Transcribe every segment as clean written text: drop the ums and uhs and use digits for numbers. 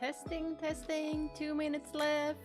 Testing, testing, 2 minutes left.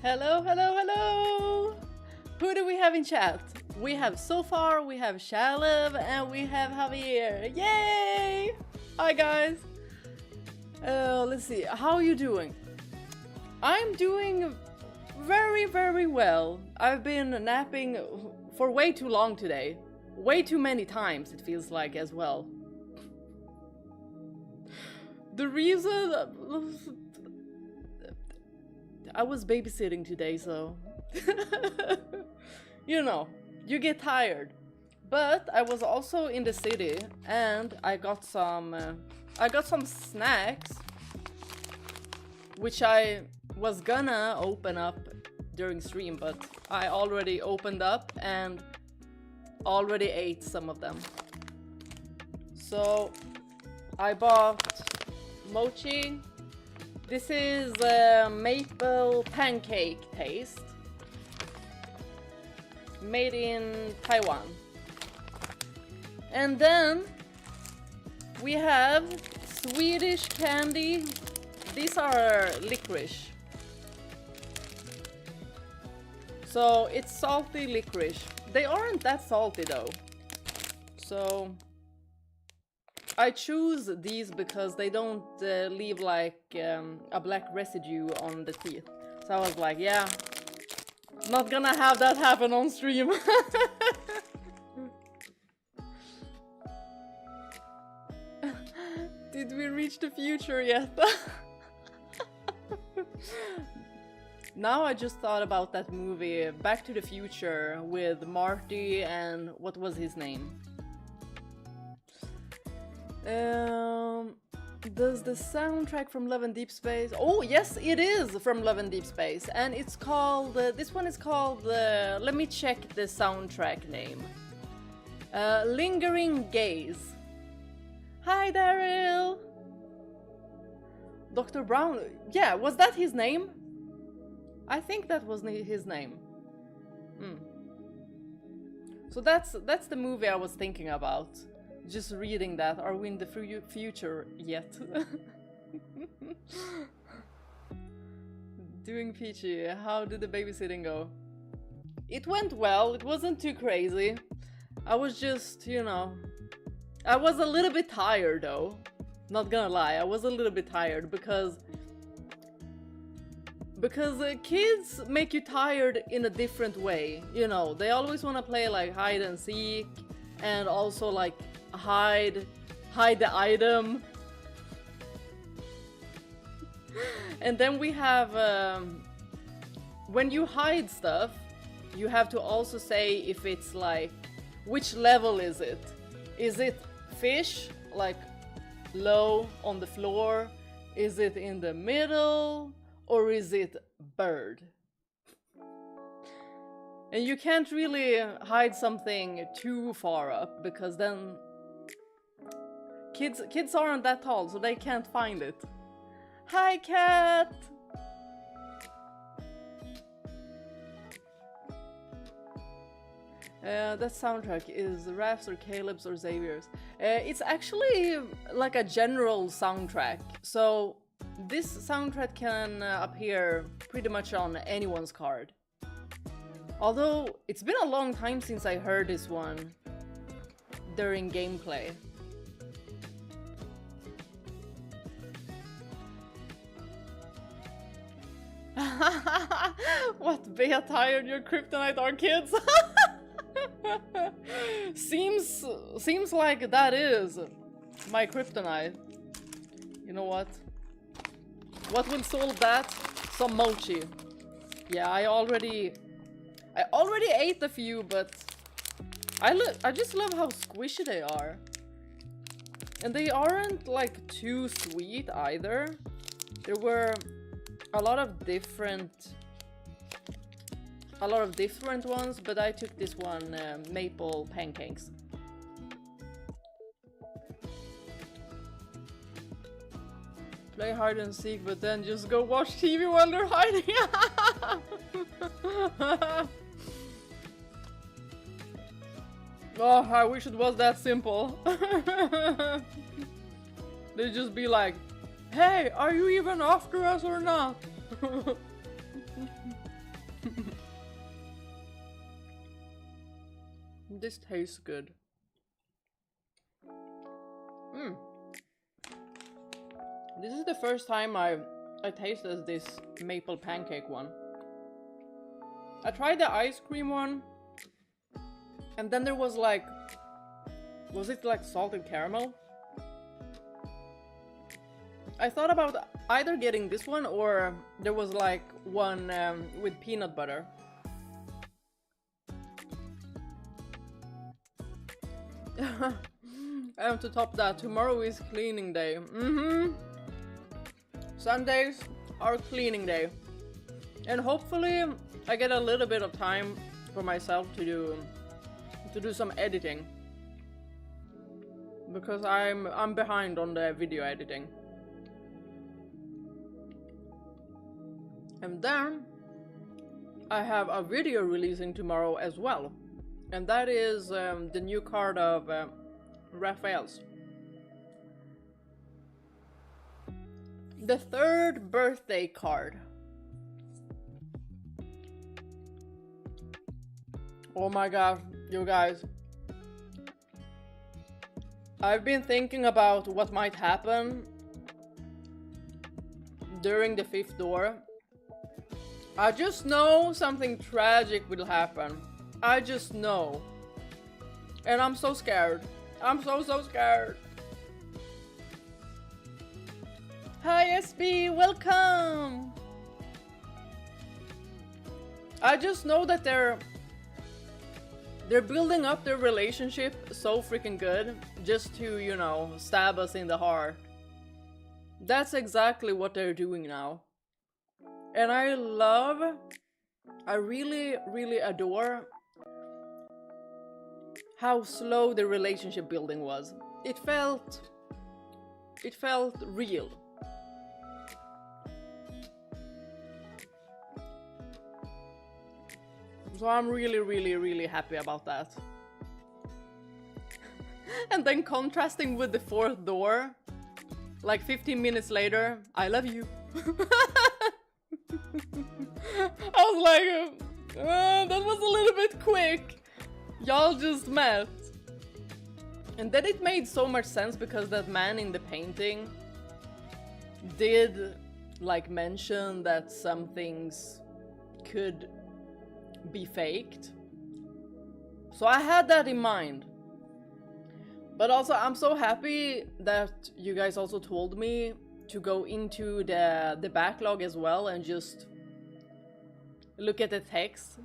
Hello, hello, hello! Who do we have in chat? We have so far, we have Shalev, and we have Javier. Yay! Hi guys! Let's see, how are you doing? I'm doing very, very well. I've been napping for way too long today. Way too many times, it feels like, as well. The reason... I was babysitting today, so... you know, you get tired. But I was also in the city, and I got some snacks, which I was gonna open up during stream, but I already opened up and already ate some of them. So I bought mochi. This is maple pancake taste, made in Taiwan. And then we have Swedish candy. These are licorice. So it's salty licorice. They aren't that salty though. So I choose these because they don't leave like a black residue on the teeth. So I was like, yeah, not gonna have that happen on stream. Did we reach the future yet? Now I just thought about that movie, Back to the Future, with Marty and what was his name? Does the soundtrack from Love and Deep Space... Oh, yes, it is from Love and Deep Space. And it's called... this one is called... let me check the soundtrack name. Lingering Gaze. Hi, Daryl! Dr. Brown... Yeah, was that his name? I think that was his name. So that's the movie I was thinking about. Just reading that. Are we in the future yet? Doing peachy. How did the babysitting go? It went well. It wasn't too crazy. I was just, you know... I was a little bit tired though. Not gonna lie. I was a little bit tired because kids make you tired in a different way. You know, they always want to play like hide and seek and also like hide the item. And then we have, when you hide stuff, you have to also say if it's like, which level is it? Is it fish, like low on the floor? Is it in the middle? Or is it bird? And you can't really hide something too far up, because then kids aren't that tall, so they can't find it. Hi, cat! That soundtrack is Raph's or Caleb's or Xavier's. It's actually like a general soundtrack, so this soundtrack can appear pretty much on anyone's card. Although, it's been a long time since I heard this one during gameplay. What beta tired your kryptonite are, kids? Seems like that is my kryptonite. You know what? What will solve that? Some mochi. Yeah, I already ate a few, but I just love how squishy they are. And they aren't like too sweet either. There were a lot of different ones, but I took this one, maple pancakes. Play hide and seek, but then just go watch TV while they're hiding. Oh, I wish it was that simple. They'd just be like, hey, are you even after us or not? This tastes good. This is the first time I tasted this maple pancake one. I tried the ice cream one, and then there was like, was it like salted caramel? I thought about either getting this one or there was like one with peanut butter. And to top that, tomorrow is cleaning day. Sundays are cleaning day. And hopefully I get a little bit of time for myself to do some editing. Because I'm behind on the video editing. And then I have a video releasing tomorrow as well. And that is the new card of Raphael's. The third birthday card. Oh my god, you guys. I've been thinking about what might happen during the fifth door. I just know something tragic will happen. I just know. And I'm so scared. I'm so scared. Hi SB, welcome! I just know that they're building up their relationship so freaking good just to, you know, stab us in the heart. That's exactly what they're doing now. And I really adore how slow the relationship building was. It felt real. So I'm really happy about that. And then contrasting with the fourth door, like 15 minutes later, I love you. I was like, that was a little bit quick. Y'all just met. And then it made so much sense because that man in the painting did like mention that some things could be faked. So I had that in mind. But also I'm so happy that you guys also told me to go into the backlog as well and just look at the text.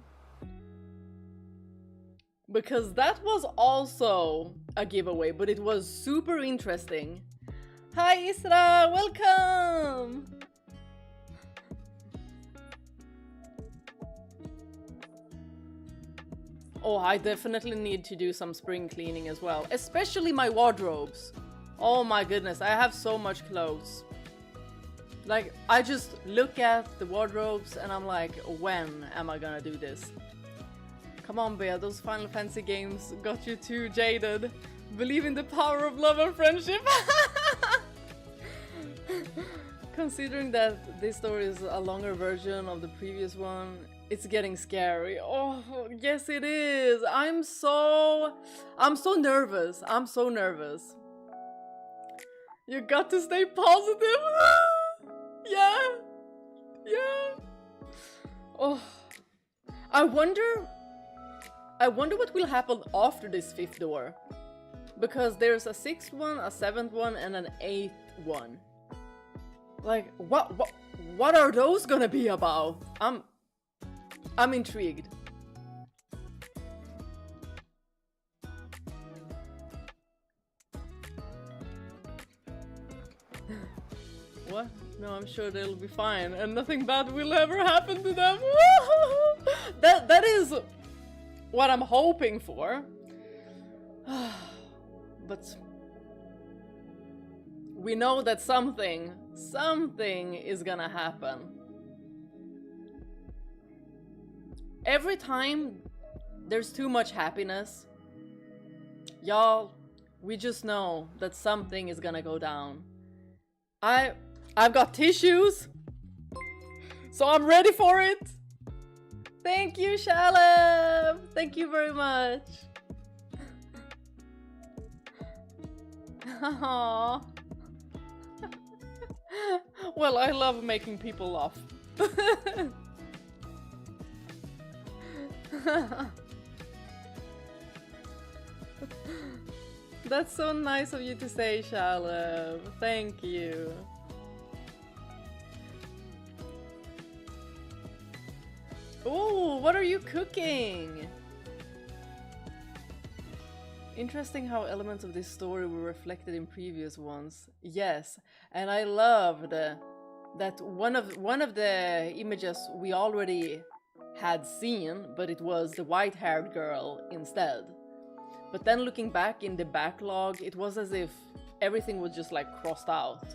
Because that was also a giveaway, but it was super interesting. Hi Isra, welcome! Oh, I definitely need to do some spring cleaning as well. Especially my wardrobes. Oh my goodness, I have so much clothes. Like, I just look at the wardrobes and I'm like, when am I gonna do this? Come on, Bea, those Final Fantasy games got you too jaded. Believe in the power of love and friendship. Considering that this story is a longer version of the previous one, it's getting scary. Oh, yes it is. I'm so nervous. I'm so nervous. You got to stay positive. Yeah. Yeah. Oh. I wonder what will happen after this 5th door. Because there's a 6th one, a 7th one, and an 8th one. Like, what are those gonna be about? I'm intrigued. What? No, I'm sure they'll be fine and nothing bad will ever happen to them. That is what I'm hoping for. But we know that something is gonna happen. Every time there's too much happiness, y'all, we just know that something is gonna go down. I've got tissues, so I'm ready for it. Thank you, Shalab. Thank you very much. Aww. Well, I love making people laugh. That's so nice of you to say, Shalab. Thank you. Ooh, what are you cooking? Interesting how elements of this story were reflected in previous ones. Yes, and I loved that one of the images we already had seen, but it was the white-haired girl instead. But then looking back in the backlog, it was as if everything was just like crossed out,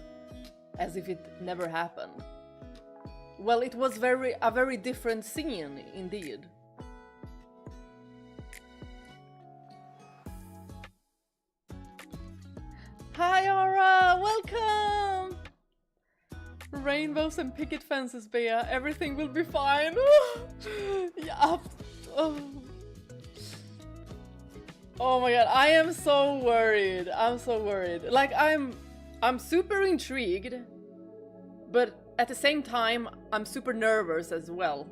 as if it never happened. Well, it was a very different scene indeed. Hi Aura, welcome! Rainbows and picket fences, Bea. Everything will be fine. Yeah. Oh my god, I am so worried. I'm so worried. Like, I'm super intrigued, but at the same time, I'm super nervous as well.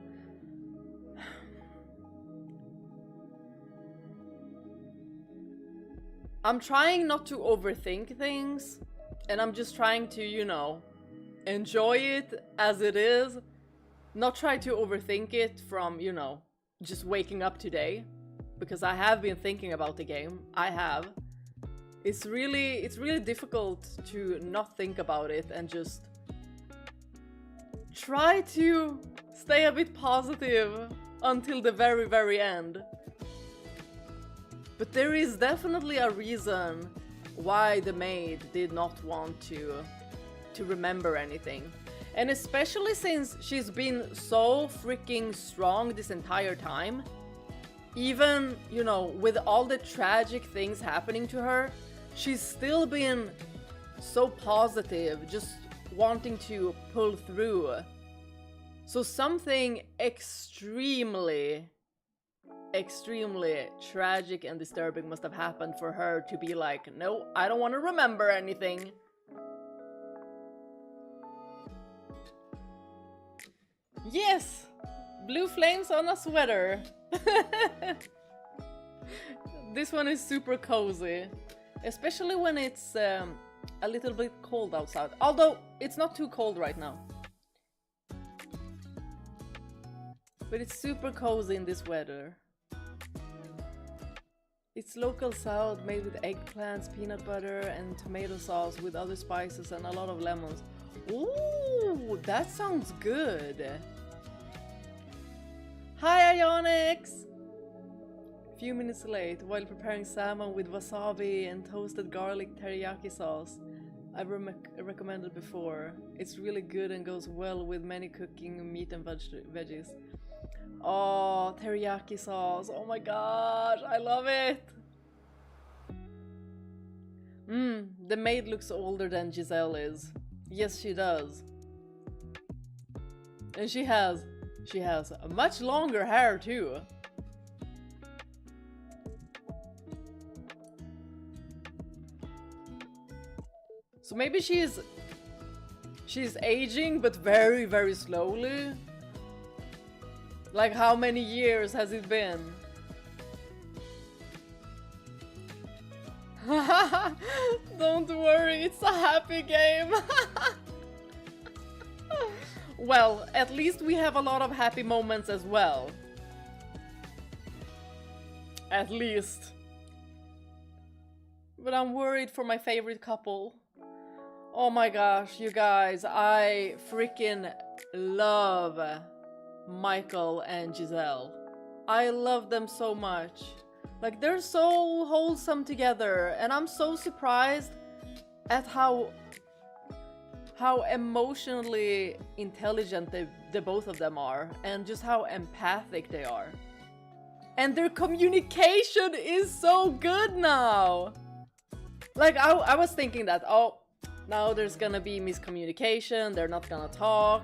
I'm trying not to overthink things, and I'm just trying to, you know, enjoy it as it is. Not try to overthink it from, you know, just waking up today. Because I have been thinking about the game. I have. It's really difficult to not think about it and just try to stay a bit positive until the very, very end. But there is definitely a reason why the maid did not want to remember anything. And especially since she's been so freaking strong this entire time. Even, you know, with all the tragic things happening to her, she's still been so positive, just wanting to pull through. So something extremely tragic and disturbing must have happened for her to be like, no, I don't want to remember anything. Yes! Blue flames on a sweater. This one is super cozy, especially when it's a little bit cold outside. Although, it's not too cold right now. But it's super cozy in this weather. It's local salad made with eggplants, peanut butter, and tomato sauce with other spices and a lot of lemons. Ooh, that sounds good. Hi, Ionix! A few minutes late, while preparing salmon with wasabi and toasted garlic teriyaki sauce. I've recommended before. It's really good and goes well with many cooking meat and veggies. Oh, teriyaki sauce. Oh my gosh, I love it. The maid looks older than Giselle is. Yes, she does. And she has much longer hair too. So maybe she's aging, but very, very slowly. Like, how many years has it been? Don't worry, it's a happy game. Well, at least we have a lot of happy moments as well. At least. But I'm worried for my favorite couple. Oh my gosh, you guys, I freaking love Michael and Giselle. I love them so much. Like, they're so wholesome together, and I'm so surprised at how emotionally intelligent the both of them are, and just how empathic they are. And their communication is so good now. Like, I was thinking that, oh, now there's gonna be miscommunication, they're not gonna talk.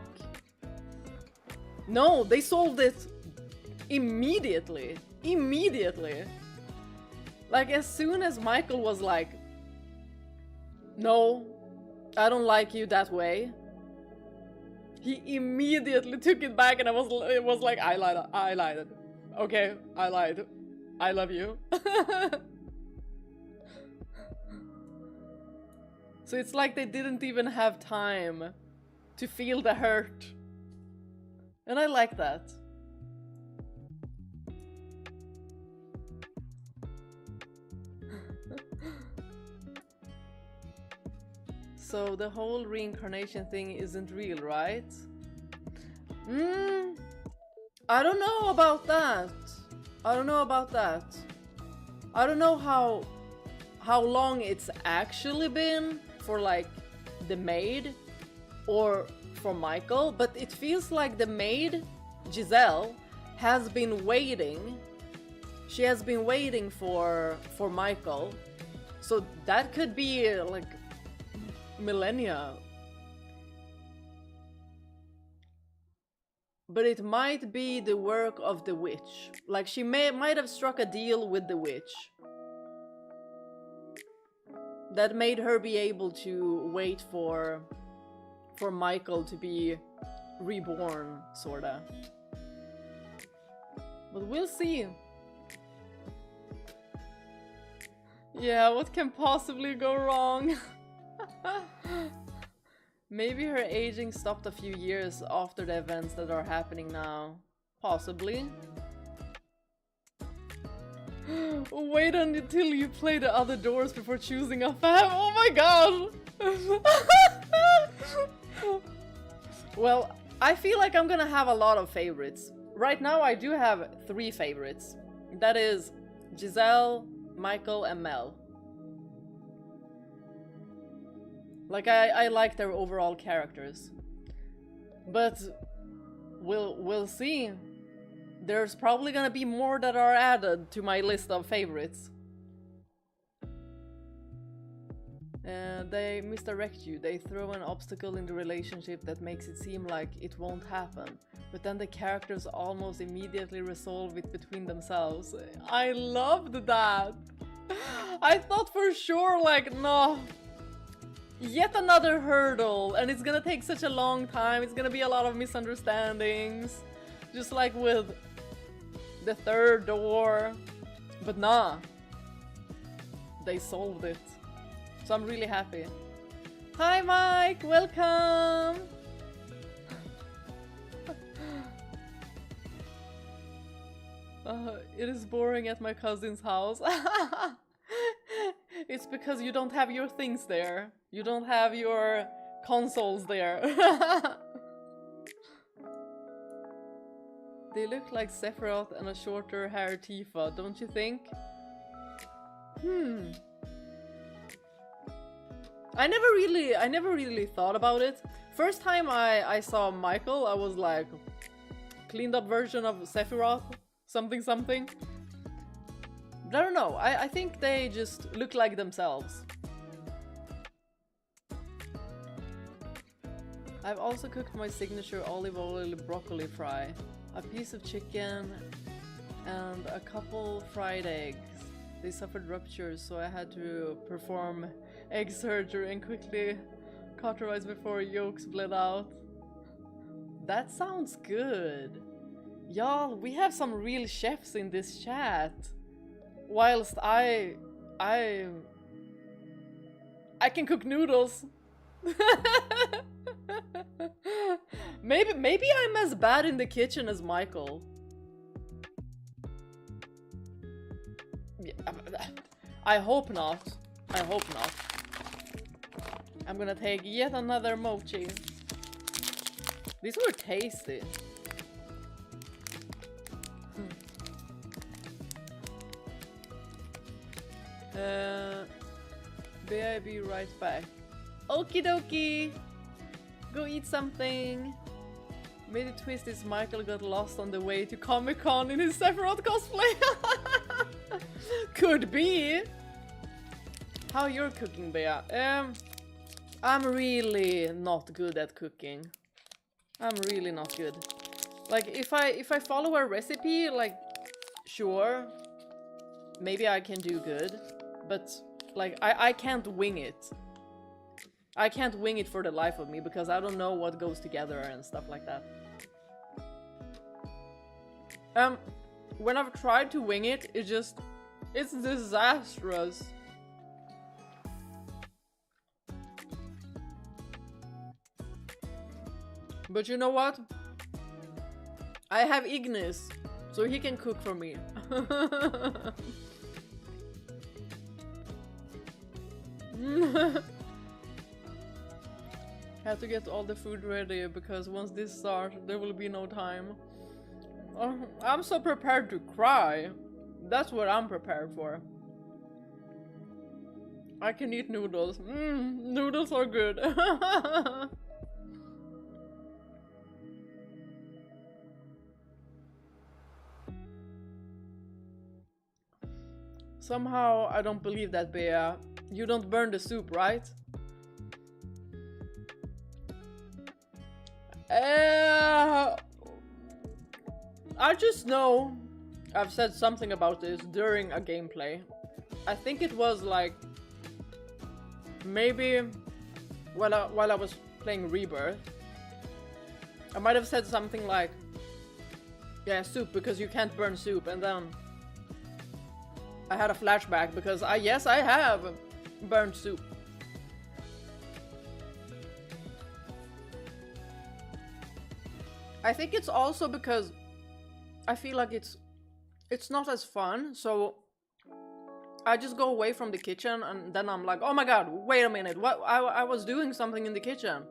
No, they solved it immediately. Immediately. Like, as soon as Michael was like, no, I don't like you that way, he immediately took it back, and it was like, I lied. Okay, I lied. I love you. So it's like they didn't even have time to feel the hurt. And I like that. So the whole reincarnation thing isn't real, right? I don't know about that. I don't know about that. I don't know how long it's actually been for, like, the maid or for Michael, but it feels like the maid, Giselle, has been waiting. She has been waiting for Michael. So that could be like millennia. But it might be the work of the witch. Like, she might have struck a deal with the witch that made her be able to wait for Michael to be reborn, sorta. But we'll see. Yeah, what can possibly go wrong? Maybe her aging stopped a few years after the events that are happening now. Possibly. Wait until you play the other doors before choosing a fam. Oh my god! Well, I feel like I'm gonna have a lot of favorites. Right now I do have 3 favorites. That is Giselle, Michael, and Mel. Like, I like their overall characters. But we'll see. There's probably gonna be more that are added to my list of favorites. They misdirect you. They throw an obstacle in the relationship that makes it seem like it won't happen. But then the characters almost immediately resolve it between themselves. I loved that! I thought for sure, like, no. Yet another hurdle, and it's gonna take such a long time. It's gonna be a lot of misunderstandings. Just like with the third door. But nah. They solved it. So I'm really happy. Hi Mike, welcome! It is boring at my cousin's house. It's because you don't have your things there. You don't have your consoles there. They look like Sephiroth and a shorter hair Tifa, don't you think? I never really thought about it. First time I saw Michael, I was like, cleaned up version of Sephiroth, something. But I don't know, I think they just look like themselves. I've also cooked my signature olive oil broccoli fry. A piece of chicken and a couple fried eggs. They suffered ruptures, so I had to perform egg surgery and quickly cauterize before yolks bled out. That sounds good. Y'all, we have some real chefs in this chat. Whilst I can cook noodles. Maybe I'm as bad in the kitchen as Michael. Yeah, I hope not. I hope not. I'm gonna take yet another mochi. These were tasty. Be right back. Okie dokie. Go eat something. Maybe the twist is Michael got lost on the way to Comic-Con in his Sephiroth cosplay. Could be. How you're cooking, Bea? I'm really not good at cooking. I'm really not good. Like if I follow a recipe, like sure, maybe I can do good, but like I can't wing it. I can't wing it for the life of me because I don't know what goes together and stuff like that. When I've tried to wing it, it's disastrous. But you know what? I have Ignis, so he can cook for me. Have to get all the food ready because once this starts, there will be no time. I'm so prepared to cry. That's what I'm prepared for. I can eat noodles. Noodles are good. Somehow I don't believe that, Bea. You don't burn the soup, right? I just know I've said something about this during a gameplay. I think it was like maybe while I was playing Rebirth. I might have said something like, yeah, soup because you can't burn soup, and then I had a flashback because yes, I have burned soup. I think it's also because I feel like it's not as fun, so I just go away from the kitchen and then I'm like, oh my god, wait a minute, what? I was doing something in the kitchen.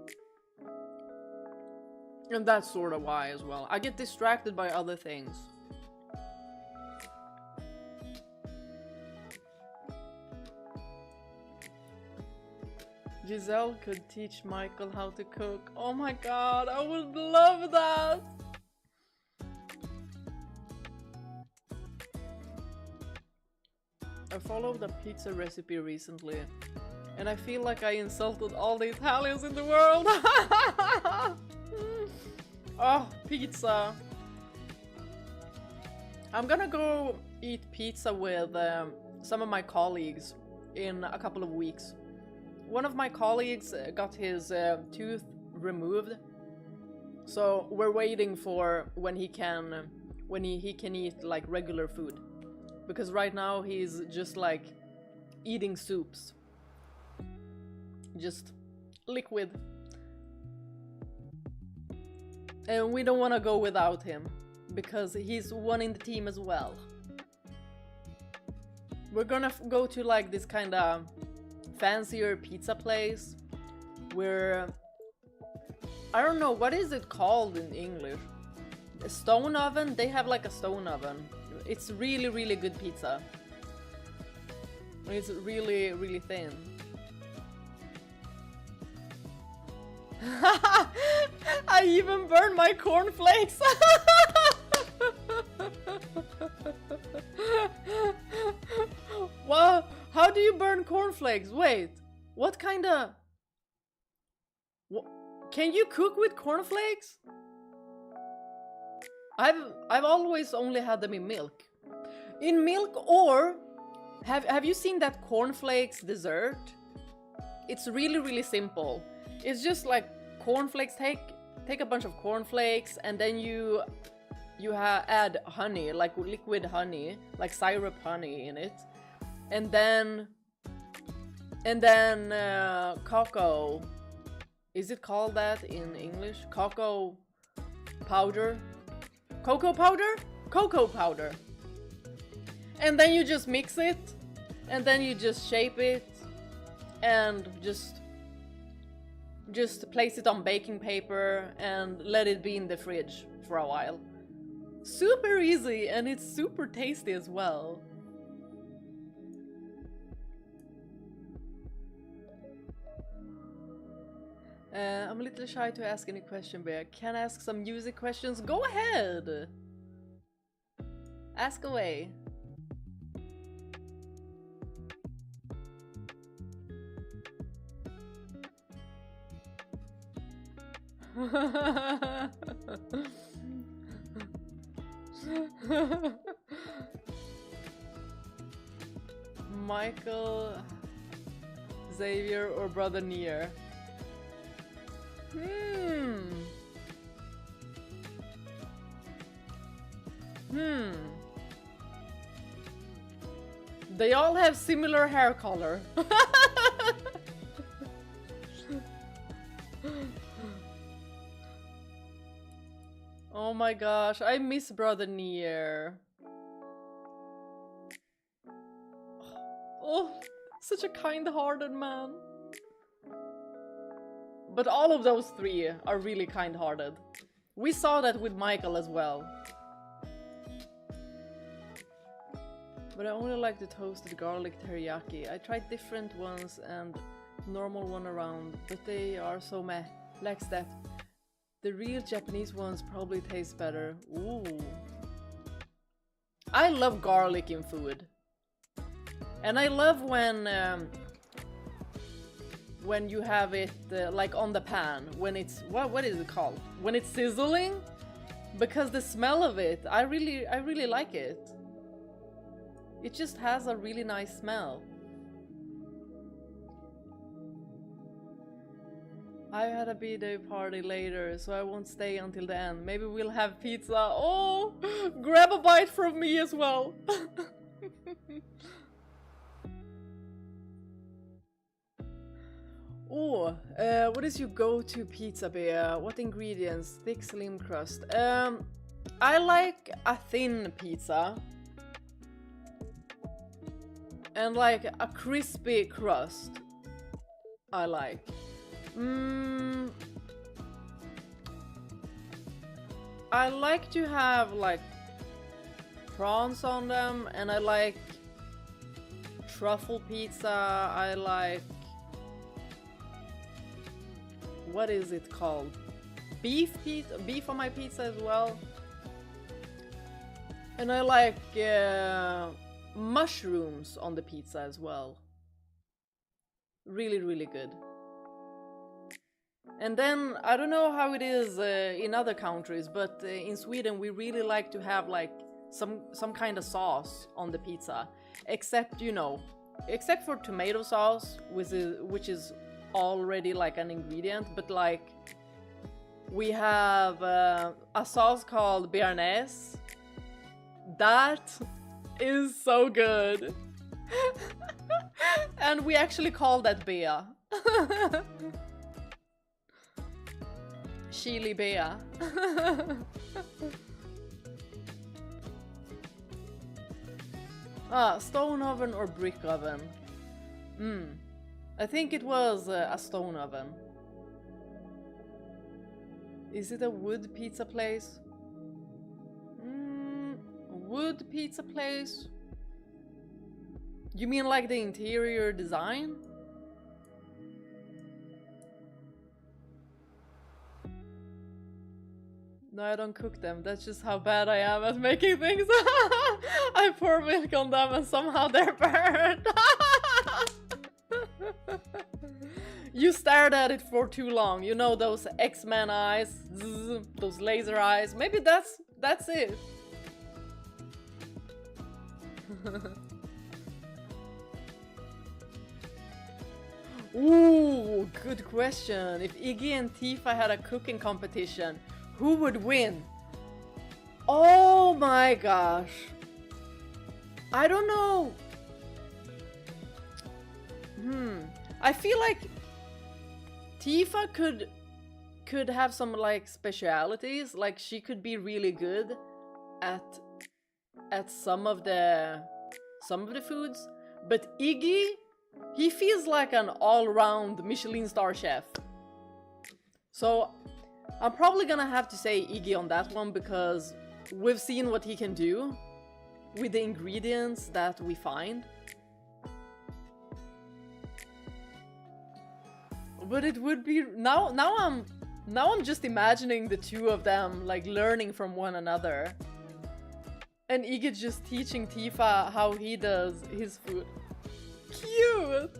And that's sort of why as well. I get distracted by other things. Giselle could teach Michael how to cook. Oh my god, I would love that! I followed a pizza recipe recently, and I feel like I insulted all the Italians in the world. Oh, pizza. I'm gonna go eat pizza with some of my colleagues in a couple of weeks. One of my colleagues got his tooth removed, so we're waiting for when he can eat like regular food, because right now he's just like eating soups, just liquid. And we don't want to go without him, because he's one in the team as well. We're gonna go to like this kind of fancier pizza place where, I don't know, what is it called in English? A stone oven? They have like a stone oven. It's really, really good pizza. It's really, really thin. I even burned my cornflakes! What? How do you burn cornflakes? Wait, what kind of... Can you cook with cornflakes? I've always only had them in milk. In milk, or have you seen that cornflakes dessert? It's really, really simple. It's just like cornflakes. Take a bunch of cornflakes, and then you add honey, like liquid honey, like syrup honey in it, and then cocoa. Is it called that in English? Cocoa powder? Cocoa powder? Cocoa powder. And then you just mix it, and then you just shape it, and just place it on baking paper and let it be in the fridge for a while. Super easy, and it's super tasty as well. I'm a little shy to ask any question, but I can ask some music questions. Go ahead! Ask away. Michael, Xavier, or Brother Nier? They all have similar hair color. Oh my gosh, I miss Brother Nier. Oh, such a kind-hearted man. But all of those three are really kind-hearted. We saw that with Michael as well. But I only like the toasted garlic teriyaki. I tried different ones and normal one around, but they are so meh. Lacks depth. The real Japanese ones probably taste better. Ooh. I love garlic in food. And I love when you have it like on the pan, when it's what is it called? When it's sizzling, because the smell of it, I really like it. It just has a really nice smell. I had a B-day party later, so I won't stay until the end. Maybe we'll have pizza. Oh, grab a bite from me as well. Oh, what is your go-to pizza, Bea? What ingredients? Thick, slim crust. I like a thin pizza. And like a crispy crust. I like. I like to have like prawns on them, and I like truffle pizza. I like, what is it called? Beef pizza, beef on my pizza as well. And I like mushrooms on the pizza as well. Really, really good. And then, I don't know how it is in other countries, but in Sweden we really like to have like some kind of sauce on the pizza. Except, you know, except for tomato sauce, which is already like an ingredient, but like we have a sauce called béarnaise. That is so good. And we actually call that Bea. Chili Bea. Stone oven or brick oven? I think it was a stone oven. Is it a wood pizza place? Wood pizza place? You mean like the interior design? No, I don't cook them. That's just how bad I am at making things. I pour milk on them and somehow they're burned. You stared at it for too long. You know those X-Men eyes, zzz, those laser eyes. Maybe that's it. Ooh, good question. If Iggy and Tifa had a cooking competition, who would win? Oh my gosh. I don't know. I feel like Tifa could have some like specialities. Like she could be really good at some of the foods, but Iggy, he feels like an all-round Michelin star chef. So I'm probably gonna have to say Iggy on that one because we've seen what he can do with the ingredients that we find. But it would be now I'm just imagining the two of them like learning from one another. And Iggy just teaching Tifa how he does his food. Cute!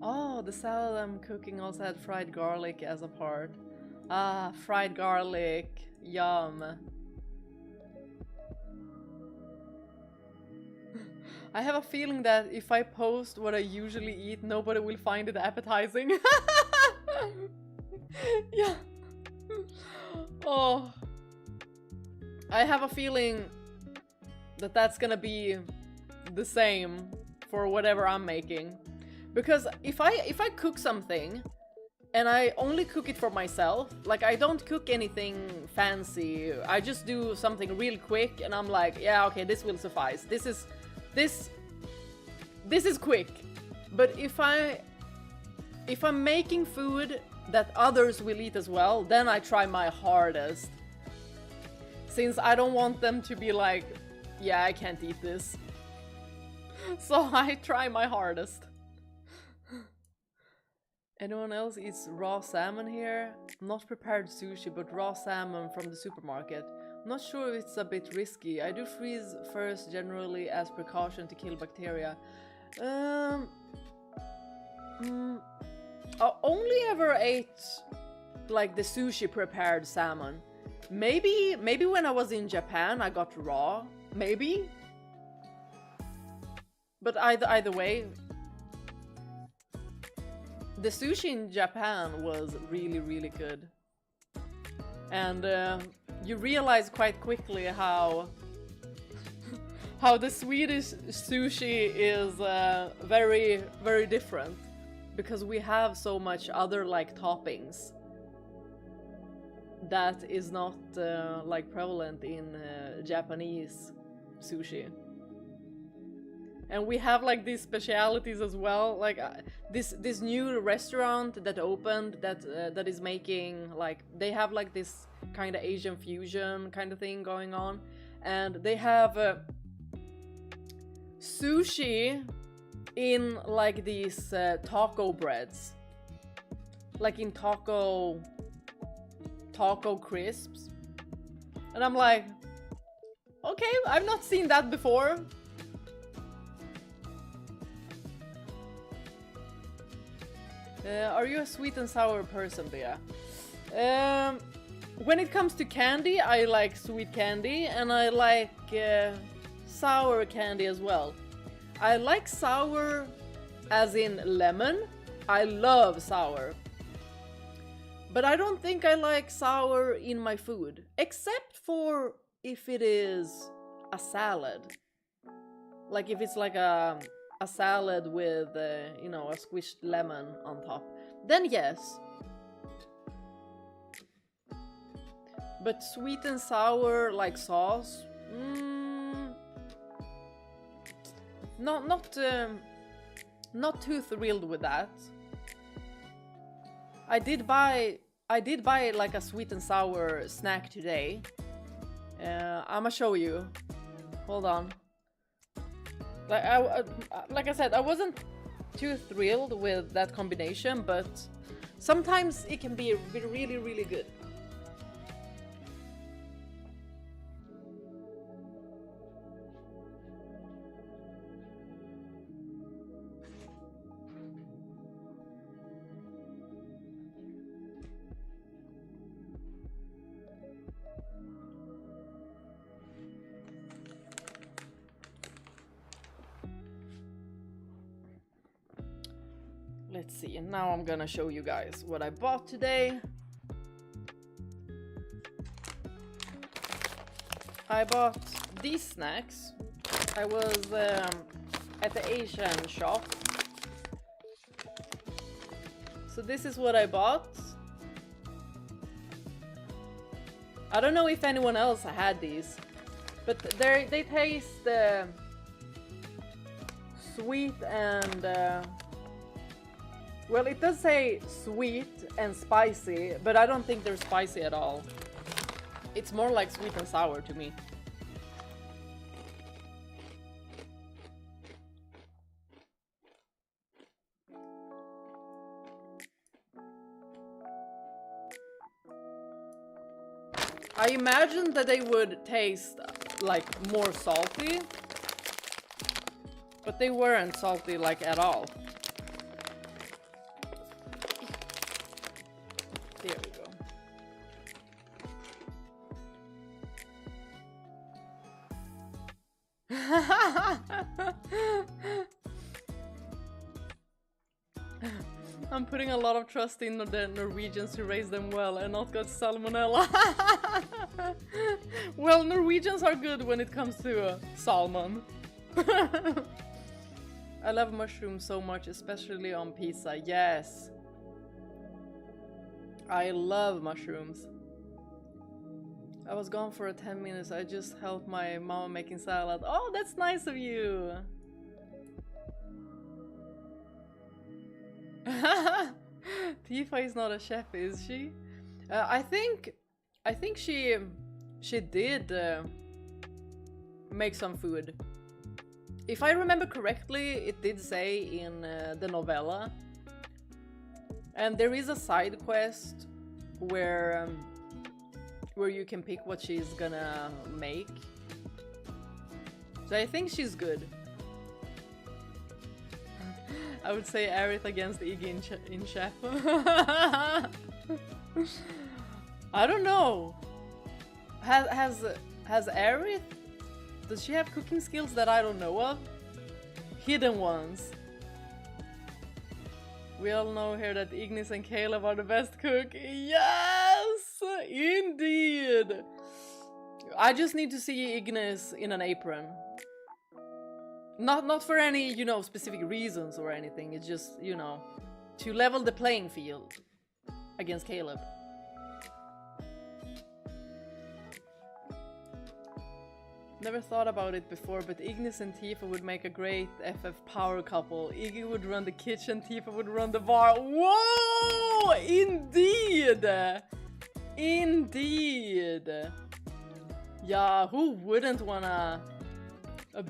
Oh, the salad I'm cooking also had fried garlic as a part. Ah, fried garlic. Yum. I have a feeling that if I post what I usually eat, nobody will find it appetizing. Yeah. Oh. I have a feeling that that's gonna be the same for whatever I'm making. Because if I cook something and I only cook it for myself, like I don't cook anything fancy, I just do something real quick and I'm like, yeah, okay, this will suffice. This is quick. But if I'm making food that others will eat as well, then I try my hardest. Since I don't want them to be like, yeah, I can't eat this. So I try my hardest. Anyone else eats raw salmon here? Not prepared sushi, but raw salmon from the supermarket. Not sure if it's a bit risky. I do freeze first generally as precaution to kill bacteria. I only ever ate like the sushi prepared salmon. Maybe when I was in Japan I got raw. Maybe. But either way, the sushi in Japan was really, really good. And you realize quite quickly how the Swedish sushi is very, very different. Because we have so much other like toppings that is not like prevalent in Japanese sushi. And we have like these specialities as well, like this new restaurant that opened that is making like, they have like this kind of Asian fusion kind of thing going on, and they have sushi in like these taco breads, like in taco crisps, and I'm like, okay, I've not seen that before. Are you a sweet and sour person, Bea? When it comes to candy, I like sweet candy and I like sour candy as well. I like sour as in lemon. I love sour. But I don't think I like sour in my food. Except for if it is a salad. Like if it's like a salad with, you know, a squished lemon on top, then yes. But sweet and sour like sauce, not too thrilled with that. I did buy like a sweet and sour snack today. I'ma show you. Hold on. Like I said, I wasn't too thrilled with that combination, but sometimes it can be really, really good. Let's see, and now I'm gonna show you guys what I bought today. I bought these snacks. I was at the Asian shop. So this is what I bought. I don't know if anyone else had these, but they taste sweet and well, it does say sweet and spicy, but I don't think they're spicy at all. It's more like sweet and sour to me. I imagined that they would taste like more salty, but they weren't salty like at all. There we go. I'm putting a lot of trust in the Norwegians to raise them well and not got salmonella. Well, Norwegians are good when it comes to salmon. I love mushrooms so much, especially on pizza. Yes. I love mushrooms. I was gone for 10 minutes. I just helped my mom making salad. Oh, that's nice of you. Tifa is not a chef, is she? I think she did make some food. If I remember correctly, it did say in the novella. And there is a side quest where you can pick what she's gonna make. So I think she's good. I would say Aerith against Iggy in chef. I don't know. Has Aerith? Does she have cooking skills that I don't know of? Hidden ones. We all know here that Ignis and Caleb are the best cook. Yes! Indeed! I just need to see Ignis in an apron. Not for any, you know, specific reasons or anything. It's just, you know, to level the playing field against Caleb. Never thought about it before, but Ignis and Tifa would make a great FF power couple. Iggy would run the kitchen, Tifa would run the bar. Whoa! Indeed! Indeed! Yeah, who wouldn't wanna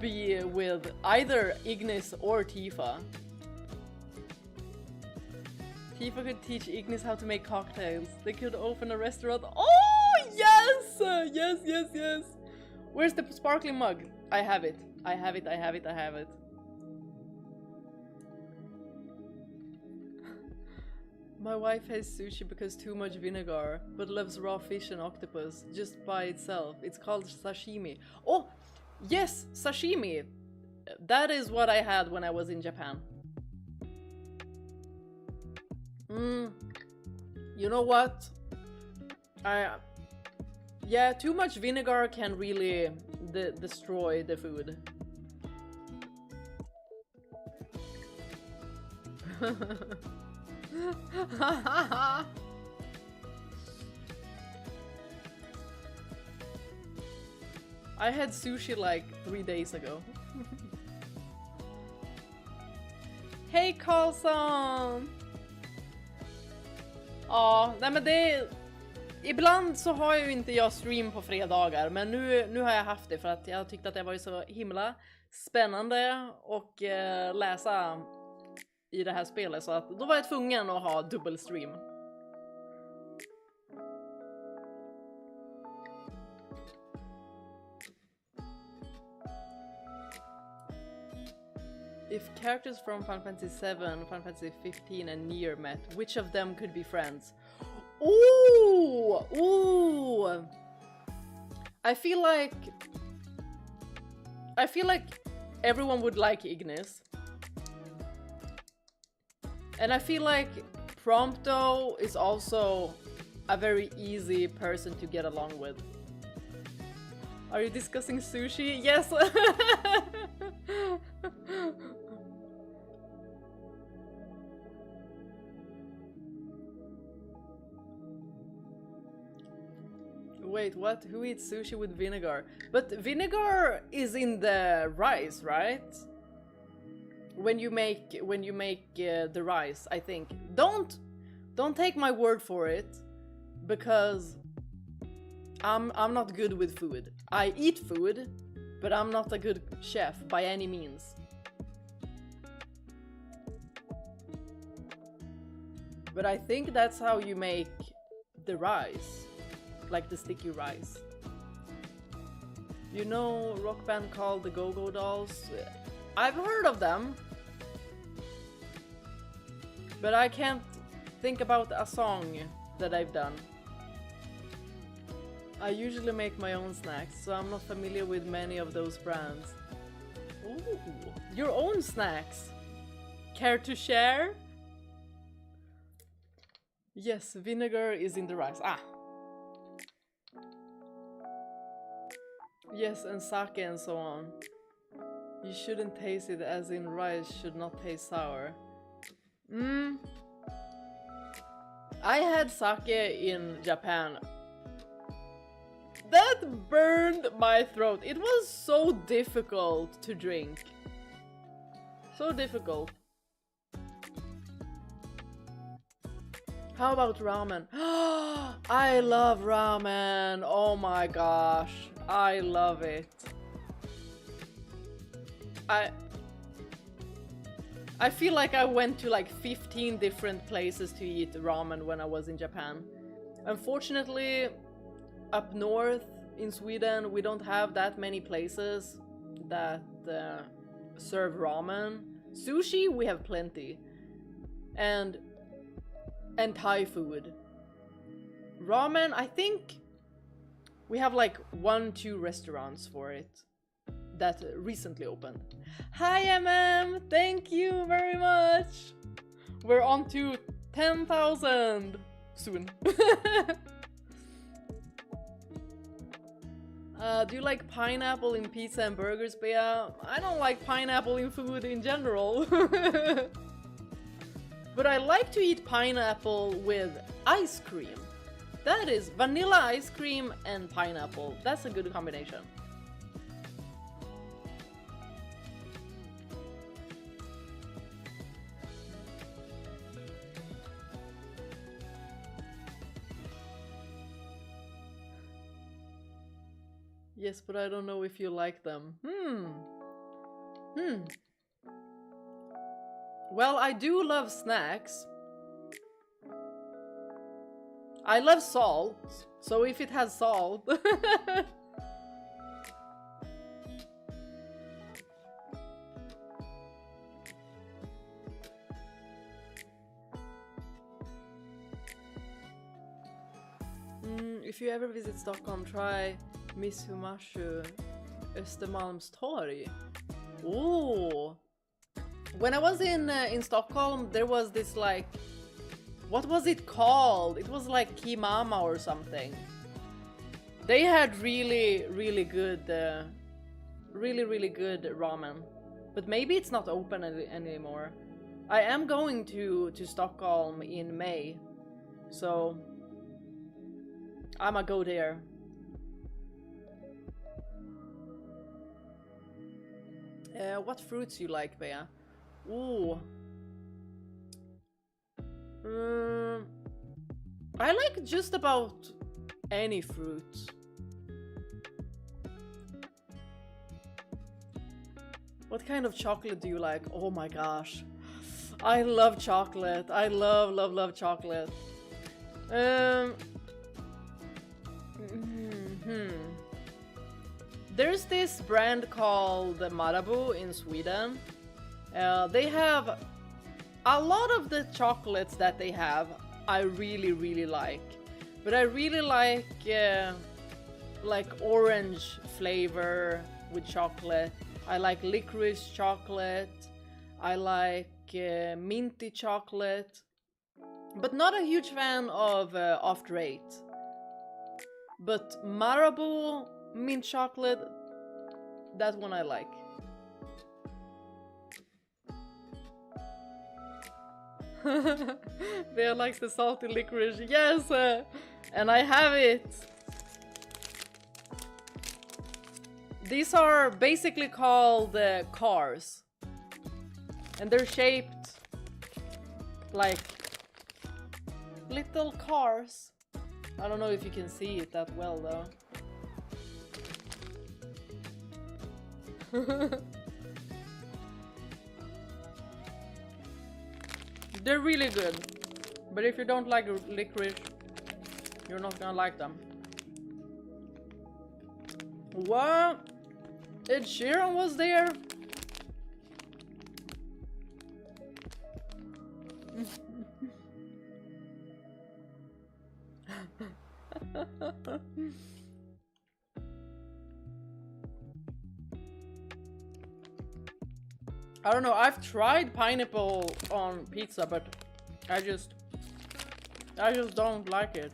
be with either Ignis or Tifa? Tifa could teach Ignis how to make cocktails. They could open a restaurant. Oh, yes! Yes, yes, yes! Where's the sparkling mug? I have it. I have it, I have it, I have it. My wife hates sushi because too much vinegar, but loves raw fish and octopus just by itself. It's called sashimi. Oh, yes, sashimi. That is what I had when I was in Japan. You know what? Yeah, too much vinegar can really destroy the food. I had sushi like 3 days ago. Hej Karlsson! Ja, nej men det... Ibland så har ju inte jag stream på fredagar, men nu har jag haft det för att jag tyckte att det var så himla spännande och läsa i det här spelet, så att då var jag tvungen att ha dubbelstream. If characters from Final Fantasy 7, Final Fantasy 15 and Nier met, which of them could be friends? Ooh! Ooh! I feel like everyone would like Ignis. And I feel like Prompto is also a very easy person to get along with. Are you discussing sushi? Yes! Wait, what? Who eats sushi with vinegar? But vinegar is in the rice, right? When you make the rice, I think. Don't take my word for it, because I'm not good with food. I eat food, but I'm not a good chef by any means. But I think that's how you make the rice, like the sticky rice. You know, rock band called the Go-Go Dolls? I've heard of them, but I can't think about a song that I've done. I usually make my own snacks, so I'm not familiar with many of those brands. Ooh, your own snacks! Care to share? Yes, vinegar is in the rice. Ah! Yes, and sake and so on. You shouldn't taste it, as in rice should not taste sour. I had sake in Japan. That burned my throat. It was so difficult to drink. So difficult. How about ramen? I love ramen. Oh my gosh. I love it. I feel like I went to like 15 different places to eat ramen when I was in Japan. Unfortunately, up north in Sweden, we don't have that many places that serve ramen. Sushi, we have plenty. And Thai food. Ramen, I think we have like 1-2 restaurants for it that recently opened. Hi MM, thank you very much. We're on to 10,000 soon. Do you like pineapple in pizza and burgers, Bea? I don't like pineapple in food in general. But I like to eat pineapple with ice cream. That is vanilla ice cream and pineapple. That's a good combination. Yes, but I don't know if you like them. Well, I do love snacks. I love salt, so if it has salt. If you ever visit Stockholm, try Miss Humashu Östermalmstorg. Oh! When I was in Stockholm, there was this like, what was it called? It was like Kimama or something. They had really good, really good ramen. But maybe it's not open anymore. I am going to Stockholm in May, so I'ma go there. What fruits you like, Bea? Ooh. I like just about any fruit. What kind of chocolate do you like? Oh my gosh. I love chocolate. I love chocolate. There's this brand called Marabou in Sweden. They have a lot of the chocolates that they have I really like. But I really like orange flavor with chocolate. I like licorice chocolate. I like minty chocolate. But not a huge fan of After Eight. But Marabou mint chocolate, that one I like. They like the salty licorice. Yes, and I have it. These are basically called cars, and they're shaped like little cars. I don't know if you can see it that well though. They're really good, but if you don't like licorice, you're not gonna like them. What? Ed Sheeran was there? I don't know, I've tried pineapple on pizza, but I just don't like it.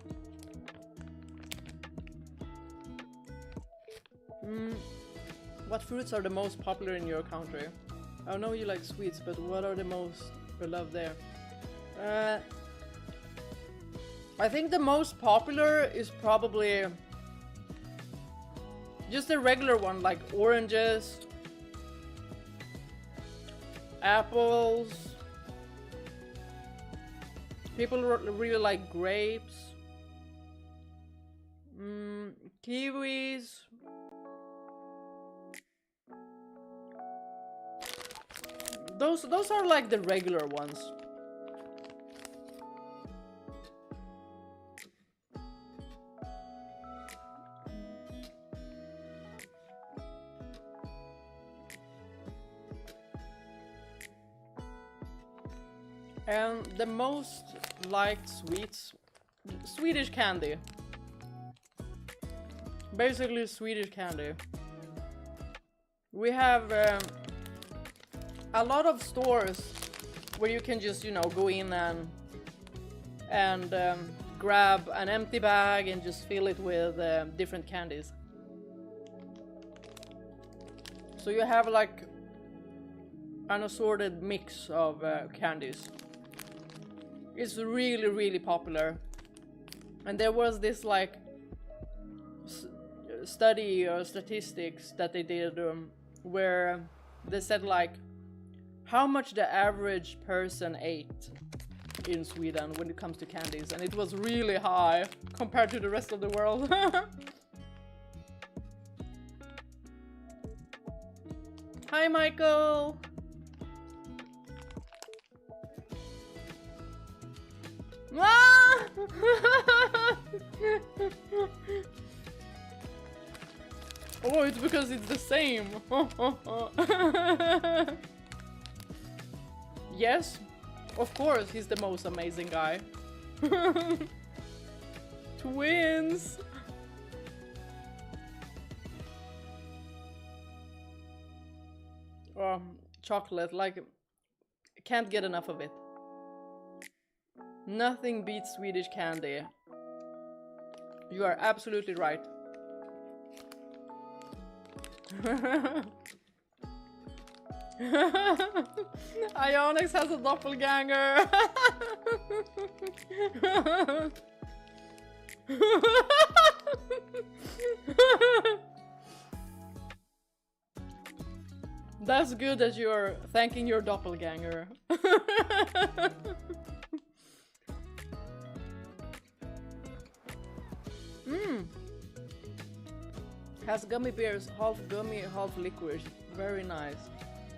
What fruits are the most popular in your country? I know you like sweets, but what are the most beloved there? I think the most popular is probably just the regular one, like oranges, apples. People really like grapes, kiwis. Those are like the regular ones. And the most liked sweets, Swedish candy. Basically Swedish candy. We have a lot of stores where you can just, you know, go in and grab an empty bag and just fill it with different candies. So you have like an assorted mix of candies. It's really popular. And there was this like study or statistics that they did where they said like how much the average person ate in Sweden when it comes to candies, and it was really high compared to the rest of the world. Hi Michael! Ah! Oh, it's because it's the same. Yes, of course, he's the most amazing guy. Twins! Chocolate, like, can't get enough of it. Nothing beats Swedish candy. You are absolutely right. Ionix has a doppelganger. That's good that you're thanking your doppelganger. Has gummy bears, half gummy, half licorice. Very nice.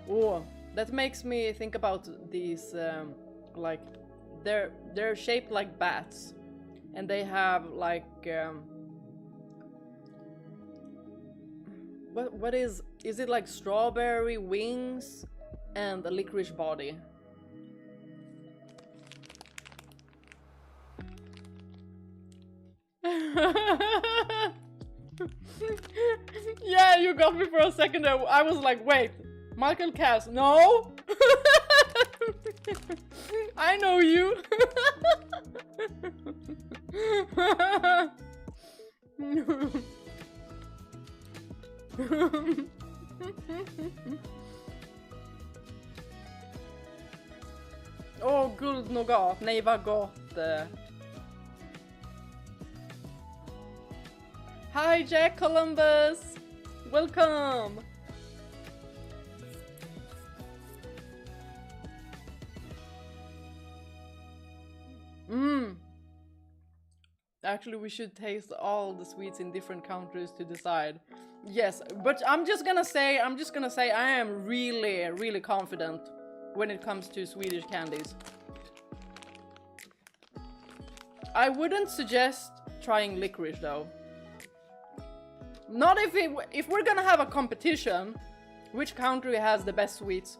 Oh, that makes me think about these, like, they're shaped like bats. And they have, like, what is it like strawberry wings and a licorice body? Yeah, you got me for a second there. I was like, wait, Michael Cass, no? I know you. Åh, guldnougat. Nej, vad gott. Hi, Jack Columbus. Welcome. Actually, we should taste all the sweets in different countries to decide. Yes, but I'm just gonna say I am really, really confident when it comes to Swedish candies. I wouldn't suggest trying licorice though. Not if we're gonna have a competition, which country has the best sweets?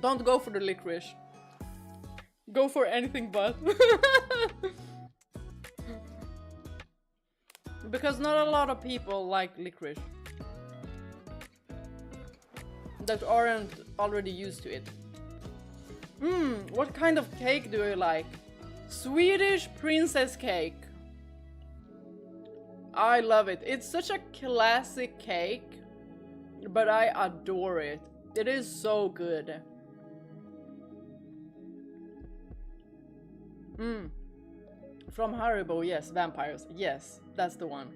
Don't go for the licorice. Go for anything but. Because not a lot of people like licorice that aren't already used to it. What kind of cake do you like? Swedish princess cake. I love it. It's such a classic cake, but I adore it. It is so good. From Haribo, yes, vampires. Yes, that's the one.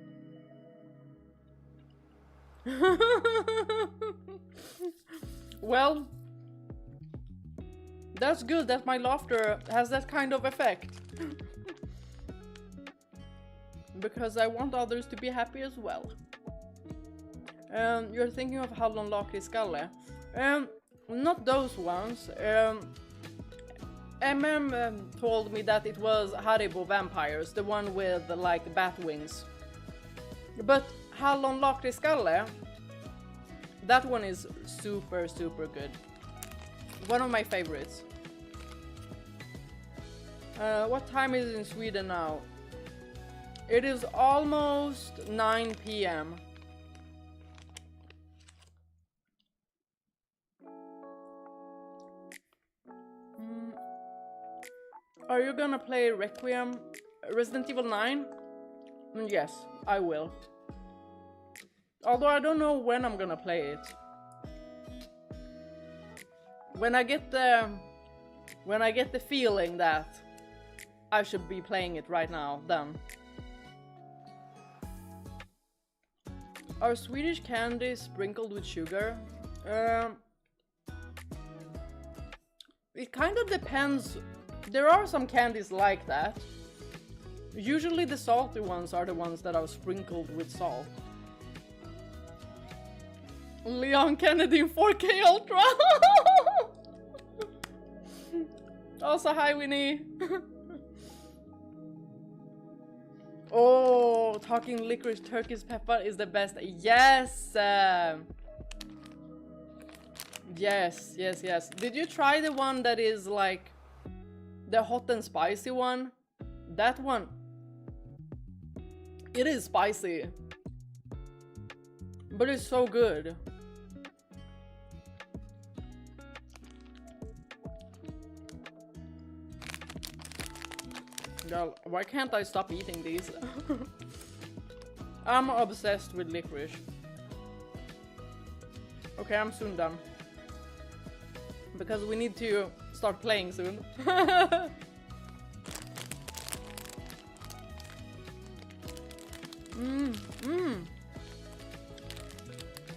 Well, that's good that my laughter has that kind of effect. Because I want others to be happy as well. You're thinking of hallonlakritsskalle. Not those ones. Told me that it was Haribo vampires, the one with like bat wings. But hallonlakritsskalle, that one is super, super good. One of my favorites. What time is it in Sweden now? It is almost 9 p.m. Are you gonna play Requiem? Resident Evil 9? Yes, I will. Although I don't know when I'm gonna play it. When I get the feeling that I should be playing it right now, then. Are Swedish candies sprinkled with sugar? It kind of depends. There are some candies like that. Usually the salty ones are the ones that are sprinkled with salt. Leon Kennedy in 4K Ultra! Also, hi Winnie! Oh, talking licorice Turkish pepper is the best. Yes! Yes. Did you try the one that is like the hot and spicy one? That one, it is spicy, but it's so good. Girl, why can't I stop eating these? I'm obsessed with licorice. Okay, I'm soon done. Because we need to start playing soon.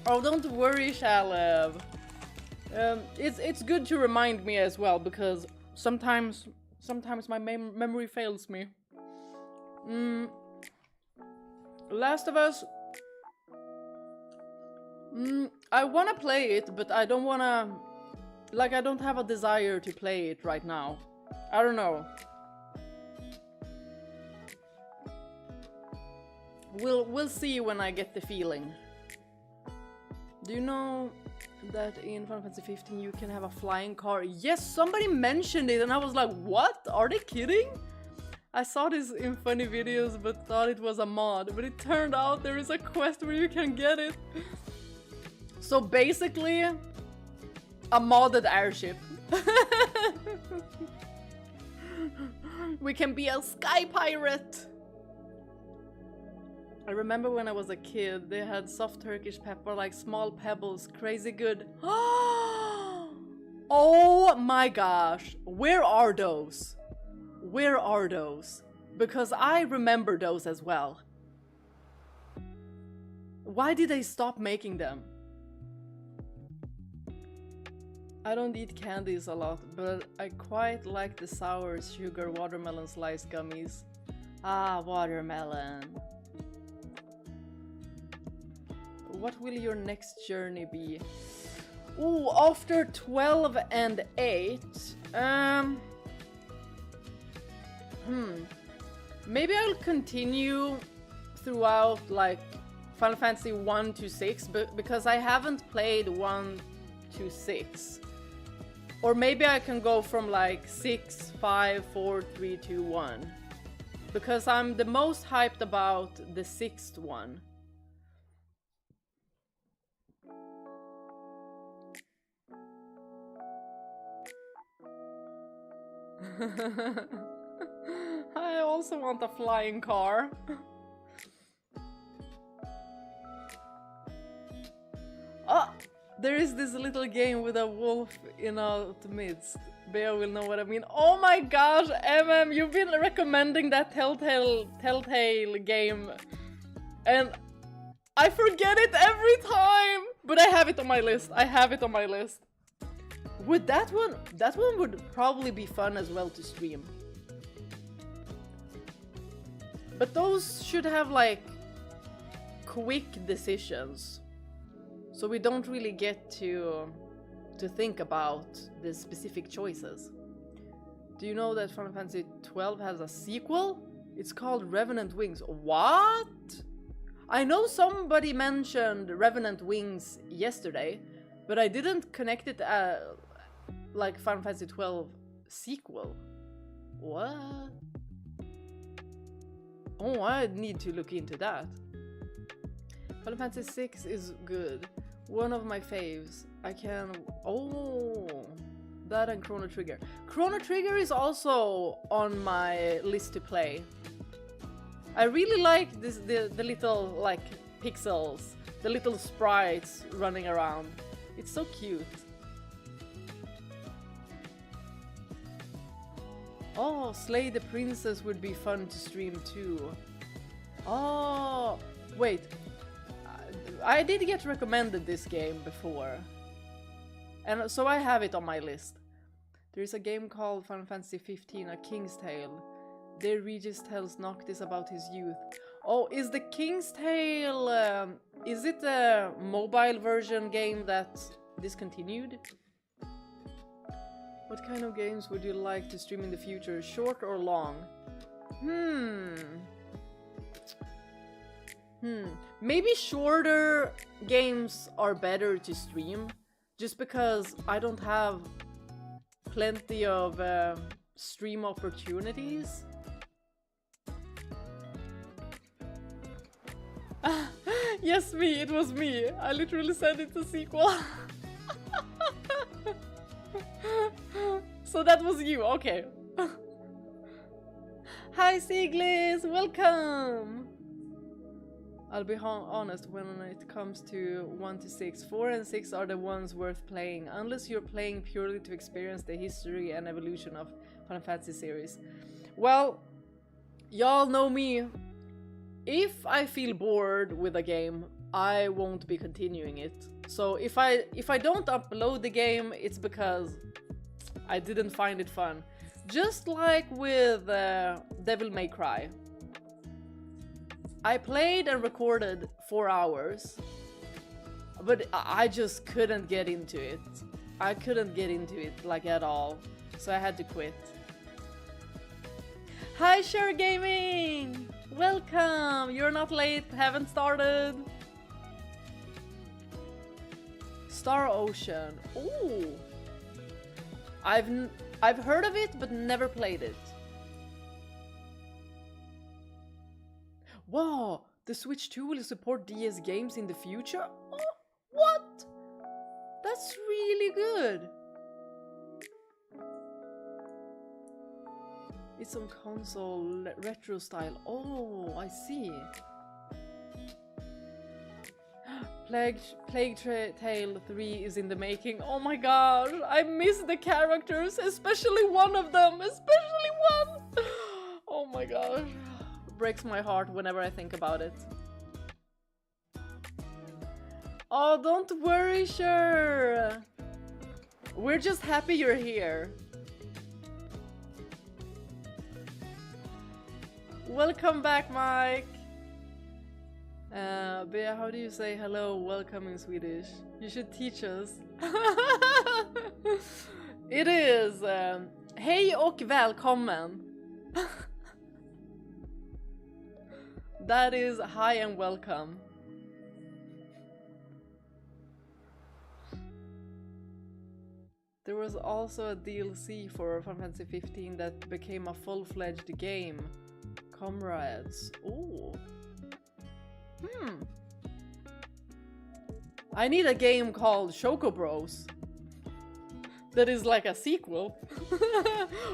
Oh, don't worry, Shalev. It's good to remind me as well, because sometimes my memory fails me. Last of Us. I wanna play it, but I don't wanna... Like, I don't have a desire to play it right now. I don't know. We'll see when I get the feeling. Do you know that in Final Fantasy 15 you can have a flying car? Yes, somebody mentioned it and I was like, what? Are they kidding? I saw this in funny videos but thought it was a mod, but it turned out there is a quest where you can get it. So basically, a modded airship. We can be a sky pirate. I remember when I was a kid, they had soft Turkish pepper, like small pebbles, crazy good. Oh my gosh, where are those? Where are those? Because I remember those as well. Why did they stop making them? I don't eat candies a lot, but I quite like the sour sugar watermelon slice gummies. Ah, watermelon. What will your next journey be? Ooh, after 12 and 8, maybe I'll continue throughout like Final Fantasy 1 to 6, but because I haven't played 1 to 6. Or maybe I can go from like 6, 5, 4, 3, 2, 1. Because I'm the most hyped about the 6th one. I also want a flying car. Oh, there is this little game with a wolf in our midst. Bea will know what I mean. Oh my gosh, you've been recommending that Telltale game. And I forget it every time. But I have it on my list. I have it on my list. Would that one would probably be fun as well to stream. But those should have like quick decisions. So we don't really get to think about the specific choices. Do you know that Final Fantasy 12 has a sequel? It's called Revenant Wings. What? I know somebody mentioned Revenant Wings yesterday, but I didn't connect it like Final Fantasy 12 sequel. What? Oh, I need to look into that. Final Fantasy 6 is good. One of my faves. I can... Oh, that and Chrono Trigger. Chrono Trigger is also on my list to play. I really like this, the little like pixels, the little sprites running around. It's so cute. Oh, Slay the Princess would be fun to stream too. Oh, wait. I did get recommended this game before. And so I have it on my list. There is a game called Final Fantasy 15, A King's Tale. There Regis tells Noctis about his youth. Oh, is the King's Tale... is it a mobile version game that discontinued? What kind of games would you like to stream in the future? Short or long? Maybe shorter games are better to stream. Just because I don't have plenty of stream opportunities. Yes, me, it was me. I literally said it's a sequel. So that was you, okay. Hi Siglis, welcome! I'll be honest when it comes to 1 to 6. 4 and 6 are the ones worth playing, unless you're playing purely to experience the history and evolution of Final Fantasy series. Well, y'all know me. If I feel bored with a game, I won't be continuing it. So if I don't upload the game, it's because I didn't find it fun. Just like with Devil May Cry. I played and recorded 4 hours, but I just couldn't get into it. I couldn't get into it, like, at all. So I had to quit. Hi, Sure Gaming! Welcome! You're not late, haven't started. Star Ocean. Ooh! I've heard of it, but never played it. Wow! The Switch 2 will support DS games in the future? Oh, what? That's really good! It's on console, retro style. Oh, I see. Plague Tale 3 is in the making. Oh my god, I miss the characters, especially one of them, especially one! Oh my gosh, breaks my heart whenever I think about it. Oh, don't worry, sure. We're just happy you're here. Welcome back, Mike. Bea, how do you say hello, welcome in Swedish? You should teach us. It is hej och välkommen. That is hi and welcome. There was also a DLC for Final Fantasy 15 that became a full-fledged game. Comrades. Ooh. I need a game called Choco Bros. That is like a sequel.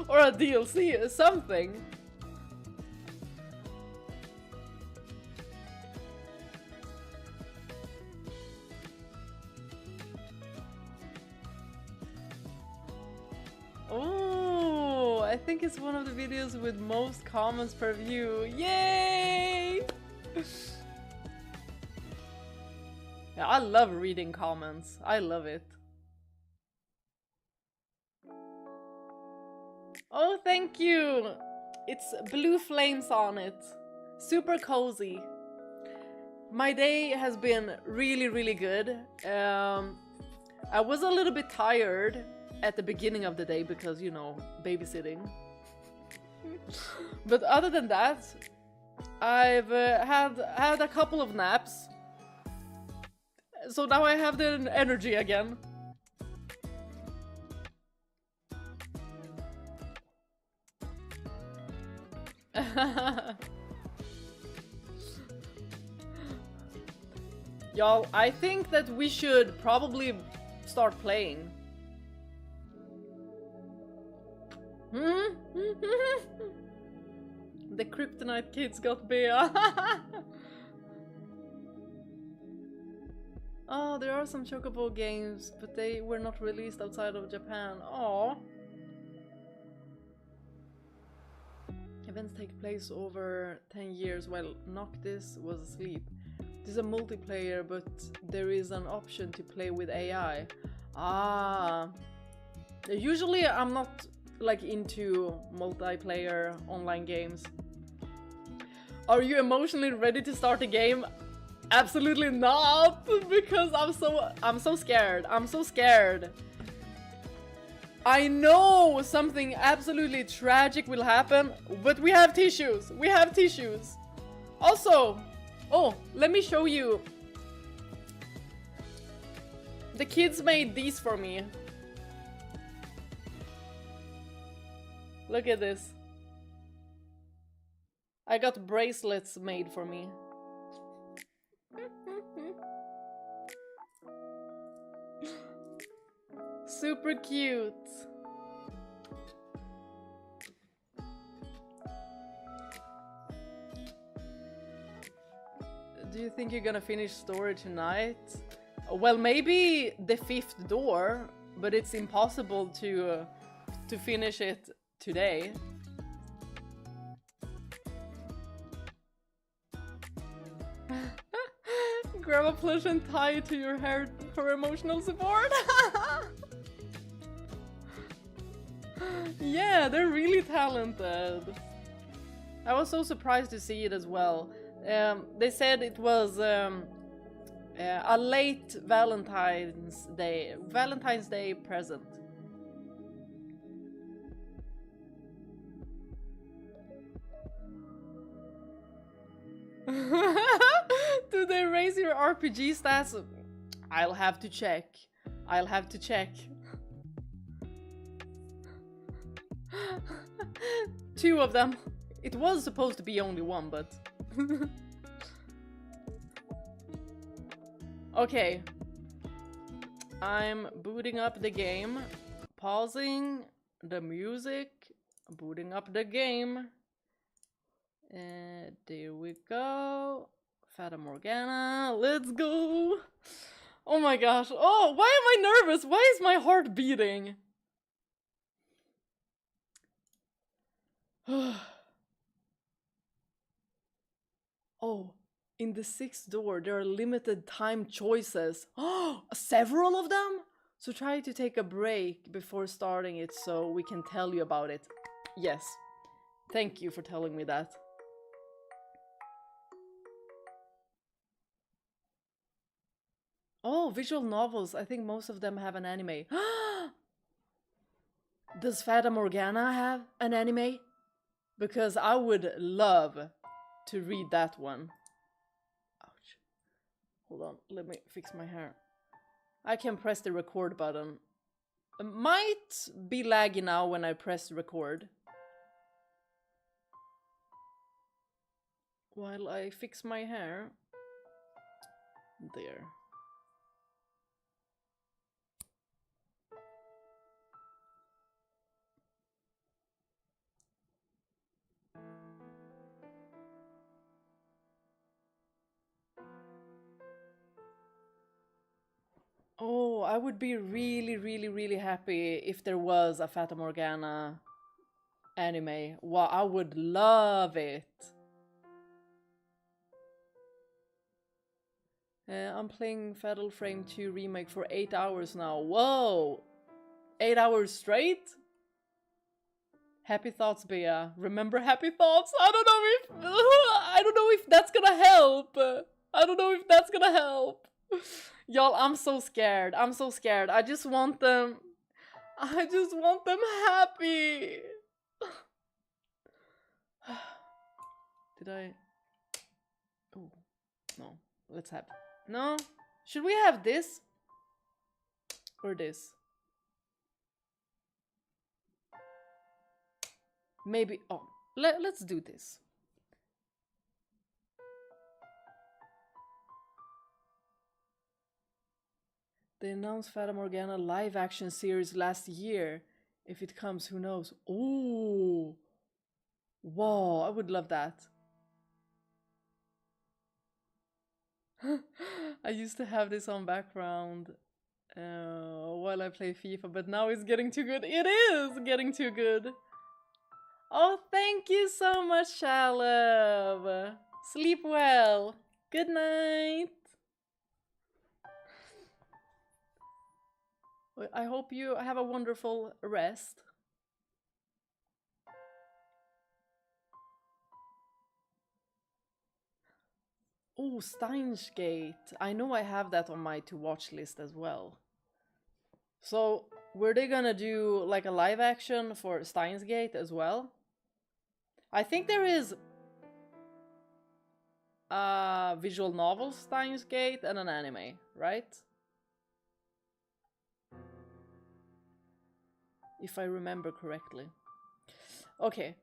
Or a DLC or something. Oh, I think it's one of the videos with most comments per view. Yay! Yeah, I love reading comments. I love it. Oh, thank you! It's blue flames on it. Super cozy. My day has been really, really good. I was a little bit tired at the beginning of the day because, you know, babysitting. But other than that, I've had a couple of naps. So now I have the energy again. Y'all, I think that we should probably start playing. The Kryptonite kids got Bea. Oh, there are some Chocobo games, but they were not released outside of Japan. Aww. Events take place over 10 years while Noctis was asleep. This is a multiplayer, but there is an option to play with AI. Ah. Usually I'm not like into multiplayer online games. Are you emotionally ready to start a game? Absolutely not, because I'm so scared. I'm so scared. I know something absolutely tragic will happen, but we have tissues. We have tissues. Also, oh, let me show you. The kids made these for me. Look at this. I got bracelets made for me. Super cute. Do you think you're gonna finish story tonight? Well, maybe the 5th door, but it's impossible to finish it today. Grab a plush and tie it to your hair for emotional support. Yeah, they're really talented. I was so surprised to see it as well. They said it was a late Valentine's Day present. Do they raise your RPG stats? I'll have to check. I'll have to check. 2 of them. It was supposed to be only 1, but... Okay. I'm booting up the game. Pausing the music. Booting up the game. There we go. Fata Morgana. Let's go. Oh my gosh. Oh, why am I nervous? Why is my heart beating? Oh, in the 6th door, there are limited time choices. Oh, several of them? So try to take a break before starting it so we can tell you about it. Yes. Thank you for telling me that. Oh, visual novels. I think most of them have an anime. Does Fata Morgana have an anime? Because I would love to read that one. Ouch. Hold on, let me fix my hair. I can press the record button. It might be laggy now when I press record. While I fix my hair. There. Oh, I would be really happy if there was a Fata Morgana anime. Wow, I would love it. I'm playing Fatal Frame 2 Remake for 8 hours now. Whoa! 8 hours straight? Happy thoughts, Bea. Remember happy thoughts? I don't know if that's gonna help. I don't know if that's gonna help. Y'all, I'm so scared. I'm so scared. I just want them happy. Did I? Oh, no. Let's have. No? Should we have this? Or this? Maybe. Oh, let's do this. They announced Fata Morgana live action series last year. If it comes, who knows? Oh, wow! I would love that. I used to have this on background while I play FIFA, but now it's getting too good. It is getting too good. Oh, thank you so much, Shalom. Sleep well. Good night. I hope you have a wonderful rest. Oh, Steins Gate. I know I have that on my to-watch list as well. So, were they gonna do like a live action for Steins Gate as well? I think there is a visual novel, Steins Gate, and an anime, right? If I remember correctly. Okay.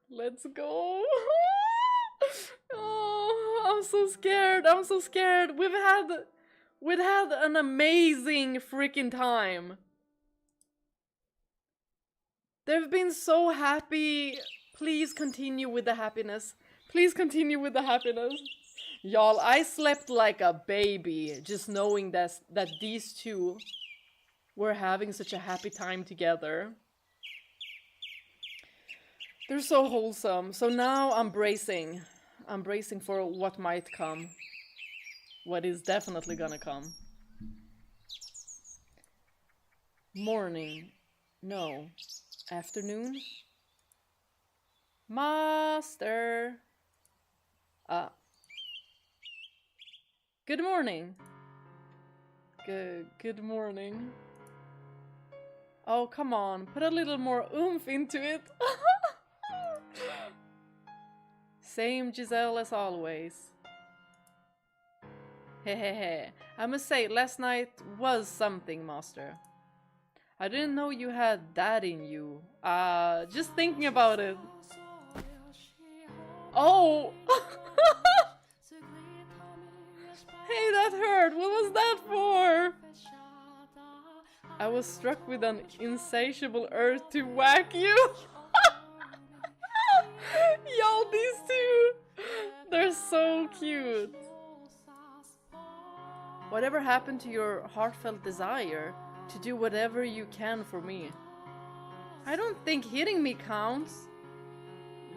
Let's go. Oh, I'm so scared. I'm so scared. We've had an amazing freaking time. They've been so happy Please continue with the happiness. Please continue with the happiness. Y'all, I slept like a baby just knowing that these two were having such a happy time together. They're so wholesome. So now I'm bracing. I'm bracing for what might come. What is definitely gonna come. Morning. No. Afternoon? Master. Good morning. Good morning. Oh, come on. Put a little more oomph into it. Same Giselle as always. Hehehe. I must say, last night was something, Master. I didn't know you had that in you. Just thinking about it. Oh! Hey, that hurt! What was that for? I was struck with an insatiable urge to whack you. Y'all, these two! They're so cute. Whatever happened to your heartfelt desire to do whatever you can for me? I don't think hitting me counts.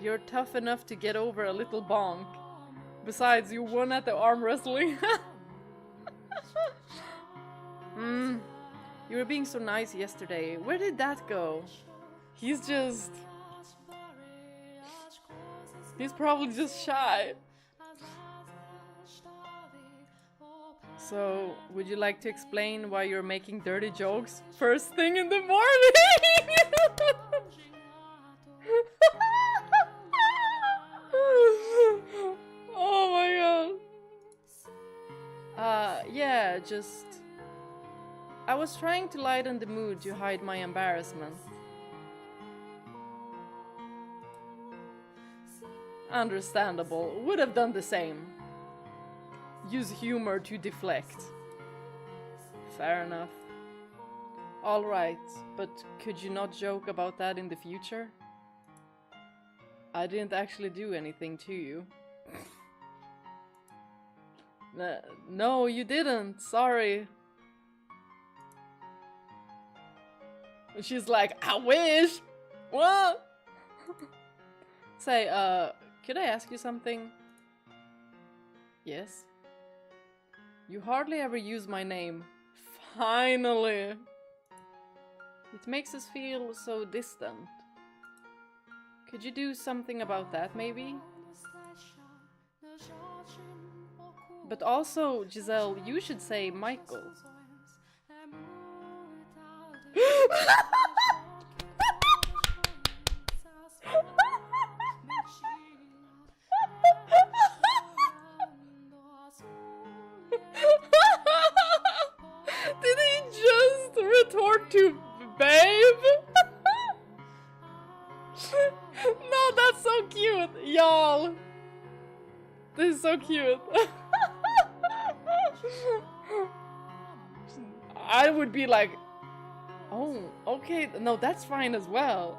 You're tough enough to get over a little bonk. Besides, you won at the arm wrestling. You were being so nice yesterday. Where did that go? He's probably just shy. So, would you like to explain why you're making dirty jokes first thing in the morning? Oh my god. Yeah, just... I was trying to lighten the mood to hide my embarrassment. Understandable. Would have done the same. Use humor to deflect. Fair enough. Alright, but could you not joke about that in the future? I didn't actually do anything to you. No, you didn't. Sorry. She's like, I wish! What? Say, could I ask you something? Yes? You hardly ever use my name. Finally! It makes us feel so distant. Could you do something about that, maybe? But also, Giselle, you should say Michael. Did he just retort to babe? No, that's so cute, y'all. This is so cute. I would be like, oh, okay, no, that's fine as well.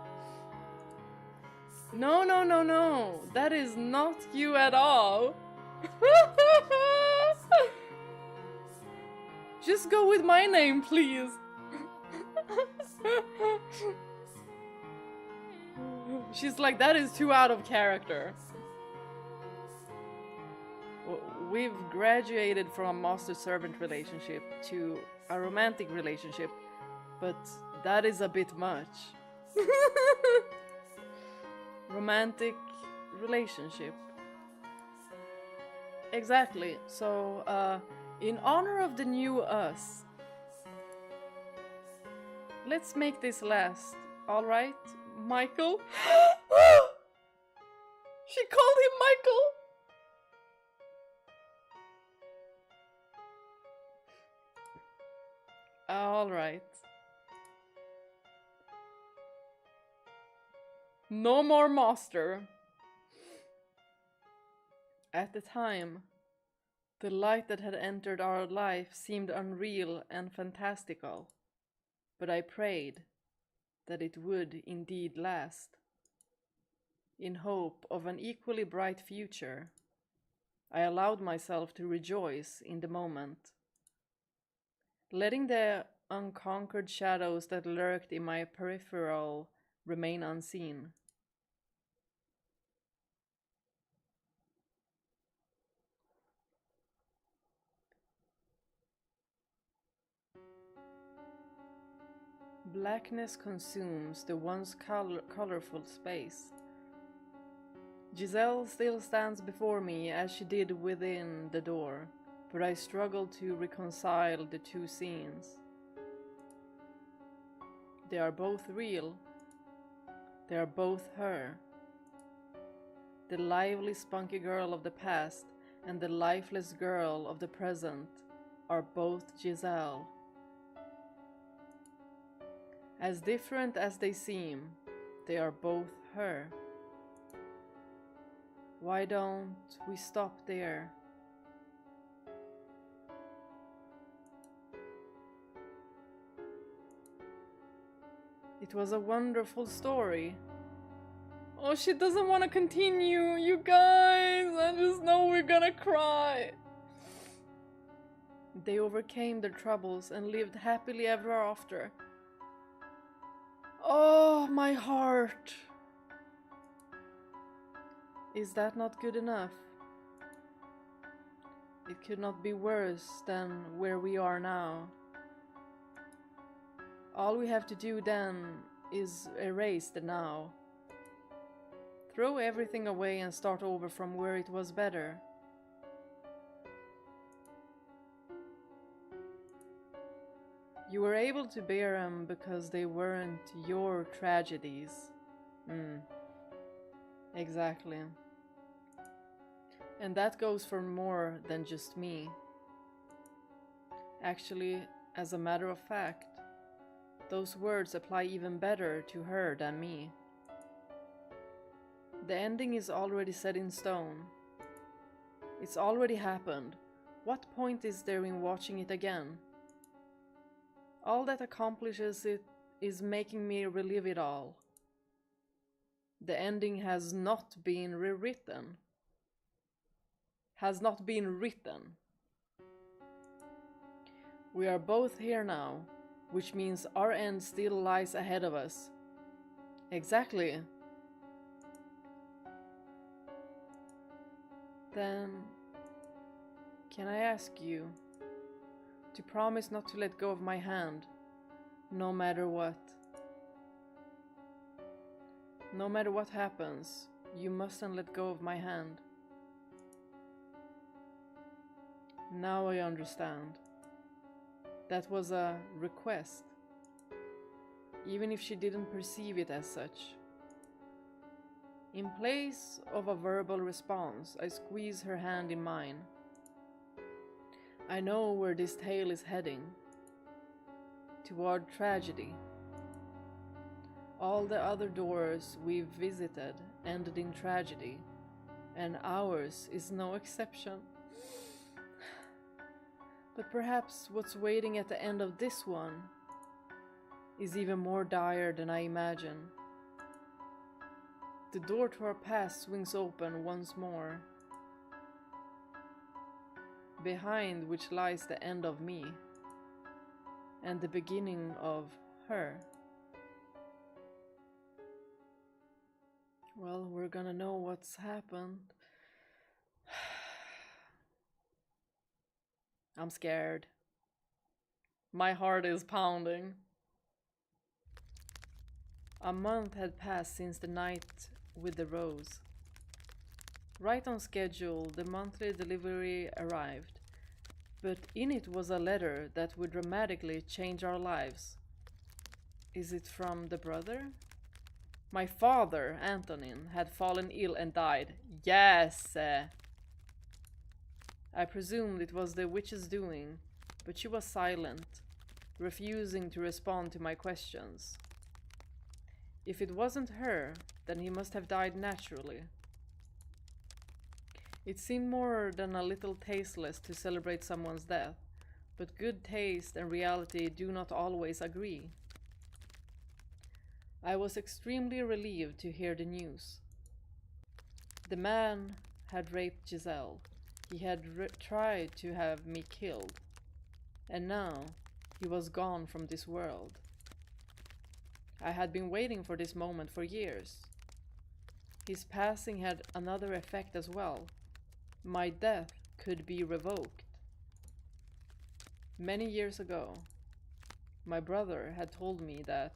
No, no, no, no, that is not you at all. Just go with my name, please. She's like, that is too out of character. We've graduated from a master-servant relationship to a romantic relationship, but that is a bit much. Romantic relationship. Exactly. So, in honor of the new us, let's make this last, alright, Michael? She called him Michael! Alright. No more master. At the time, the light that had entered our life seemed unreal and fantastical, but I prayed that it would indeed last. in hope of an equally bright future. I allowed myself to rejoice in the moment, letting the unconquered shadows that lurked in my peripheral remain unseen. Blackness consumes the once colorful space. Giselle still stands before me as she did within the door, but I struggle to reconcile the two scenes. They are both real. They are both her. The lively, spunky girl of the past and the lifeless girl of the present are both Giselle. As different as they seem, they are both her. Why don't we stop there? It was a wonderful story. Oh, she doesn't want to continue, you guys! I just know we're gonna cry. They overcame their troubles and lived happily ever after. Oh, my heart! Is that not good enough? It could not be worse than where we are now. All we have to do then is erase the now. Throw everything away and start over from where it was better. You were able to bear them because they weren't your tragedies. Exactly. And that goes for more than just me. Actually, as a matter of fact, those words apply even better to her than me. The ending is already set in stone. It's already happened. What point is there in watching it again? All that accomplishes it is making me relive it all. The ending has not been rewritten. Has not been written. We are both here now, which means our end still lies ahead of us. Exactly. Then, can I ask you to promise not to let go of my hand, no matter what? No matter what happens, you mustn't let go of my hand. Now I understand. That was a request, even if she didn't perceive it as such. In place of a verbal response, I squeeze her hand in mine. I know where this tale is heading. Toward tragedy. All the other doors we've visited ended in tragedy, and ours is no exception. But perhaps what's waiting at the end of this one is even more dire than I imagine. The door to our past swings open once more, behind which lies the end of me, and the beginning of her. Well, we're gonna know what's happened. I'm scared. My heart is pounding. A month had passed since the night with the rose. Right on schedule, the monthly delivery arrived, but in it was a letter that would dramatically change our lives. Is it from the brother? My father, Antonin, had fallen ill and died. Yes! I presumed it was the witch's doing, but she was silent, refusing to respond to my questions. If it wasn't her, then he must have died naturally. It seemed more than a little tasteless to celebrate someone's death, but good taste and reality do not always agree. I was extremely relieved to hear the news. The man had raped Giselle. He had tried to have me killed. And now he was gone from this world. I had been waiting for this moment for years. His passing had another effect as well. My death could be revoked. Many years ago, my brother had told me that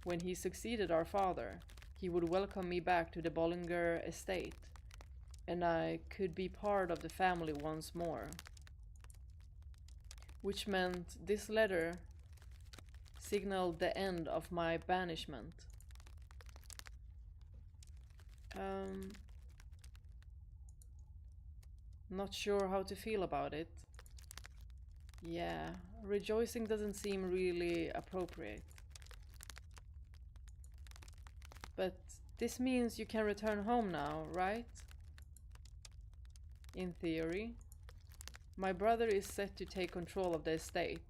when he succeeded our father, he would welcome me back to the Bollinger estate, and I could be part of the family once more. Which meant this letter signaled the end of my banishment. Not sure how to feel about it. Yeah, rejoicing doesn't seem really appropriate. But this means you can return home now, right? In theory. My brother is set to take control of the estate,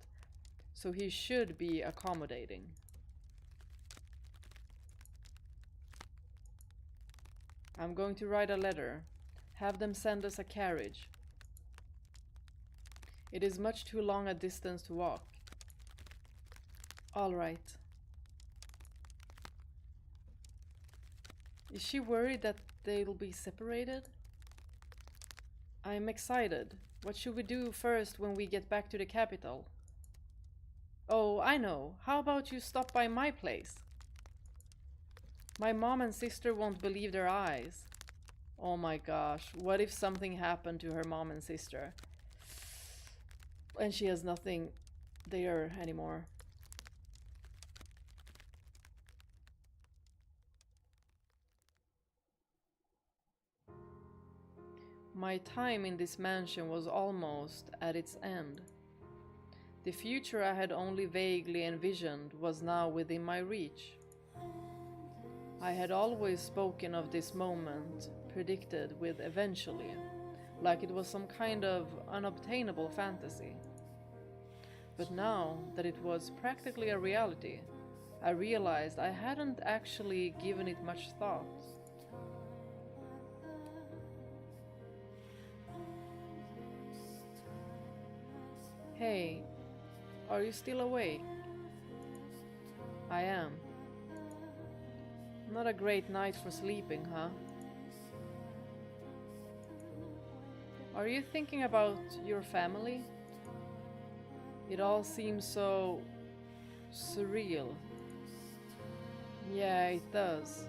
so he should be accommodating. I'm going to write a letter. Have them send us a carriage. It is much too long a distance to walk. All right. Is she worried that they'll be separated? I'm excited. What should we do first when we get back to the capital? Oh, I know. How about you stop by my place? My mom and sister won't believe their eyes. Oh my gosh, what if something happened to her mom and sister? And she has nothing there anymore. My time in this mansion was almost at its end. The future I had only vaguely envisioned was now within my reach. I had always spoken of this moment, predicted with eventually, like it was some kind of unobtainable fantasy. But now that it was practically a reality, I realized I hadn't actually given it much thought. Hey, are you still awake? I am. Not a great night for sleeping, huh? Are you thinking about your family? It all seems so surreal. Yeah, it does.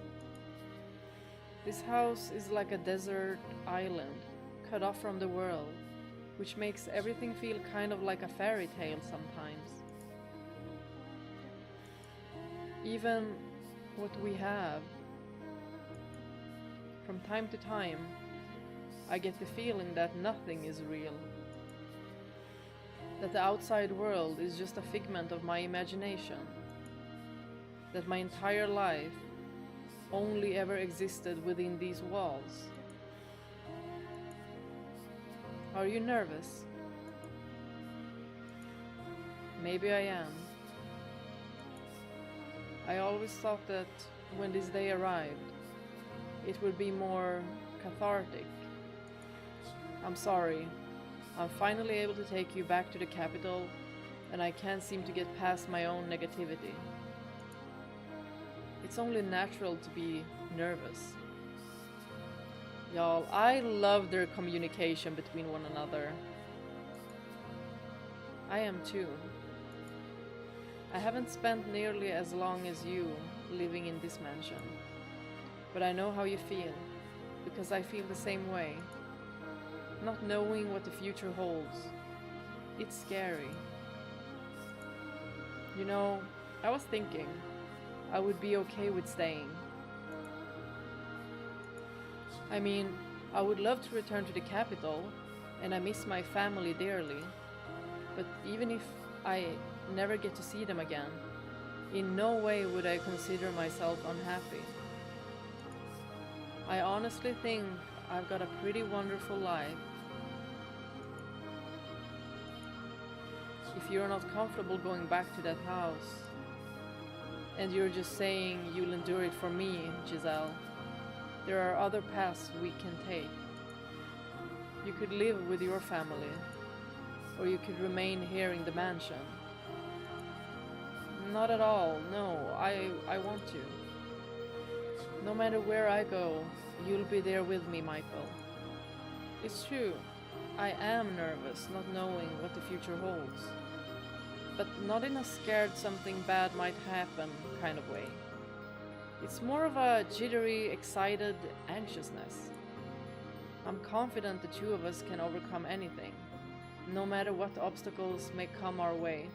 This house is like a desert island, cut off from the world, which makes everything feel kind of like a fairy tale sometimes. Even what we have. From time to time, I get the feeling that nothing is real. That the outside world is just a figment of my imagination. That my entire life only ever existed within these walls. Are you nervous? Maybe I am. I always thought that when this day arrived, it would be more cathartic. I'm sorry. I'm finally able to take you back to the capital, and I can't seem to get past my own negativity. It's only natural to be nervous. Y'all, I love their communication between one another. I am too. I haven't spent nearly as long as you living in this mansion, but I know how you feel, because I feel the same way. Not knowing what the future holds. It's scary. You know, I was thinking I would be okay with staying. I mean, I would love to return to the capital, and I miss my family dearly. But even if I never get to see them again, in no way would I consider myself unhappy. I honestly think I've got a pretty wonderful life. If you're not comfortable going back to that house, and you're just saying you'll endure it for me, Giselle, There are other paths we can take. You could live with your family, or you could remain here in the mansion. Not at all, no, I want to. No matter where I go, you'll be there with me, Michael. It's true, I am nervous, not knowing what the future holds. But not in a scared something bad might happen kind of way. It's more of a jittery, excited anxiousness. I'm confident the two of us can overcome anything, no matter what obstacles may come our way.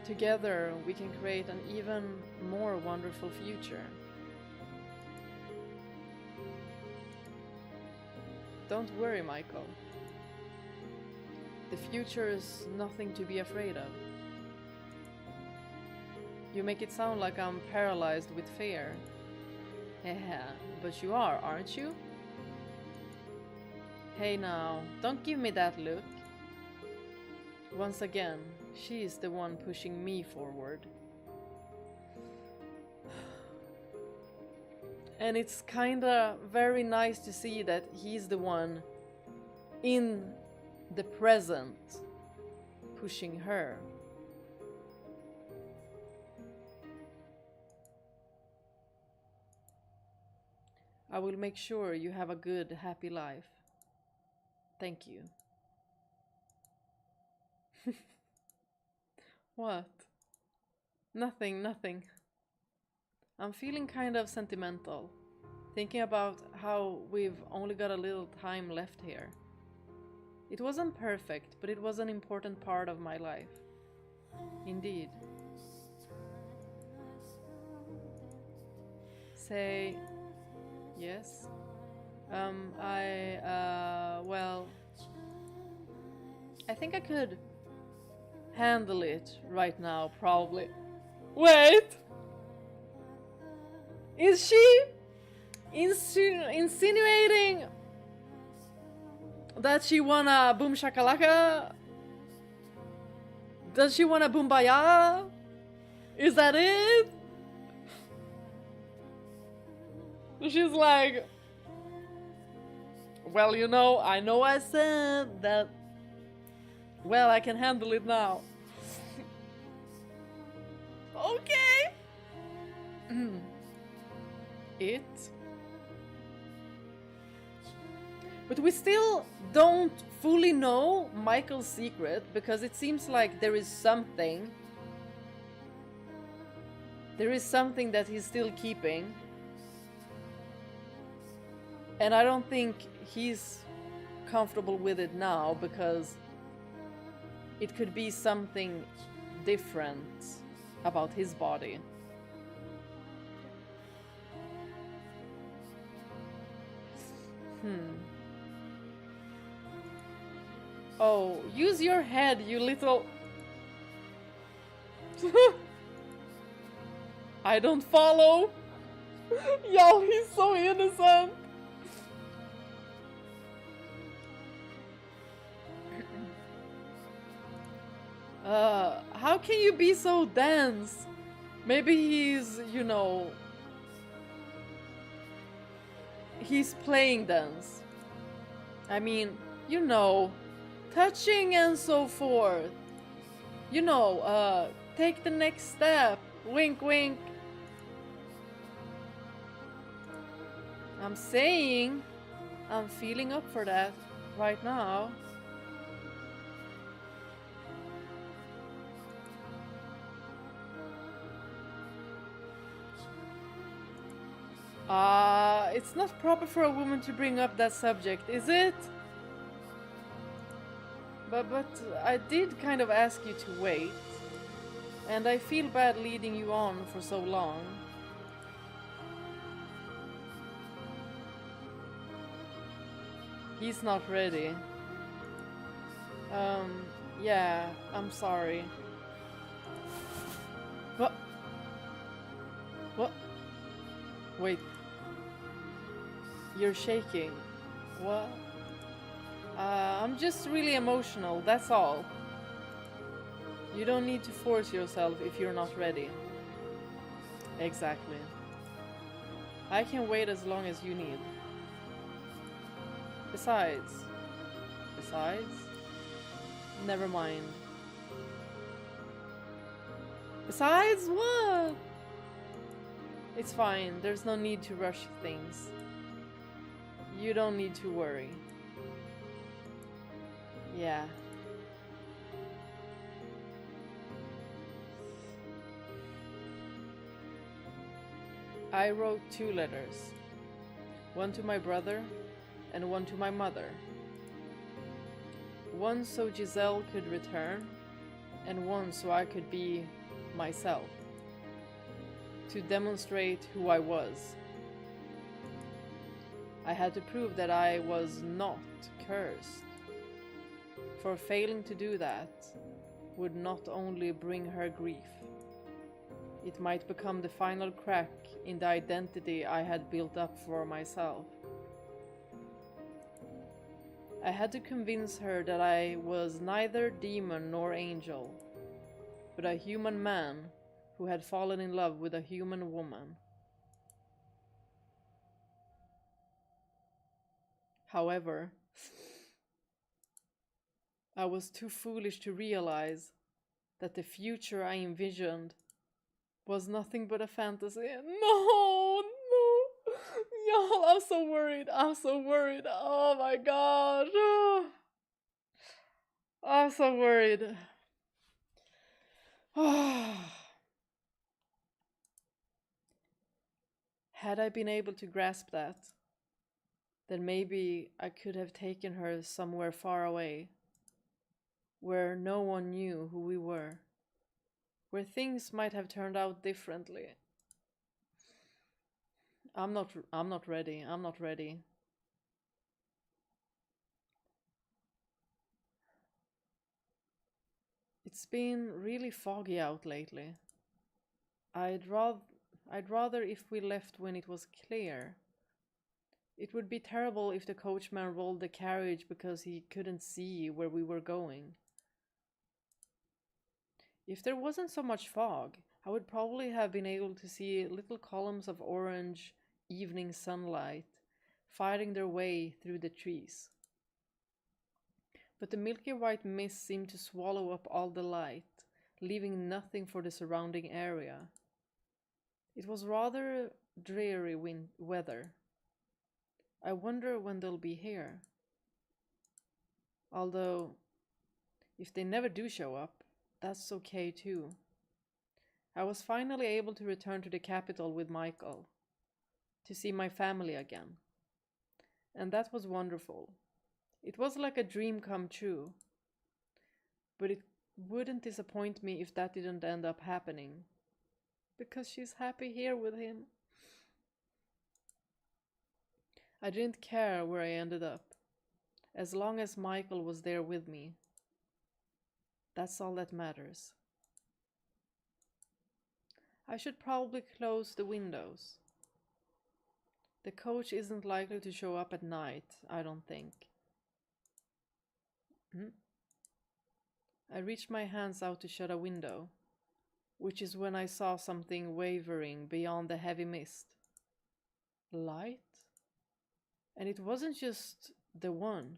Together, we can create an even more wonderful future. Don't worry, Michael. The future is nothing to be afraid of. You make it sound like I'm paralyzed with fear. Yeah, but you are, aren't you? Hey now, don't give me that look. Once again, she is the one pushing me forward. And it's kinda very nice to see that he's the one in the present pushing her. I will make sure you have a good, happy life. Thank you. What? Nothing, nothing. I'm feeling kind of sentimental, thinking about how we've only got a little time left here. It wasn't perfect, but it was an important part of my life. Indeed. Say... yes? Well... I think I could handle it right now, probably. Wait! Is she insinuating that she wanna boom shakalaka? Does she wanna boombaya? Is that it? She's like, well, you know I said that. Well, I can handle it now. Okay. It. But we still don't fully know Michael's secret, because it seems like there is something. There is something that he's still keeping. And I don't think he's comfortable with it now, because it could be something different about his body. Oh, use your head, you little... I don't follow. Y'all, he's so innocent. How can you be so dense? Maybe he's, you know... he's playing dance. I mean, you know, touching and so forth. You know, take the next step. Wink, wink. I'm saying, I'm feeling up for that right now. It's not proper for a woman to bring up that subject, is it? But I did kind of ask you to wait, and I feel bad leading you on for so long. He's not ready. Yeah, I'm sorry. What? What? Wait. You're shaking. What? I'm just really emotional, that's all. You don't need to force yourself if you're not ready. Exactly. I can wait as long as you need. Besides... Besides? Never mind. Besides what? It's fine, there's no need to rush things. You don't need to worry. Yeah. I wrote 2 letters. One to my brother and one to my mother. One so Giselle could return, and one so I could be myself. To demonstrate who I was. I had to prove that I was not cursed. For failing to do that would not only bring her grief, it might become the final crack in the identity I had built up for myself. I had to convince her that I was neither demon nor angel, but a human man who had fallen in love with a human woman. However, I was too foolish to realize that the future I envisioned was nothing but a fantasy. No, no. Y'all, I'm so worried. I'm so worried. Oh my god. Oh. I'm so worried. Had I been able to grasp that, then maybe I could have taken her somewhere far away, where no one knew who we were, where things might have turned out differently. I'm not ready. I'm not ready. It's been really foggy out lately. I'd rather if we left when it was clear. It would be terrible if the coachman rolled the carriage because he couldn't see where we were going. If there wasn't so much fog, I would probably have been able to see little columns of orange evening sunlight fighting their way through the trees. But the milky white mist seemed to swallow up all the light, leaving nothing for the surrounding area. It was rather dreary weather. I wonder when they'll be here. Although, if they never do show up, that's okay too. I was finally able to return to the capital with Michael, to see my family again. And that was wonderful. It was like a dream come true. But it wouldn't disappoint me if that didn't end up happening. Because she's happy here with him. I didn't care where I ended up, as long as Michael was there with me. That's all that matters. I should probably close the windows. The coach isn't likely to show up at night, I don't think. I reached my hands out to shut a window, which is when I saw something wavering beyond the heavy mist. Light? And it wasn't just the one.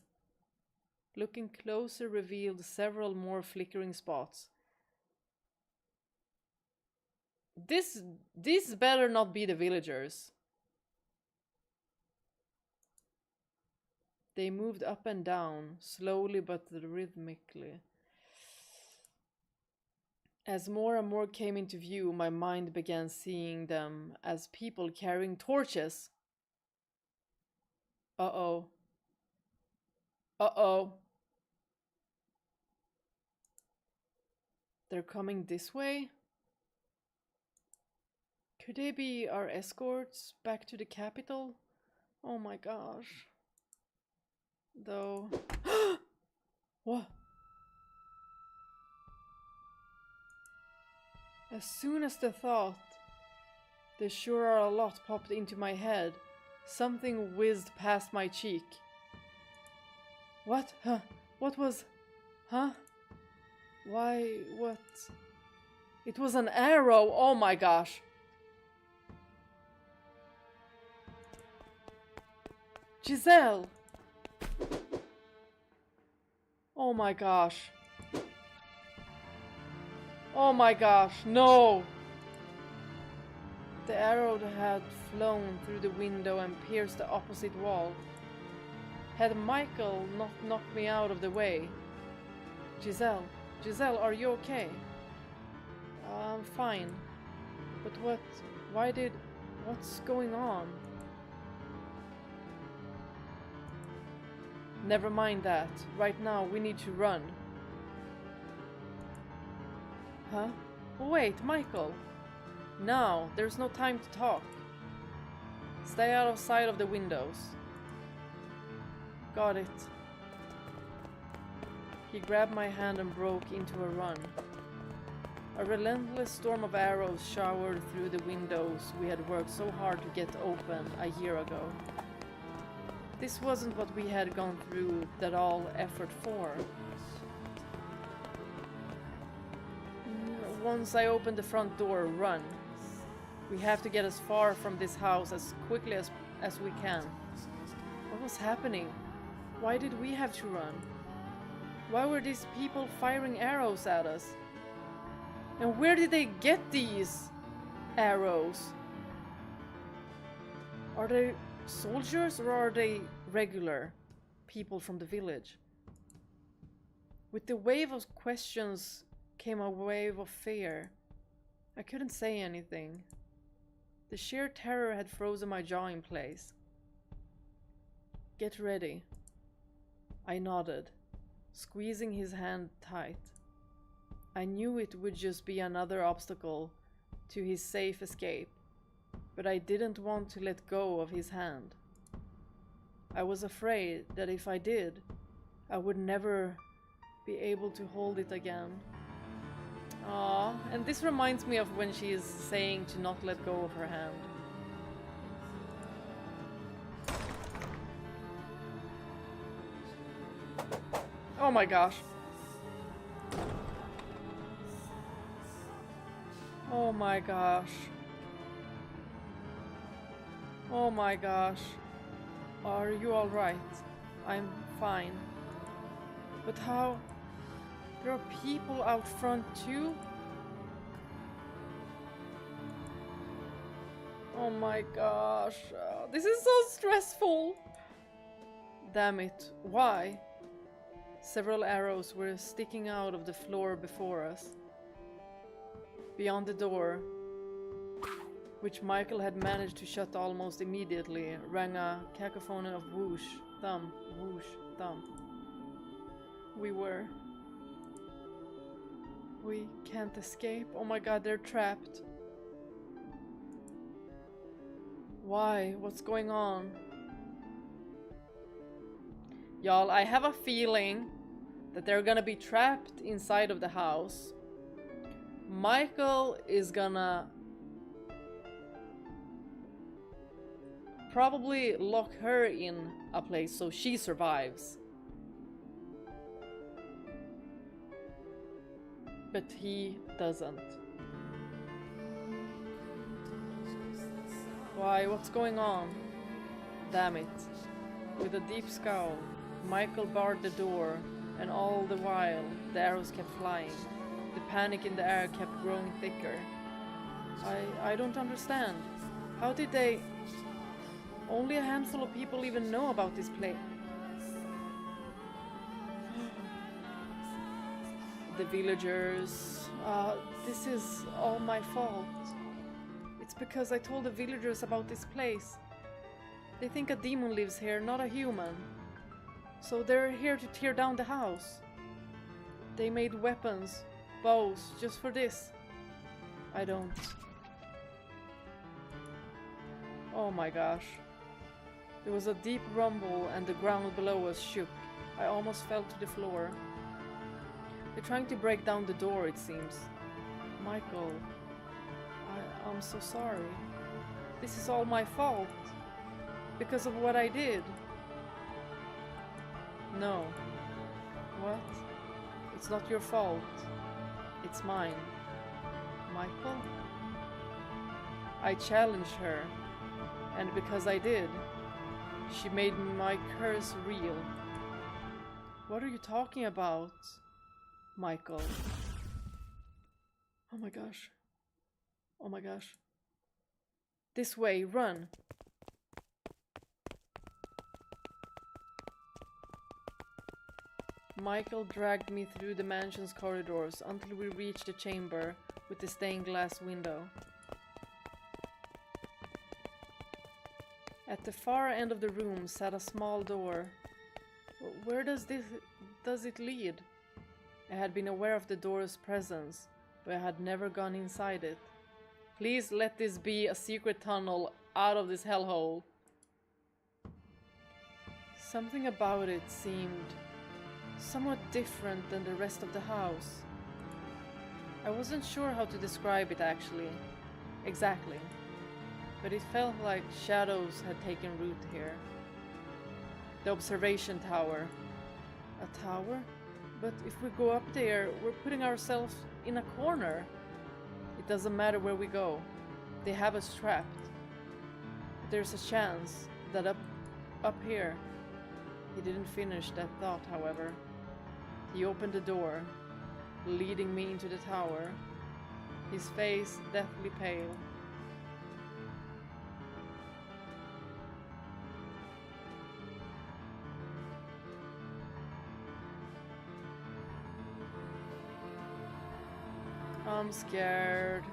Looking closer revealed several more flickering spots. This better not be the villagers. They moved up and down, slowly but rhythmically. As more and more came into view, my mind began seeing them as people carrying torches. Uh-oh. Uh-oh. They're coming this way? Could they be our escorts back to the capital? Oh my gosh. Though... What? As soon as the thought, "there sure are a lot," popped into my head, something whizzed past my cheek. What? Huh? What was... Huh? Why, what? It was an arrow! Oh my gosh! Giselle! Oh my gosh. Oh my gosh, no! The arrow had flown through the window and pierced the opposite wall. Had Michael not knocked me out of the way? Giselle, Giselle, are you okay? I'm fine. But what's going on? Never mind that. Right now we need to run. Huh? Wait, Michael! Now, there's no time to talk. Stay out of sight of the windows. Got it. He grabbed my hand and broke into a run. A relentless storm of arrows showered through the windows we had worked so hard to get open a year ago. This wasn't what we had gone through that all effort for. Once I opened the front door, run. We have to get as far from this house as quickly as we can. What was happening? Why did we have to run? Why were these people firing arrows at us? And where did they get these arrows? Are they soldiers or are they regular people from the village? With the wave of questions came a wave of fear. I couldn't say anything. The sheer terror had frozen my jaw in place. Get ready. I nodded, squeezing his hand tight. I knew it would just be another obstacle to his safe escape, but I didn't want to let go of his hand. I was afraid that if I did, I would never be able to hold it again. Aww, and this reminds me of when she is saying to not let go of her hand. Oh my gosh. Oh my gosh. Oh my gosh. Are you alright? I'm fine. But how? There are people out front too? Oh my gosh. This is so stressful. Damn it. Why? Several arrows were sticking out of the floor before us. Beyond the door, which Michael had managed to shut almost immediately, rang a cacophony of whoosh, thump, whoosh, thump. We can't escape. Oh my god, they're trapped. Why? What's going on? Y'all, I have a feeling that they're gonna be trapped inside of the house. Michael is gonna probably lock her in a place so she survives. But he doesn't. Why? What's going on? Damn it. With a deep scowl, Michael barred the door, and all the while, the arrows kept flying. The panic in the air kept growing thicker. I don't understand. How did they... Only a handful of people even know about this place. The villagers... this is all my fault. It's because I told the villagers about this place. They think a demon lives here, not a human. So they're here to tear down the house. They made weapons, bows, just for this. I don't... Oh my gosh. There was a deep rumble and the ground below us shook. I almost fell to the floor. They're trying to break down the door, it seems. Michael, I'm so sorry. This is all my fault. Because of what I did. No. What? It's not your fault. It's mine. Michael? I challenged her. And because I did, She made my curse real. What are you talking about, Michael? Oh my gosh. Oh my gosh. This way, run! Michael dragged me through the mansion's corridors until we reached the chamber with the stained glass window. At the far end of the room sat a small door. Where does it lead? I had been aware of the door's presence, but I had never gone inside it. Please let this be a secret tunnel out of this hellhole. Something about it seemed somewhat different than the rest of the house. I wasn't sure how to describe it exactly, but it felt like shadows had taken root here. The observation tower. A tower? But if we go up there, we're putting ourselves in a corner. It doesn't matter where we go. They have us trapped. There's a chance that up here. He didn't finish that thought, however. He opened the door, leading me into the tower, his face deathly pale. I'm scared.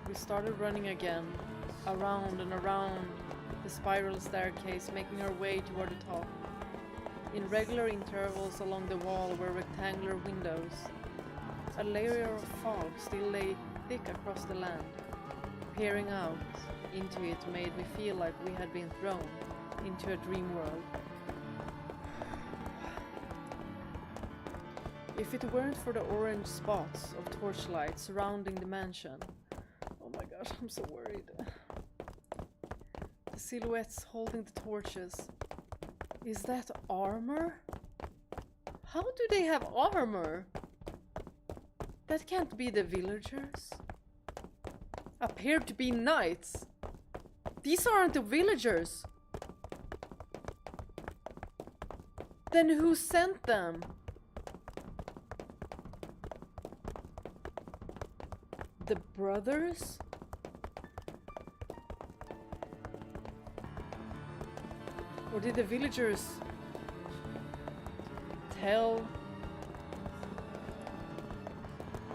We started running again, around and around the spiral staircase, making our way toward the top. In regular intervals along the wall were rectangular windows. A layer of fog still lay thick across the land. Peering out into it made me feel like we had been thrown into a dream world. If it weren't for the orange spots of torchlight surrounding the mansion. Oh my gosh, I'm so worried. The silhouettes holding the torches. Is that armor? How do they have armor? That can't be the villagers. Appear to be knights. These aren't the villagers. Then who sent them? The brothers? Or did the villagers tell?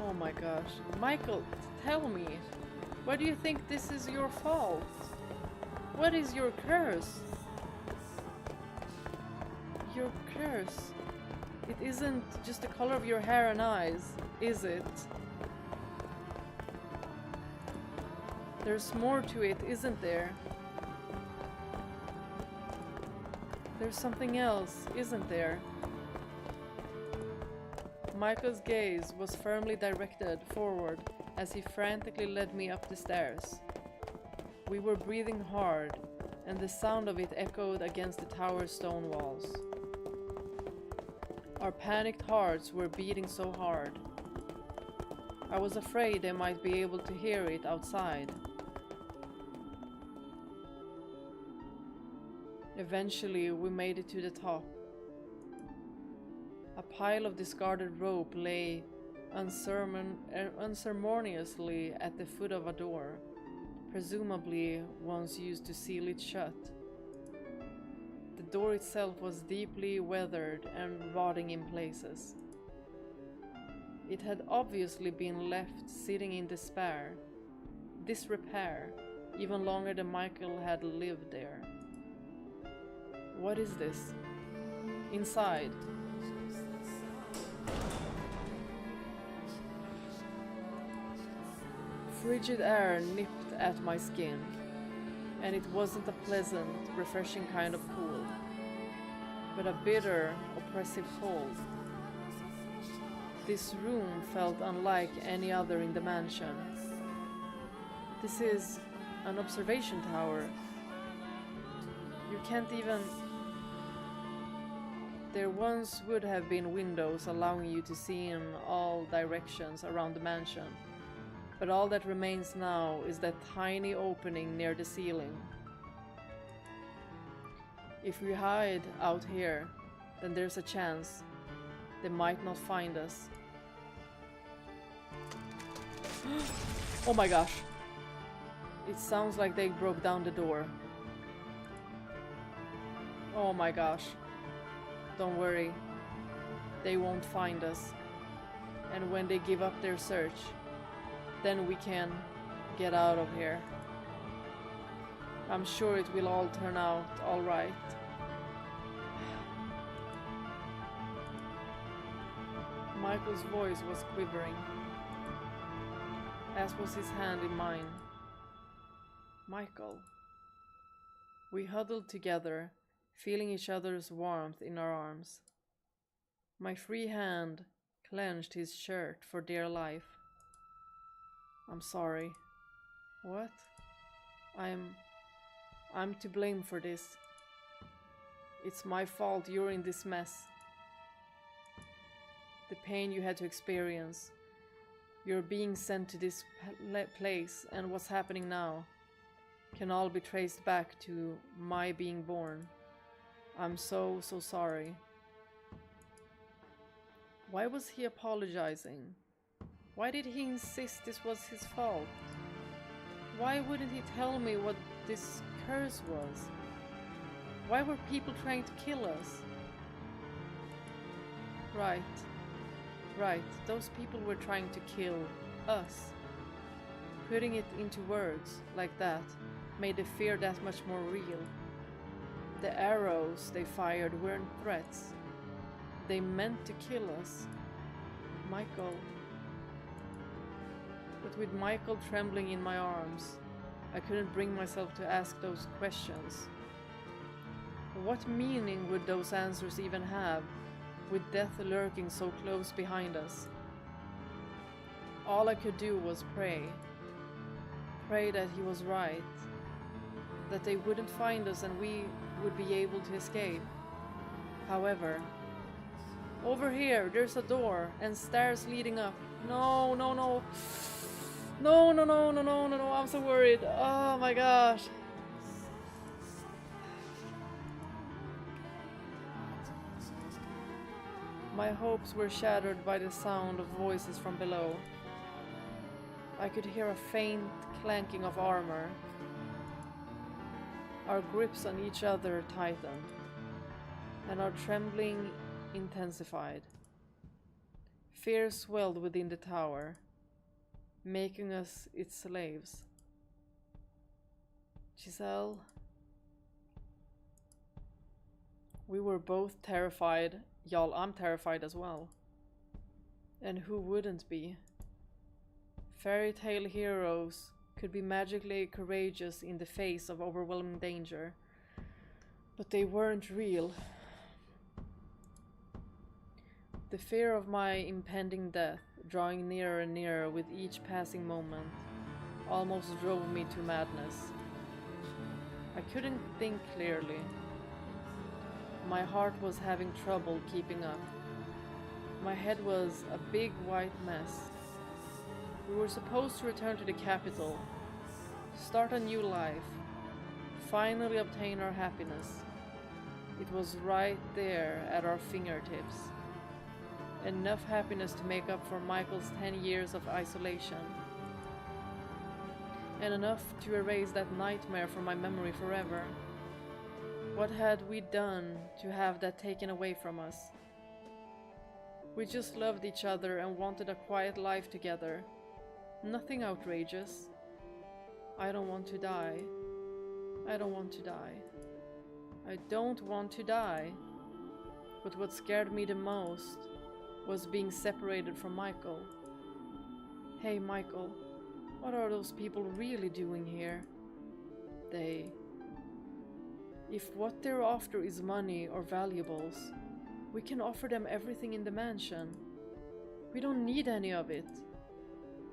Oh my gosh. Michael, tell me. Why do you think this is your fault? What is your curse? Your curse. It isn't just the color of your hair and eyes, is it? There's more to it, isn't there? There's something else, isn't there? Michael's gaze was firmly directed forward as he frantically led me up the stairs. We were breathing hard, and the sound of it echoed against the tower's stone walls. Our panicked hearts were beating so hard. I was afraid I might be able to hear it outside. Eventually, we made it to the top. A pile of discarded rope lay unceremoniously at the foot of a door, presumably once used to seal it shut. The door itself was deeply weathered and rotting in places. It had obviously been left sitting in disrepair, even longer than Michael had lived there. What is this? Inside. Frigid air nipped at my skin, and it wasn't a pleasant, refreshing kind of cool, but a bitter, oppressive cold. This room felt unlike any other in the mansion. This is an observation tower. You can't even... There once would have been windows allowing you to see in all directions around the mansion, But all that remains now is that tiny opening near the ceiling. If we hide out here, then there's a chance they might not find us. Oh my gosh. It sounds like they broke down the door. Oh my gosh. Don't worry. They won't find us. And when they give up their search, then we can get out of here. I'm sure it will all turn out all right. Michael's voice was quivering, as was his hand in mine. Michael. We huddled together, feeling each other's warmth in our arms. My free hand clenched his shirt for dear life. I'm sorry. What? I'm to blame for this. It's my fault you're in this mess. The pain you had to experience. You're being sent to this place, and what's happening now can all be traced back to my being born. I'm so sorry. Why was he apologizing? Why did he insist this was his fault? Why wouldn't he tell me what this curse was? Why were people trying to kill us? Right, those people were trying to kill us. Putting it into words like that made the fear that much more real. The arrows they fired weren't threats. They meant to kill us. Michael. But with Michael trembling in my arms, I couldn't bring myself to ask those questions. What meaning would those answers even have, with death lurking so close behind us? All I could do was pray. Pray that he was right, that they wouldn't find us and we would be able to escape. However, over here, there's a door and stairs leading up. No, I'm so worried. Oh my gosh. My hopes were shattered by the sound of voices from below. I could hear a faint clanking of armor. Our grips on each other tightened, and our trembling intensified. Fear swelled within the tower, making us its slaves. Giselle. We were both terrified. Y'all, I'm terrified as well. And who wouldn't be? Fairy tale heroes could be magically courageous in the face of overwhelming danger, but they weren't real. The fear of my impending death, drawing nearer and nearer with each passing moment, almost drove me to madness. I couldn't think clearly. My heart was having trouble keeping up. My head was a big white mess. We were supposed to return to the capital, start a new life, finally obtain our happiness. It was right there at our fingertips. Enough happiness to make up for Michael's 10 years of isolation. And enough to erase that nightmare from my memory forever. What had we done to have that taken away from us? We just loved each other and wanted a quiet life together. Nothing outrageous. I don't want to die. I don't want to die. I don't want to die. But what scared me the most was being separated from Michael. Hey Michael, what are those people really doing here? If what they're after is money or valuables, we can offer them everything in the mansion. We don't need any of it.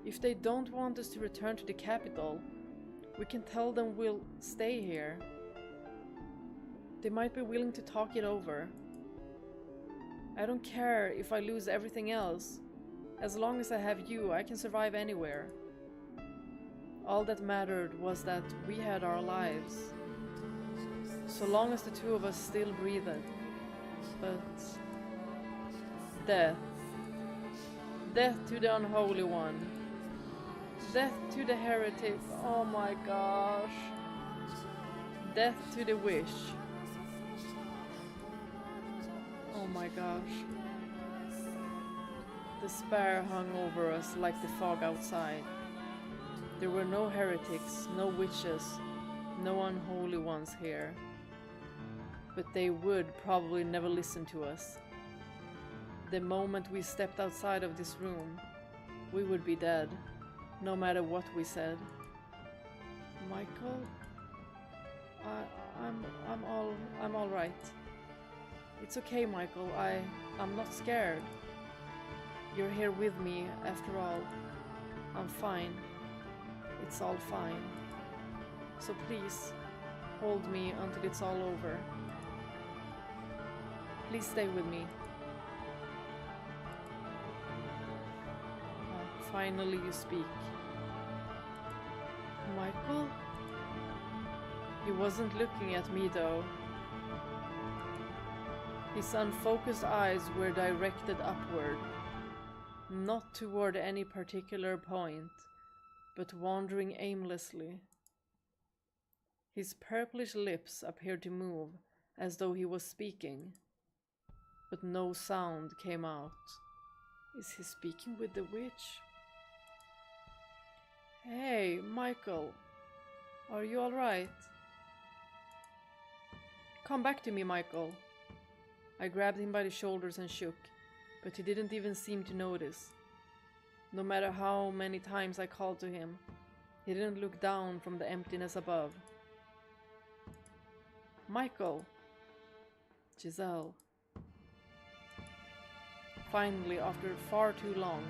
If they don't want us to return to the capital, we can tell them we'll stay here. They might be willing to talk it over. I don't care if I lose everything else. As long as I have you, I can survive anywhere. All that mattered was that we had our lives. So long as the two of us still breathed. But death. Death to the unholy one. Death to the heretic. Oh my gosh. Death to the wish. Oh my gosh. Despair hung over us like the fog outside. There were no heretics, no witches, no unholy ones here. But they would probably never listen to us. The moment we stepped outside of this room, we would be dead, no matter what we said. Michael? I'm all right. It's okay, Michael. I'm not scared. You're here with me, after all. I'm fine. It's all fine. So please, hold me until it's all over. Please stay with me. Finally you speak. Michael? He wasn't looking at me though. His unfocused eyes were directed upward, not toward any particular point, but wandering aimlessly. His purplish lips appeared to move, as though he was speaking, but no sound came out. Is he speaking with the witch? Hey, Michael. Are you alright? Come back to me, Michael. I grabbed him by the shoulders and shook, but he didn't even seem to notice. No matter how many times I called to him, he didn't look down from the emptiness above. Michael. Giselle. Finally, after far too long,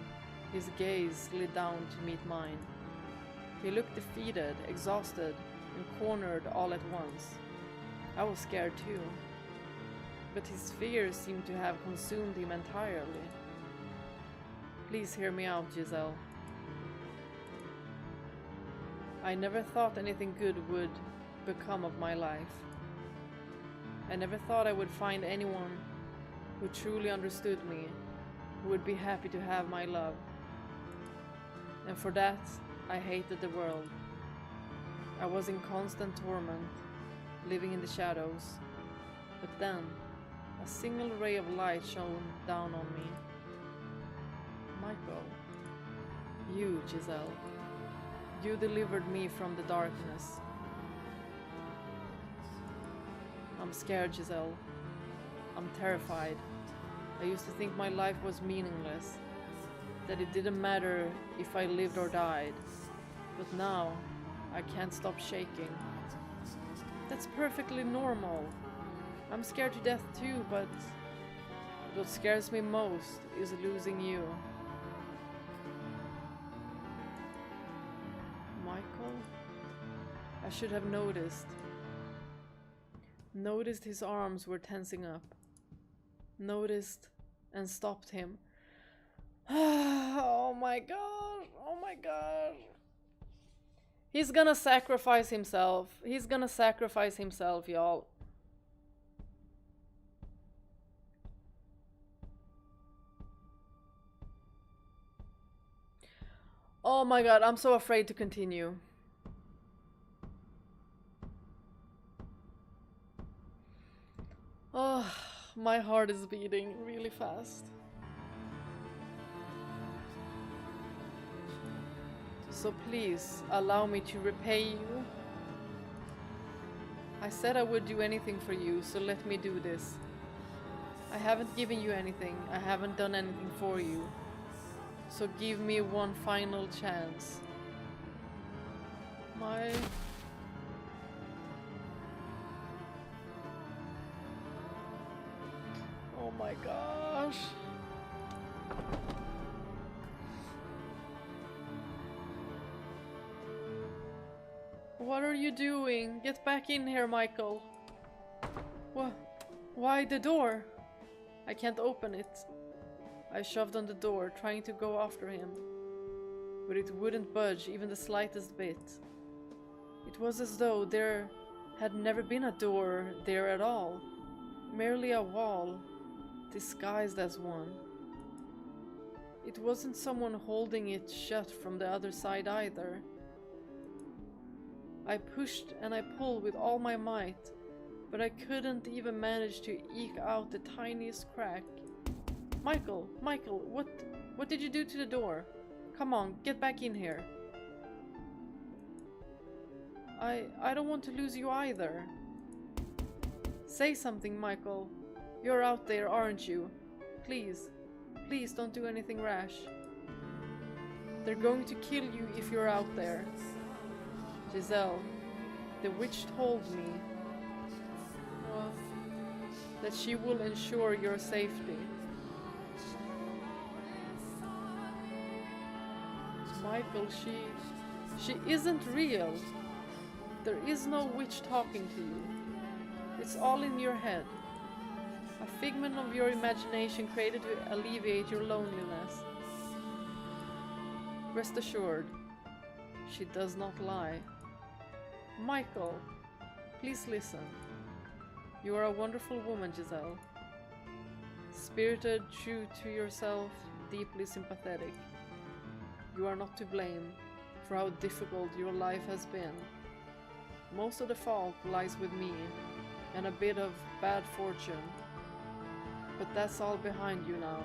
his gaze slid down to meet mine. He looked defeated, exhausted, and cornered all at once. I was scared too, but his fear seemed to have consumed him entirely. Please hear me out, Giselle. I never thought anything good would become of my life. I never thought I would find anyone who truly understood me, who would be happy to have my love. And for that, I hated the world. I was in constant torment, living in the shadows. But then, a single ray of light shone down on me. Michael. You, Giselle. You delivered me from the darkness. I'm scared, Giselle. I'm terrified. I used to think my life was meaningless, that it didn't matter if I lived or died. But now, I can't stop shaking. That's perfectly normal. I'm scared to death too, but what scares me most is losing you. Michael? I should have noticed. Noticed his arms were tensing up. Noticed and stopped him. Oh my gosh, oh my gosh. He's gonna sacrifice himself. He's gonna sacrifice himself, y'all. Oh my god, I'm so afraid to continue. Oh, my heart is beating really fast. So please, allow me to repay you. I said I would do anything for you, so let me do this. I haven't given you anything, I haven't done anything for you. So give me one final chance. Oh my gosh. What are you doing? Get back in here, Michael. What? Why the door? I can't open it. I shoved on the door, trying to go after him. but it wouldn't budge even the slightest bit. It was as though there had never been a door there at all, merely a wall, disguised as one. It wasn't someone holding it shut from the other side either. I pushed and I pulled with all my might, but I couldn't even manage to eke out the tiniest crack. Michael, what did you do to the door? Come on, get back in here. I don't want to lose you either. Say something, Michael. You're out there, aren't you? Please, please don't do anything rash. They're going to kill you if you're out there. Giselle, the witch told me that she will ensure your safety. Michael, she isn't real. There is no witch talking to you. It's all in your head. A figment of your imagination created to alleviate your loneliness. Rest assured, she does not lie. Michael, please listen. You are a wonderful woman, Giselle. Spirited, true to yourself, deeply sympathetic. You are not to blame for how difficult your life has been. Most of the fault lies with me and a bit of bad fortune. But that's all behind you now.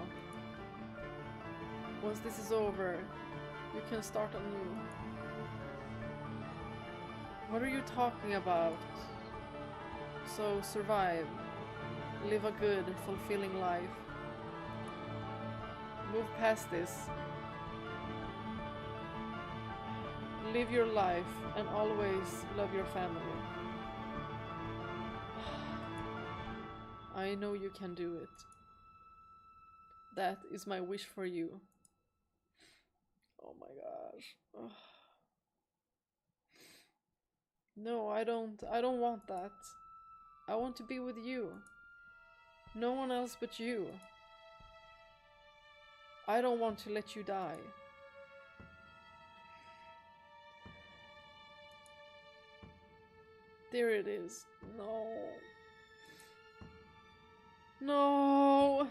Once this is over, you can start anew. What are you talking about? So survive. Live a good, fulfilling life. Move past this. Live your life and always love your family. I know you can do it. That is my wish for you. Oh my gosh. Ugh. No, I don't want that. I want to be with you. No one else but you. I don't want to let you die. There it is. No. No.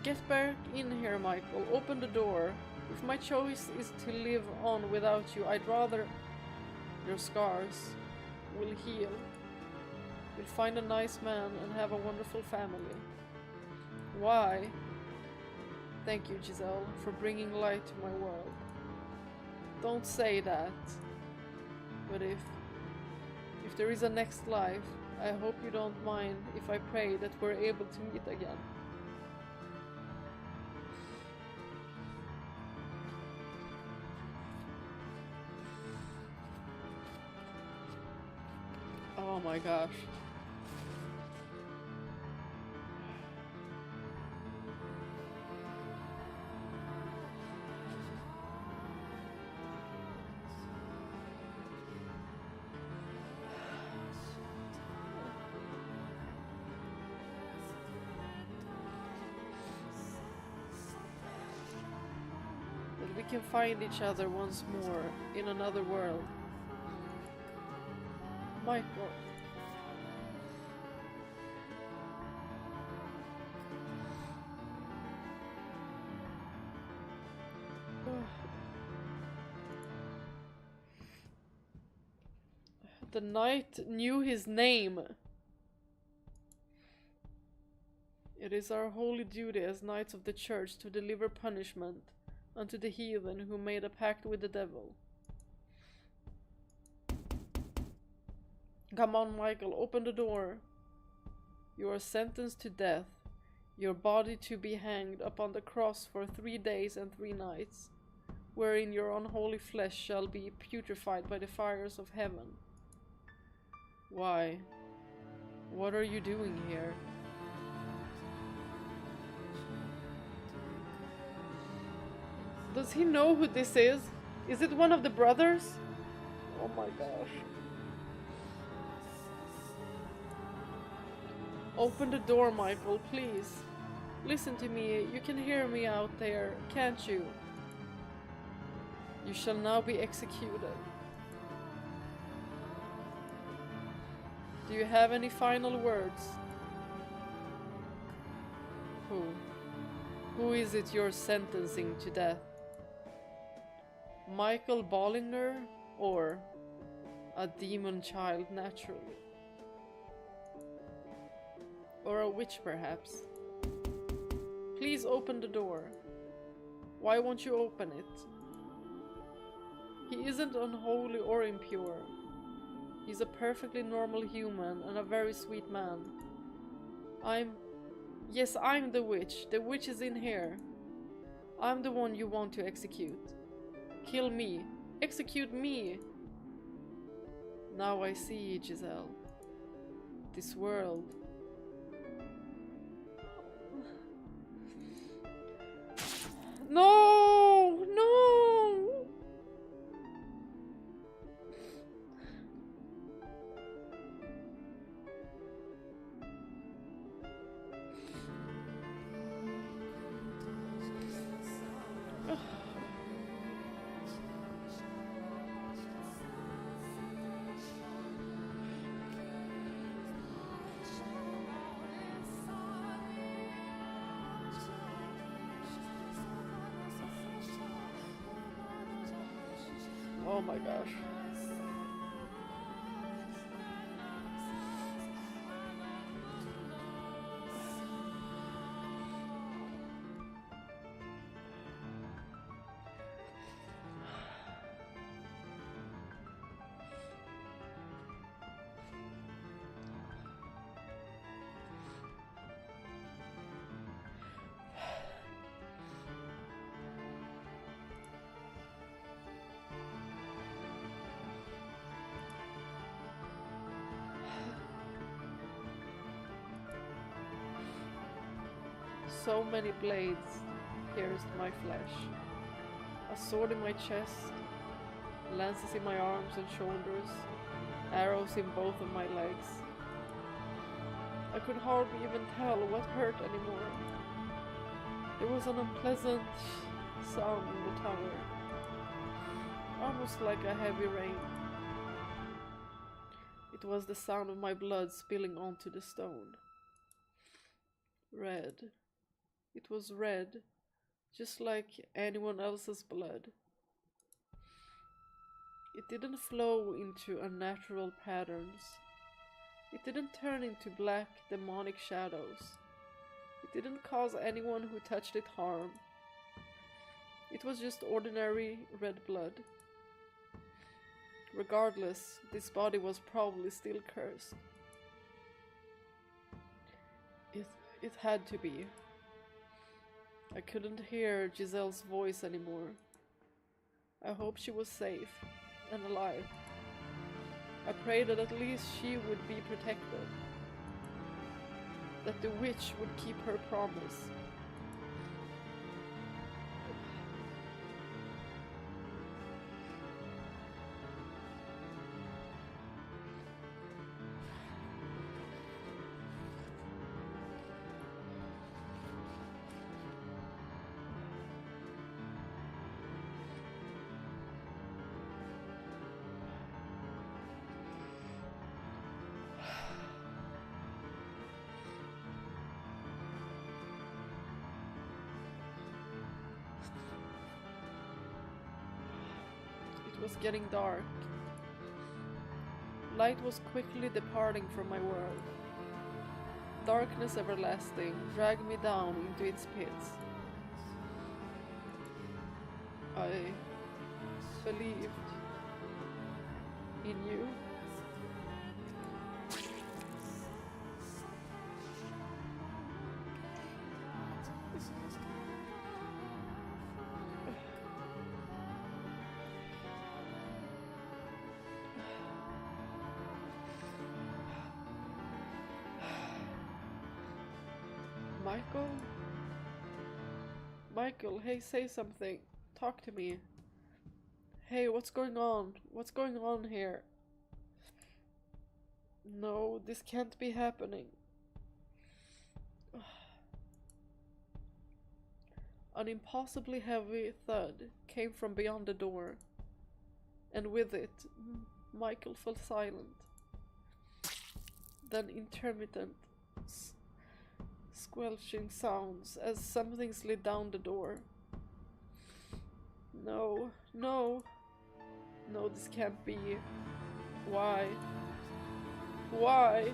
Get back in here, Michael. Open the door. If my choice is to live on without you, I'd rather your scars will heal. You'll find a nice man and have a wonderful family. Why? Thank you, Giselle, for bringing light to my world. Don't say that. But if there is a next life, I hope you don't mind if I pray that we're able to meet again. Oh my gosh. That we can find each other once more in another world. Michael. The knight knew his name. It is our holy duty as knights of the church to deliver punishment unto the heathen who made a pact with the devil. Come on, Michael, open the door. You are sentenced to death, your body to be hanged upon the cross for 3 days and 3 nights, wherein your unholy flesh shall be putrefied by the fires of heaven. Why? What are you doing here? Does he know who this is? Is it one of the brothers? Oh my gosh. Open the door, Michael, please. Listen to me. You can hear me out there, can't you? You shall now be executed. Do you have any final words? Who is it you're sentencing to death? Michael Bollinger or a demon child naturally? Or a witch perhaps? Please open the door. Why won't you open it? He isn't unholy or impure. He's a perfectly normal human and a very sweet man. Yes, I'm the witch. The witch is in here. I'm the one you want to execute. Kill me. Execute me. Now I see, Giselle. This world. No! No! Oh my gosh. So many blades pierced my flesh. A sword in my chest, lances in my arms and shoulders, arrows in both of my legs. I could hardly even tell what hurt anymore. There was an unpleasant sound in the tower, almost like a heavy rain. It was the sound of my blood spilling onto the stone. Red. It was red, just like anyone else's blood. It didn't flow into unnatural patterns. It didn't turn into black, demonic shadows. It didn't cause anyone who touched it harm. It was just ordinary red blood. Regardless, this body was probably still cursed. It had to be. I couldn't hear Giselle's voice anymore. I hoped she was safe and alive. I prayed that at least she would be protected. That the witch would keep her promise. It was getting dark. Light was quickly departing from my world. Darkness everlasting dragged me down into its pits. I believed in you. Michael? Michael, hey, say something. Talk to me. Hey, what's going on? What's going on here? No, this can't be happening. An impossibly heavy thud came from beyond the door, and with it, Michael fell silent. Then intermittent, squelching sounds as something slid down the door. No, no. No, this can't be. Why? Why?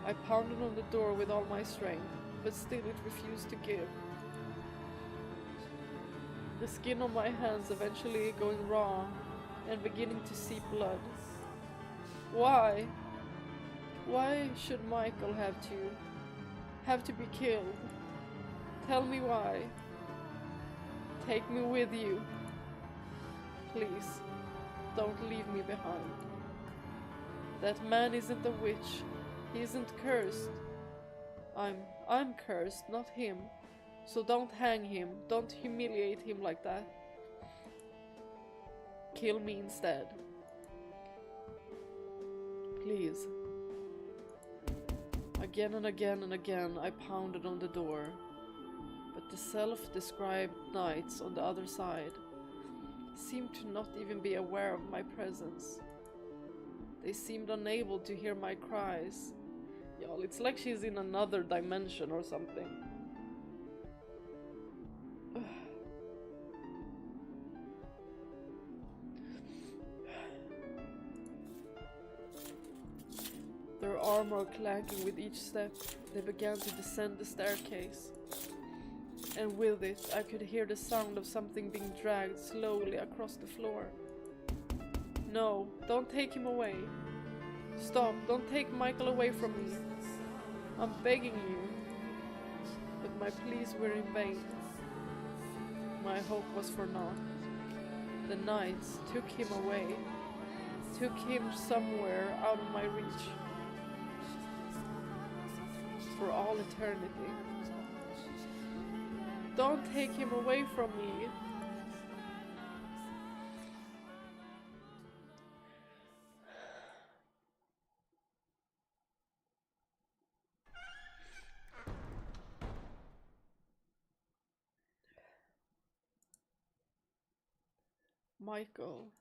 I pounded on the door with all my strength, but still it refused to give. The skin on my hands eventually going raw and beginning to seep blood. Why? Why should Michael have to be killed? Tell me why. Take me with you. Please, don't leave me behind. That man isn't a witch. He isn't cursed. I'm cursed, not him. So don't hang him. Don't humiliate him like that. Kill me instead. Please. Again and again and again I pounded on the door, but the self-described knights on the other side seemed to not even be aware of my presence. They seemed unable to hear my cries. Y'all, it's like she's in another dimension or something. Their armor clanking with each step, they began to descend the staircase. And with it, I could hear the sound of something being dragged slowly across the floor. No, don't take him away. Stop, don't take Michael away from me. I'm begging you. But my pleas were in vain. My hope was for naught. The knights took him away. Took him somewhere out of my reach. For all eternity. Don't take him away from me. Michael.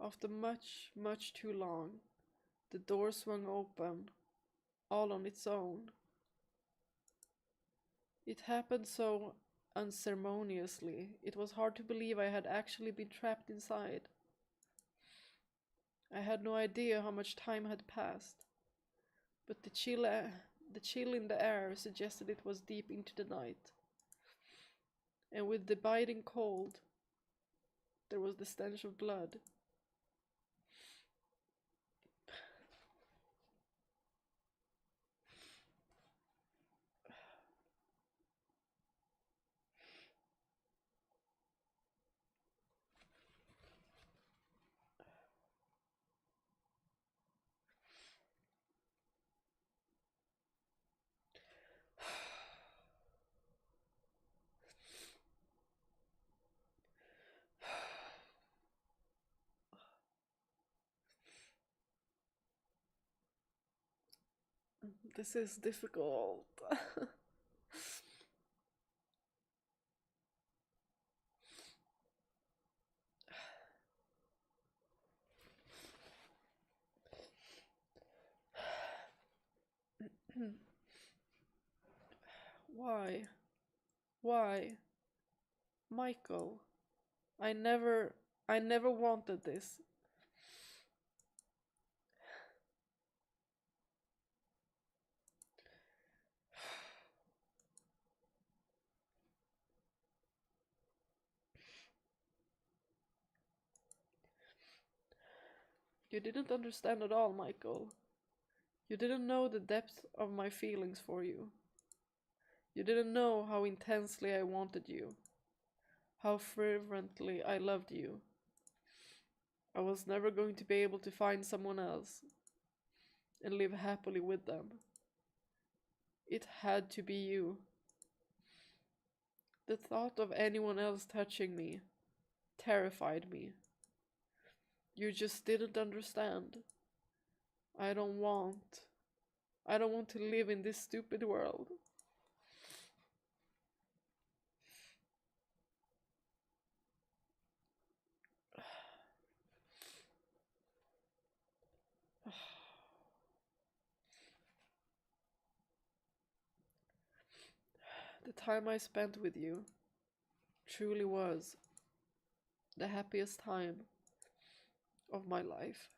After much, much too long, the door swung open, all on its own. It happened so unceremoniously, it was hard to believe I had actually been trapped inside. I had no idea how much time had passed, but the chill in the air suggested it was deep into the night. And with the biting cold, there was the stench of blood. This is difficult. Why? Why? Michael, I never wanted this. You didn't understand at all, Michael. You didn't know the depth of my feelings for you. You didn't know how intensely I wanted you. How fervently I loved you. I was never going to be able to find someone else and live happily with them. It had to be you. The thought of anyone else touching me, terrified me. You just didn't understand. I don't want. I don't want to live in this stupid world. The time I spent with you truly was the happiest time of my life.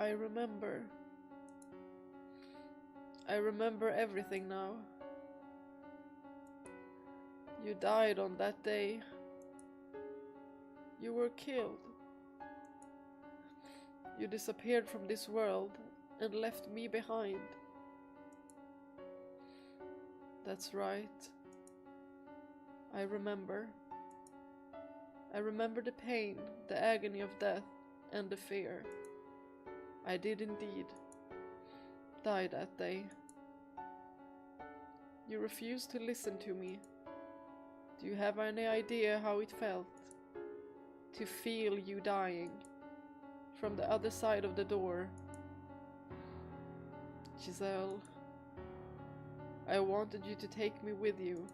I remember. I remember everything now. You died on that day. You were killed. You disappeared from this world and left me behind. That's right. I remember. I remember the pain, the agony of death, and the fear. I did indeed die that day. You refused to listen to me. Do you have any idea how it felt to feel you dying from the other side of the door? Giselle, I wanted you to take me with you.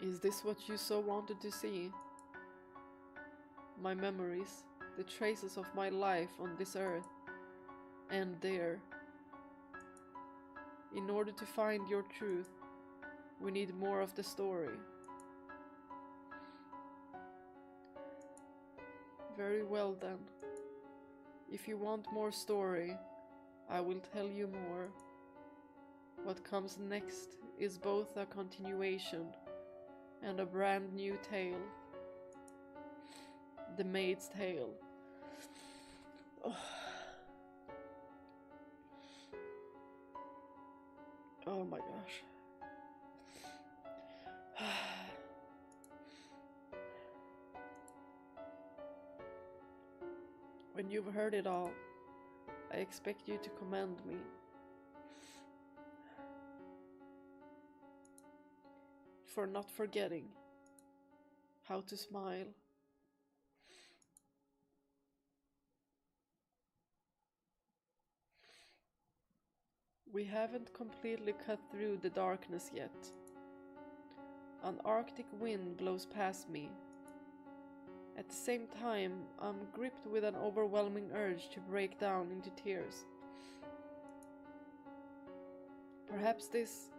Is this what you so wanted to see? My memories, the traces of my life on this earth, and there. In order to find your truth, we need more of the story. Very well then. If you want more story, I will tell you more. What comes next is both a continuation and a brand new tale. The Maid's Tale. Oh, oh my gosh. When you've heard it all, I expect you to commend me. For not forgetting how to smile. We haven't completely cut through the darkness yet. An Arctic wind blows past me. At the same time, I'm gripped with an overwhelming urge to break down into tears. Perhaps this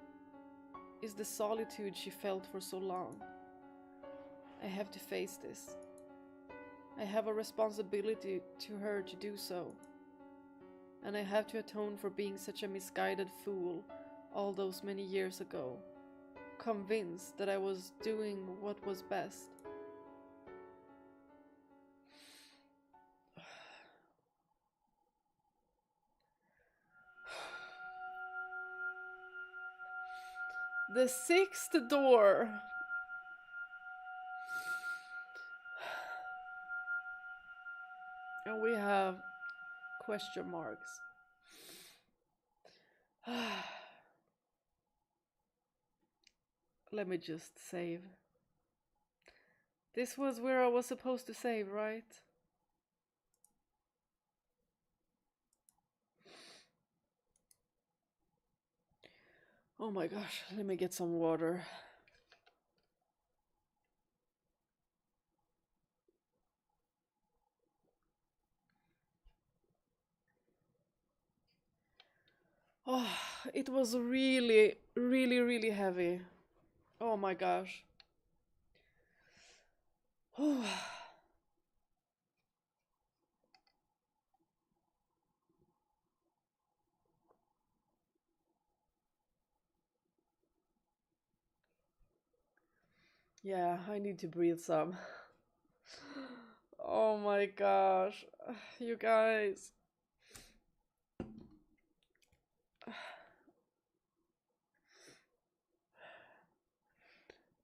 is the solitude she felt for so long. I have to face this. I have a responsibility to her to do so. And I have to atone for being such a misguided fool all those many years ago, convinced that I was doing what was best. The sixth door. And we have question marks. Let me just save. This was where I was supposed to save, right? Oh my gosh, let me get some water. Oh, it was really, really, really heavy. Oh my gosh. Yeah, I need to breathe some. Oh my gosh. You guys.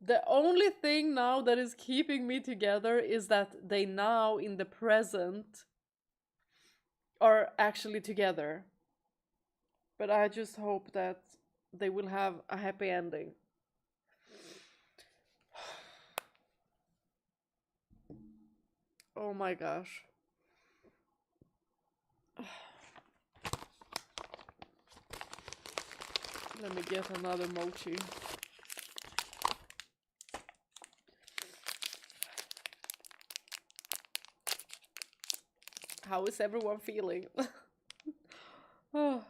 The only thing now that is keeping me together is that they now, in the present, are actually together. But I just hope that they will have a happy ending. Oh my gosh. Let me get another mochi. How is everyone feeling? Oh.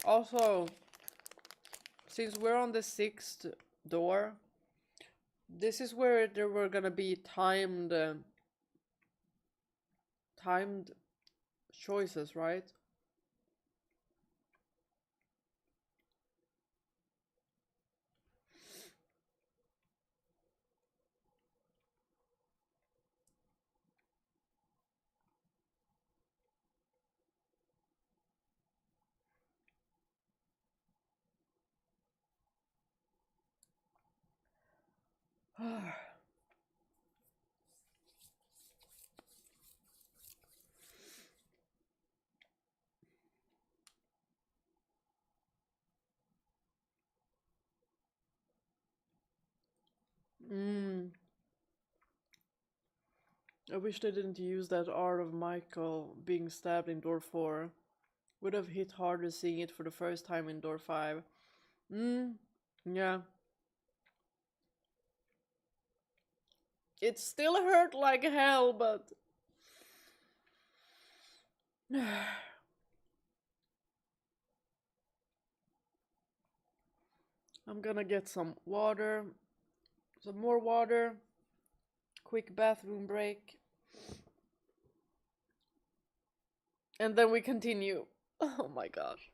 Also, since we're on the 6th door, this is where there were gonna be timed choices, right? Mm. I wish they didn't use that art of Michael being stabbed in door 4. Would have hit harder seeing it for the first time in door 5. Yeah. It still hurt like hell, but I'm gonna get some water, some more water, quick bathroom break, and then we continue. Oh my gosh.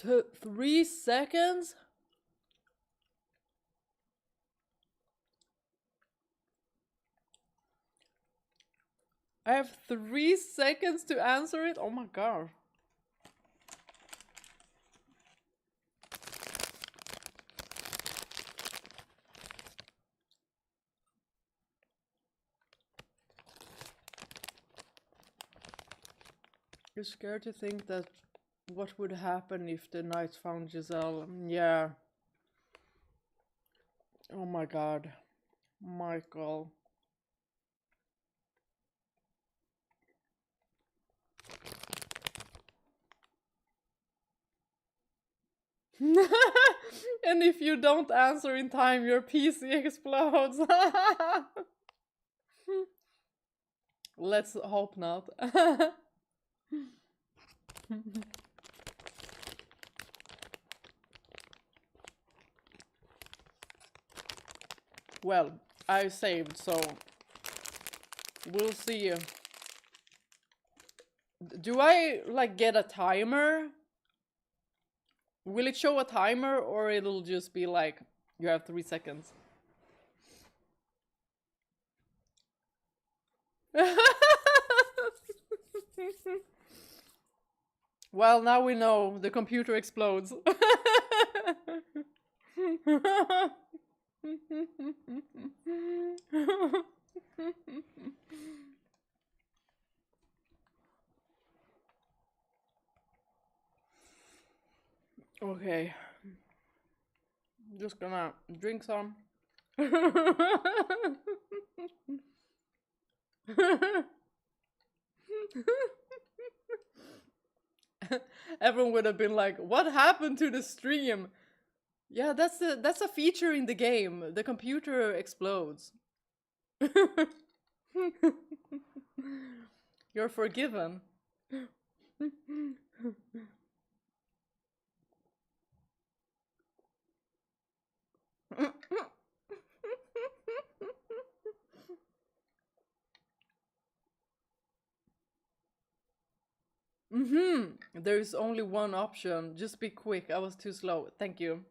3 seconds? I have 3 seconds to answer it? Oh my god. You're scared to think that what would happen if the knights found Giselle. Yeah. Oh my god. Michael. And if you don't answer in time, your PC explodes. Let's hope not. Well, I saved, so we'll see. Do I like get a timer? Will it show a timer, or it'll just be like you have 3 seconds? Well, now we know the computer explodes. Okay. Just gonna drink some. Everyone would have been like, what happened to the stream? Yeah, that's a feature in the game. The computer explodes. You're forgiven. There's only one option. Just be quick. I was too slow. Thank you.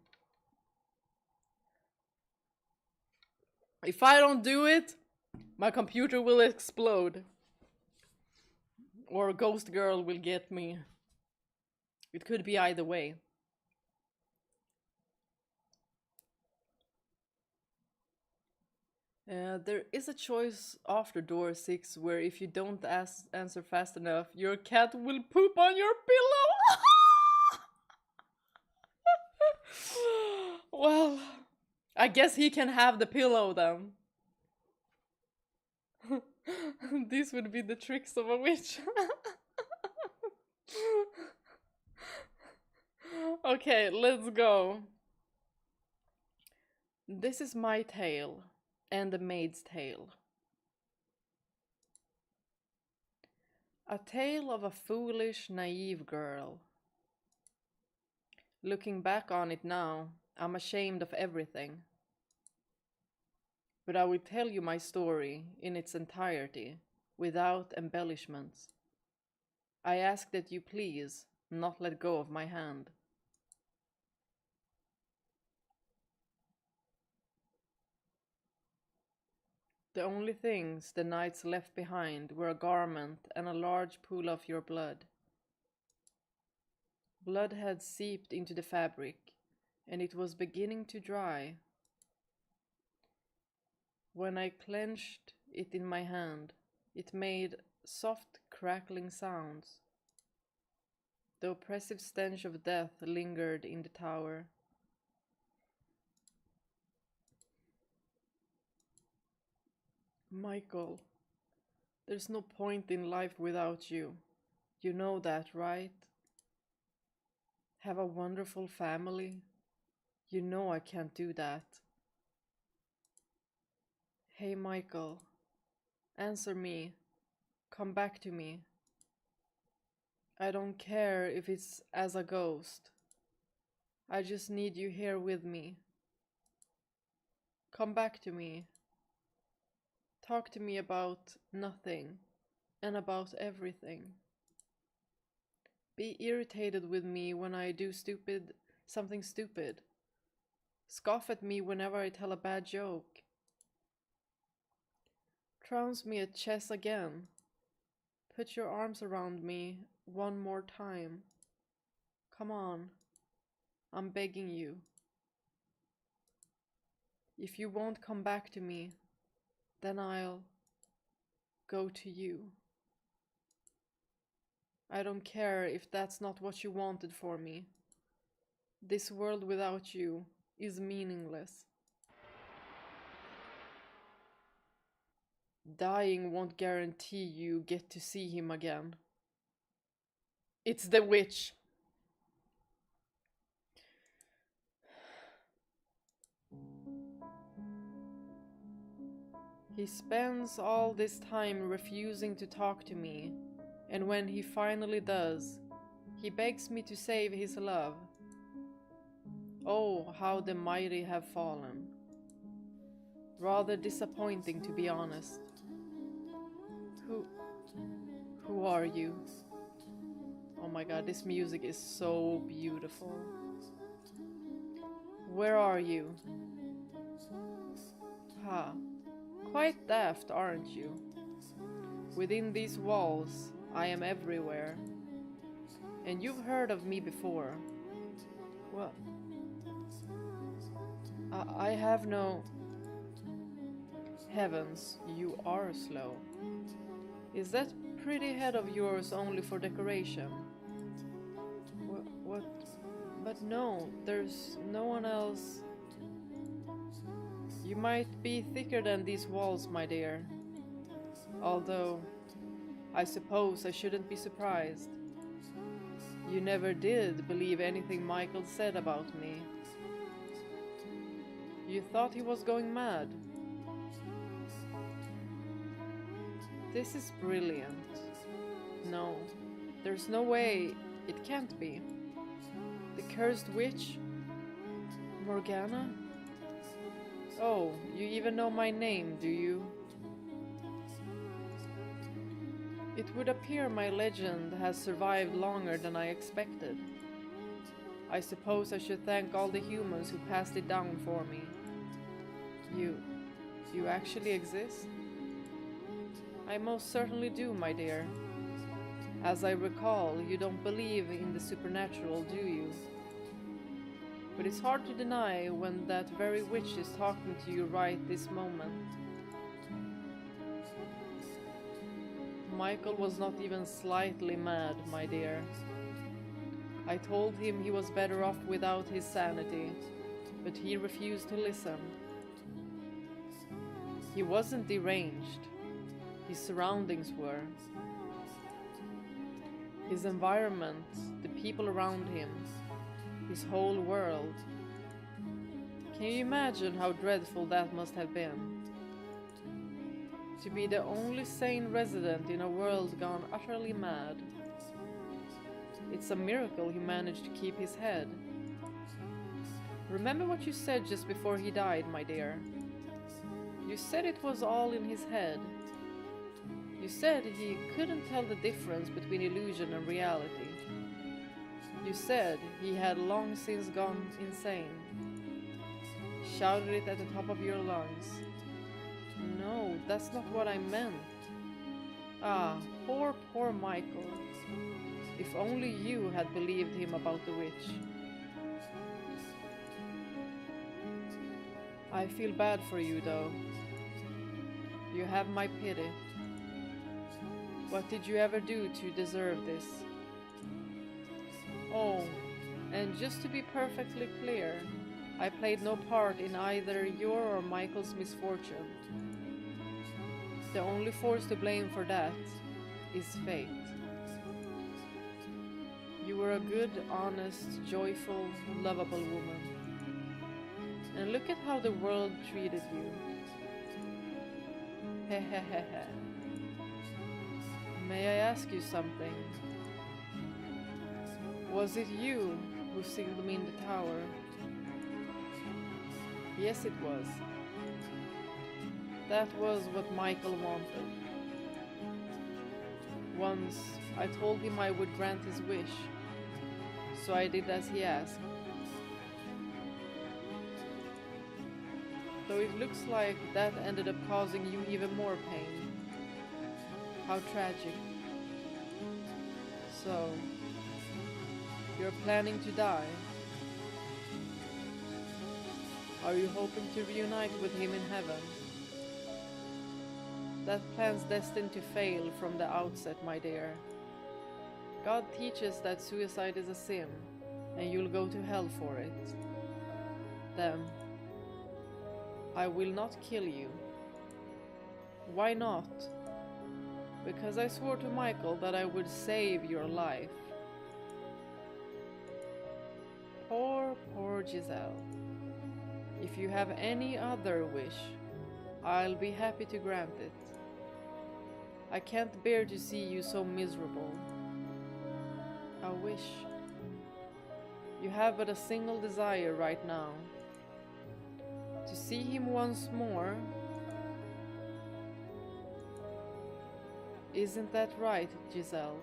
If I don't do it, my computer will explode. Or Ghost Girl will get me. It could be either way. There is a choice after door 6 where if you don't answer fast enough, your cat will poop on your pillow. Well, I guess he can have the pillow then. These would be the tricks of a witch. Okay, let's go. This is my tale and the maid's tale. A tale of a foolish, naive girl. Looking back on it now, I'm ashamed of everything. But I will tell you my story in its entirety, without embellishments. I ask that you please not let go of my hand. The only things the knights left behind were a garment and a large pool of your blood. Blood had seeped into the fabric, and it was beginning to dry. When I clenched it in my hand, it made soft crackling sounds. The oppressive stench of death lingered in the tower. Michael, there's no point in life without you. You know that, right? Have a wonderful family. You know I can't do that. Hey, Michael, answer me. Come back to me. I don't care if it's as a ghost. I just need you here with me. Come back to me. Talk to me about nothing and about everything. Be irritated with me when I do something stupid. Scoff at me whenever I tell a bad joke. Trounce me at chess again. Put your arms around me one more time. Come on. I'm begging you. If you won't come back to me, then I'll go to you. I don't care if that's not what you wanted for me. This world without you is meaningless. Dying won't guarantee you get to see him again. It's the witch. He spends all this time refusing to talk to me, and when he finally does, he begs me to save his love. Oh, how the mighty have fallen. Rather disappointing, to be honest. Who are you? Oh my god, this music is so beautiful. Where are you? Ha, quite daft, aren't you? Within these walls, I am everywhere. And you've heard of me before. Well, I have no... Heavens, you are slow. Is that pretty head of yours only for decoration? What? But no, there's no one else. You might be thicker than these walls, my dear. Although, I suppose I shouldn't be surprised. You never did believe anything Michael said about me. You thought he was going mad. This is brilliant. No, there's no way it can't be. The cursed witch? Morgana? Oh, you even know my name, do you? It would appear my legend has survived longer than I expected. I suppose I should thank all the humans who passed it down for me. You actually exist? I most certainly do, my dear. As I recall, you don't believe in the supernatural, do you? But it's hard to deny when that very witch is talking to you right this moment. Michael was not even slightly mad, my dear. I told him he was better off without his sanity, but he refused to listen. He wasn't deranged. His surroundings were. His environment, the people around him, his whole world. Can you imagine how dreadful that must have been? To be the only sane resident in a world gone utterly mad. It's a miracle he managed to keep his head. Remember what you said just before he died, my dear. You said it was all in his head. You said he couldn't tell the difference between illusion and reality. You said he had long since gone insane. Shouted it at the top of your lungs. No, that's not what I meant. Ah, poor Michael. If only you had believed him about the witch. I feel bad for you, though. You have my pity. What did you ever do to deserve this? Oh, and just to be perfectly clear, I played no part in either your or Michael's misfortune. The only force to blame for that is fate. You were a good, honest, joyful, lovable woman. And look at how the world treated you. Hehehehe. May I ask you something? Was it you who sealed me in the tower? Yes, it was. That was what Michael wanted. Once I told him I would grant his wish, so I did as he asked. Though it looks like that ended up causing you even more pain. How tragic. So, you're planning to die. Are you hoping to reunite with him in heaven? That plan's destined to fail from the outset, my dear. God teaches that suicide is a sin, and you'll go to hell for it. Then, I will not kill you. Why not? Because I swore to Michael that I would save your life. Poor Giselle. If you have any other wish, I'll be happy to grant it. I can't bear to see you so miserable. A wish. You have but a single desire right now. To see him once more. Isn't that right, Giselle?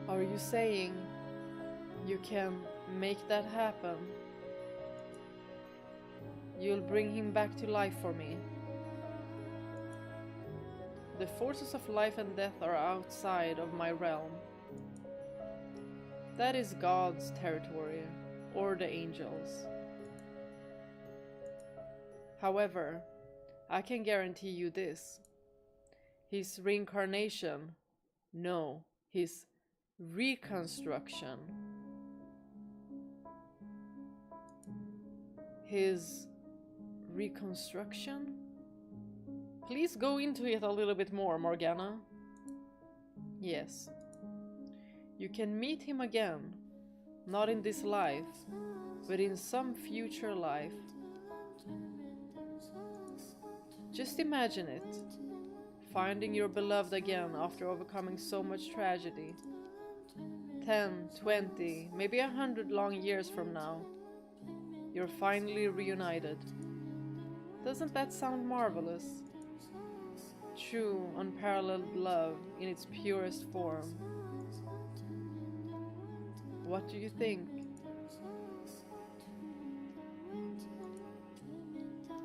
Are you saying you can make that happen? You'll bring him back to life for me. The forces of life and death are outside of my realm. That is God's territory, or the angels. However, I can guarantee you this. His reincarnation, no, his reconstruction, his reconstruction? Please go into it a little bit more, Morgana. Yes. You can meet him again, not in this life, but in some future life. Just imagine it, finding your beloved again after overcoming so much tragedy. 10, 20, maybe 100 long years from now, you're finally reunited. Doesn't that sound marvelous? True, unparalleled love in its purest form. What do you think?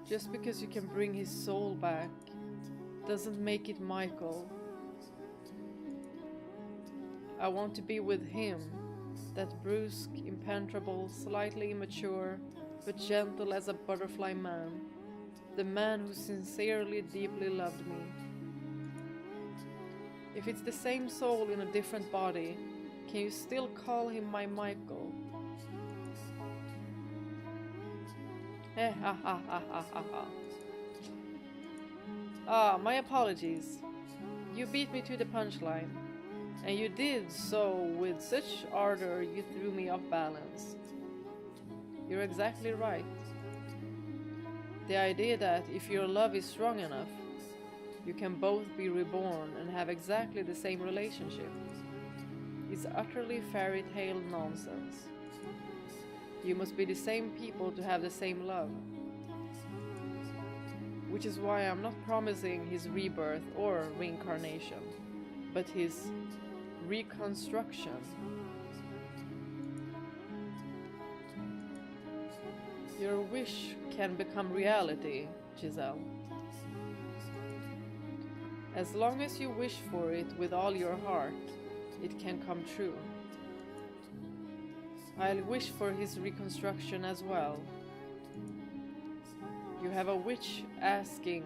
Just because you can bring his soul back doesn't make it Michael. I want to be with him, that brusque, impenetrable, slightly immature, but gentle as a butterfly man, the man who sincerely, deeply loved me. If it's the same soul in a different body, can you still call him my Michael? My apologies. You beat me to the punchline, and you did so with such ardor you threw me off balance. You're exactly right. The idea that if your love is strong enough, you can both be reborn and have exactly the same relationship is utterly fairy tale nonsense. You must be the same people to have the same love. Which is why I'm not promising his rebirth or reincarnation, but his reconstruction. Your wish can become reality, Giselle. As long as you wish for it with all your heart, it can come true. I'll wish for his reconstruction as well. You have a wish asking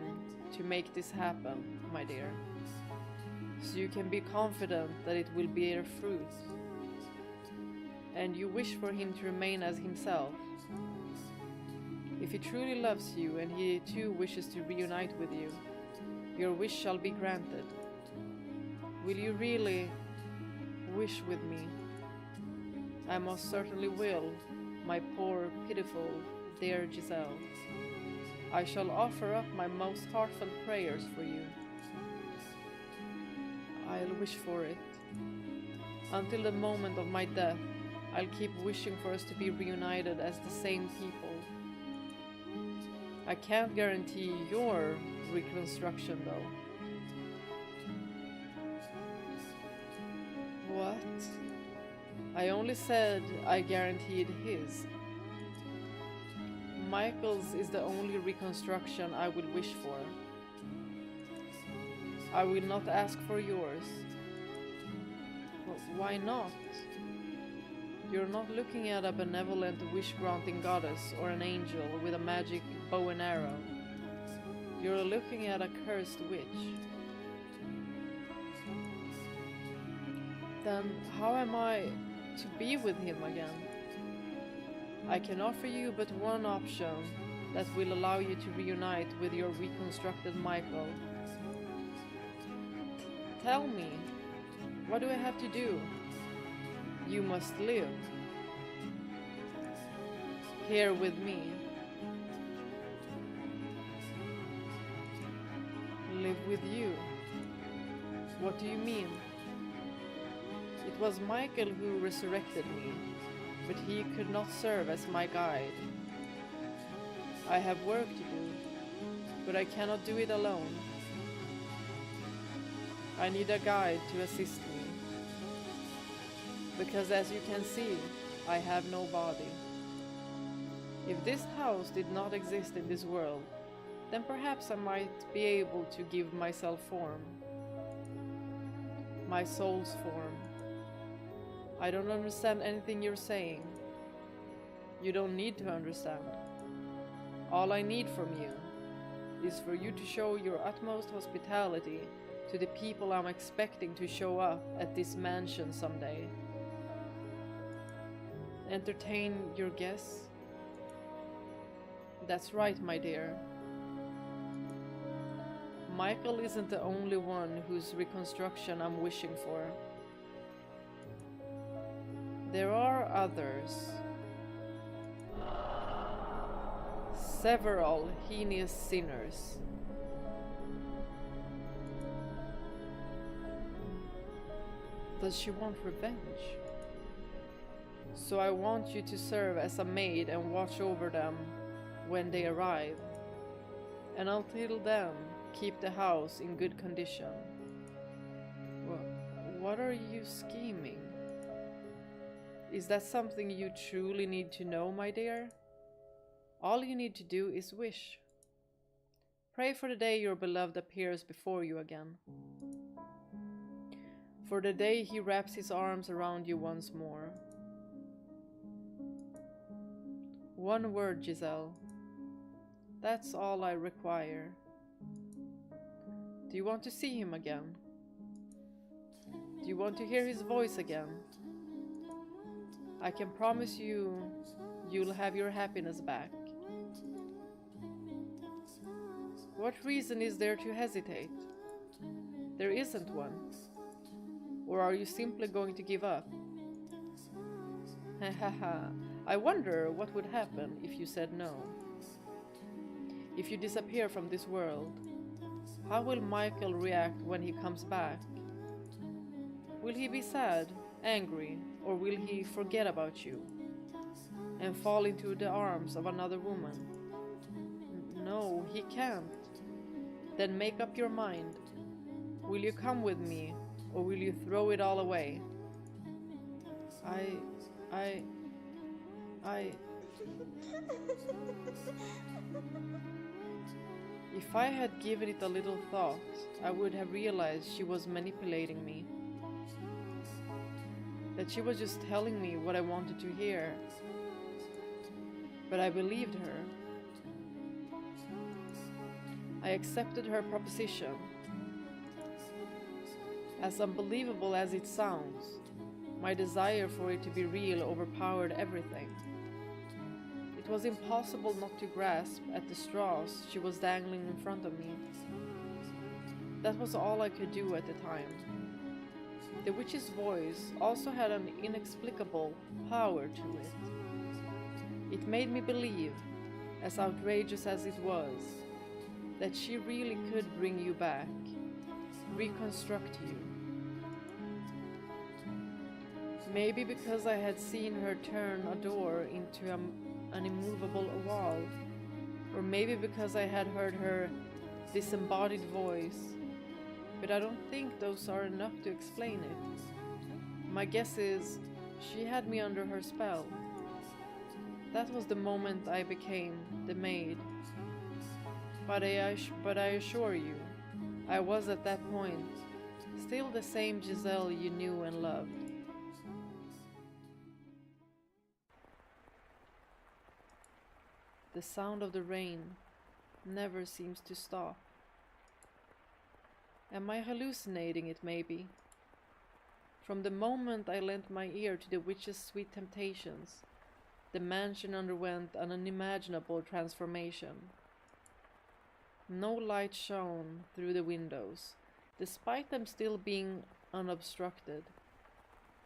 to make this happen, my dear, so you can be confident that it will bear fruit. And you wish for him to remain as himself. If he truly loves you and he too wishes to reunite with you, your wish shall be granted. Will you really wish with me? I most certainly will, my poor, pitiful, dear Giselle. I shall offer up my most heartfelt prayers for you. I'll wish for it. Until the moment of my death, I'll keep wishing for us to be reunited as the same people. I can't guarantee your reconstruction though. I only said I guaranteed his. Michael's is the only reconstruction I will wish for. I will not ask for yours. But why not? You're not looking at a benevolent wish-granting goddess or an angel with a magic bow and arrow. You're looking at a cursed witch. Then how am I to be with him again? I can offer you but one option that will allow you to reunite with your reconstructed Michael. Tell me, what do I have to do? You must live. Here with me. Live with you. What do you mean? It was Michael who resurrected me, but he could not serve as my guide. I have work to do, but I cannot do it alone. I need a guide to assist me, because as you can see, I have no body. If this house did not exist in this world, then perhaps I might be able to give myself form. My soul's form. I don't understand anything you're saying. You don't need to understand. All I need from you is for you to show your utmost hospitality to the people I'm expecting to show up at this mansion someday. Entertain your guests? That's right, my dear. Michael isn't the only one whose reconstruction I'm wishing for. There are others. Several heinous sinners. Does she want revenge? So I want you to serve as a maid and watch over them when they arrive. And until then, keep the house in good condition. What are you scheming? Is that something you truly need to know, my dear? All you need to do is wish. Pray for the day your beloved appears before you again. For the day he wraps his arms around you once more. One word, Giselle. That's all I require. Do you want to see him again? Do you want to hear his voice again? I can promise you, you'll have your happiness back. What reason is there to hesitate? There isn't one. Or are you simply going to give up? Hahaha, I wonder what would happen if you said no. If you disappear from this world, how will Michael react when he comes back? Will he be sad, angry, or will he forget about you and fall into the arms of another woman? No, he can't. Then make up your mind. Will you come with me, or will you throw it all away? If I had given it a little thought, I would have realized she was manipulating me. That she was just telling me what I wanted to hear. But I believed her. I accepted her proposition. As unbelievable as it sounds, my desire for it to be real overpowered everything. It was impossible not to grasp at the straws she was dangling in front of me. That was all I could do at the time. The witch's voice also had an inexplicable power to it. It made me believe, as outrageous as it was, that she really could bring you back, reconstruct you. Maybe because I had seen her turn a door into an immovable wall, or maybe because I had heard her disembodied voice, but I don't think those are enough to explain it. My guess is She had me under her spell. That was the moment I became the maid. But I assure you, I was at that point still the same Giselle you knew and loved. The sound of the rain never seems to stop. Am I hallucinating it, maybe? From the moment I lent my ear to the witch's sweet temptations, the mansion underwent an unimaginable transformation. No light shone through the windows, despite them still being unobstructed.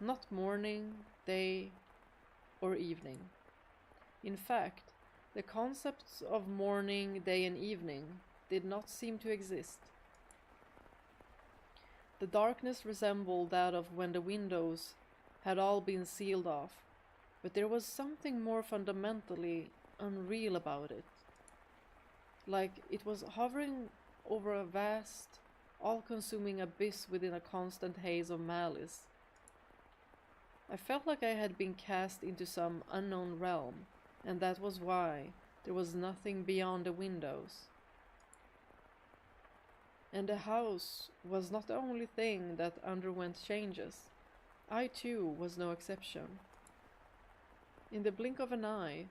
Not morning, day, or evening. In fact, the concepts of morning, day, and evening did not seem to exist. The darkness resembled that of when the windows had all been sealed off, but there was something more fundamentally unreal about it. Like it was hovering over a vast, all-consuming abyss within a constant haze of malice. I felt like I had been cast into some unknown realm, and that was why there was nothing beyond the windows. And the house was not the only thing that underwent changes. I too was no exception. In the blink of an eye,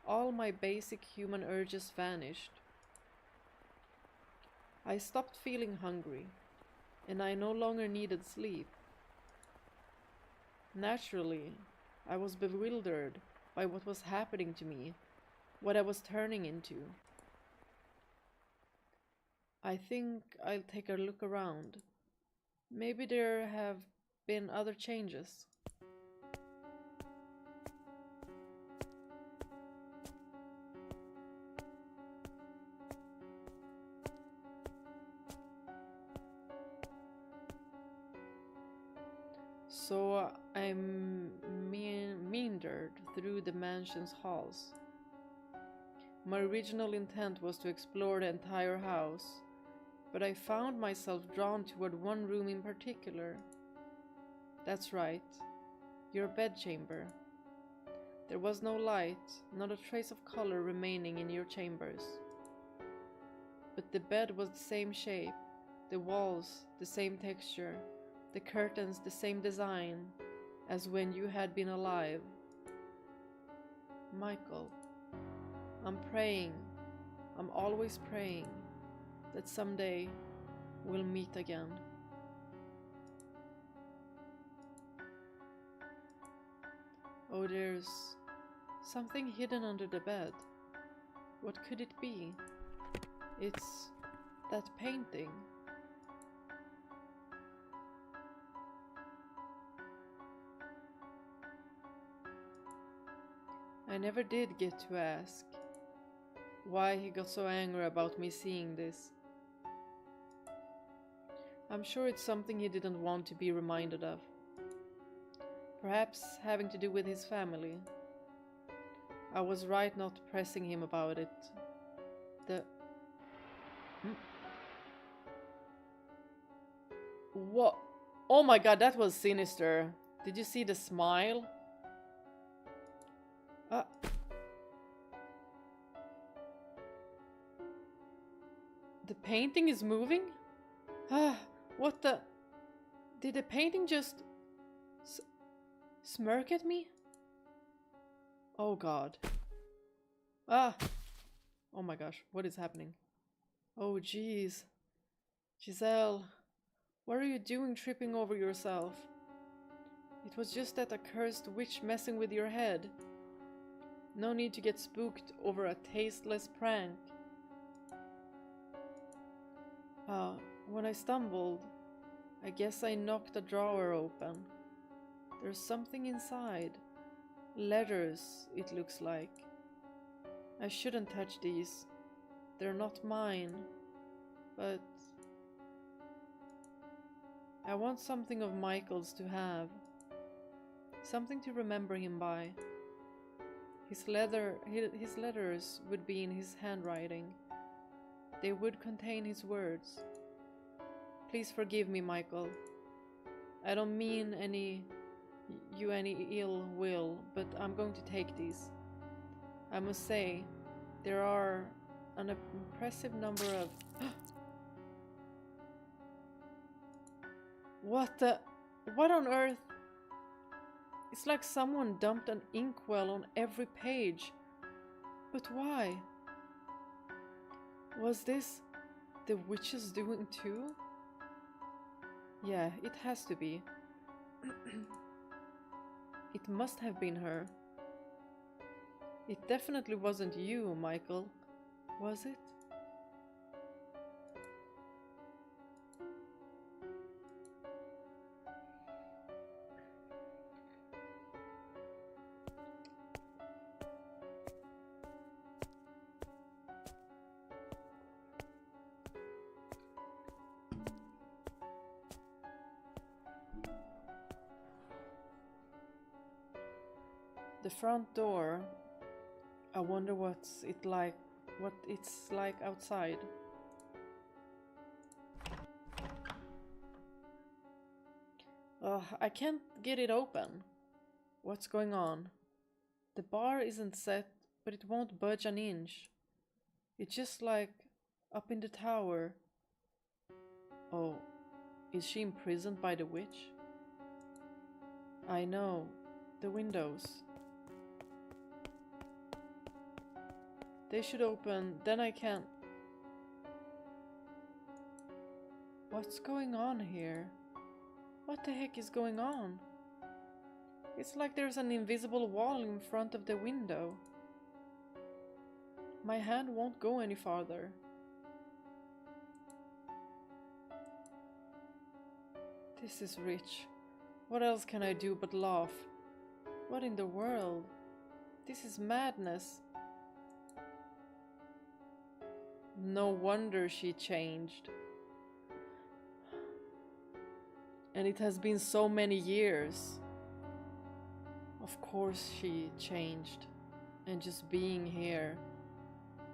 all my basic human urges vanished. I stopped feeling hungry, and I no longer needed sleep. Naturally, I was bewildered by what was happening to me, what I was turning into. I think I'll take a look around. Maybe there have been other changes. So I meandered through the mansion's halls. My original intent was to explore the entire house, but I found myself drawn toward one room in particular. That's right, your bedchamber. There was no light, not a trace of color remaining in your chambers. But the bed was the same shape, the walls the same texture, the curtains the same design as when you had been alive. Michael, I'm praying, I'm always praying that someday we'll meet again. Oh, there's something hidden under the bed. What could it be? It's that painting. I never did get to ask why he got so angry about me seeing this. I'm sure it's something he didn't want to be reminded of. Perhaps having to do with his family. I was right not pressing him about it. What? Oh my god, that was sinister. Did you see the smile? The painting is moving? What the... Did the painting just... smirk at me? Oh god. Oh my gosh, what is happening? Oh jeez. Giselle, what are you doing tripping over yourself? It was just that accursed witch messing with your head. No need to get spooked over a tasteless prank. When I stumbled, I guess I knocked a drawer open. There's something inside. Letters, it looks like. I shouldn't touch these. They're not mine. But I want something of Michael's to have. Something to remember him by. His letters would be in his handwriting. They would contain his words. Please forgive me, Michael. I don't mean any you any ill will, but I'm going to take these. I must say, there are an impressive number of... What on earth? It's like someone dumped an inkwell on every page. But why? Was this the witch's doing too? Yeah, it has to be. It must have been her. It definitely wasn't you, Michael, was it? The front door. I wonder what it's like outside. I can't get it open. What's going on? The bar isn't set, but it won't budge an inch. It's just like up in the tower. Oh, is she imprisoned by the witch? I know, the windows. They should open, then I can... What's going on here? What the heck is going on? It's like there's an invisible wall in front of the window. My hand won't go any farther. This is rich. What else can I do but laugh? What in the world? This is madness. No wonder she changed. And it has been so many years. Of course she changed. And just being here,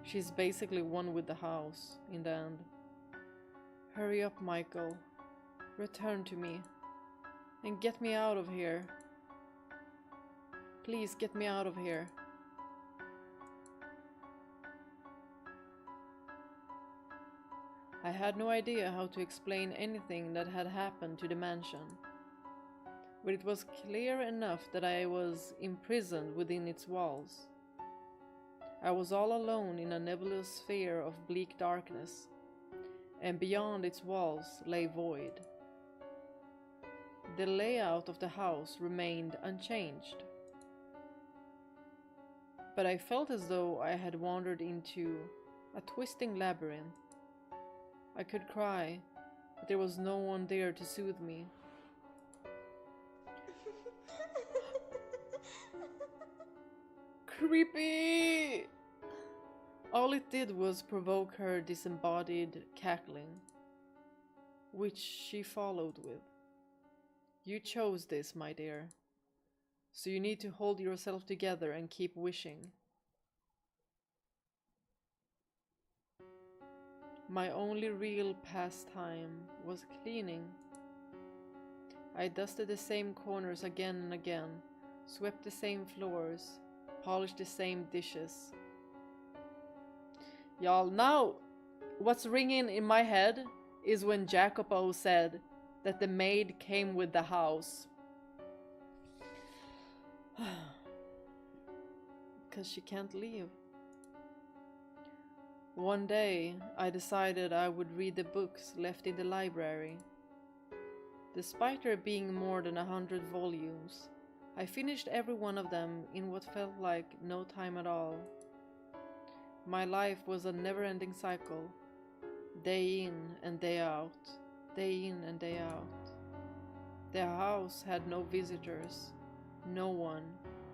she's basically one with the house in the end. Hurry up, Michael. Return to me. And get me out of here. Please get me out of here. I had no idea how to explain anything that had happened to the mansion, but it was clear enough that I was imprisoned within its walls. I was all alone in a nebulous sphere of bleak darkness, and beyond its walls lay void. The layout of the house remained unchanged, but I felt as though I had wandered into a twisting labyrinth. I could cry, but there was no one there to soothe me. Creepy! All it did was provoke her disembodied cackling, which she followed with. You chose this, my dear, so you need to hold yourself together and keep wishing. My only real pastime was cleaning. I dusted the same corners again and again, swept the same floors, polished the same dishes. Y'all, now what's ringing in my head is when Jacopo said that the maid came with the house. Because she can't leave. One day, I decided I would read the books left in the library. Despite there being more than 100 volumes, I finished every one of them in what felt like no time at all. My life was a never-ending cycle, day in and day out, day in and day out. The house had no visitors, no one,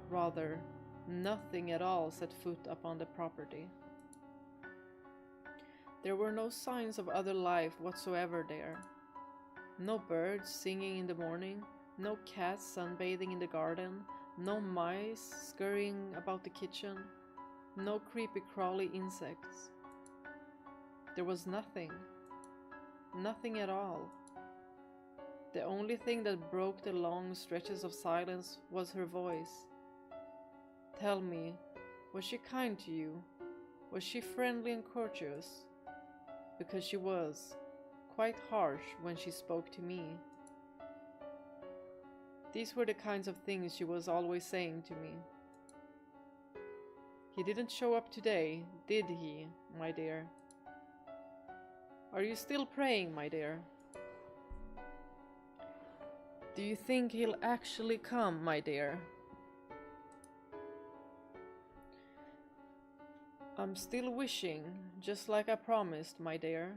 rather, nothing at all set foot upon the property. There were no signs of other life whatsoever there. No birds singing in the morning, no cats sunbathing in the garden, no mice scurrying about the kitchen, no creepy crawly insects. There was nothing. Nothing at all. The only thing that broke the long stretches of silence was her voice. Tell me, was she kind to you? Was she friendly and courteous? Because she was quite harsh when she spoke to me. These were the kinds of things she was always saying to me. He didn't show up today, did he, my dear? Are you still praying, my dear? Do you think he'll actually come, my dear? I'm still wishing, just like I promised, my dear.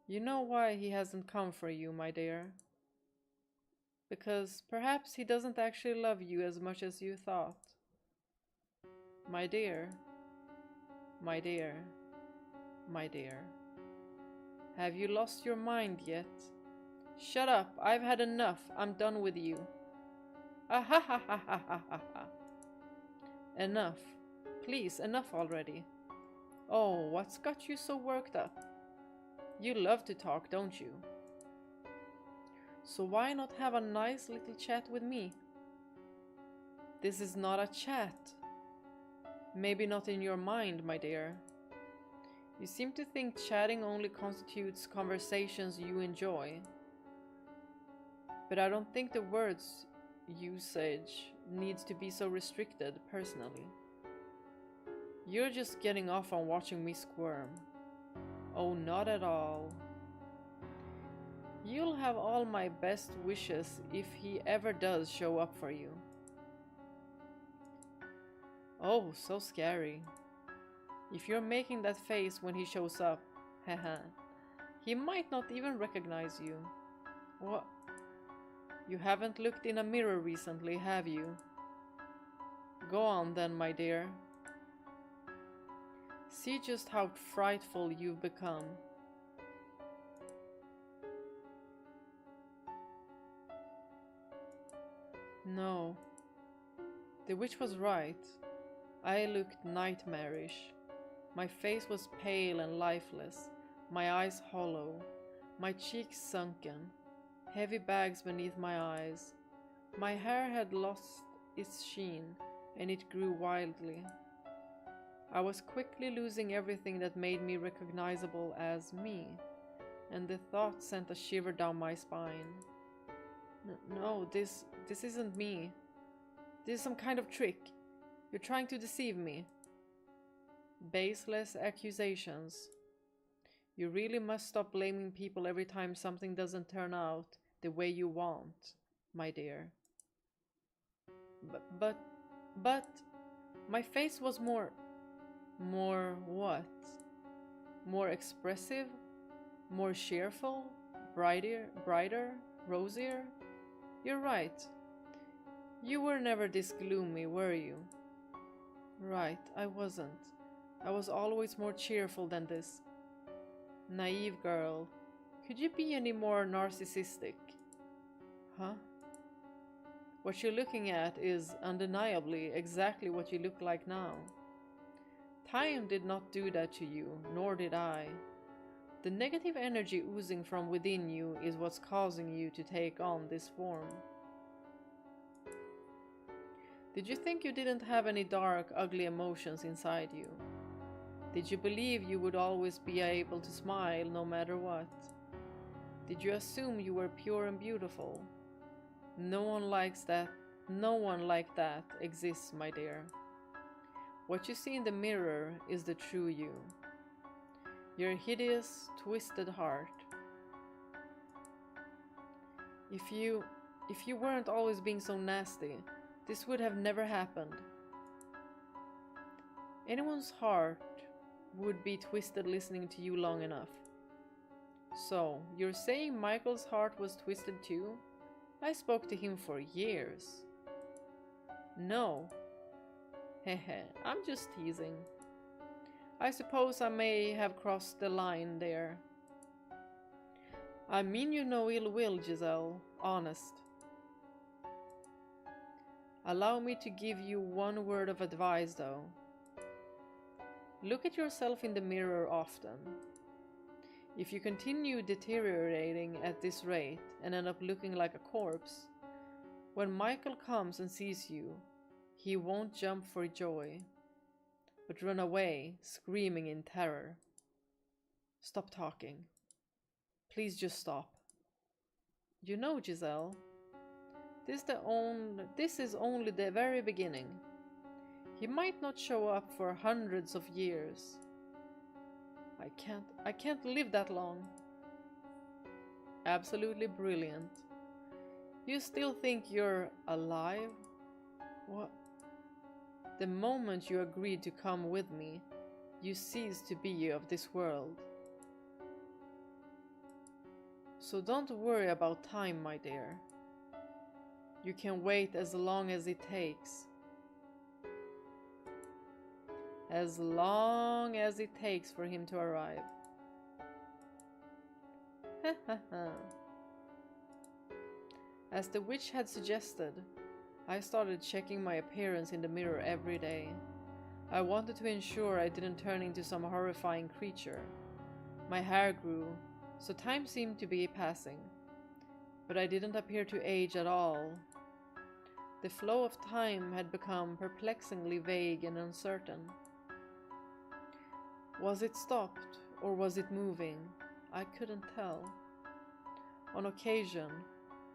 You know why he hasn't come for you, my dear? Because perhaps he doesn't actually love you as much as you thought. My dear, my dear, my dear. Have you lost your mind yet? Shut up, I've had enough, I'm done with you. Ah ha ha ha ha ha ha ha. Enough. Please, enough already. Oh, what's got you so worked up? You love to talk, don't you? So why not have a nice little chat with me? This is not a chat. Maybe not in your mind, my dear. You seem to think chatting only constitutes conversations you enjoy. But I don't think the words usage needs to be so restricted, personally. You're just getting off on watching me squirm. Oh, not at all. You'll have all my best wishes if he ever does show up for you. Oh, so scary. If you're making that face when he shows up, haha, he might not even recognize you. What? You haven't looked in a mirror recently, have you? Go on then, my dear. See just how frightful you've become. No. The witch was right. I looked nightmarish. My face was pale and lifeless, my eyes hollow, my cheeks sunken, heavy bags beneath my eyes. My hair had lost its sheen, and it grew wildly. I was quickly losing everything that made me recognizable as me, and the thought sent a shiver down my spine. No, this isn't me. This is some kind of trick. You're trying to deceive me. Baseless accusations. You really must stop blaming people every time something doesn't turn out the way you want, my dear. But, my face was more what? More expressive? More cheerful? Brighter? Rosier? You're right. You were never this gloomy, were you? Right, I wasn't. I was always more cheerful than this. Naive girl. Could you be any more narcissistic? Huh? What you're looking at is undeniably exactly what you look like now. Time did not do that to you, nor did I. The negative energy oozing from within you is what's causing you to take on this form. Did you think you didn't have any dark, ugly emotions inside you? Did you believe you would always be able to smile no matter what? Did you assume you were pure and beautiful? No one like that exists, my dear. What you see in the mirror is the true you. Your hideous, twisted heart. If you weren't always being so nasty, this would have never happened. Anyone's heart would be twisted listening to you long enough. So, you're saying Michael's heart was twisted too? I spoke to him for years. No. Hehe, I'm just teasing. I suppose I may have crossed the line there. I mean you no ill will, Giselle. Honest. Allow me to give you one word of advice, though. Look at yourself in the mirror often. If you continue deteriorating at this rate and end up looking like a corpse, when Michael comes and sees you, he won't jump for joy, but run away, screaming in terror. Stop talking. Please just stop. You know, Giselle, this is only the very beginning. He might not show up for hundreds of years. I can't live that long. Absolutely brilliant. You still think you're alive? What? The moment you agreed to come with me, you ceased to be of this world. So don't worry about time, my dear. You can wait as long as it takes. As long as it takes for him to arrive. Ha ha ha. As the witch had suggested, I started checking my appearance in the mirror every day. I wanted to ensure I didn't turn into some horrifying creature. My hair grew, so time seemed to be passing. But I didn't appear to age at all. The flow of time had become perplexingly vague and uncertain. Was it stopped, or was it moving? I couldn't tell. On occasion,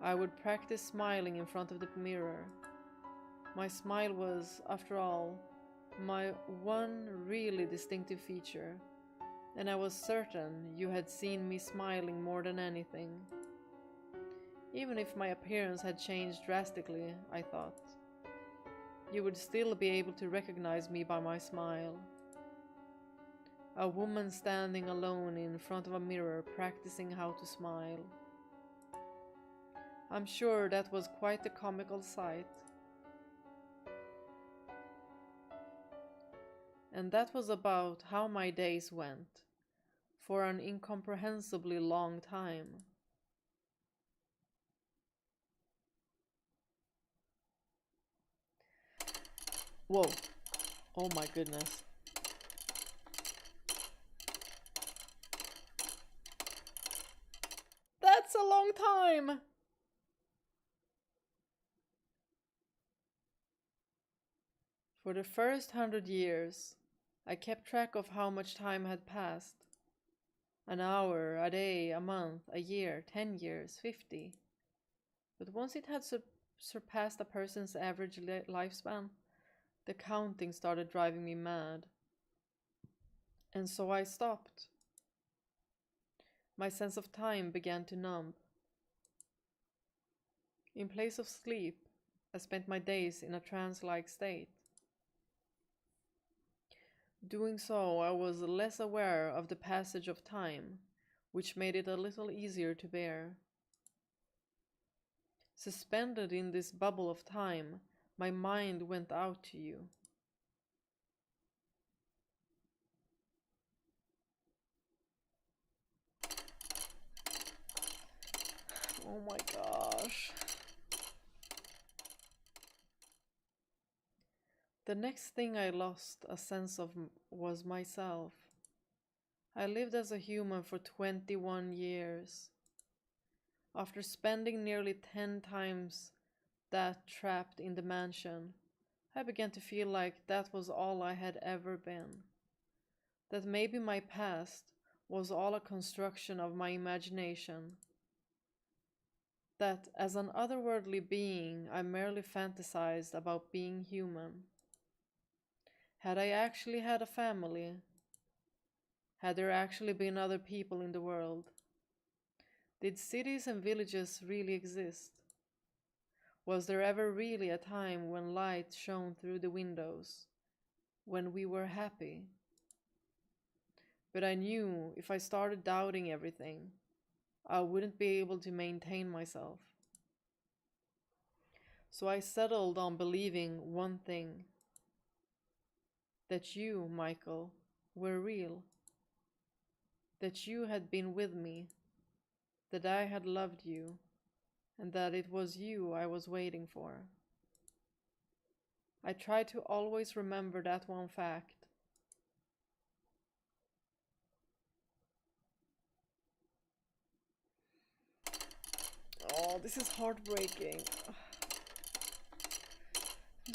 I would practice smiling in front of the mirror. My smile was, after all, my one really distinctive feature, and I was certain you had seen me smiling more than anything. Even if my appearance had changed drastically, I thought, you would still be able to recognize me by my smile. A woman standing alone in front of a mirror practicing how to smile. I'm sure that was quite a comical sight. And that was about how my days went, for an incomprehensibly long time. Whoa. Oh my goodness. That's a long time! For the first 100 years, I kept track of how much time had passed. An hour, a day, a month, a year, 10 years, 50. But once it had surpassed a person's average lifespan, the counting started driving me mad. And so I stopped. My sense of time began to numb. In place of sleep, I spent my days in a trance-like state. Doing so, I was less aware of the passage of time, which made it a little easier to bear. Suspended in this bubble of time, my mind went out to you. Oh my gosh. The next thing I lost a sense of was myself. I lived as a human for 21 years. After spending nearly 10 times that trapped in the mansion, I began to feel like that was all I had ever been. That maybe my past was all a construction of my imagination. That as an otherworldly being, I merely fantasized about being human. Had I actually had a family? Had there actually been other people in the world? Did cities and villages really exist? Was there ever really a time when light shone through the windows? When we were happy? But I knew if I started doubting everything, I wouldn't be able to maintain myself. So I settled on believing one thing. That you, Michael, were real. That you had been with me. That I had loved you. And that it was you I was waiting for. I tried to always remember that one fact. Oh, this is heartbreaking.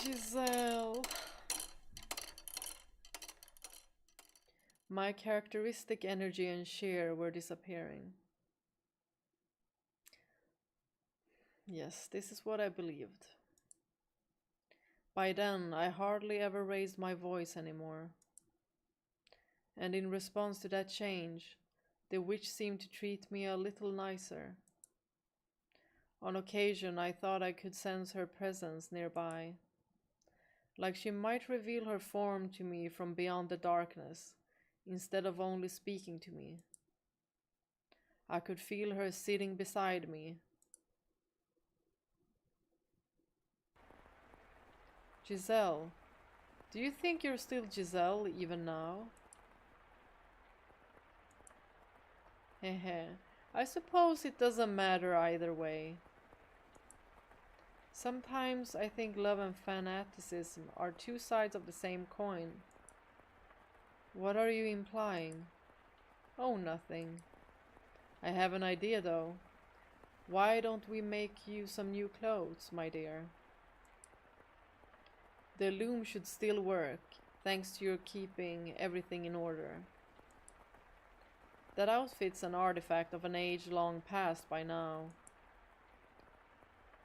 Giselle. My characteristic energy and cheer were disappearing. Yes, this is what I believed. By then, I hardly ever raised my voice anymore. And in response to that change, the witch seemed to treat me a little nicer. On occasion, I thought I could sense her presence nearby, like she might reveal her form to me from beyond the darkness, instead of only speaking to me. I could feel her sitting beside me. Giselle, do you think you're still Giselle even now? Hehe, I suppose it doesn't matter either way. Sometimes I think love and fanaticism are two sides of the same coin. What are you implying? Oh, nothing. I have an idea though. Why don't we make you some new clothes, my dear? The loom should still work, thanks to your keeping everything in order. That outfit's an artifact of an age long past by now.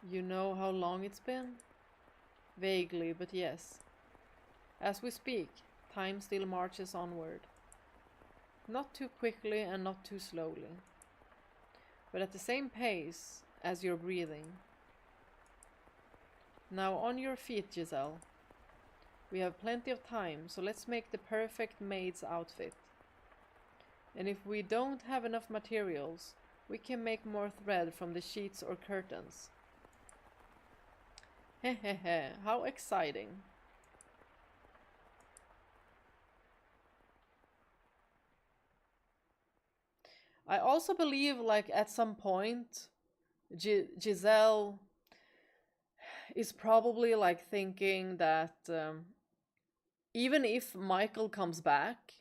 You know how long it's been? Vaguely, but yes. As we speak, time still marches onward. Not too quickly and not too slowly, but at the same pace as you're breathing. Now on your feet, Giselle. We have plenty of time, so let's make the perfect maid's outfit. And if we don't have enough materials, we can make more thread from the sheets or curtains. Hehehe, how exciting. I also believe, like, at some point, Giselle is probably, like, thinking that even if Michael comes back,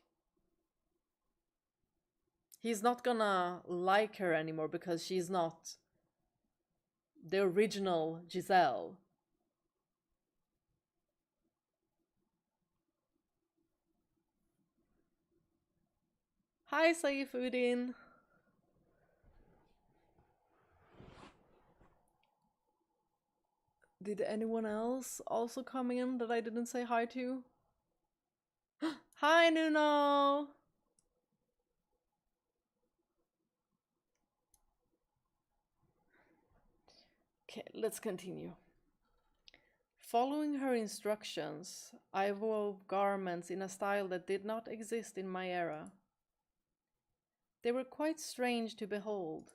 he's not gonna like her anymore because she's not the original Giselle. Hi, Saifuddin. Did anyone else also come in that I didn't say hi to? Hi, Nuno! Okay, let's continue. Following her instructions, I wove garments in a style that did not exist in my era. They were quite strange to behold.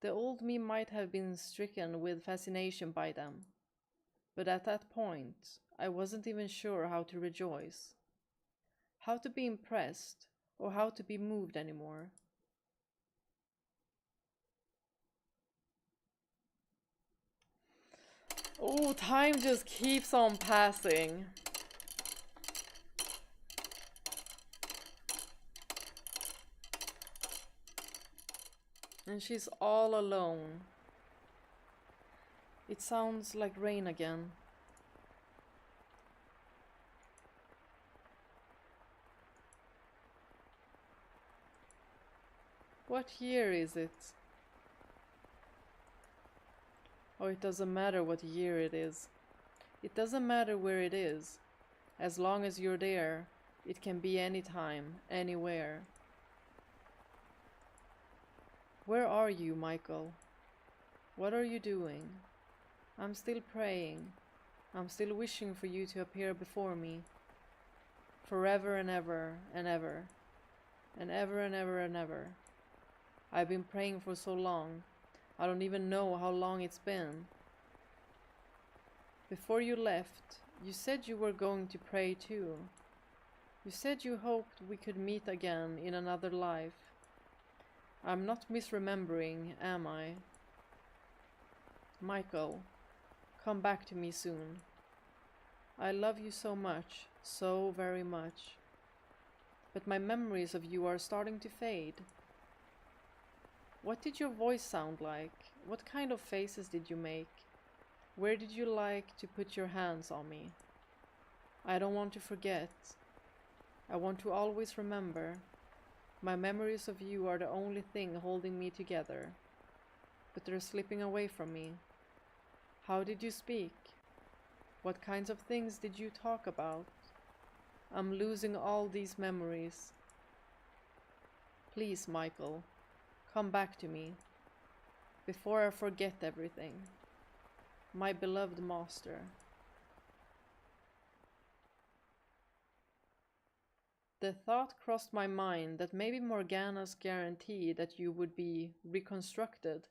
The old me might have been stricken with fascination by them, but at that point, I wasn't even sure how to rejoice, how to be impressed, or how to be moved anymore. Oh, time just keeps on passing. And she's all alone. It sounds like rain again. What year is it? Oh, it doesn't matter what year it is. It doesn't matter where it is. As long as you're there, it can be any time, anywhere. Where are you, Michael? What are you doing? I'm still praying. I'm still wishing for you to appear before me. Forever and ever and ever. And ever and ever and ever. I've been praying for so long. I don't even know how long it's been. Before you left, you said you were going to pray too. You said you hoped we could meet again in another life. I'm not misremembering, am I? Michael, come back to me soon. I love you so much, so very much. But my memories of you are starting to fade. What did your voice sound like? What kind of faces did you make? Where did you like to put your hands on me? I don't want to forget. I want to always remember. My memories of you are the only thing holding me together, but they're slipping away from me. How did you speak? What kinds of things did you talk about? I'm losing all these memories. Please, Michael, come back to me before I forget everything. My beloved master. The thought crossed my mind that maybe Morgana's guarantee that you would be reconstructed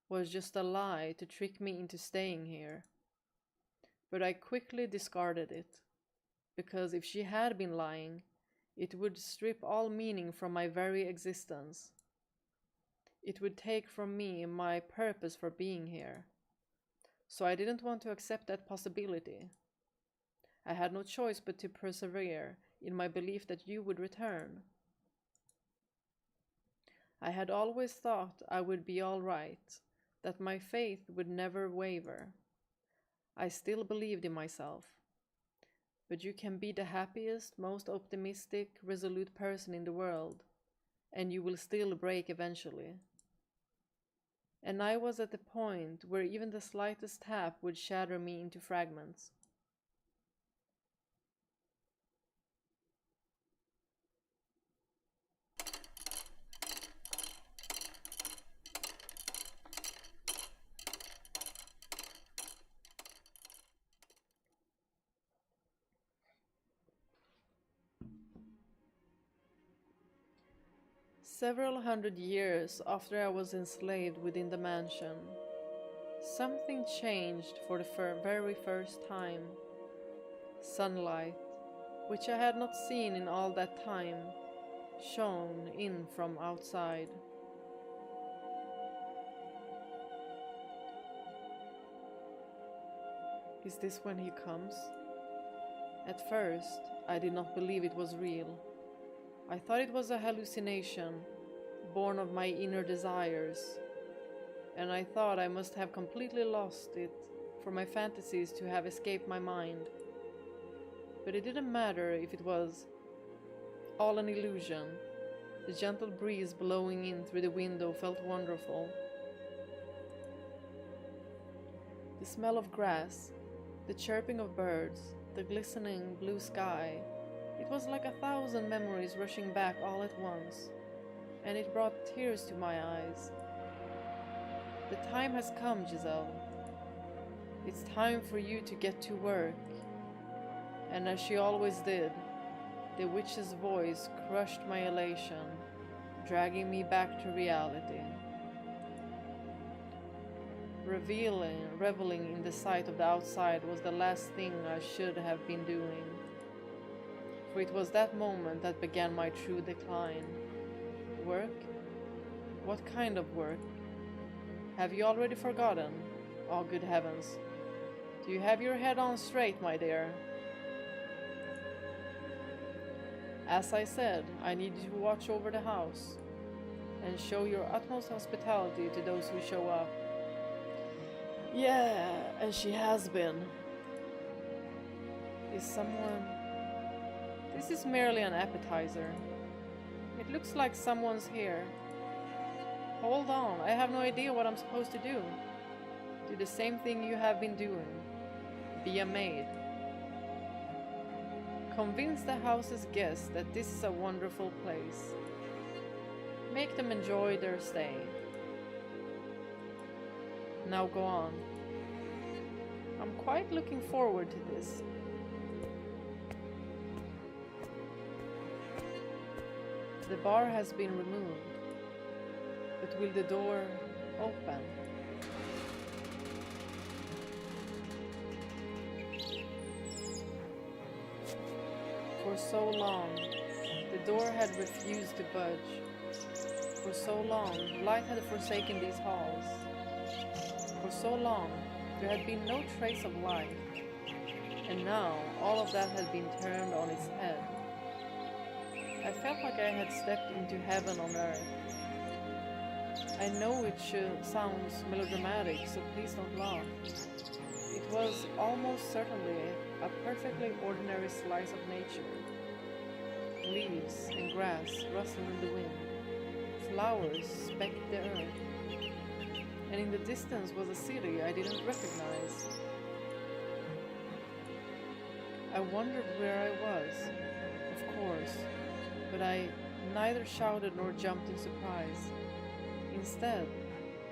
was just a lie to trick me into staying here. But I quickly discarded it, because if she had been lying, it would strip all meaning from my very existence. It would take from me my purpose for being here. So I didn't want to accept that possibility. I had no choice but to persevere in my belief that you would return. I had always thought I would be all right, that my faith would never waver. I still believed in myself. But you can be the happiest, most optimistic, resolute person in the world, and you will still break eventually. And I was at the point where even the slightest tap would shatter me into fragments. Several hundred years after I was enslaved within the mansion, something changed for the very first time. Sunlight, which I had not seen in all that time, shone in from outside. Is this when he comes? At first, I did not believe it was real. I thought it was a hallucination, born of my inner desires, and I thought I must have completely lost it for my fantasies to have escaped my mind. But it didn't matter if it was all an illusion. The gentle breeze blowing in through the window felt wonderful. The smell of grass, the chirping of birds, the glistening blue sky, it was like 1,000 memories rushing back all at once, and it brought tears to my eyes. The time has come, Giselle. It's time for you to get to work. And as she always did, the witch's voice crushed my elation, dragging me back to reality. Reveling in the sight of the outside was the last thing I should have been doing. For it was that moment that began my true decline. Work? What kind of work? Have you already forgotten? Oh, good heavens. Do you have your head on straight, my dear? As I said, I need you to watch over the house and show your utmost hospitality to those who show up. Yeah, and she has been. Is someone... This is merely an appetizer. It looks like someone's here. Hold on, I have no idea what I'm supposed to do. Do the same thing you have been doing. Be a maid. Convince the house's guests that this is a wonderful place. Make them enjoy their stay. Now go on. I'm quite looking forward to this. The bar has been removed, but will the door open? For so long, the door had refused to budge. For so long, light had forsaken these halls. For so long, there had been no trace of life, and now all of that had been turned on its head. I felt like I had stepped into heaven on earth. I know it sounds melodramatic, so please don't laugh. It was almost certainly a perfectly ordinary slice of nature. Leaves and grass rustle in the wind. Flowers specked the earth. And in the distance was a city I didn't recognize. I wondered where I was, of course, but I neither shouted nor jumped in surprise. Instead,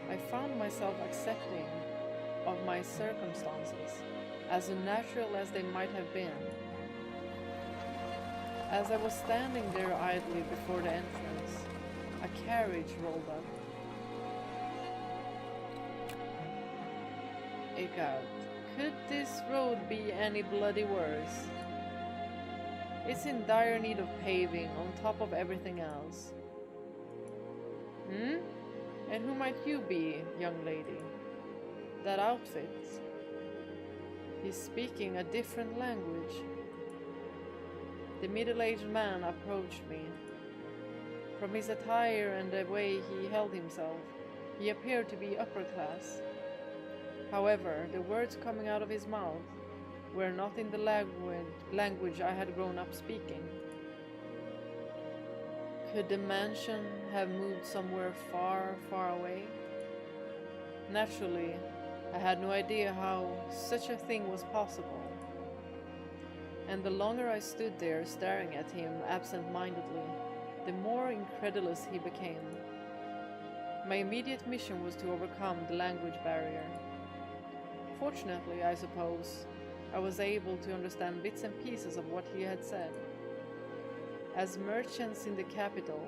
I found myself accepting of my circumstances, as unnatural as they might have been. As I was standing there idly before the entrance, a carriage rolled up. God, could this road be any bloody worse? It's in dire need of paving on top of everything else. And who might you be, young lady? That outfit. He's speaking a different language. The middle-aged man approached me. From his attire and the way he held himself, he appeared to be upper class. However, the words coming out of his mouth were not in the language I had grown up speaking. Could the mansion have moved somewhere far, far away? Naturally, I had no idea how such a thing was possible. And the longer I stood there staring at him absent-mindedly, the more incredulous he became. My immediate mission was to overcome the language barrier. Fortunately, I suppose, I was able to understand bits and pieces of what he had said. As merchants in the capital,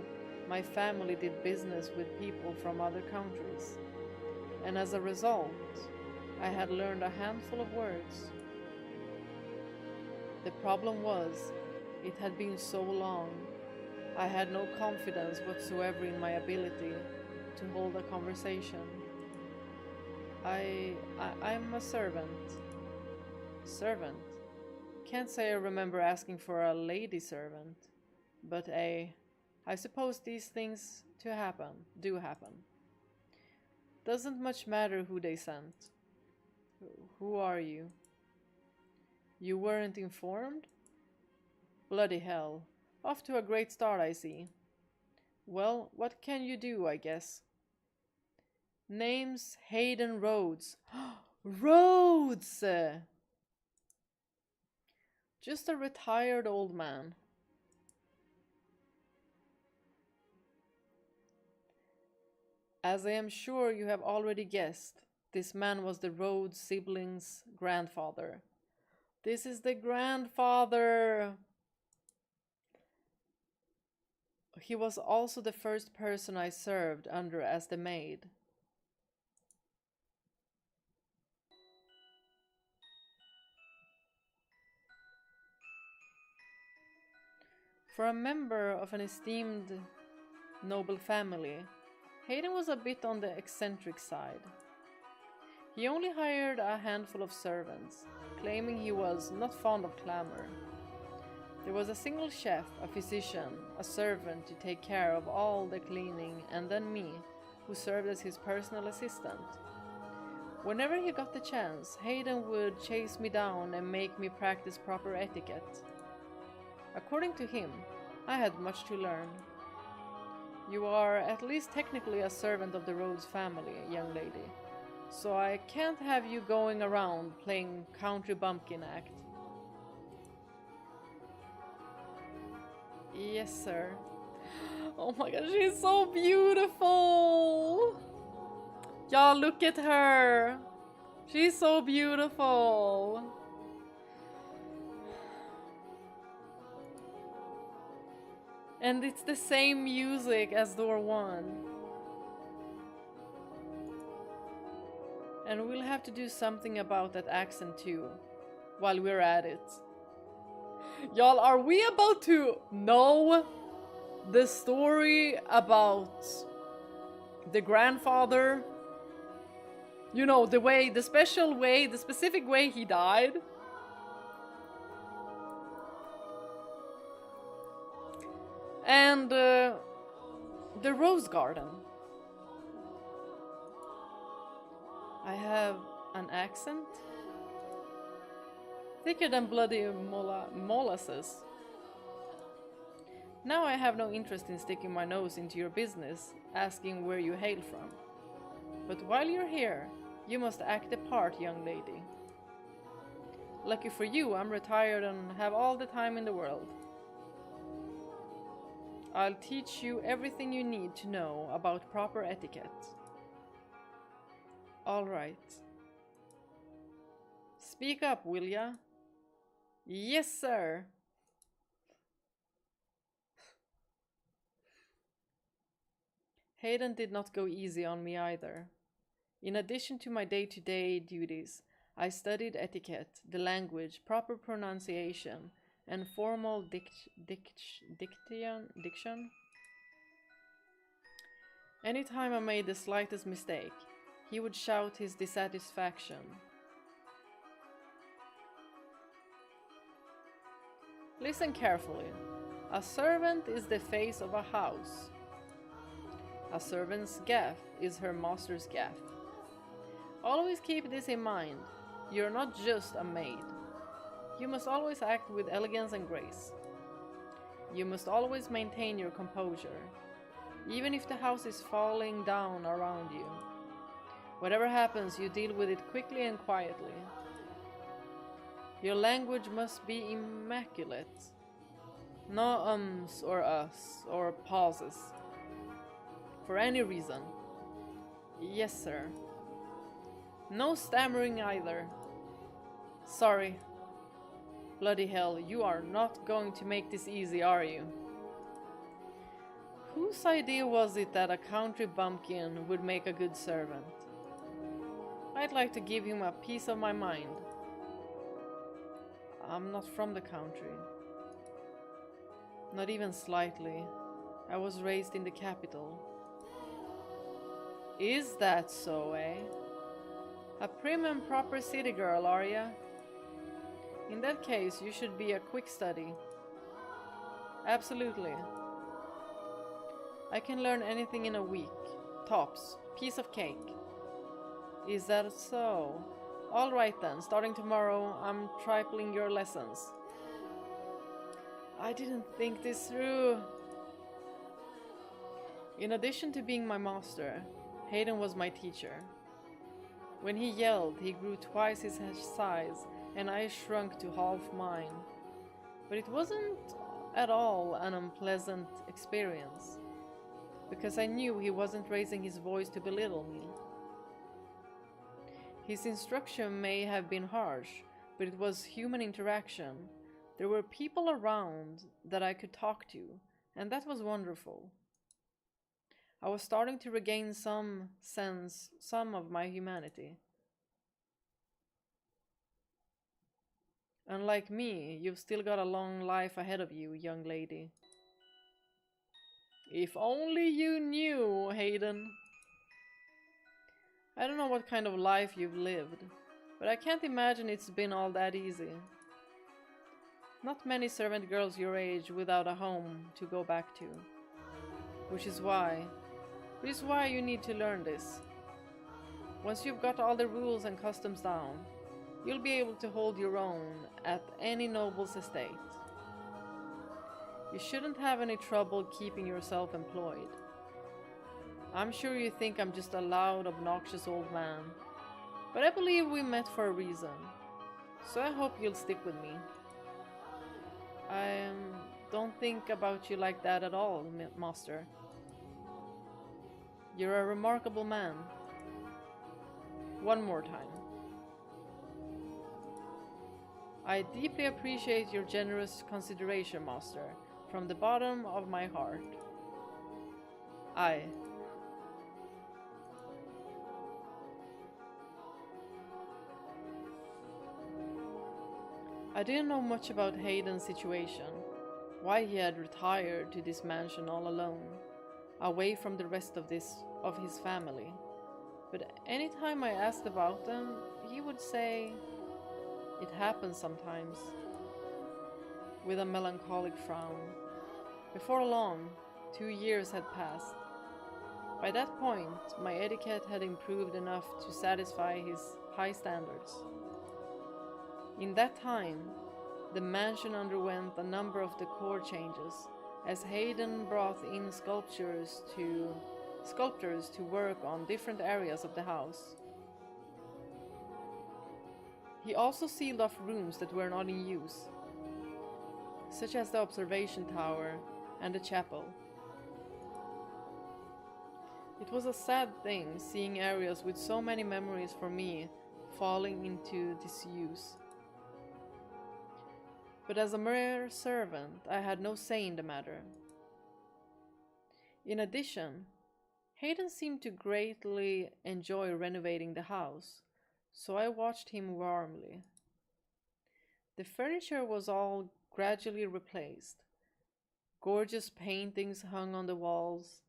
my family did business with people from other countries, and as a result, I had learned a handful of words. The problem was, it had been so long, I had no confidence whatsoever in my ability to hold a conversation. I'm a servant. Servant? Can't say I remember asking for a lady servant, but I suppose these things do happen. Doesn't much matter who they sent. Who are you? You weren't informed? Bloody hell. Off to a great start, I see. Well, what can you do, I guess? Name's Hayden Rhodes. Rhodes! Just a retired old man. As I am sure you have already guessed, this man was the Rhodes siblings' grandfather. This is the grandfather! He was also the first person I served under as the maid. For a member of an esteemed noble family, Hayden was a bit on the eccentric side. He only hired a handful of servants, claiming he was not fond of clamor. There was a single chef, a physician, a servant to take care of all the cleaning, and then me, who served as his personal assistant. Whenever he got the chance, Hayden would chase me down and make me practice proper etiquette. According to him, I had much to learn. You are at least technically a servant of the Rhodes family, young lady, so I can't have you going around playing country bumpkin act. Yes, sir. Oh my god, she's so beautiful! Y'all, look at her! She's so beautiful! And it's the same music as door 1. And we'll have to do something about that accent too, while we're at it. Y'all, are we about to know the story about the grandfather? You know, the specific way he died? And the rose garden. I have an accent? Thicker than bloody molasses. Now I have no interest in sticking my nose into your business, asking where you hail from. But while you're here, you must act the part, young lady. Lucky for you, I'm retired and have all the time in the world. I'll teach you everything you need to know about proper etiquette. All right. Speak up, will ya? Yes, sir. Hayden did not go easy on me either. In addition to my day-to-day duties, I studied etiquette, the language, proper pronunciation, and formal diction. Anytime I made the slightest mistake, he would shout his dissatisfaction. Listen carefully. A servant is the face of a house. A servant's gaff is her master's gaff. Always keep this in mind. You're not just a maid. You must always act with elegance and grace. You must always maintain your composure, even if the house is falling down around you. Whatever happens, you deal with it quickly and quietly. Your language must be immaculate. No ums or us or pauses. For any reason. Yes, sir. No stammering either. Sorry. Bloody hell, you are not going to make this easy, are you? Whose idea was it that a country bumpkin would make a good servant? I'd like to give him a piece of my mind. I'm not from the country. Not even slightly. I was raised in the capital. Is that so, eh? A prim and proper city girl, are ya? In that case, you should be a quick study. Absolutely. I can learn anything in a week. Tops. Piece of cake. Is that so? Alright then, starting tomorrow, I'm tripling your lessons. I didn't think this through. In addition to being my master, Hayden was my teacher. When he yelled, he grew twice his size, and I shrunk to half mine. But it wasn't at all an unpleasant experience, because I knew he wasn't raising his voice to belittle me. His instruction may have been harsh, but it was human interaction. There were people around that I could talk to, and that was wonderful. I was starting to regain some of my humanity. Unlike me, you've still got a long life ahead of you, young lady. If only you knew, Hayden. I don't know what kind of life you've lived, but I can't imagine it's been all that easy. Not many servant girls your age without a home to go back to. Which is why you need to learn this. Once you've got all the rules and customs down, you'll be able to hold your own at any noble's estate. You shouldn't have any trouble keeping yourself employed. I'm sure you think I'm just a loud, obnoxious old man, but I believe we met for a reason, so I hope you'll stick with me. I don't think about you like that at all, master. You're a remarkable man. One more time. I deeply appreciate your generous consideration, master, from the bottom of my heart. I didn't know much about Hayden's situation, why he had retired to this mansion all alone, away from the rest of his family. But anytime I asked about them, he would say, "It happens sometimes," with a melancholic frown. Before long, 2 years had passed. By that point, my etiquette had improved enough to satisfy his high standards. In that time, the mansion underwent a number of decor changes, as Hayden brought in sculptors to work on different areas of the house. He also sealed off rooms that were not in use, such as the observation tower and the chapel. It was a sad thing seeing areas with so many memories for me falling into disuse. But as a mere servant, I had no say in the matter. In addition, Hayden seemed to greatly enjoy renovating the house, so I watched him warmly. The furniture was all gradually replaced. Gorgeous paintings hung on the walls,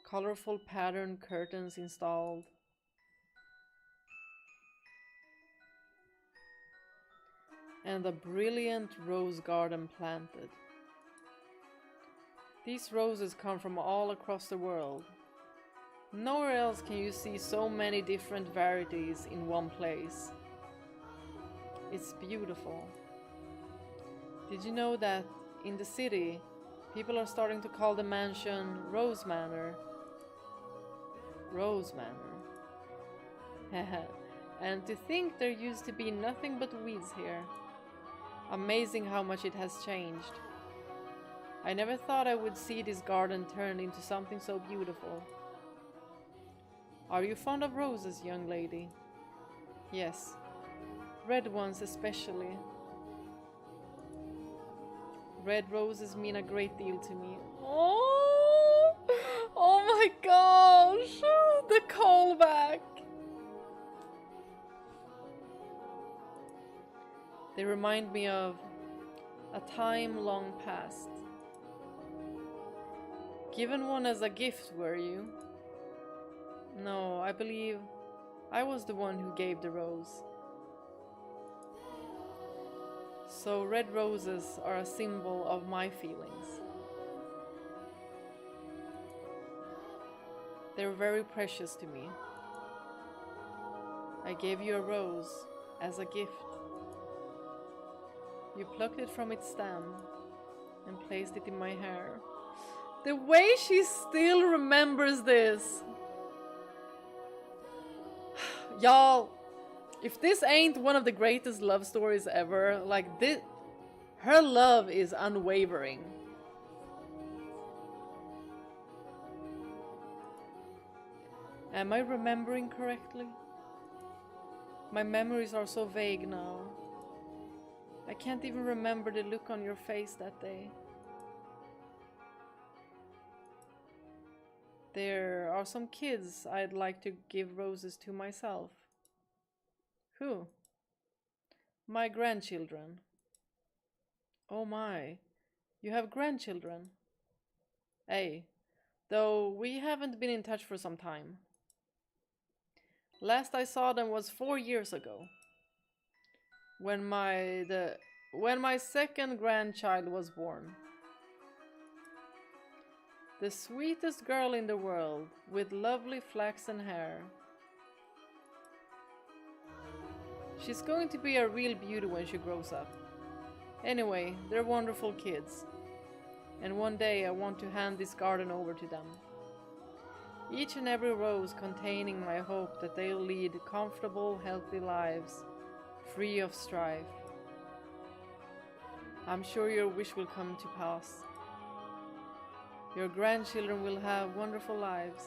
colorful patterned curtains installed, and a brilliant rose garden planted. These roses come from all across the world. Nowhere else can you see so many different varieties in one place. It's beautiful. Did you know that in the city, people are starting to call the mansion Rose Manor? Rose Manor. And to think there used to be nothing but weeds here. Amazing how much it has changed. I never thought I would see this garden turned into something so beautiful. Are you fond of roses, young lady? Yes, red ones especially. Red roses mean a great deal to me. Oh, oh my gosh, the callback. They remind me of a time long past. Given one as a gift, were you? No, I believe I was the one who gave the rose. So red roses are a symbol of my feelings. They're very precious to me. I gave you a rose as a gift. You plucked it from its stem and placed it in my hair. The way she still remembers this. Y'all, if this ain't one of the greatest love stories ever, like this, her love is unwavering. Am I remembering correctly? My memories are so vague now. I can't even remember the look on your face that day. There are some kids I'd like to give roses to myself. Who? My grandchildren. Oh my, you have grandchildren? Hey, though we haven't been in touch for some time. Last I saw them was 4 years ago, when my second grandchild was born. The sweetest girl in the world, with lovely flaxen hair. She's going to be a real beauty when she grows up. Anyway, they're wonderful kids. And one day I want to hand this garden over to them. Each and every rose containing my hope that they'll lead comfortable, healthy lives, free of strife. I'm sure your wish will come to pass. Your grandchildren will have wonderful lives.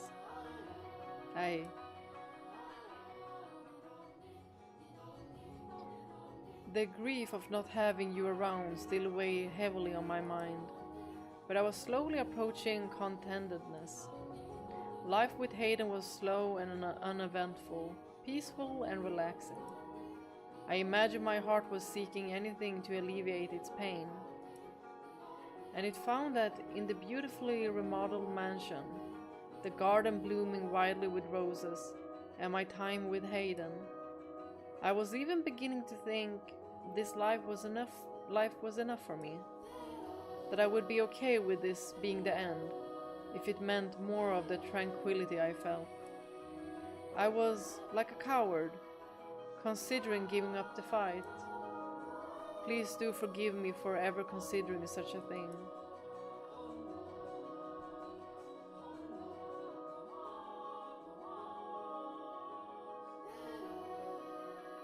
Aye. The grief of not having you around still weighed heavily on my mind, but I was slowly approaching contentedness. Life with Hayden was slow and uneventful, peaceful and relaxing. I imagined my heart was seeking anything to alleviate its pain. And it found that in the beautifully remodeled mansion, the garden blooming widely with roses, and my time with Hayden, I was even beginning to think this life was enough for me, that I would be okay with this being the end. if it meant more of the tranquility I felt. I was like a coward, considering giving up the fight. Please do forgive me for ever considering such a thing.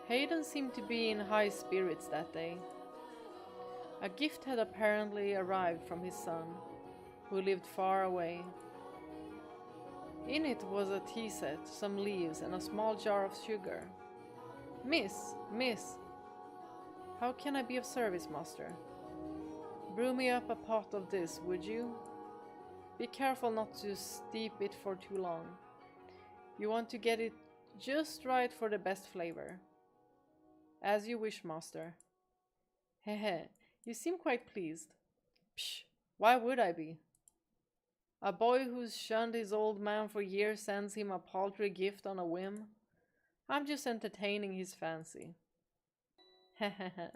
Hayden seemed to be in high spirits that day. A gift had apparently arrived from his son, who lived far away. In it was a tea set, some leaves, and a small jar of sugar. Miss, how can I be of service, master? Brew me up a pot of this, would you? Be careful not to steep it for too long. You want to get it just right for the best flavor. As you wish, master. Hehe, you seem quite pleased. Psh, why would I be? A boy who's shunned his old man for years sends him a paltry gift on a whim. I'm just entertaining his fancy. Hehehe.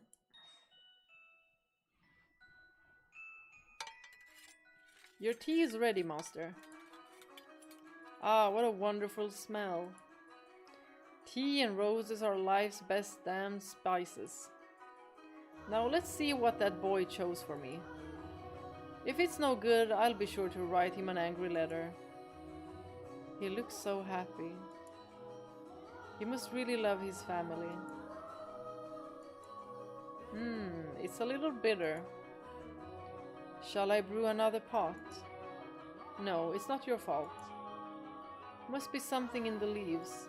Your tea is ready, master. Ah, what a wonderful smell. Tea and roses are life's best damn spices. Now let's see what that boy chose for me. If it's no good, I'll be sure to write him an angry letter. He looks so happy. He must really love his family. It's a little bitter. Shall I brew another pot? No, it's not your fault. Must be something in the leaves.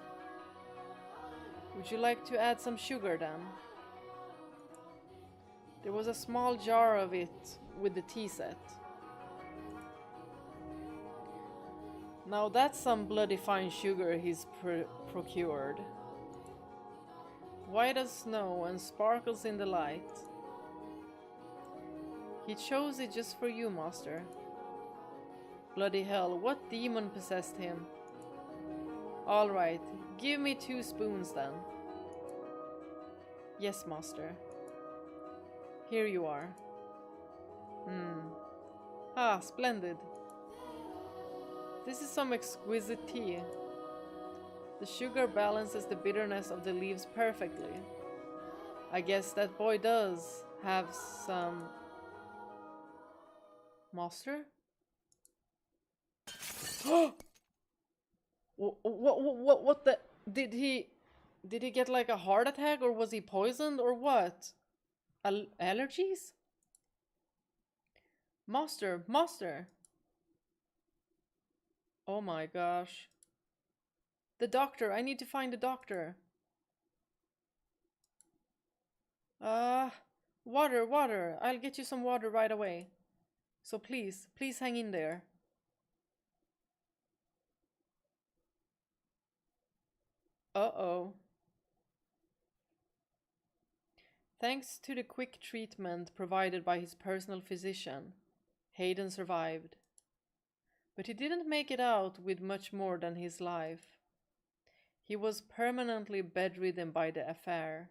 Would you like to add some sugar then? There was a small jar of it with the tea set. Now that's some bloody fine sugar he's procured. White as snow and sparkles in the light. He chose it just for you, master. Bloody hell, what demon possessed him? All right, give me 2 spoons then. Yes, master. Here you are. Ah, splendid. This is some exquisite tea. The sugar balances the bitterness of the leaves perfectly. I guess that boy does have some... Master? What the... Did he get like a heart attack, or was he poisoned, or what? Allergies? Master! Oh my gosh. The doctor, I need to find the doctor. Water. I'll get you some water right away. So please hang in there. Uh-oh. Thanks to the quick treatment provided by his personal physician, Hayden survived. But he didn't make it out with much more than his life. He was permanently bedridden by the affair.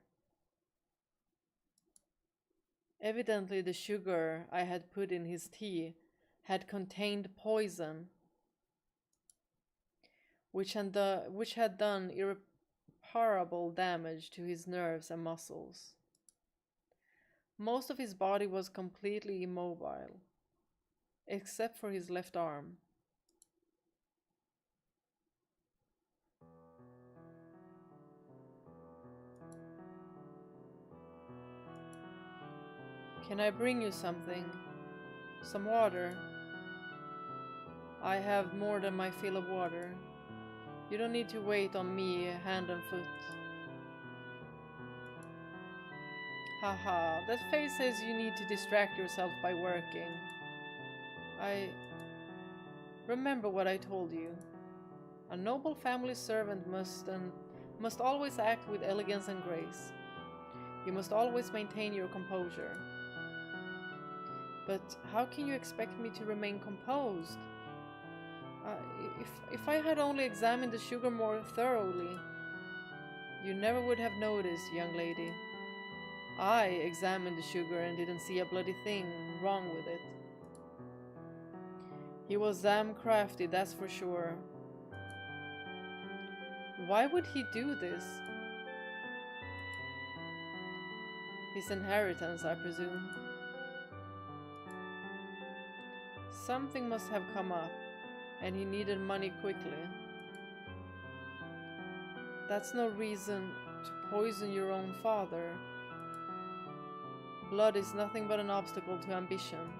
Evidently the sugar I had put in his tea had contained poison, which had done irreparable damage to his nerves and muscles. Most of his body was completely immobile, except for his left arm. Can I bring you something? Some water? I have more than my fill of water. You don't need to wait on me hand and foot. Haha, that face says you need to distract yourself by working. Remember what I told you. A noble family servant must always act with elegance and grace. You must always maintain your composure. But how can you expect me to remain composed? If I had only examined the sugar more thoroughly, you never would have noticed, young lady. I examined the sugar and didn't see a bloody thing wrong with it. He was damn crafty, that's for sure. Why would he do this? His inheritance, I presume. Something must have come up, and he needed money quickly. That's no reason to poison your own father. Blood is nothing but an obstacle to ambition.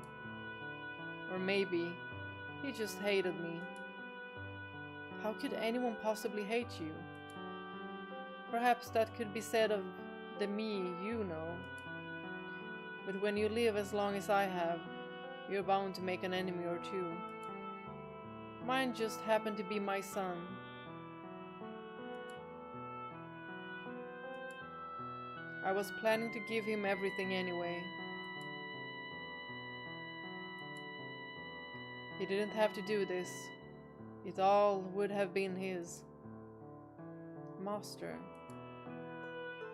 Or maybe he just hated me. How could anyone possibly hate you? Perhaps that could be said of the me you know. But when you live as long as I have, you're bound to make an enemy or two. Mine just happened to be my son. I was planning to give him everything anyway. He didn't have to do this. It all would have been his. Master.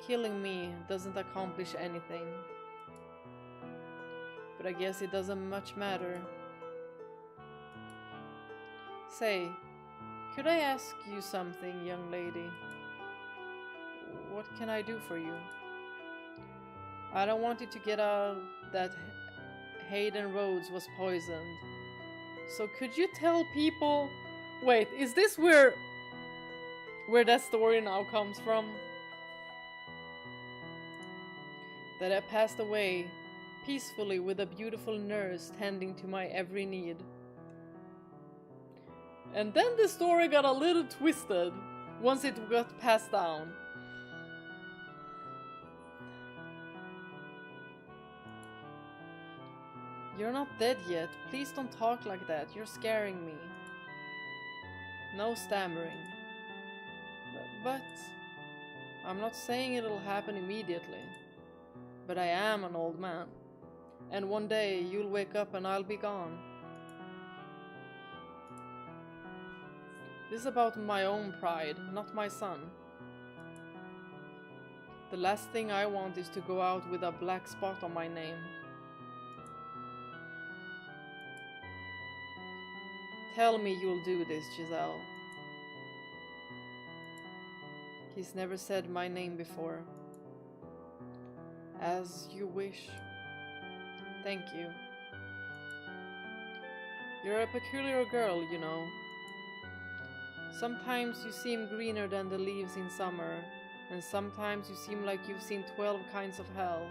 Killing me doesn't accomplish anything. But I guess it doesn't much matter. Say, could I ask you something, young lady? What can I do for you? I don't want you to get out that Hayden Rhodes was poisoned. So could you tell people... Wait, is this where that story now comes from? That I passed away peacefully with a beautiful nurse tending to my every need. And then the story got a little twisted once it got passed down. You're not dead yet. Please don't talk like that. You're scaring me. No stammering. But I'm not saying it'll happen immediately. But I am an old man. And one day you'll wake up and I'll be gone. This is about my own pride, not my son. The last thing I want is to go out with a black spot on my name. Tell me you'll do this, Giselle. He's never said my name before. As you wish. Thank you. You're a peculiar girl, you know. Sometimes you seem greener than the leaves in summer, and sometimes you seem like you've seen 12 kinds of hell.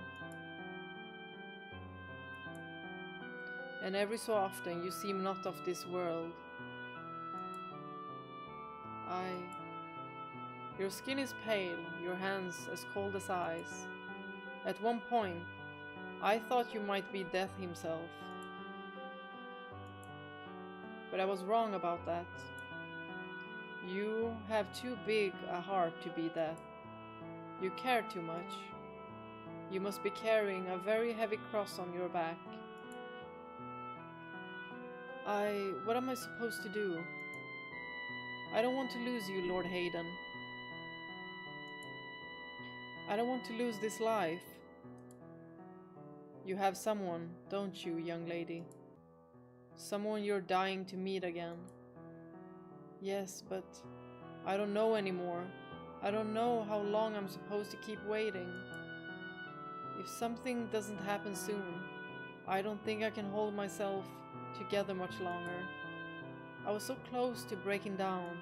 And every so often you seem not of this world. Your skin is pale, your hands as cold as ice. At one point, I thought you might be Death himself. But I was wrong about that. You have too big a heart to be Death. You care too much. You must be carrying a very heavy cross on your back. What am I supposed to do? I don't want to lose you, Lord Hayden. I don't want to lose this life. You have someone, don't you, young lady? Someone you're dying to meet again. Yes, but I don't know anymore. I don't know how long I'm supposed to keep waiting. If something doesn't happen soon, I don't think I can hold myself together much longer. I was so close to breaking down,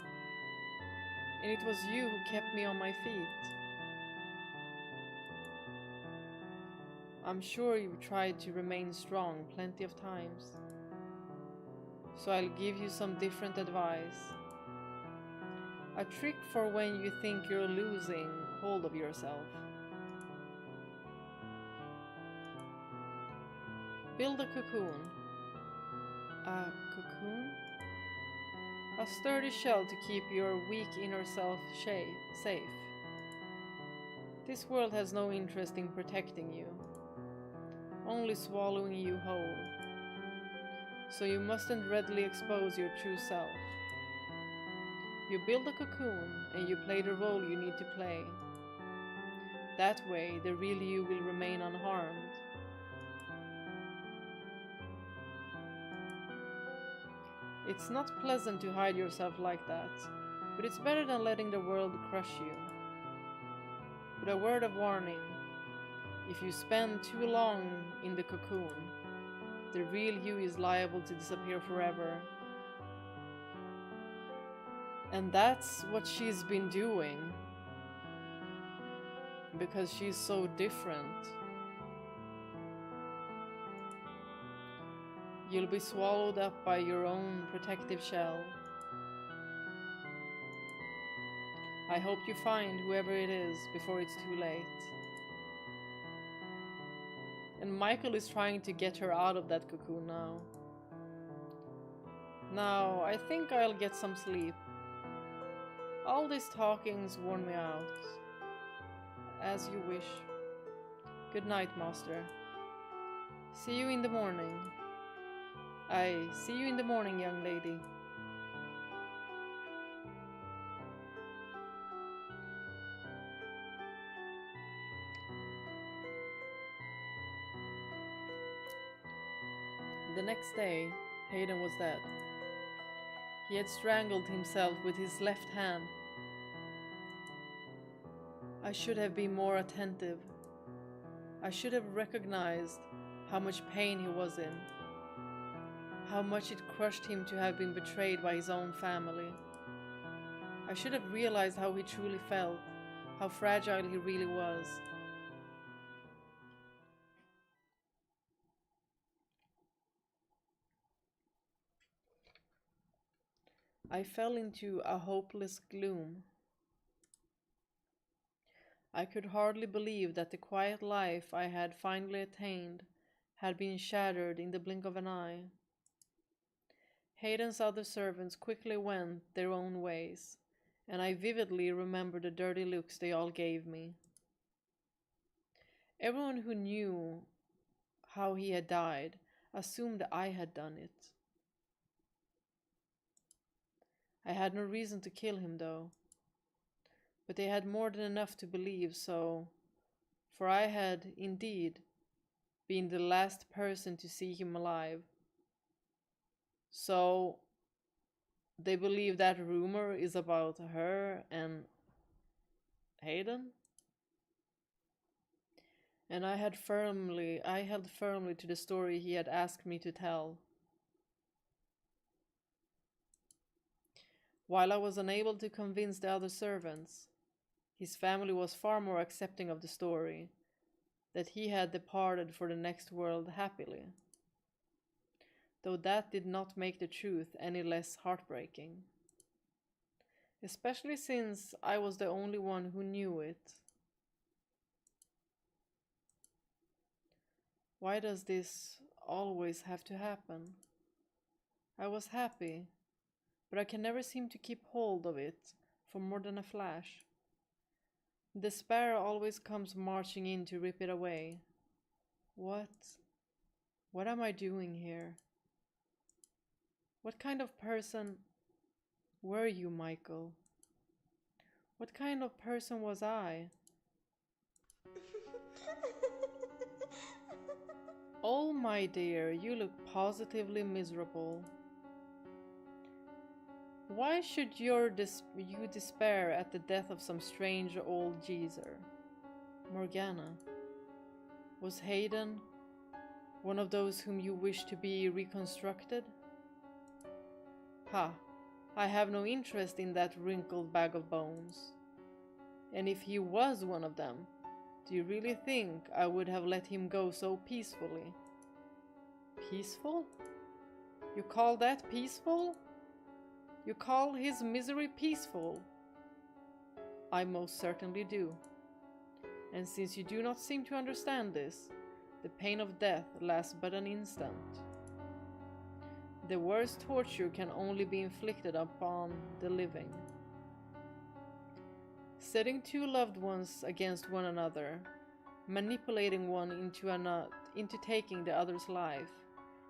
and it was you who kept me on my feet. I'm sure you've tried to remain strong plenty of times, so I'll give you some different advice. A trick for when you think you're losing hold of yourself. Build a cocoon. A cocoon? A sturdy shell to keep your weak inner self safe. This world has no interest in protecting you, only swallowing you whole. So you mustn't readily expose your true self. You build a cocoon and you play the role you need to play. That way, the real you will remain unharmed. It's not pleasant to hide yourself like that, but it's better than letting the world crush you. But a word of warning, if you spend too long in the cocoon, the real you is liable to disappear forever. And that's what she's been doing. Because she's so different. You'll be swallowed up by your own protective shell. I hope you find whoever it is before it's too late. And Michael is trying to get her out of that cocoon now. Now, I think I'll get some sleep. All these talking's worn me out. As you wish. Good night, master. See you in the morning. See you in the morning, young lady. The next day, Hayden was dead. He had strangled himself with his left hand. I should have been more attentive. I should have recognized how much pain he was in. How much it crushed him to have been betrayed by his own family. I should have realized how he truly felt, how fragile he really was. I fell into a hopeless gloom. I could hardly believe that the quiet life I had finally attained had been shattered in the blink of an eye. Hayden's other servants quickly went their own ways, and I vividly remember the dirty looks they all gave me. Everyone who knew how he had died assumed I had done it. I had no reason to kill him, though. But they had more than enough to believe so, for I had, indeed, been the last person to see him alive. So, they believe that rumor is about her and Hayden? And I held firmly to the story he had asked me to tell. While I was unable to convince the other servants, his family was far more accepting of the story, that he had departed for the next world happily. Though that did not make the truth any less heartbreaking. Especially since I was the only one who knew it. Why does this always have to happen? I was happy, but I can never seem to keep hold of it for more than a flash. Despair always comes marching in to rip it away. What am I doing here? What kind of person were you, Michael? What kind of person was I? Oh, my dear, you look positively miserable. Why should you despair at the death of some strange old geezer? Morgana. Was Hayden one of those whom you wish to be reconstructed? Ha! I have no interest in that wrinkled bag of bones. And if he was one of them, do you really think I would have let him go so peacefully? Peaceful? You call that peaceful? You call his misery peaceful? I most certainly do. And since you do not seem to understand this, the pain of death lasts but an instant. The worst torture can only be inflicted upon the living. Setting two loved ones against one another, manipulating one into taking the other's life,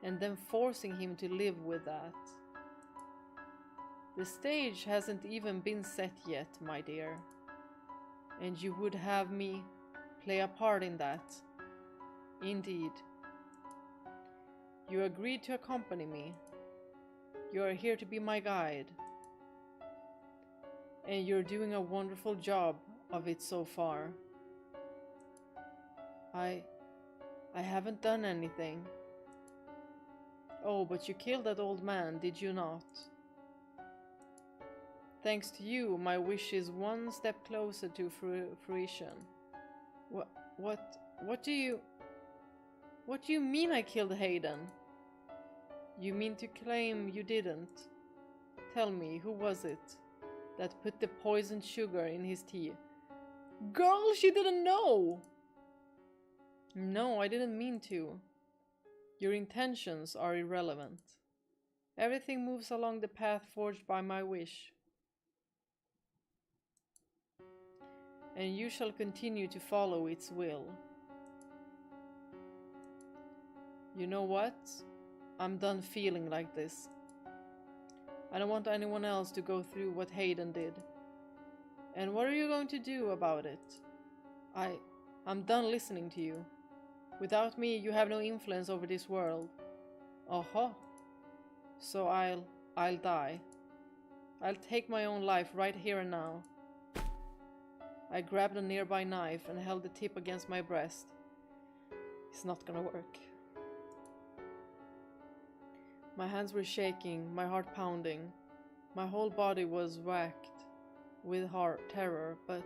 and then forcing him to live with that. The stage hasn't even been set yet, my dear. And you would have me play a part in that. Indeed. You agreed to accompany me. You are here to be my guide. And you're doing a wonderful job of it so far. I haven't done anything. Oh, but you killed that old man, did you not? Thanks to you, my wish is one step closer to fruition. What do you mean I killed Hayden? You mean to claim you didn't? Tell me, who was it that put the poisoned sugar in his tea? Girl, she didn't know! No, I didn't mean to. Your intentions are irrelevant. Everything moves along the path forged by my wish. And you shall continue to follow its will. You know what? I'm done feeling like this. I don't want anyone else to go through what Hayden did. And what are you going to do about it? I'm done listening to you. Without me, you have no influence over this world. Uh-huh. So I'll die. I'll take my own life right here and now. I grabbed a nearby knife and held the tip against my breast. It's not gonna work. My hands were shaking, my heart pounding. My whole body was racked with terror, but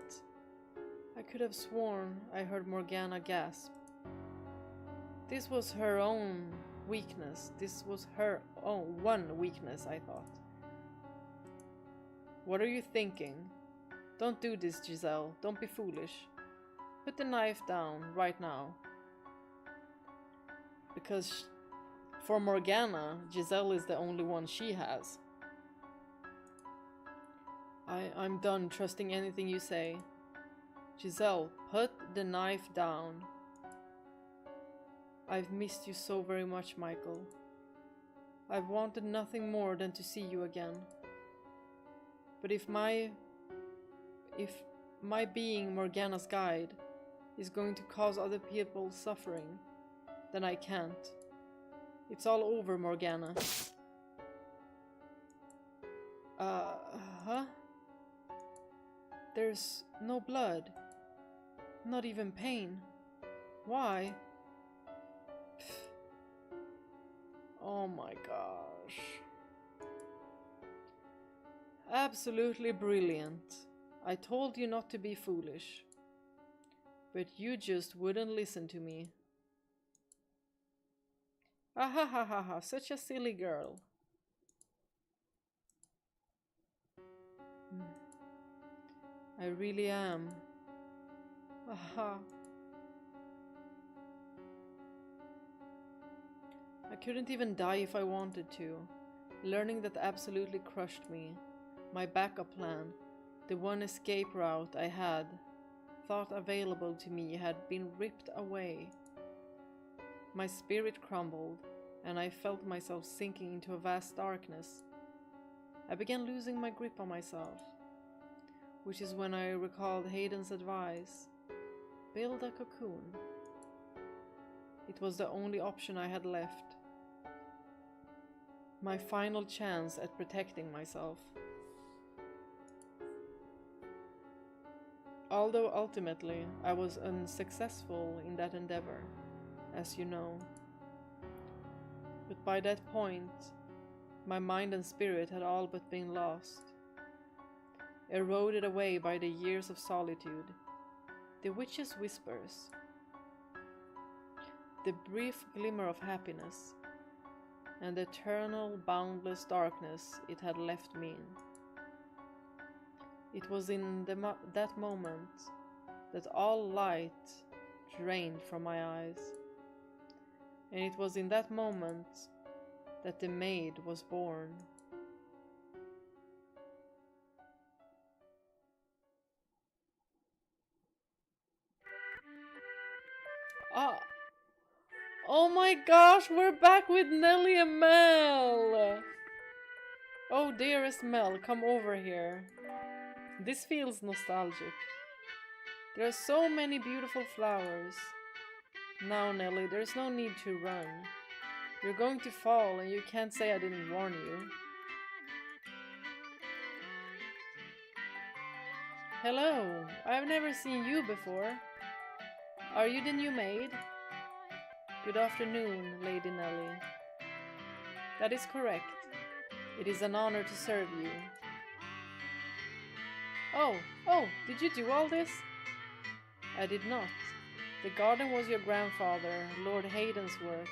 I could have sworn I heard Morgana gasp. This was her own weakness. This was her own one weakness, I thought. What are you thinking? Don't do this, Giselle. Don't be foolish. Put the knife down right now. Because for Morgana, Giselle is the only one she has. I'm done trusting anything you say. Giselle, put the knife down. I've missed you so very much, Michael. I've wanted nothing more than to see you again. But if my being Morgana's guide is going to cause other people suffering, then I can't. It's all over, Morgana. Huh? There's no blood. Not even pain. Why? Oh my gosh. Absolutely brilliant. I told you not to be foolish. But you just wouldn't listen to me. Ah ha ha ha ha, such a silly girl. I really am. Aha. I couldn't even die if I wanted to. Learning that absolutely crushed me. My backup plan, the one escape route I had thought available to me, had been ripped away. My spirit crumbled, and I felt myself sinking into a vast darkness. I began losing my grip on myself, which is when I recalled Hayden's advice. Build a cocoon. It was the only option I had left. My final chance at protecting myself. Although ultimately I was unsuccessful in that endeavor, as you know. But by that point, my mind and spirit had all but been lost. Eroded away by the years of solitude, the witch's whispers, the brief glimmer of happiness, and the eternal, boundless darkness it had left me in. It was in that moment that all light drained from my eyes. And it was in that moment that the maid was born. Ah! Oh my gosh, we're back with Nelly and Mel! Oh, dearest Mel, come over here. This feels nostalgic. There are so many beautiful flowers. Now, Nelly, there's no need to run. You're going to fall, and you can't say I didn't warn you. Hello, I've never seen you before. Are you the new maid? Good afternoon, Lady Nelly. That is correct. It is an honor to serve you. Oh, did you do all this? I did not. The garden was your grandfather, Lord Hayden's work.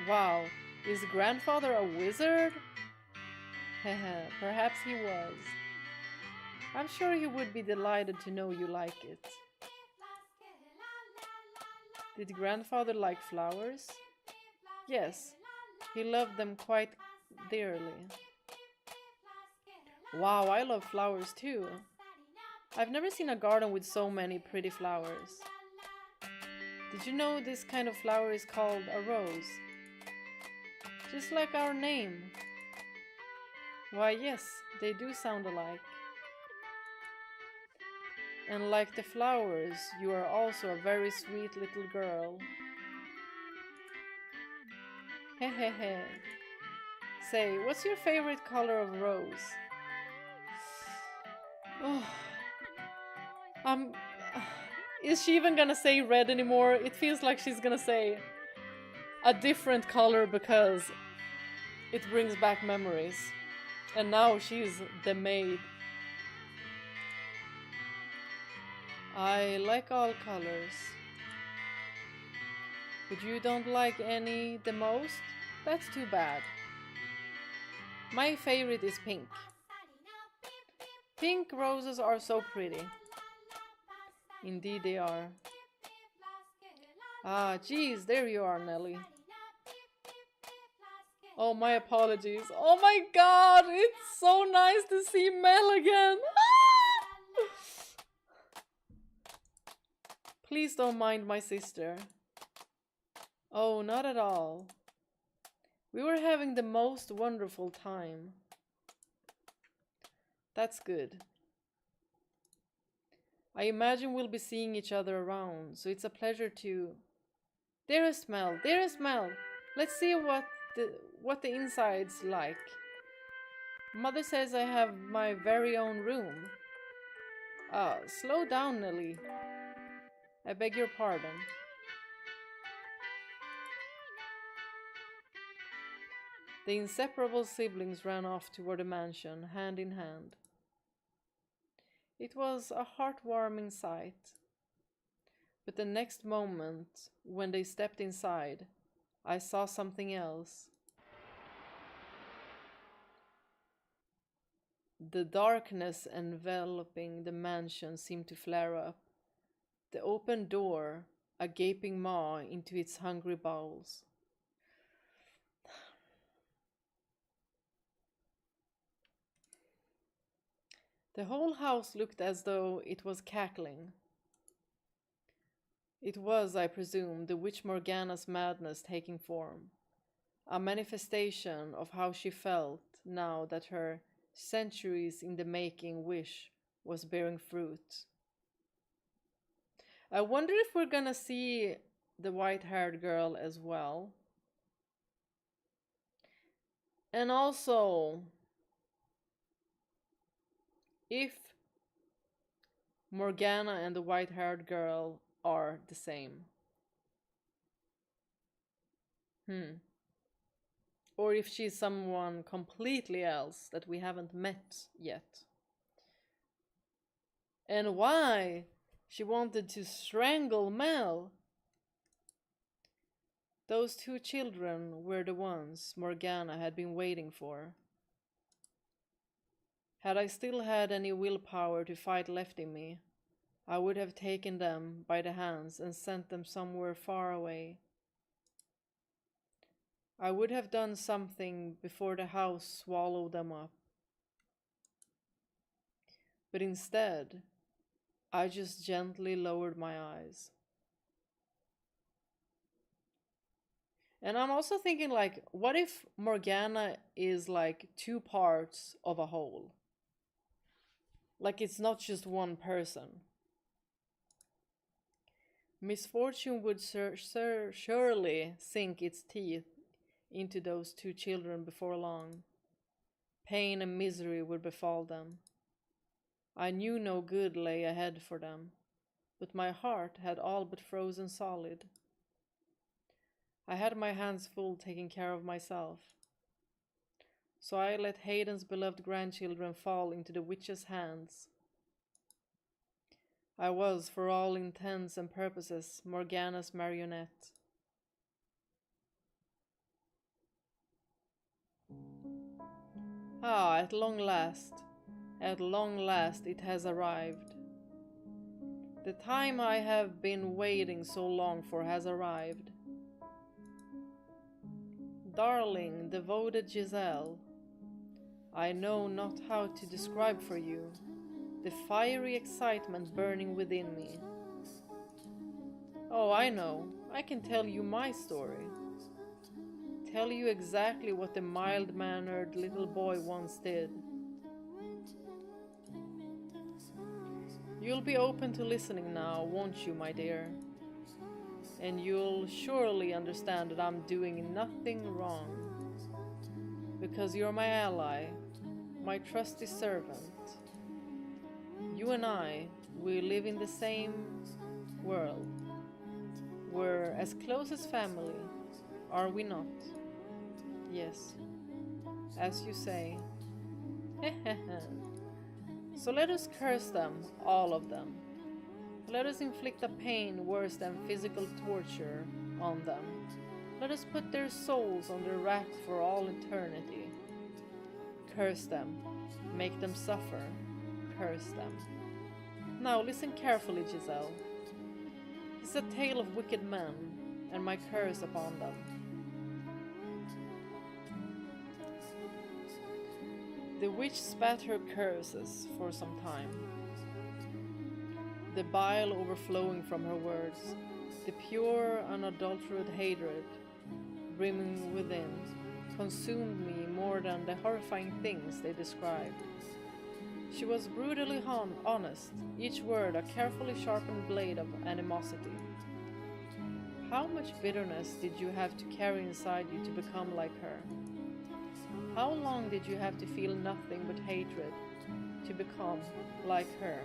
Wow, is grandfather a wizard? Heh, perhaps he was. I'm sure he would be delighted to know you like it. Did grandfather like flowers? Yes, he loved them quite dearly. Wow, I love flowers too. I've never seen a garden with so many pretty flowers. Did you know this kind of flower is called a rose? Just like our name. Why, yes, they do sound alike. And like the flowers, you are also a very sweet little girl. Hehehe. Say, what's your favorite color of rose? Oh, um, is she even gonna say red anymore? It feels like she's gonna say a different color because it brings back memories. And now she's the maid. I like all colors. But you don't like any the most? That's too bad. My favorite is pink. Pink roses are so pretty. Indeed they are. Ah, geez, there you are, Nelly. Oh, my apologies. Oh my god, it's so nice to see Mel again. Please don't mind my sister. Oh, not at all. We were having the most wonderful time. That's good. I imagine we'll be seeing each other around, so it's a pleasure to... Dearest Mel, let's see what the inside's like. Mother says I have my very own room. Slow down, Nelly. I beg your pardon. The inseparable siblings ran off toward the mansion, hand in hand. It was a heartwarming sight. But the next moment, when they stepped inside, I saw something else. The darkness enveloping the mansion seemed to flare up. The open door, a gaping maw into its hungry bowels. The whole house looked as though it was cackling. It was, I presume, the witch Morgana's madness taking form, a manifestation of how she felt now that her centuries in the making wish was bearing fruit. I wonder if we're gonna see the white-haired girl as well. And also, if Morgana and the white-haired girl are the same. Or if she's someone completely else that we haven't met yet. And why she wanted to strangle Mel. Those two children were the ones Morgana had been waiting for. Had I still had any willpower to fight left in me, I would have taken them by the hands and sent them somewhere far away. I would have done something before the house swallowed them up. But instead, I just gently lowered my eyes. And I'm also thinking, like, what if Morgana is like two parts of a whole? Like, it's not just one person. Misfortune would surely sink its teeth into those two children before long. Pain and misery would befall them. I knew no good lay ahead for them, but my heart had all but frozen solid. I had my hands full taking care of myself. So I let Hayden's beloved grandchildren fall into the witch's hands. I was, for all intents and purposes, Morgana's marionette. Ah, at long last it has arrived. The time I have been waiting so long for has arrived. Darling, devoted Giselle, I know not how to describe for you the fiery excitement burning within me. Oh, I know, I can tell you my story. Tell you exactly what the mild-mannered little boy once did. You'll be open to listening now, won't you, my dear? And you'll surely understand that I'm doing nothing wrong. Because you're my ally, my trusty servant. You and I, we live in the same world. We're as close as family, are we not? Yes, as you say. So let us curse them, all of them. Let us inflict a pain worse than physical torture on them. Let us put their souls on the rack for all eternity. Curse them, make them suffer, curse them. Now listen carefully, Giselle. It's a tale of wicked men, and my curse upon them. The witch spat her curses for some time. The bile overflowing from her words, the pure, unadulterated hatred brimming within, consumed me more than the horrifying things they described. She was brutally honest, each word a carefully sharpened blade of animosity. How much bitterness did you have to carry inside you to become like her? How long did you have to feel nothing but hatred to become like her?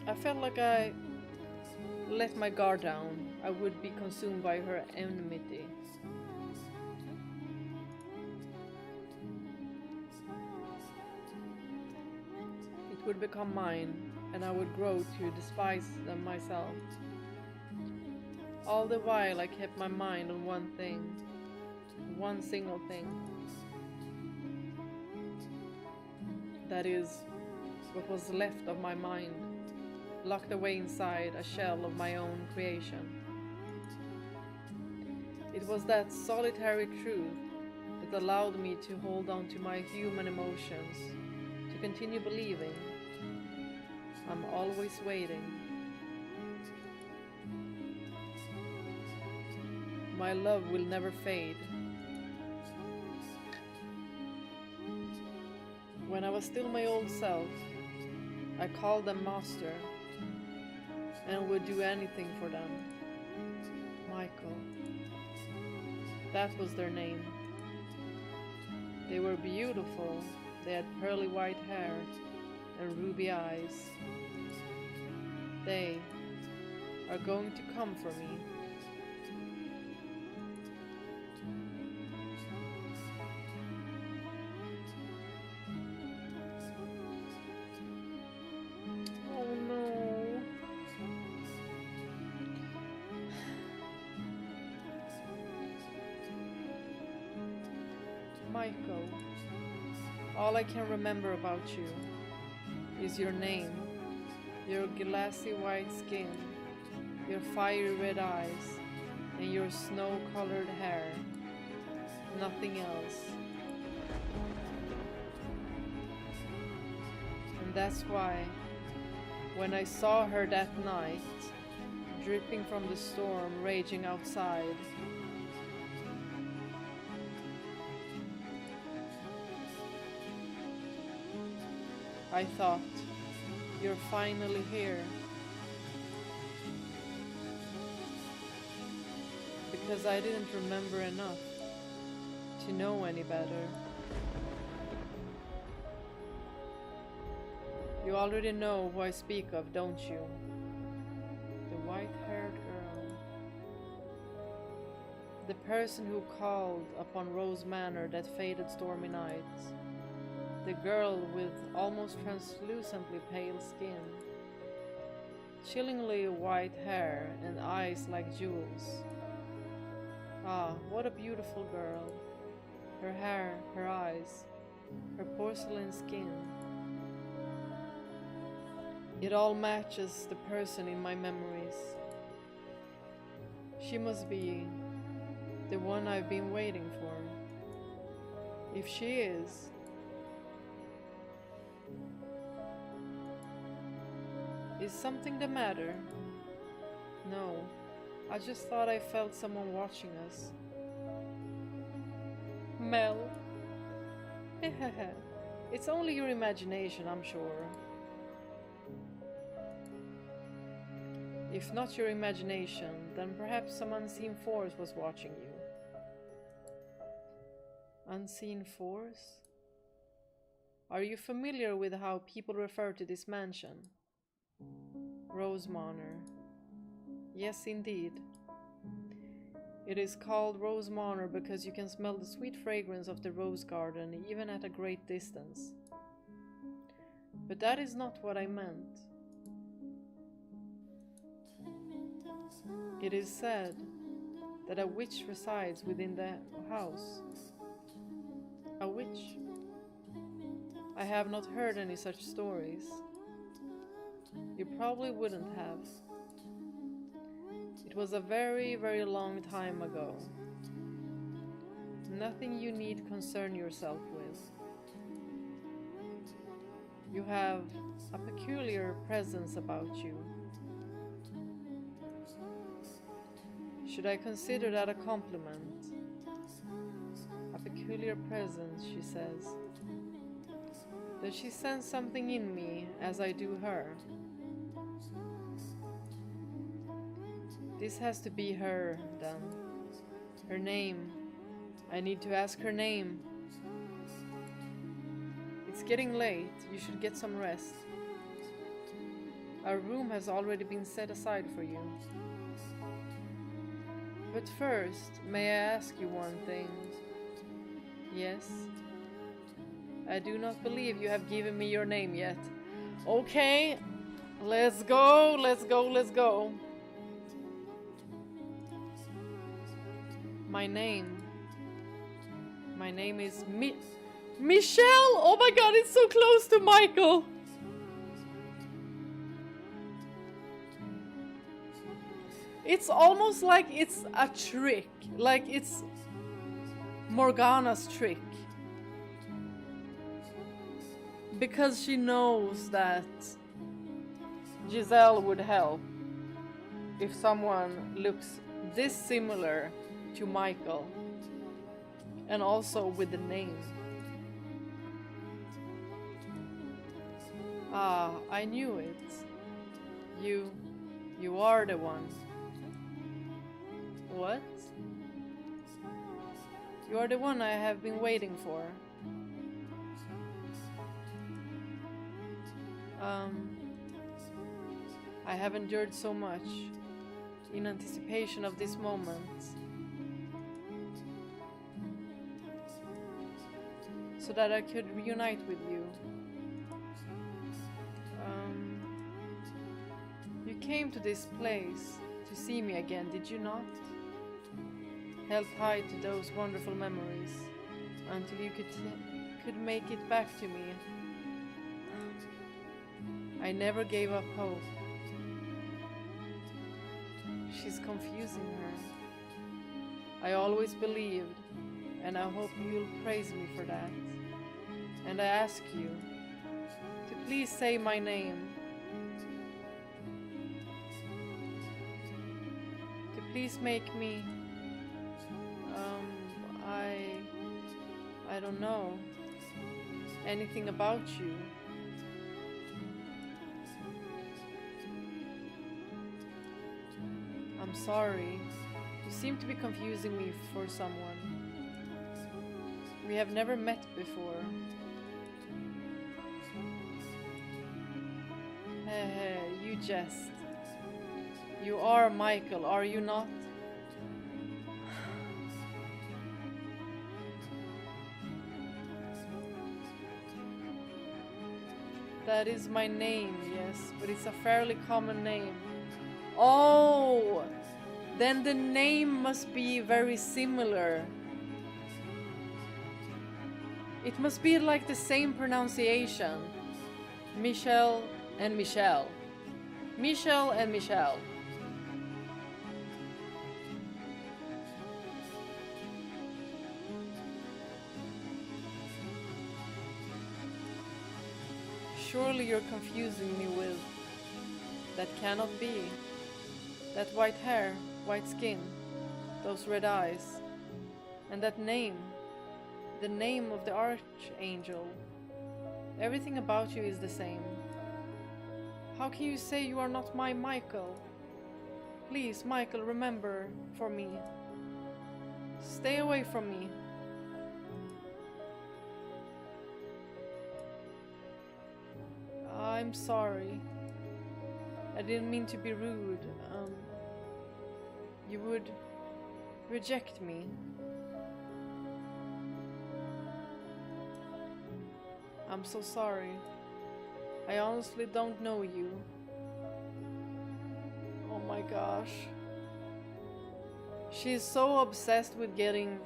I felt like I let my guard down. I would be consumed by her enmity. It would become mine, and I would grow to despise them myself. All the while I kept my mind on one thing, one single thing. That is, what was left of my mind, locked away inside a shell of my own creation. It was that solitary truth that allowed me to hold on to my human emotions, to continue believing. I'm always waiting. My love will never fade. When I was still my old self, I called them master and would do anything for them. Michael. That was their name. They were beautiful. They had pearly white hair and ruby eyes. They are going to come for me. Michael, all I can remember about you is your name, your glassy white skin, your fiery red eyes, and your snow-colored hair. Nothing else. And that's why, when I saw her that night, dripping from the storm raging outside, I thought, you're finally here. Because I didn't remember enough to know any better. You already know who I speak of, don't you? The white-haired girl. The person who called upon Rose Manor that faded stormy nights. The girl with almost translucently pale skin. Chillingly white hair and eyes like jewels. Ah, what a beautiful girl. Her hair, her eyes, her porcelain skin. It all matches the person in my memories. She must be the one I've been waiting for. If she is, is something the matter? No, I just thought I felt someone watching us. Mel. It's only your imagination, I'm sure. If not your imagination, then perhaps some unseen force was watching you. Unseen force? Are you familiar with how people refer to this mansion? Rose Manor. Yes, indeed. It is called Rose Manor because you can smell the sweet fragrance of the rose garden even at a great distance. But that is not what I meant. It is said that a witch resides within the house. A witch? I have not heard any such stories. You probably wouldn't have. It was a very, very long time ago. Nothing you need concern yourself with. You have a peculiar presence about you. Should I consider that a compliment? A peculiar presence, she says. Does she sense something in me as I do her? This has to be her, then. Her name. I need to ask her name. It's getting late. You should get some rest. Our room has already been set aside for you. But first, may I ask you one thing? Yes? I do not believe you have given me your name yet. Okay, let's go, let's go, let's go. My name is Michelle! Oh my god, it's so close to Michael! It's almost like it's a trick, like it's Morgana's trick. Because she knows that Giselle would help if someone looks this similar to Michael, and also with the name. Ah, I knew it. You are the one. What? You are the one I have been waiting for. I have endured so much in anticipation of this moment, so that I could reunite with you. You came to this place to see me again, did you not? Held tight to those wonderful memories until you could make it back to me. I never gave up hope. She's confusing her. I always believed, and I hope you'll praise me for that. And I ask you to please say my name. To please make me, I don't know anything about you. I'm sorry. You seem to be confusing me for someone. We have never met before. You jest. You are Michael, are you not? That is my name, yes, but it's a fairly common name. Oh! Then the name must be very similar. It must be like the same pronunciation. Michelle and Michelle. Michelle and Michelle. Surely you're confusing me with... That cannot be. That white hair, white skin, those red eyes, and that name. The name of the archangel. Everything about you is the same. How can you say you are not my Michael? Please, Michael, remember for me. Stay away from me. I'm sorry. I didn't mean to be rude. You would reject me. I'm so sorry. I honestly don't know you. Oh my gosh. She's so obsessed with getting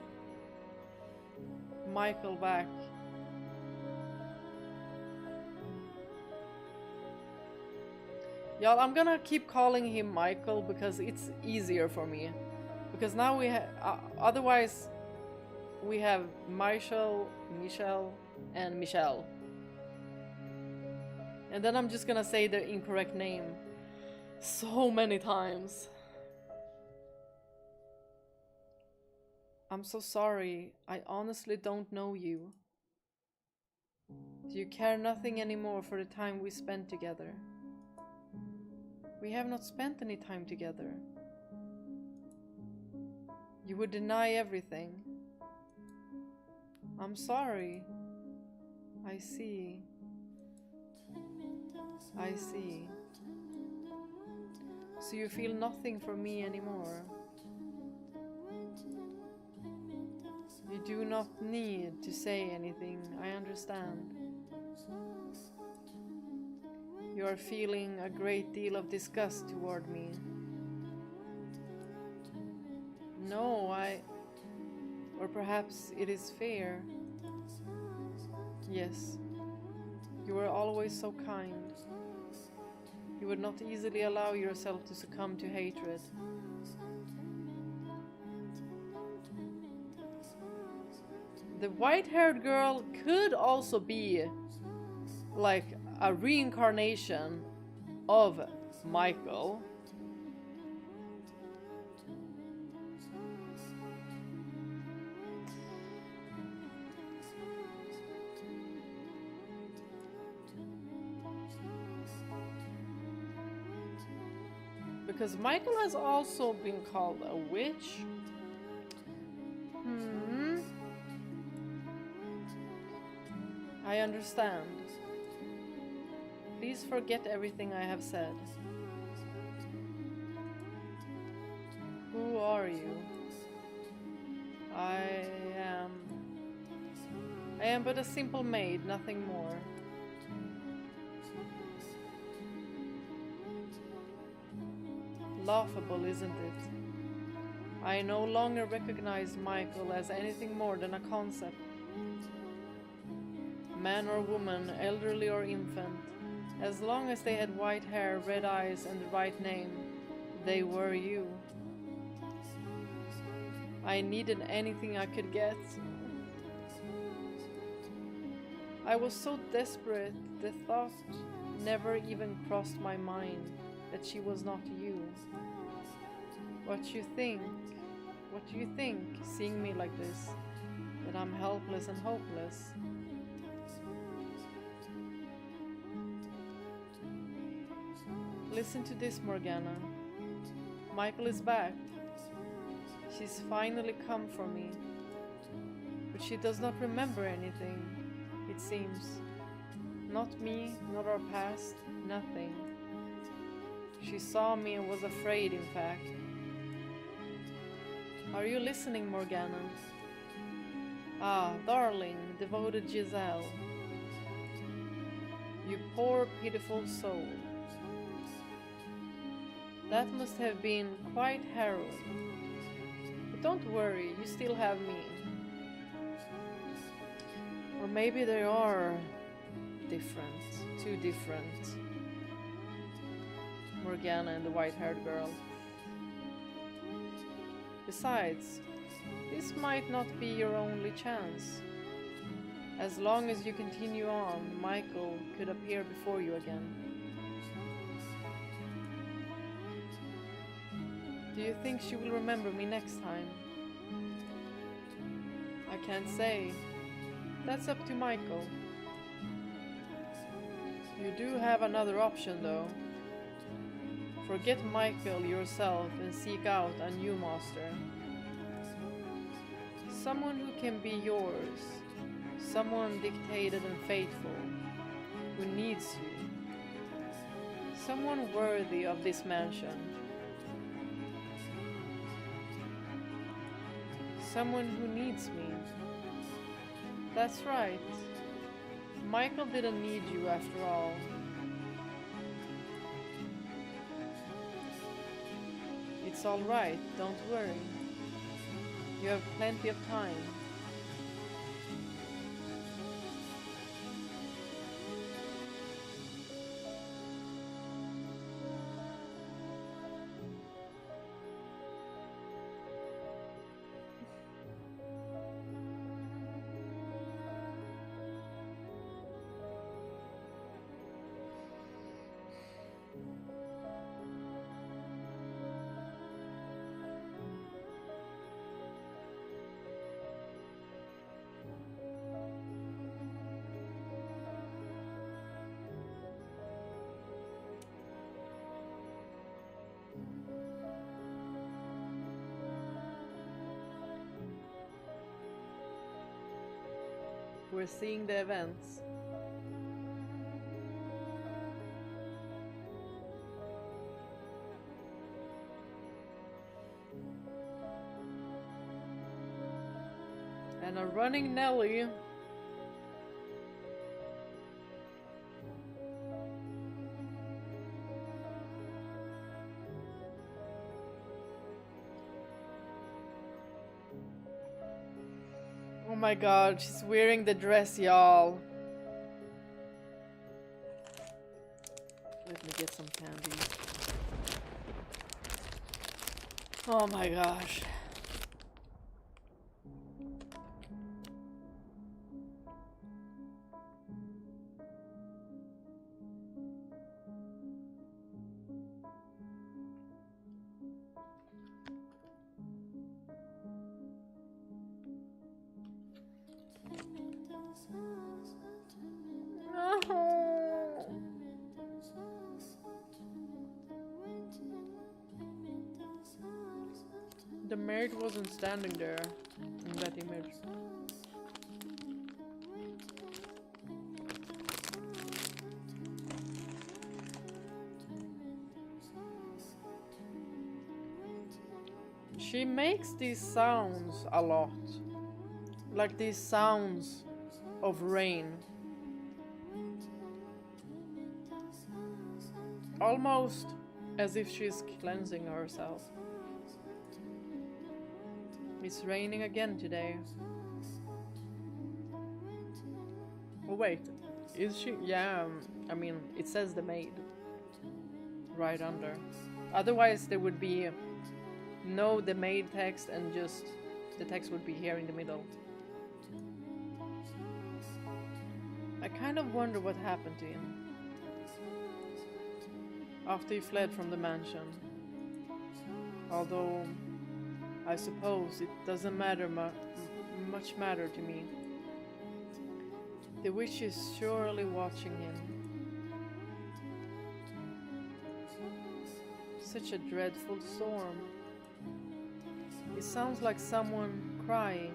Michael back. Y'all, I'm gonna keep calling him Michael because it's easier for me. Because now we have... otherwise, we have Michelle, and Michelle. And then I'm just gonna say the incorrect name so many times. I'm so sorry. I honestly don't know you. Do you care nothing anymore for the time we spent together? We have not spent any time together. You would deny everything. I'm sorry. I see. I see. So you feel nothing for me anymore. You do not need to say anything, I understand. You are feeling a great deal of disgust toward me. No, or perhaps it is fear. Yes, you were always so kind. You would not easily allow yourself to succumb to hatred. The white-haired girl could also be like a reincarnation of Michael. Because Michael has also been called a witch. I understand. Please forget everything I have said. Who are you? I am but a simple maid, nothing more. Laughable, isn't it? I no longer recognize Michael as anything more than a concept. Man or woman, elderly or infant, as long as they had white hair, red eyes, and the right name, they were you. I needed anything I could get. I was so desperate, the thought never even crossed my mind that she was not you. What do you think, seeing me like this? That I'm helpless and hopeless? Listen to this, Morgana. Michael is back. She's finally come for me. But she does not remember anything, it seems. Not me, not our past, nothing. She saw me and was afraid, in fact. Are you listening, Morgana? Ah, darling, devoted Giselle. You poor, pitiful soul. That must have been quite harrowing. But don't worry, you still have me. Or maybe they are different, too different. Morgana and the white-haired girl. Besides, this might not be your only chance. As long as you continue on, Michael could appear before you again. Do you think she will remember me next time? I can't say. That's up to Michael. You do have another option though. Forget Michael yourself and seek out a new master. Someone who can be yours. Someone dictated and faithful. Who needs you. Someone worthy of this mansion. Someone who needs me. That's right. Michael didn't need you after all. It's all right, don't worry. You have plenty of time. We're seeing the events. And a running Nelly. Oh my god, she's wearing the dress, y'all. Let me get some candy. Oh my gosh. The maid wasn't standing there in that image. She makes these sounds a lot. Like these sounds of rain. Almost as if she's cleansing herself. It's raining again today. Oh wait, is she? Yeah, I mean, it says the maid. Right under. Otherwise there would be no the maid text and just the text would be here in the middle. I kind of wonder what happened to him after he fled from the mansion. Although I suppose it doesn't matter much matter to me. The witch is surely watching him. Such a dreadful storm. It sounds like someone crying.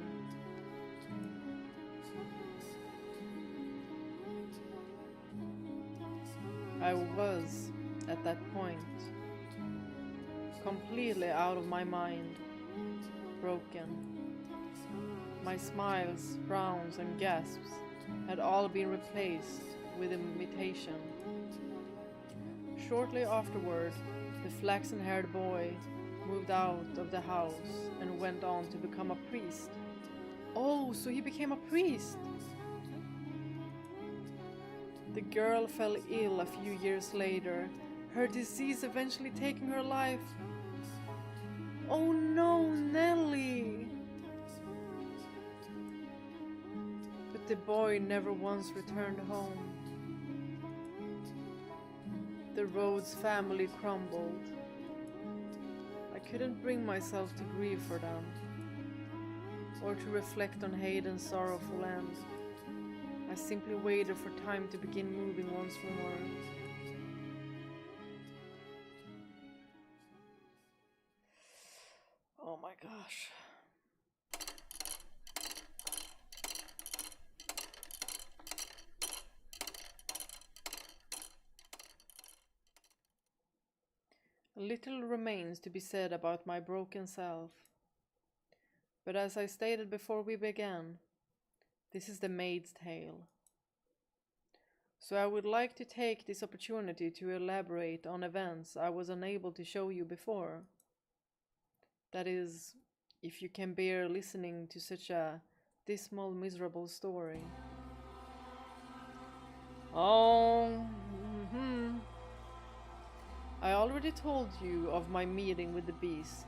I was, at that point, completely out of my mind, broken. My smiles, frowns, and gasps had all been replaced with imitation. Shortly afterward, the flaxen-haired boy moved out of the house and went on to become a priest. Oh, so he became a priest! The girl fell ill a few years later, her disease eventually taking her life. Oh no, Nelly! But the boy never once returned home. The Rhodes family crumbled. I couldn't bring myself to grieve for them, or to reflect on Hayden's sorrowful end. I simply waited for time to begin moving once more. Oh my gosh. Little remains to be said about my broken self. But as I stated before we began, this is the maid's tale. So I would like to take this opportunity to elaborate on events I was unable to show you before. That is, if you can bear listening to such a dismal, miserable story. I already told you of my meeting with the beast,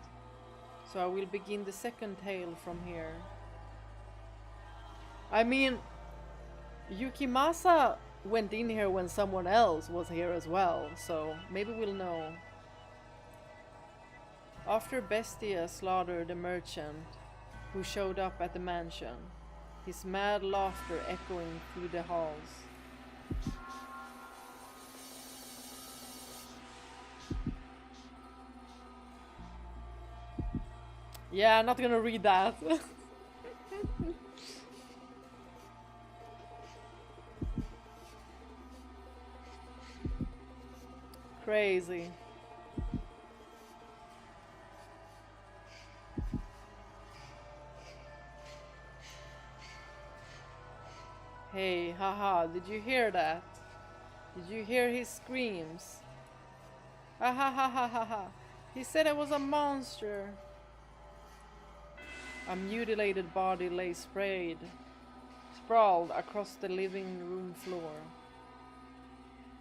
so I will begin the second tale from here. I mean, Yukimasa went in here when someone else was here as well, so maybe we'll know. After Bestia slaughtered the merchant who showed up at the mansion, his mad laughter echoing through the halls. Yeah, I'm not gonna read that. Crazy. Hey, haha, did you hear that? Did you hear his screams? Ah ha ha ha ha ha. He said I was a monster. A mutilated body lay sprawled across the living room floor.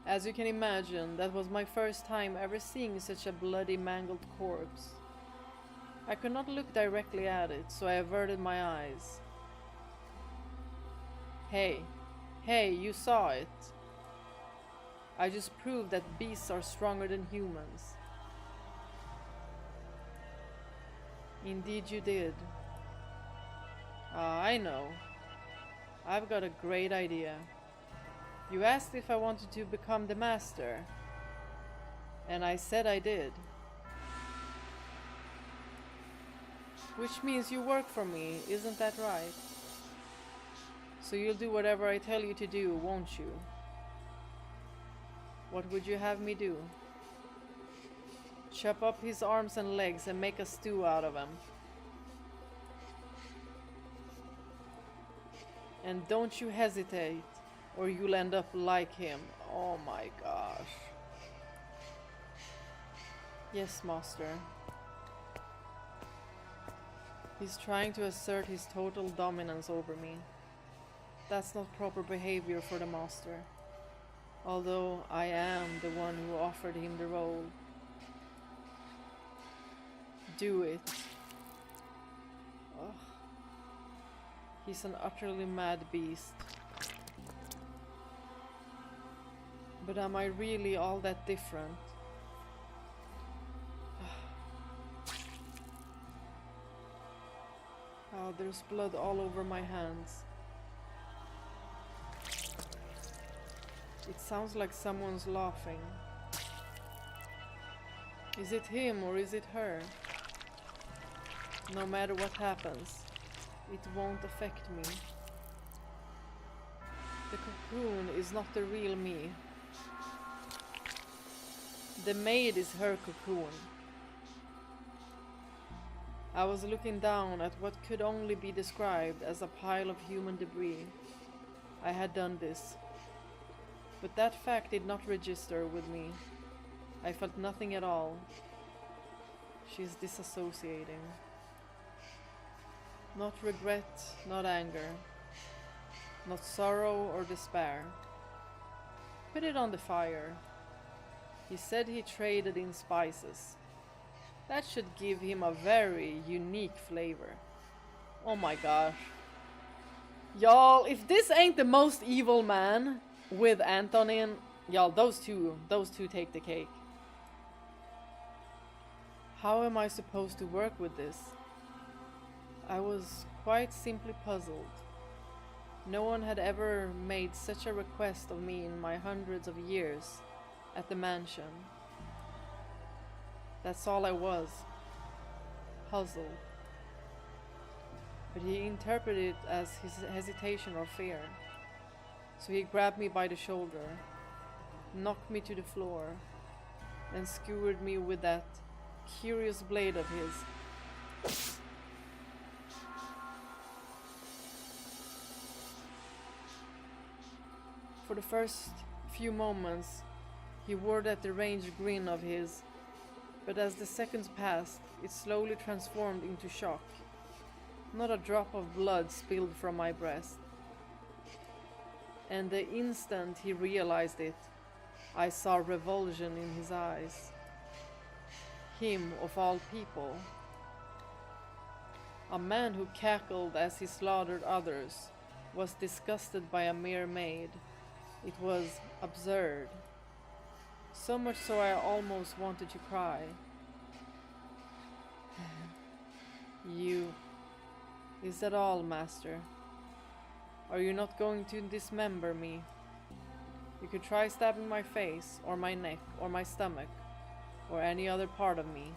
As you can imagine, that was my first time ever seeing such a bloody, mangled corpse. I could not look directly at it, so I averted my eyes. Hey, you saw it. I just proved that beasts are stronger than humans. Indeed you did. I know. I've got a great idea. You asked if I wanted to become the master, and I said I did. Which means you work for me, isn't that right? So you'll do whatever I tell you to do, won't you? What would you have me do? Chop up his arms and legs and make a stew out of him. And don't you hesitate, or you'll end up like him. Oh my gosh. Yes, master. He's trying to assert his total dominance over me. That's not proper behavior for the master. Although I am the one who offered him the role. Do it. Ugh. He's an utterly mad beast. But am I really all that different? Oh, there's blood all over my hands. It sounds like someone's laughing. Is it him or is it her? No matter what happens, it won't affect me. The cocoon is not the real me. The maid is her cocoon. I was looking down at what could only be described as a pile of human debris. I had done this. But that fact did not register with me. I felt nothing at all. She is disassociating. Not regret, not anger. Not sorrow or despair. Put it on the fire. He said he traded in spices. That should give him a very unique flavor. Oh my gosh. Y'all, if this ain't the most evil man with Antonin, y'all, those two take the cake. How am I supposed to work with this? I was quite simply puzzled. No one had ever made such a request of me in my hundreds of years at the mansion. That's all I was. Puzzled. But he interpreted it as his hesitation or fear. So he grabbed me by the shoulder, knocked me to the floor, and skewered me with that curious blade of his. For the first few moments, he wore that deranged grin of his, but as the seconds passed, it slowly transformed into shock. Not a drop of blood spilled from my breast. And the instant he realized it, I saw revulsion in his eyes. Him, of all people. A man who cackled as he slaughtered others was disgusted by a mere maid. It was absurd. So much so I almost wanted to cry. You... Is that all, master? Are you not going to dismember me? You could try stabbing my face, or my neck, or my stomach, or any other part of me.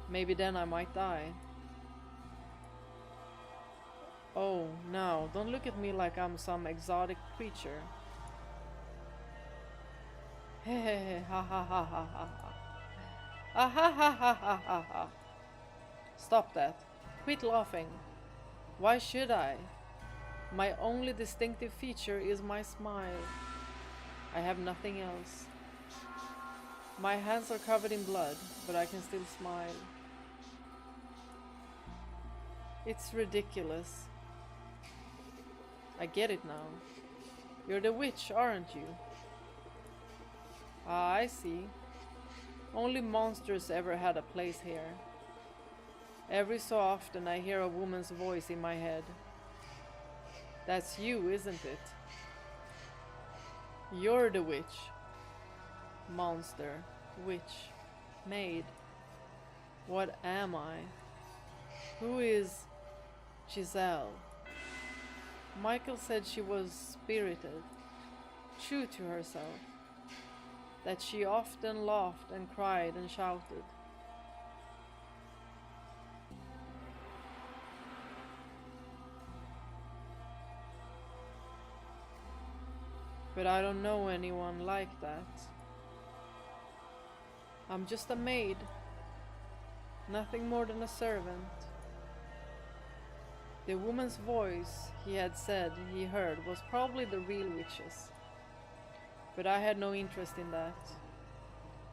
Maybe then I might die. Oh, no, don't look at me like I'm some exotic creature. Hehehe, ha ha ha ha ha ha. Ah ha ha ha ha ha ha. Stop that. Quit laughing. Why should I? My only distinctive feature is my smile. I have nothing else. My hands are covered in blood, but I can still smile. It's ridiculous. I get it now. You're the witch, aren't you? Ah, I see. Only monsters ever had a place here. Every so often I hear a woman's voice in my head. That's you, isn't it? You're the witch. Monster, witch, maid. What am I? Who is Giselle? Michael said she was spirited, true to herself, that she often laughed and cried and shouted. But I don't know anyone like that. I'm just a maid, nothing more than a servant. The woman's voice he had said he heard was probably the real witch's. But I had no interest in that.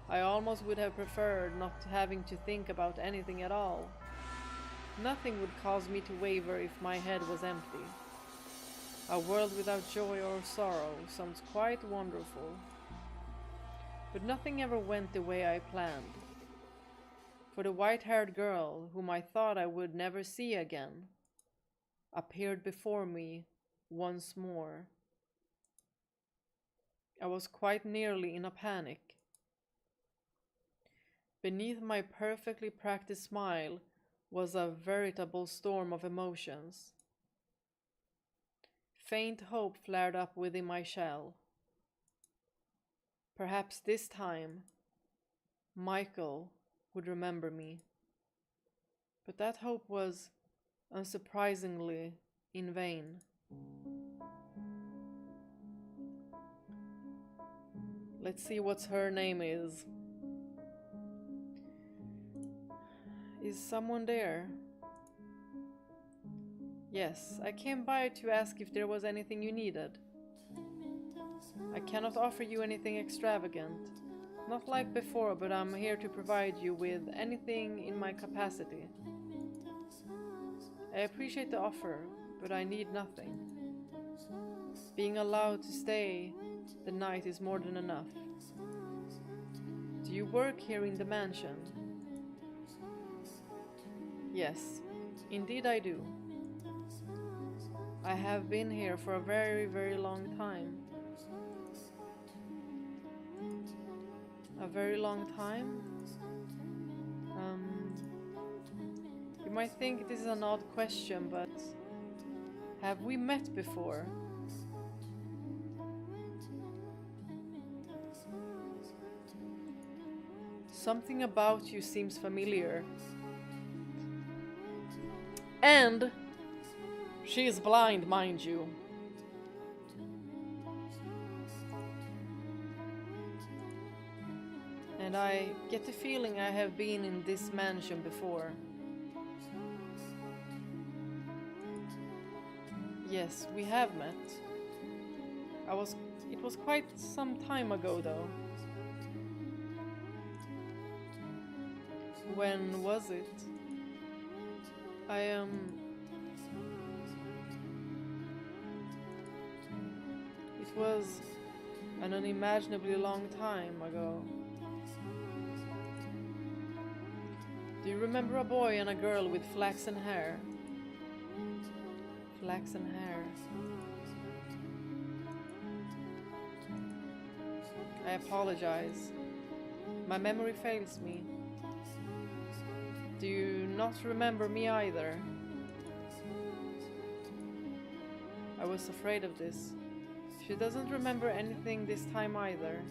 I almost would have preferred not having to think about anything at all. Nothing would cause me to waver if my head was empty. A world without joy or sorrow sounds quite wonderful. But nothing ever went the way I planned. For the white-haired girl, whom I thought I would never see again, appeared before me once more. I was quite nearly in a panic. Beneath my perfectly practiced smile was a veritable storm of emotions. Faint hope flared up within my shell. Perhaps this time, Michael would remember me. But that hope was, unsurprisingly, in vain. Let's see what her name is. Is someone there? Yes, I came by to ask if there was anything you needed. I cannot offer you anything extravagant. Not like before, but I'm here to provide you with anything in my capacity. I appreciate the offer, but I need nothing. Being allowed to stay the night is more than enough. Do you work here in the mansion? Yes, indeed I do. I have been here for a very, very long time. A very long time? You might think this is an odd question, but have we met before? Something about you seems familiar. And she is blind, mind you. And I get the feeling I have been in this mansion before. Yes, we have met. It was quite some time ago though. When was it? It was an unimaginably long time ago. Do you remember a boy and a girl with flaxen hair? Flaxen hair. I apologize. My memory fails me. Do you not remember me either? I was afraid of this. She doesn't remember anything this time either.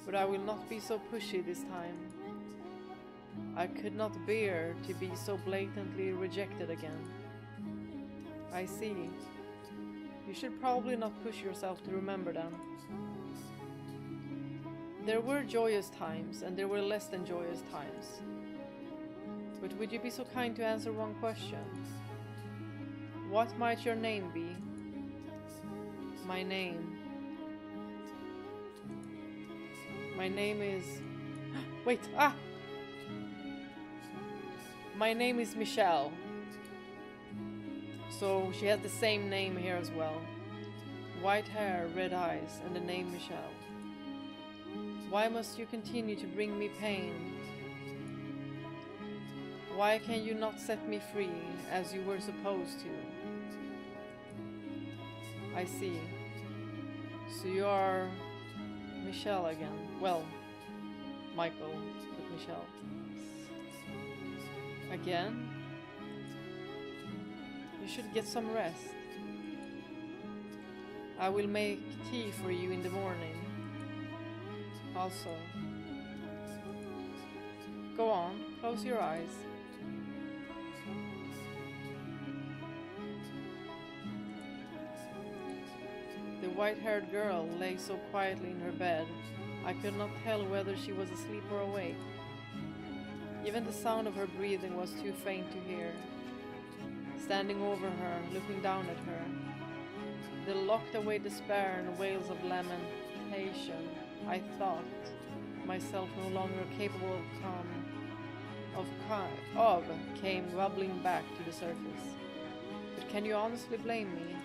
But I will not be so pushy this time. I could not bear to be so blatantly rejected again. I see. You should probably not push yourself to remember them. There were joyous times and there were less than joyous times. But would you be so kind to answer one question? What might your name be? My name. My name is... Wait, My name is Michelle. So she had the same name here as well. White hair, red eyes, and the name Michelle. Why must you continue to bring me pain? Why can you not set me free as you were supposed to? I see. So you are Michelle again. Well, Michael, but Michelle. Again? You should get some rest. I will make tea for you in the morning. Also, go on, close your eyes. The white-haired girl lay so quietly in her bed, I could not tell whether she was asleep or awake. Even the sound of her breathing was too faint to hear. Standing over her, looking down at her, the locked-away despair and wails of lamentation, I thought myself no longer capable of came bubbling back to the surface. But can you honestly blame me?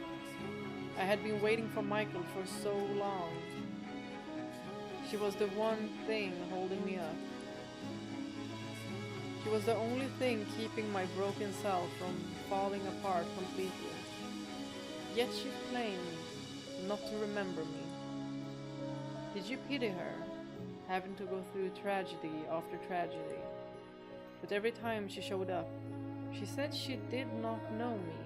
I had been waiting for Michael for so long. She was the one thing holding me up. She was the only thing keeping my broken self from falling apart completely. Yet she claimed not to remember me. Did you pity her, having to go through tragedy after tragedy? But every time she showed up, she said she did not know me,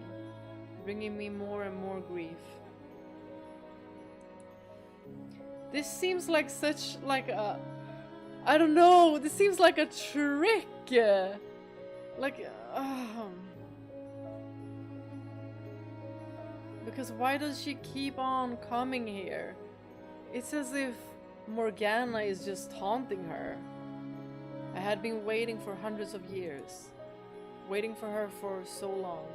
bringing me more and more grief. This seems like such a... I don't know, this seems like a trick. Because why does she keep on coming here? It's as if Morgana is just taunting her. I had been waiting for hundreds of years, waiting for her for so long.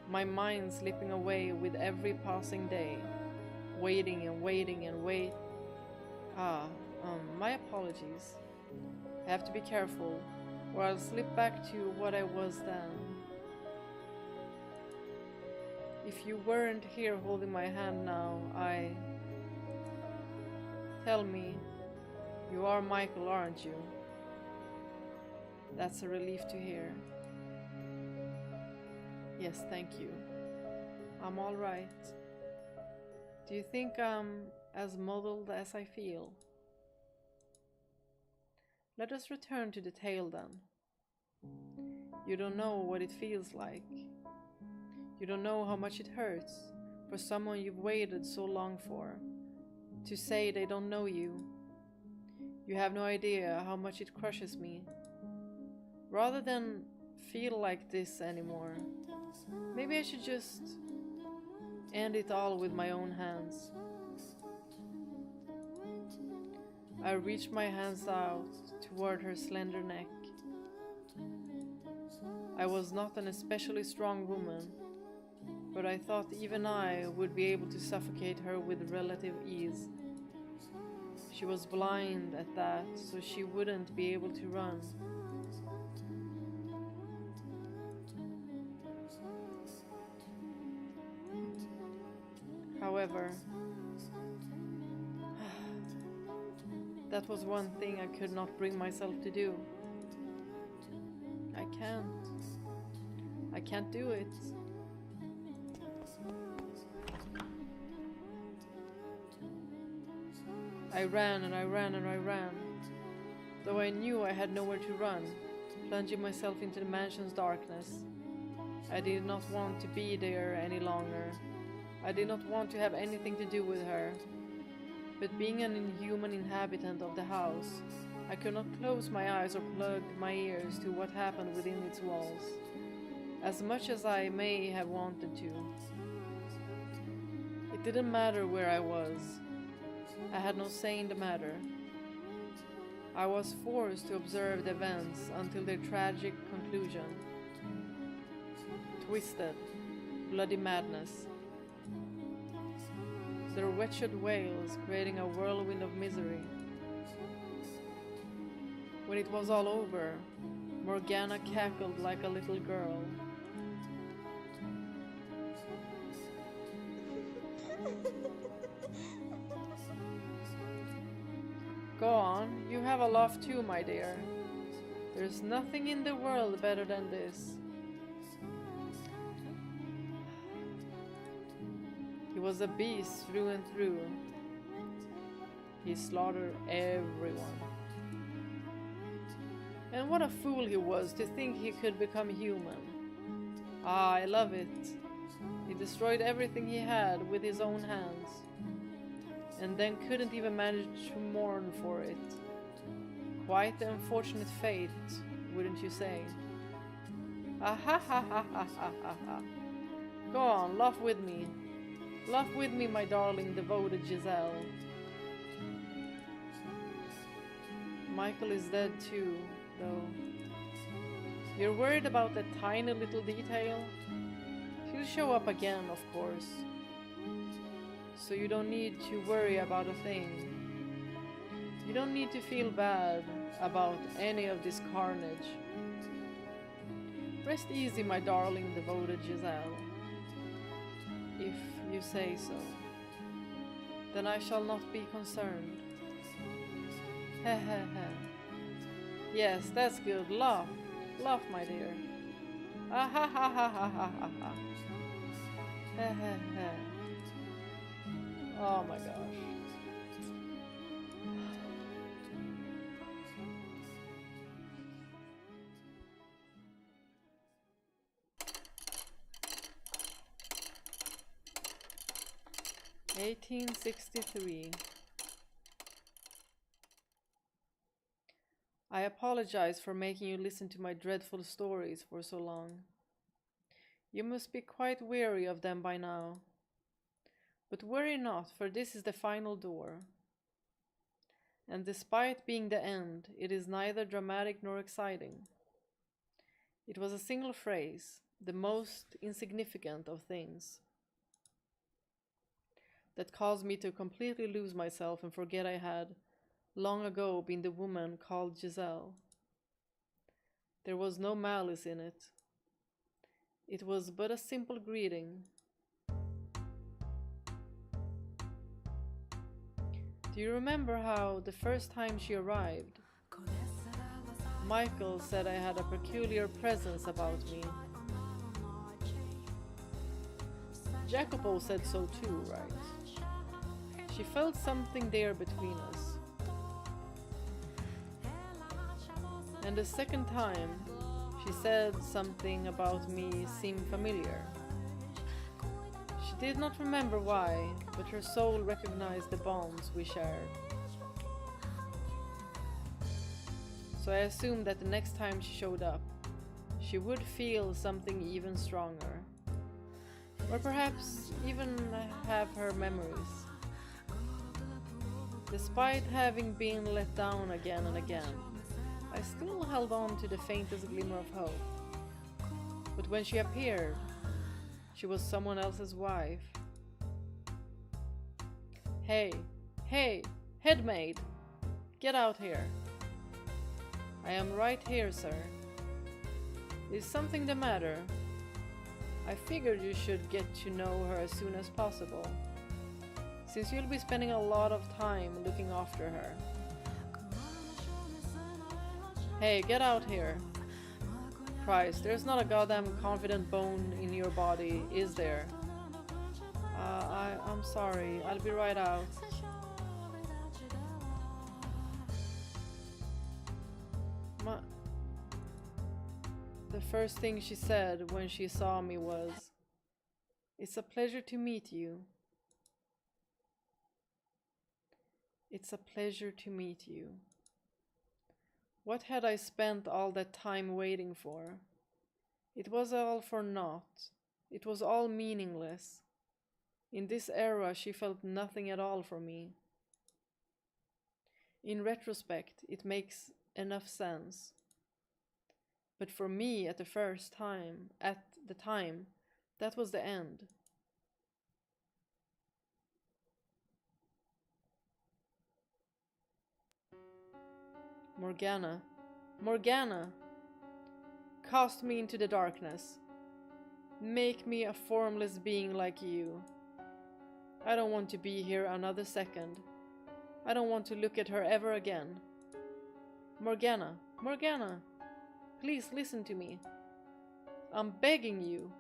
My mind slipping away with every passing day, waiting and waiting and wait. My apologies. I have to be careful, or I'll slip back to what I was then. If you weren't here holding my hand now, Tell me, you are Michael, aren't you? That's a relief to hear. Yes, thank you. I'm all right. Do you think I'm as muddled as I feel? Let us return to the tale then. You don't know what it feels like. You don't know how much it hurts for someone you've waited so long for to say they don't know you. You have no idea how much it crushes me. Rather than feel like this anymore, maybe I should just end it all with my own hands. I reached my hands out toward her slender neck. I was not an especially strong woman, but I thought even I would be able to suffocate her with relative ease. She was blind at that, so she wouldn't be able to run. However, that was one thing I could not bring myself to do. I can't do it. I ran and I ran and I ran, though I knew I had nowhere to run, plunging myself into the mansion's darkness. I did not want to be there any longer. I did not want to have anything to do with her. But being an inhuman inhabitant of the house, I could not close my eyes or plug my ears to what happened within its walls, as much as I may have wanted to. It didn't matter where I was. I had no say in the matter. I was forced to observe the events until their tragic conclusion. Twisted, bloody madness. Their wretched wails creating a whirlwind of misery. When it was all over, Morgana cackled like a little girl. Go on, you have a laugh too, my dear. There's nothing in the world better than this. He was a beast through and through. He slaughtered everyone. And what a fool he was to think he could become human. Ah, I love it. He destroyed everything he had with his own hands, and then couldn't even manage to mourn for it. Quite the unfortunate fate, wouldn't you say? Ah ha ha ha ha ha ha ha. Go on, laugh with me. Laugh with me, my darling, devoted Giselle. Michael is dead too, though. You're worried about that tiny little detail? He'll show up again, of course. So you don't need to worry about a thing. You don't need to feel bad about any of this carnage. Rest easy, my darling, devoted Giselle. If you say so, then I shall not be concerned. Heh heh heh. Yes, that's good. Laugh. Laugh, my dear. Ah ha ha ha ha ha ha ha. Heh heh heh. Oh my gosh. (1863). I apologize for making you listen to my dreadful stories for so long. You must be quite weary of them by now. But worry not, for this is the final door. And despite being the end, it is neither dramatic nor exciting. It was a single phrase, the most insignificant of things, that caused me to completely lose myself and forget I had, long ago, been the woman called Giselle. There was no malice in it. It was but a simple greeting. Do you remember how, the first time she arrived, Michael said I had a peculiar presence about me? Jacopo said so too, right? She felt something there between us. And the second time, she said something about me seemed familiar. She did not remember why, but her soul recognized the bonds we shared. So I assumed that the next time she showed up, she would feel something even stronger. Or perhaps even have her memories. Despite having been let down again and again, I still held on to the faintest glimmer of hope. But when she appeared, she was someone else's wife. Hey, headmaid! Get out here. I am right here, sir. Is something the matter? I figured you should get to know her as soon as possible, since you'll be spending a lot of time looking after her. Hey, get out here. Christ, there's not a goddamn confident bone in your body, is there? I'm sorry, I'll be right out. The first thing she said when she saw me was, "It's a pleasure to meet you." It's a pleasure to meet you. What had I spent all that time waiting for? It was all for naught. It was all meaningless. In this era, she felt nothing at all for me. In retrospect, it makes enough sense. But for me, at the time, that was the end. Morgana, Morgana! Cast me into the darkness. Make me a formless being like you. I don't want to be here another second. I don't want to look at her ever again. Morgana, Morgana! Please listen to me. I'm begging you.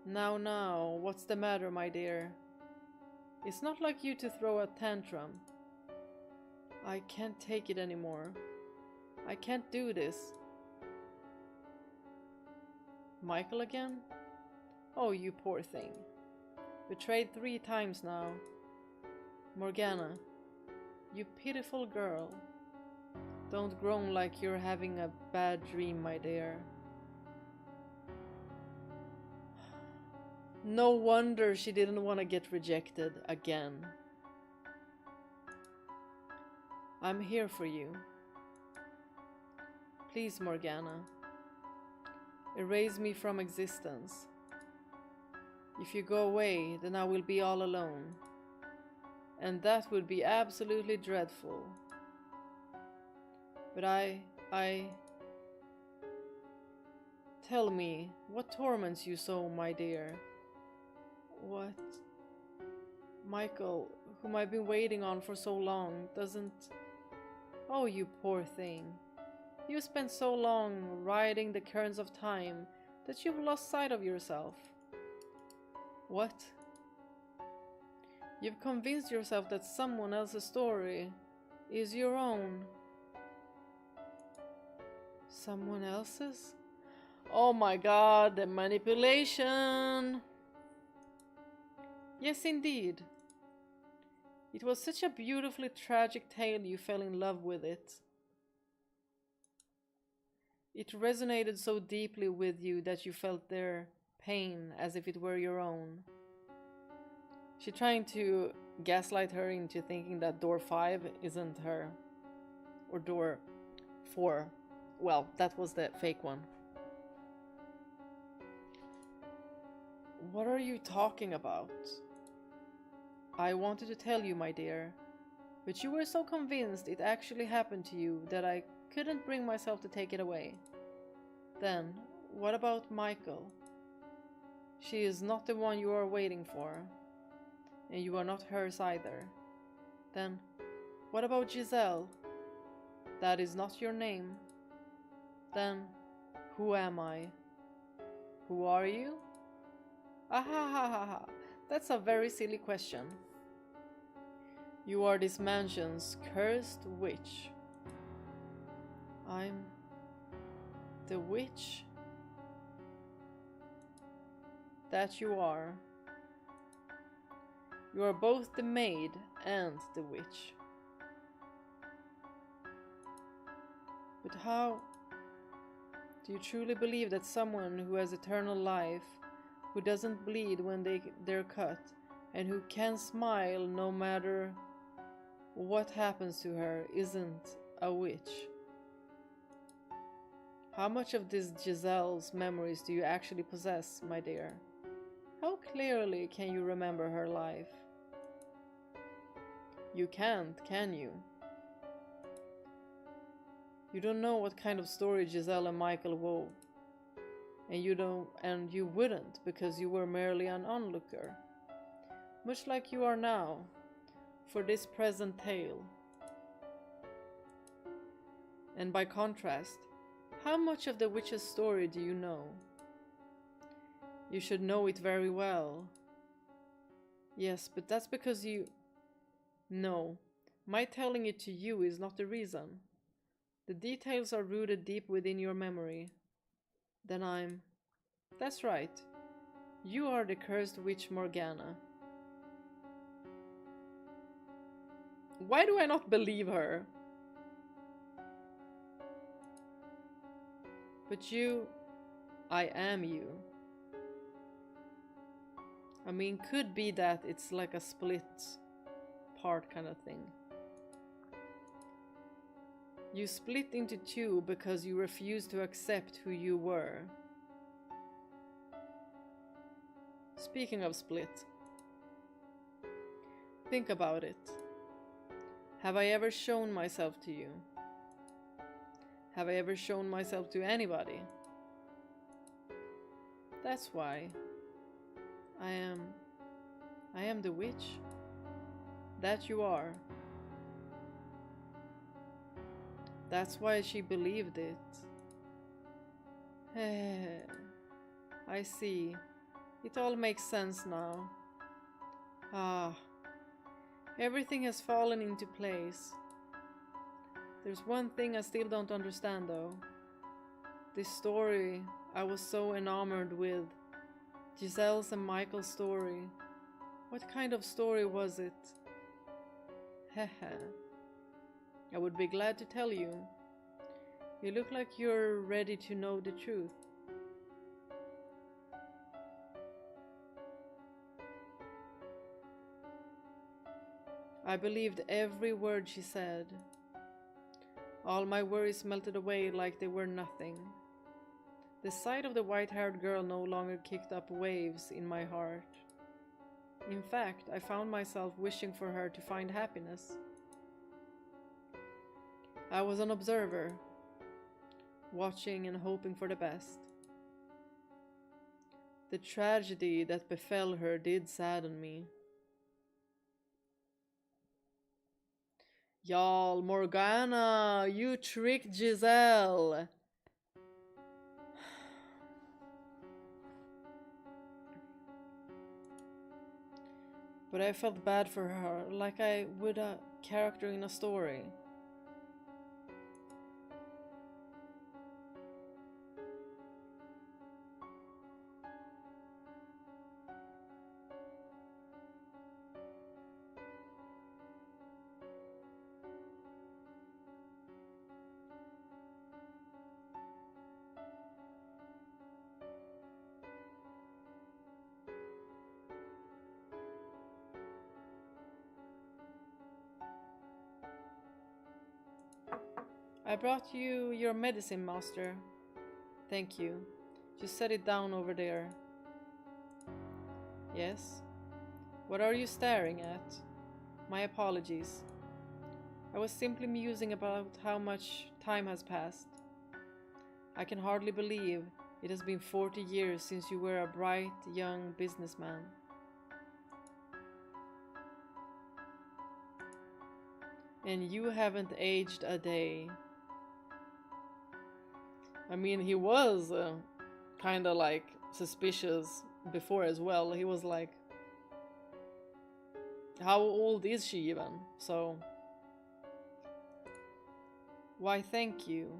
Now, what's the matter, my dear? It's not like you to throw a tantrum. I can't take it anymore. I can't do this. Michael again? Oh, you poor thing. Betrayed 3 times now. Morgana, you pitiful girl. Don't groan like you're having a bad dream, my dear. No wonder she didn't want to get rejected again. I'm here for you. Please, Morgana. Erase me from existence. If you go away, then I will be all alone. And that would be absolutely dreadful. But Tell me, what torments you so, my dear? What? Michael, whom I've been waiting on for so long, doesn't... Oh, you poor thing. You spent so long riding the currents of time that you've lost sight of yourself. What? You've convinced yourself that someone else's story is your own. Someone else's? Oh my god, the manipulation! Yes, indeed. It was such a beautifully tragic tale you fell in love with it. It resonated so deeply with you that you felt their pain as if it were your own. She's trying to gaslight her into thinking that door 5 isn't her. Or door 4. Well, that was the fake one. What are you talking about? I wanted to tell you, my dear, but you were so convinced it actually happened to you that I couldn't bring myself to take it away. Then, what about Michael? She is not the one you are waiting for, and you are not hers either. Then, what about Giselle? That is not your name. Then, who am I? Who are you? Ahahaha, that's a very silly question. You are this mansion's cursed witch. I'm the witch? That you are. You are both the maid and the witch. But how do you truly believe that someone who has eternal life, who doesn't bleed when they're cut, and who can smile no matter what happens to her, isn't a witch? How much of this Giselle's memories do you actually possess, my dear? How clearly can you remember her life? You can't, can you? You don't know what kind of story Giselle and Michael wove. And you wouldn't, because you were merely an onlooker. Much like you are now, for this present tale. And by contrast, how much of the witch's story do you know? You should know it very well. Yes, but that's because you... No, my telling it to you is not the reason. The details are rooted deep within your memory. Then I'm... That's right. You are the cursed witch Morgana. Why do I not believe her? But you... I am you. I mean, could be that it's like a split part kind of thing. You split into two because you refused to accept who you were. Speaking of split, think about it. Have I ever shown myself to you? Have I ever shown myself to anybody? That's why I am the witch. That you are. That's why she believed it. I see. It all makes sense now. Ah, everything has fallen into place. There's one thing I still don't understand though. This story I was so enamored with. Giselle's and Michael's story. What kind of story was it? Haha. I would be glad to tell you. You look like you're ready to know the truth. I believed every word she said. All my worries melted away like they were nothing. The sight of the white-haired girl no longer kicked up waves in my heart. In fact, I found myself wishing for her to find happiness. I was an observer, watching and hoping for the best. The tragedy that befell her did sadden me. Y'all, Morgana, you tricked Giselle! But I felt bad for her, like I would a character in a story. I brought you your medicine, master. Thank you. Just set it down over there. Yes? What are you staring at? My apologies. I was simply musing about how much time has passed. I can hardly believe it has been 40 years since you were a bright, young businessman. And you haven't aged a day. I mean, he was kind of like suspicious before as well. He was like, how old is she even? So, why thank you.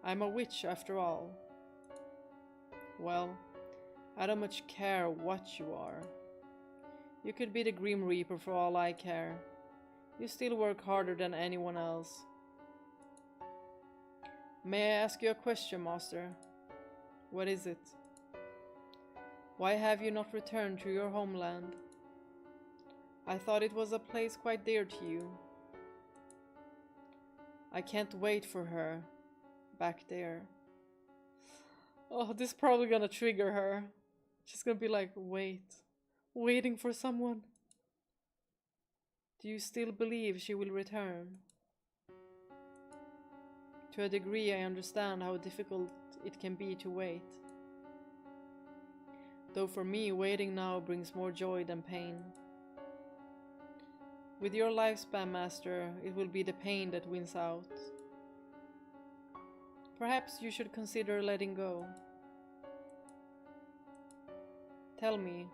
I'm a witch after all. Well, I don't much care what you are. You could be the Grim Reaper for all I care. You still work harder than anyone else. May I ask you a question, master? What is it? Why have you not returned to your homeland? I thought it was a place quite dear to you. I can't wait for her back there. Oh, this is probably gonna trigger her. She's gonna be like, waiting for someone. Do you still believe she will return? To a degree, I understand how difficult it can be to wait. Though for me, waiting now brings more joy than pain. With your lifespan, master, it will be the pain that wins out. Perhaps you should consider letting go. Tell me,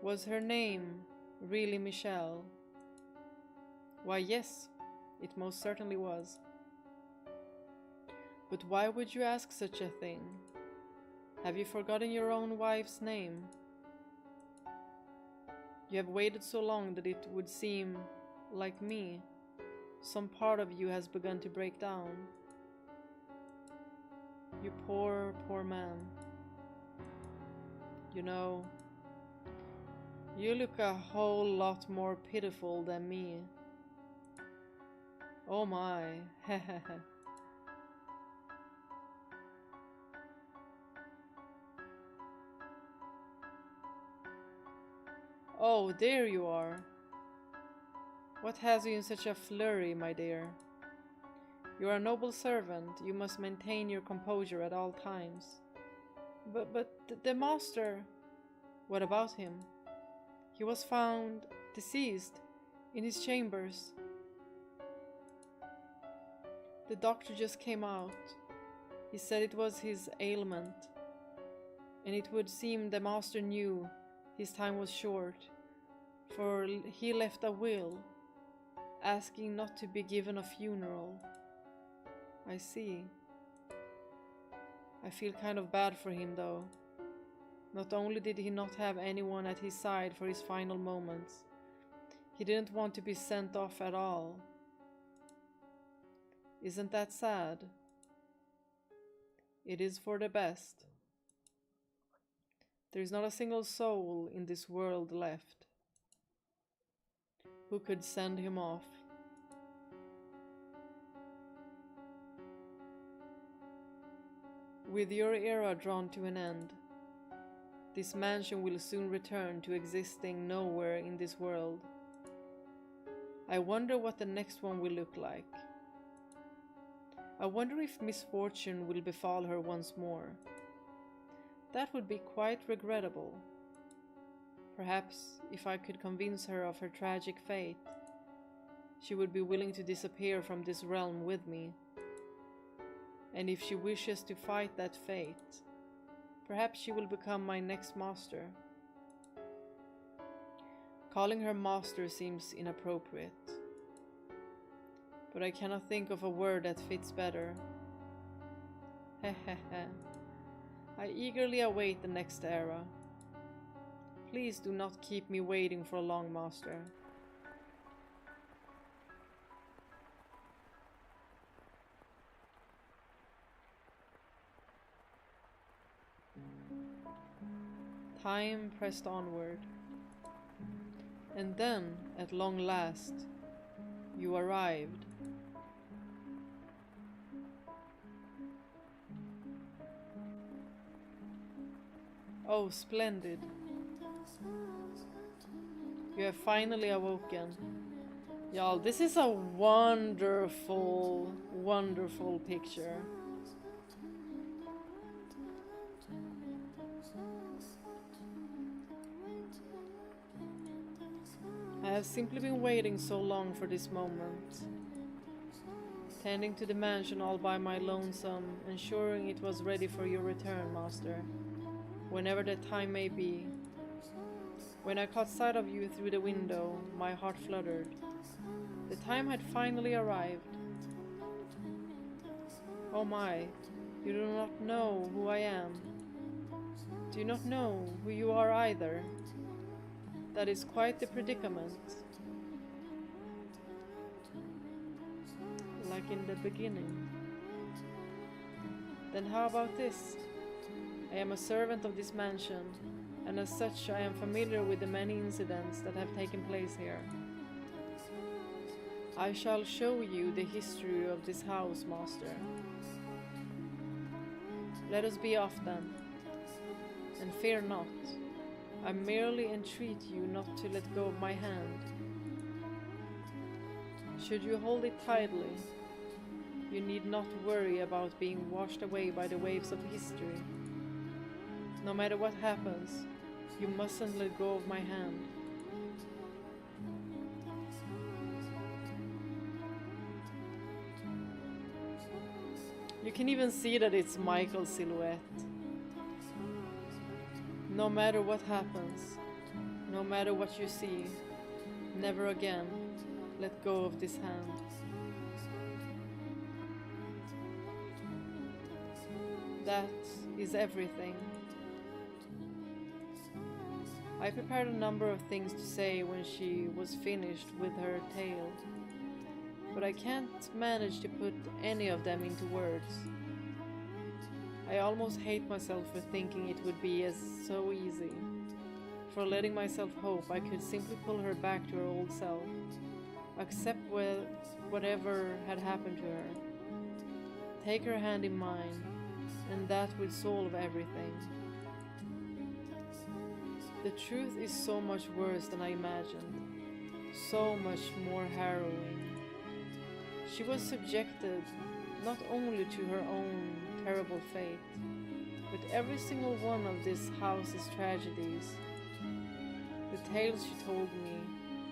was her name really Michelle? Why, yes, it most certainly was. But why would you ask such a thing? Have you forgotten your own wife's name? You have waited so long that it would seem, like me, some part of you has begun to break down. You poor, poor man. You know, you look a whole lot more pitiful than me. Oh my, hehehe. Oh, there you are. What has you in such a flurry, my dear? You are a noble servant. You must maintain your composure at all times. But the master... What about him? He was found deceased in his chambers. The doctor just came out. He said it was his ailment. And it would seem the master knew his time was short, for he left a will, asking not to be given a funeral. I see. I feel kind of bad for him though. Not only did he not have anyone at his side for his final moments, he didn't want to be sent off at all. Isn't that sad? It is for the best. There is not a single soul in this world left who could send him off. With your era drawn to an end, this mansion will soon return to existing nowhere in this world. I wonder what the next one will look like. I wonder if misfortune will befall her once more. That would be quite regrettable. Perhaps if I could convince her of her tragic fate, she would be willing to disappear from this realm with me. And if she wishes to fight that fate, perhaps she will become my next master. Calling her master seems inappropriate, but I cannot think of a word that fits better. Hehehe. I eagerly await the next era. Please do not keep me waiting for long, master. Time pressed onward. And then, at long last, you arrived. Oh, splendid. You have finally awoken. Y'all, this is a wonderful, wonderful picture. I have simply been waiting so long for this moment. Tending to the mansion all by my lonesome, ensuring it was ready for your return, master. Whenever that time may be. When I caught sight of you through the window, my heart fluttered. The time had finally arrived. Oh my, you do not know who I am. Do you not know who you are either? That is quite the predicament. Like in the beginning. Then how about this? I am a servant of this mansion, and as such I am familiar with the many incidents that have taken place here. I shall show you the history of this house, master. Let us be off then, and fear not. I merely entreat you not to let go of my hand. Should you hold it tightly, you need not worry about being washed away by the waves of history. No matter what happens, you mustn't let go of my hand. You can even see that it's Michael's silhouette. No matter what happens, no matter what you see, never again let go of this hand. That is everything. I prepared a number of things to say when she was finished with her tale, but I can't manage to put any of them into words. I almost hate myself for thinking it would be so easy, for letting myself hope I could simply pull her back to her old self, accept whatever had happened to her, take her hand in mine, and that would solve everything. The truth is so much worse than I imagined, so much more harrowing. She was subjected not only to her own terrible fate, but every single one of this house's tragedies. The tales she told me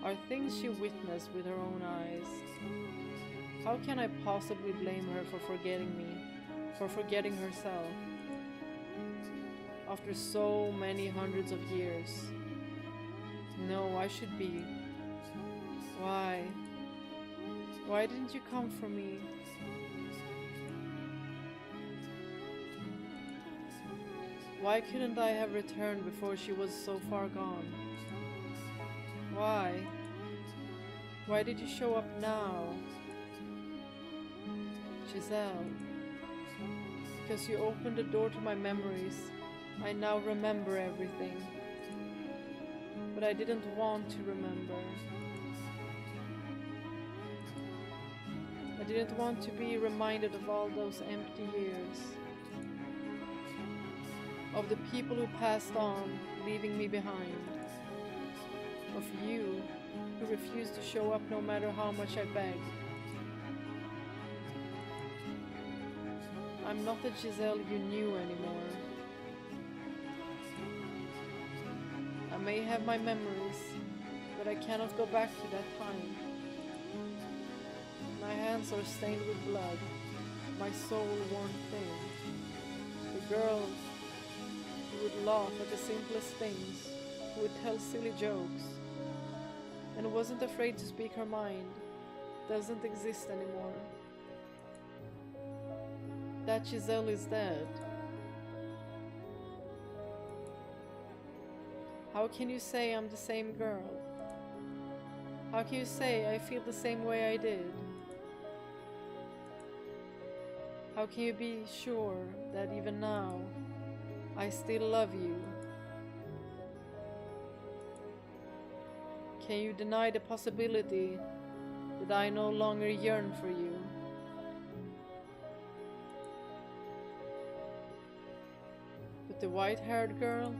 are things she witnessed with her own eyes. How can I possibly blame her for forgetting me, for forgetting herself? After so many hundreds of years. No, I should be. Why? Why didn't you come for me? Why couldn't I have returned before she was so far gone? Why? Why did you show up now? Giselle. Because you opened the door to my memories. I now remember everything. But I didn't want to remember. I didn't want to be reminded of all those empty years. Of the people who passed on, leaving me behind. Of you, who refused to show up no matter how much I begged. I'm not the Giselle you knew anymore. I may have my memories, but I cannot go back to that time. My hands are stained with blood, my soul worn thin. The girl who would laugh at the simplest things, who would tell silly jokes, and wasn't afraid to speak her mind, doesn't exist anymore. That Giselle is dead. How can you say I'm the same girl? How can you say I feel the same way I did? How can you be sure that even now I still love you? Can you deny the possibility that I no longer yearn for you? But the white-haired girl?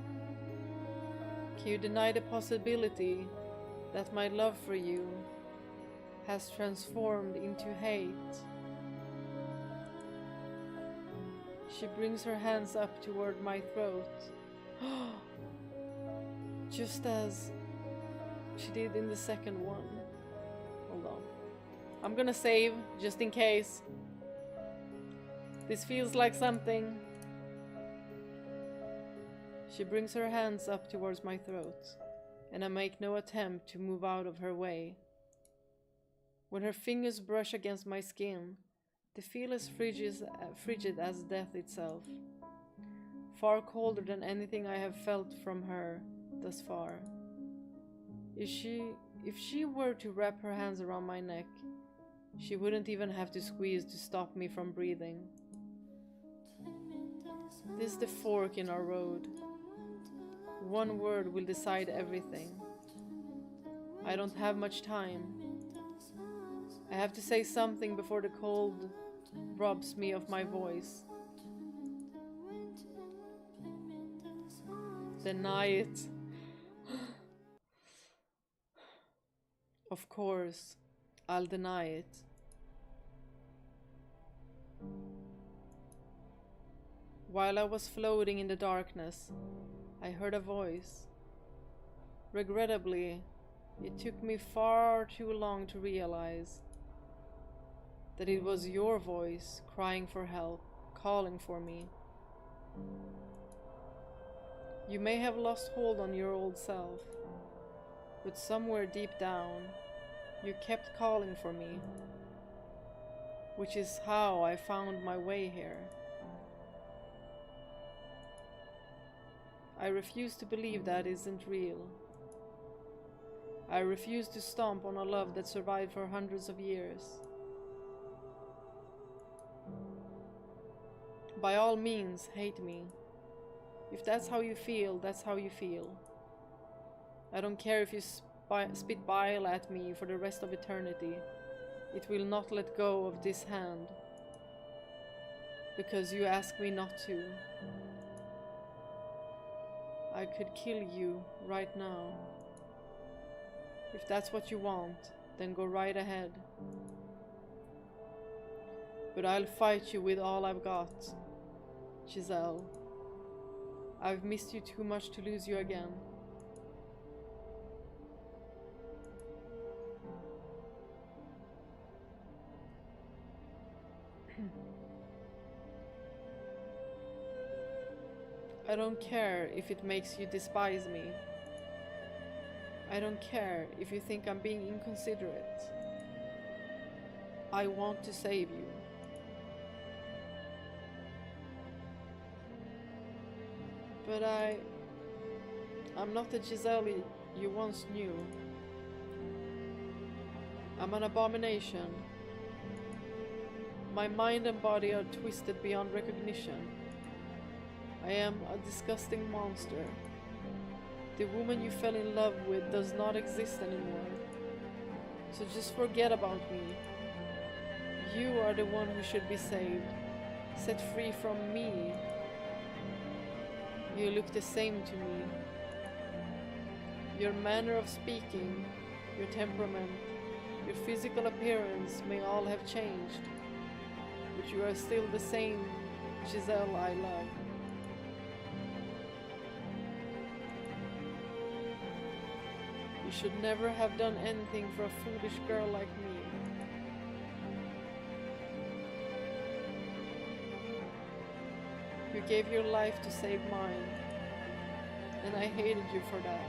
Can you deny the possibility that my love for you has transformed into hate? She brings her hands up toward my throat, just as she did in the second one. Hold on. I'm gonna save, just in case. This feels like something. She brings her hands up towards my throat, and I make no attempt to move out of her way. When her fingers brush against my skin, they feel as frigid as death itself, far colder than anything I have felt from her thus far. If she were to wrap her hands around my neck, she wouldn't even have to squeeze to stop me from breathing. This is the fork in our road. One word will decide everything. I don't have much time. I have to say something before the cold robs me of my voice. Deny it. Of course, I'll deny it. While I was floating in the darkness, I heard a voice. Regrettably, it took me far too long to realize that it was your voice crying for help, calling for me. You may have lost hold on your old self, but somewhere deep down, you kept calling for me, which is how I found my way here. I refuse to believe that isn't real. I refuse to stomp on a love that survived for hundreds of years. By all means, hate me. If that's how you feel, that's how you feel. I don't care if you spit bile at me for the rest of eternity. It will not let go of this hand, because you ask me not to. I could kill you right now. If that's what you want, then go right ahead. But I'll fight you with all I've got, Giselle. I've missed you too much to lose you again. I don't care if it makes you despise me. I don't care if you think I'm being inconsiderate. I want to save you. But I'm not the Giselle you once knew. I'm an abomination. My mind and body are twisted beyond recognition. I am a disgusting monster. The woman you fell in love with does not exist anymore. So just forget about me. You are the one who should be saved, set free from me. You look the same to me. Your manner of speaking, your temperament, your physical appearance may all have changed, but you are still the same Giselle I love. You should never have done anything for a foolish girl like me. You gave your life to save mine, and I hated you for that.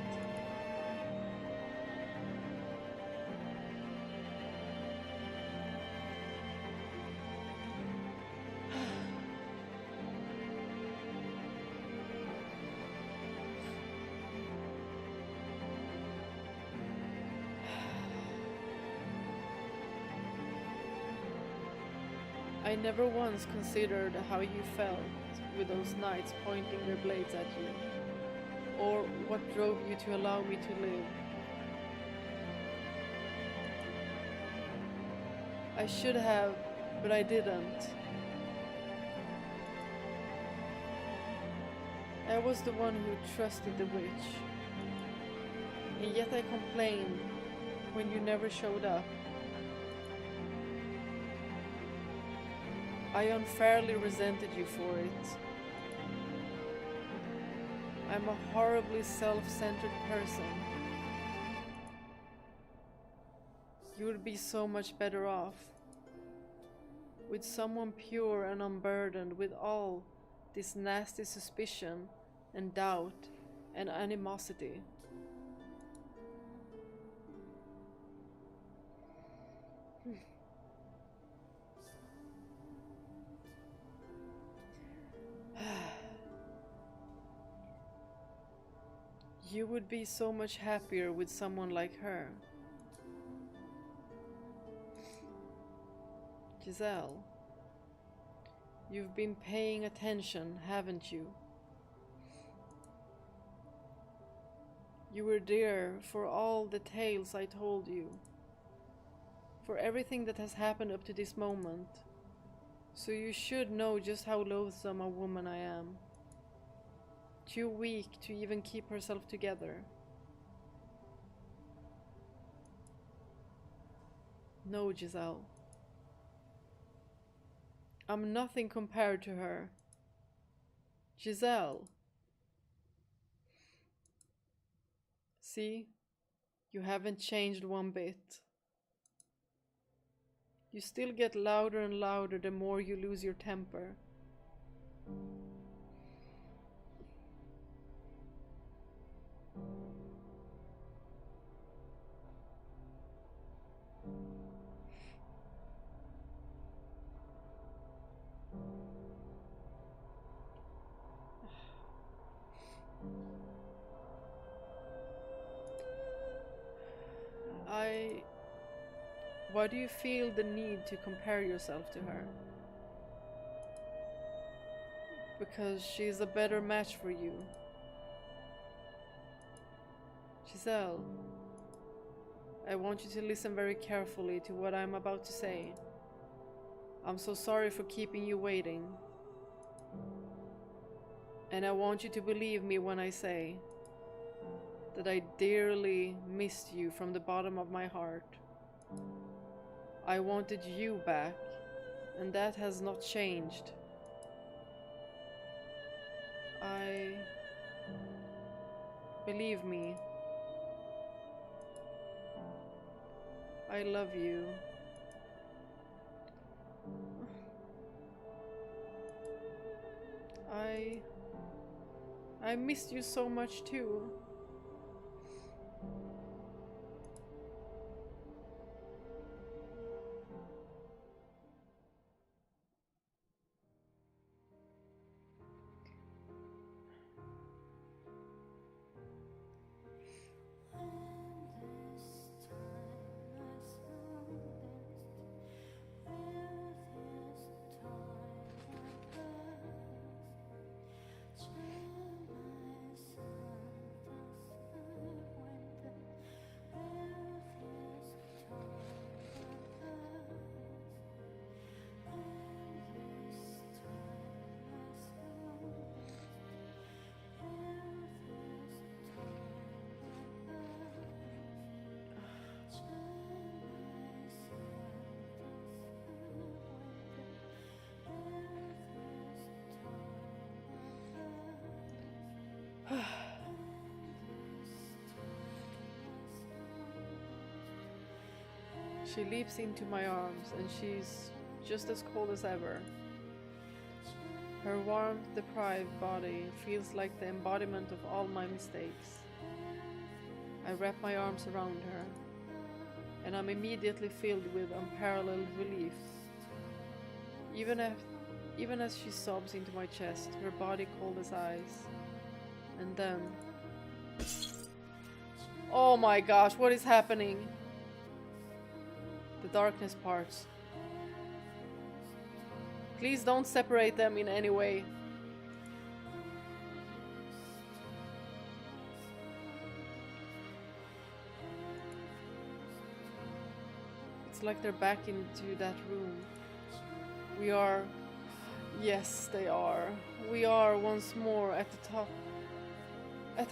I never once considered how you felt with those knights pointing their blades at you, or what drove you to allow me to live. I should have, but I didn't. I was the one who trusted the witch. And yet I complained when you never showed up. I unfairly resented you for it. I'm a horribly self-centered person. You would be so much better off with someone pure and unburdened with all this nasty suspicion and doubt and animosity. You would be so much happier with someone like her. Giselle, you've been paying attention, haven't you? You were there for all the tales I told you, for everything that has happened up to this moment, so you should know just how loathsome a woman I am. Too weak to even keep herself together. No, Giselle. I'm nothing compared to her. Giselle. See? You haven't changed one bit. You still get louder and louder the more you lose your temper. Why do you feel the need to compare yourself to her? Because she's a better match for you. Giselle, I want you to listen very carefully to what I'm about to say. I'm so sorry for keeping you waiting. And I want you to believe me when I say that I dearly missed you from the bottom of my heart. I wanted you back, and that has not changed. Believe me, I love you. I missed you so much too. She leaps into my arms and she's just as cold as ever. Her warmth-deprived body feels like the embodiment of all my mistakes. I wrap my arms around her, and I'm immediately filled with unparalleled relief. Even as she sobs into my chest, her body cold as ice. And then... oh my gosh, what is happening? The darkness parts. Please don't separate them in any way. It's like they're back into that room. We are Yes, they are. We are once more at the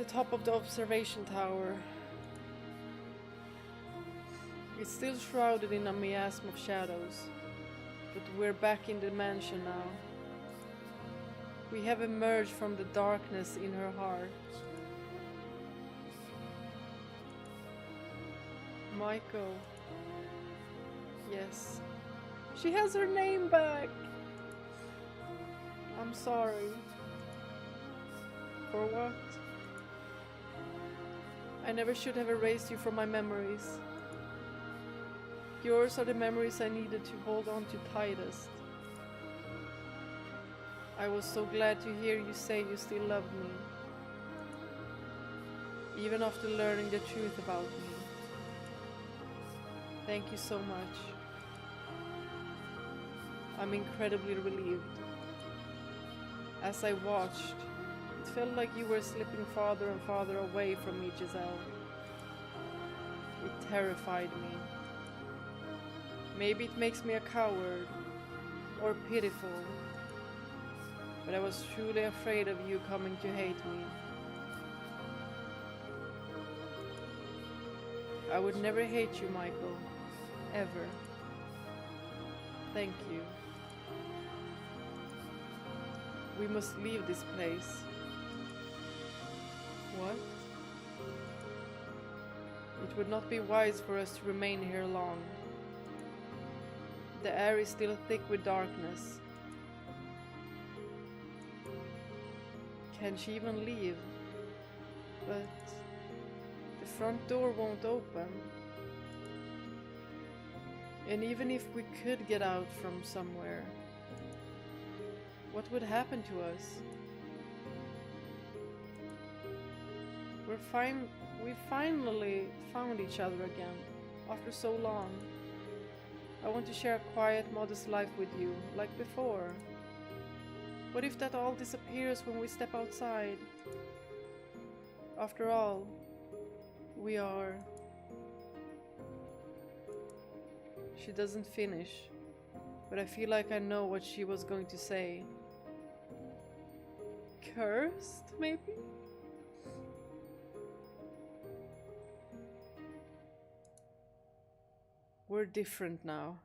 top of the observation tower. It's still shrouded in a miasm of shadows, but we're back in the mansion now. We have emerged from the darkness in her heart. Michael. Yes. She has her name back! I'm sorry. For what? I never should have erased you from my memories. Yours are the memories I needed to hold on to tightest. I was so glad to hear you say you still loved me, even after learning the truth about me. Thank you so much. I'm incredibly relieved. As I watched, it felt like you were slipping farther and farther away from me, Giselle. It terrified me. Maybe it makes me a coward, or pitiful, but I was truly afraid of you coming to hate me. I would never hate you, Michael. Ever. Thank you. We must leave this place. What? It would not be wise for us to remain here long. The air is still thick with darkness. Can she even leave? But the front door won't open. And even if we could get out from somewhere, what would happen to us? We finally found each other again, after so long. I want to share a quiet, modest life with you, like before. What if that all disappears when we step outside? After all, we are... She doesn't finish, but I feel like I know what she was going to say. Cursed, maybe? We're different now.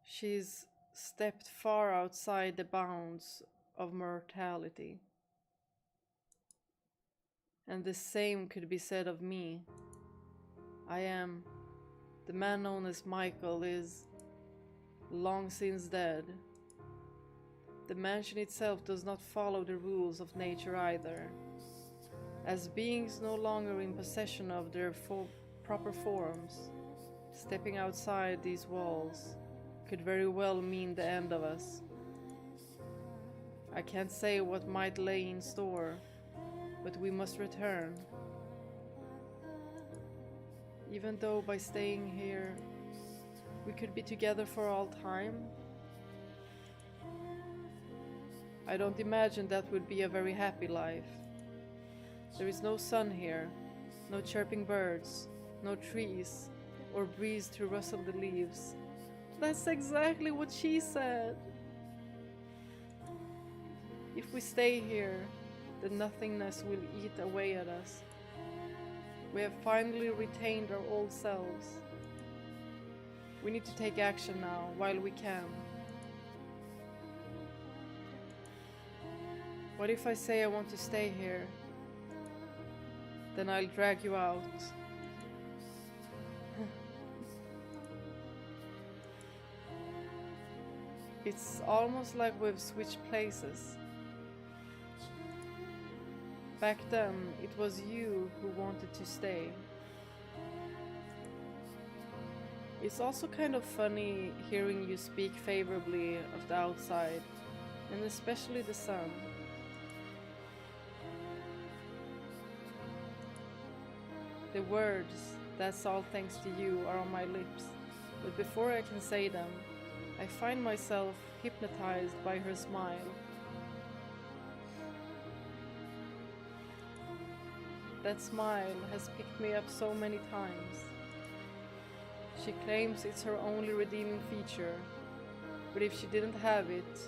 She's stepped far outside the bounds of mortality. And the same could be said of me. I am... The man known as Michael is long since dead. The mansion itself does not follow the rules of nature either. As beings no longer in possession of their proper forms, stepping outside these walls could very well mean the end of us. I can't say what might lay in store, but we must return. Even though by staying here, we could be together for all time. I don't imagine that would be a very happy life. There is no sun here, no chirping birds, no trees, or breeze to rustle the leaves. That's exactly what she said. If we stay here, the nothingness will eat away at us. We have finally retained our old selves. We need to take action now, while we can. What if I say I want to stay here? Then I'll drag you out. It's almost like we've switched places. Back then, it was you who wanted to stay. It's also kind of funny hearing you speak favorably of the outside, and especially the sun. The words, "that's all thanks to you," are on my lips, but before I can say them, I find myself hypnotized by her smile. That smile has picked me up so many times. She claims it's her only redeeming feature, But if she didn't have it,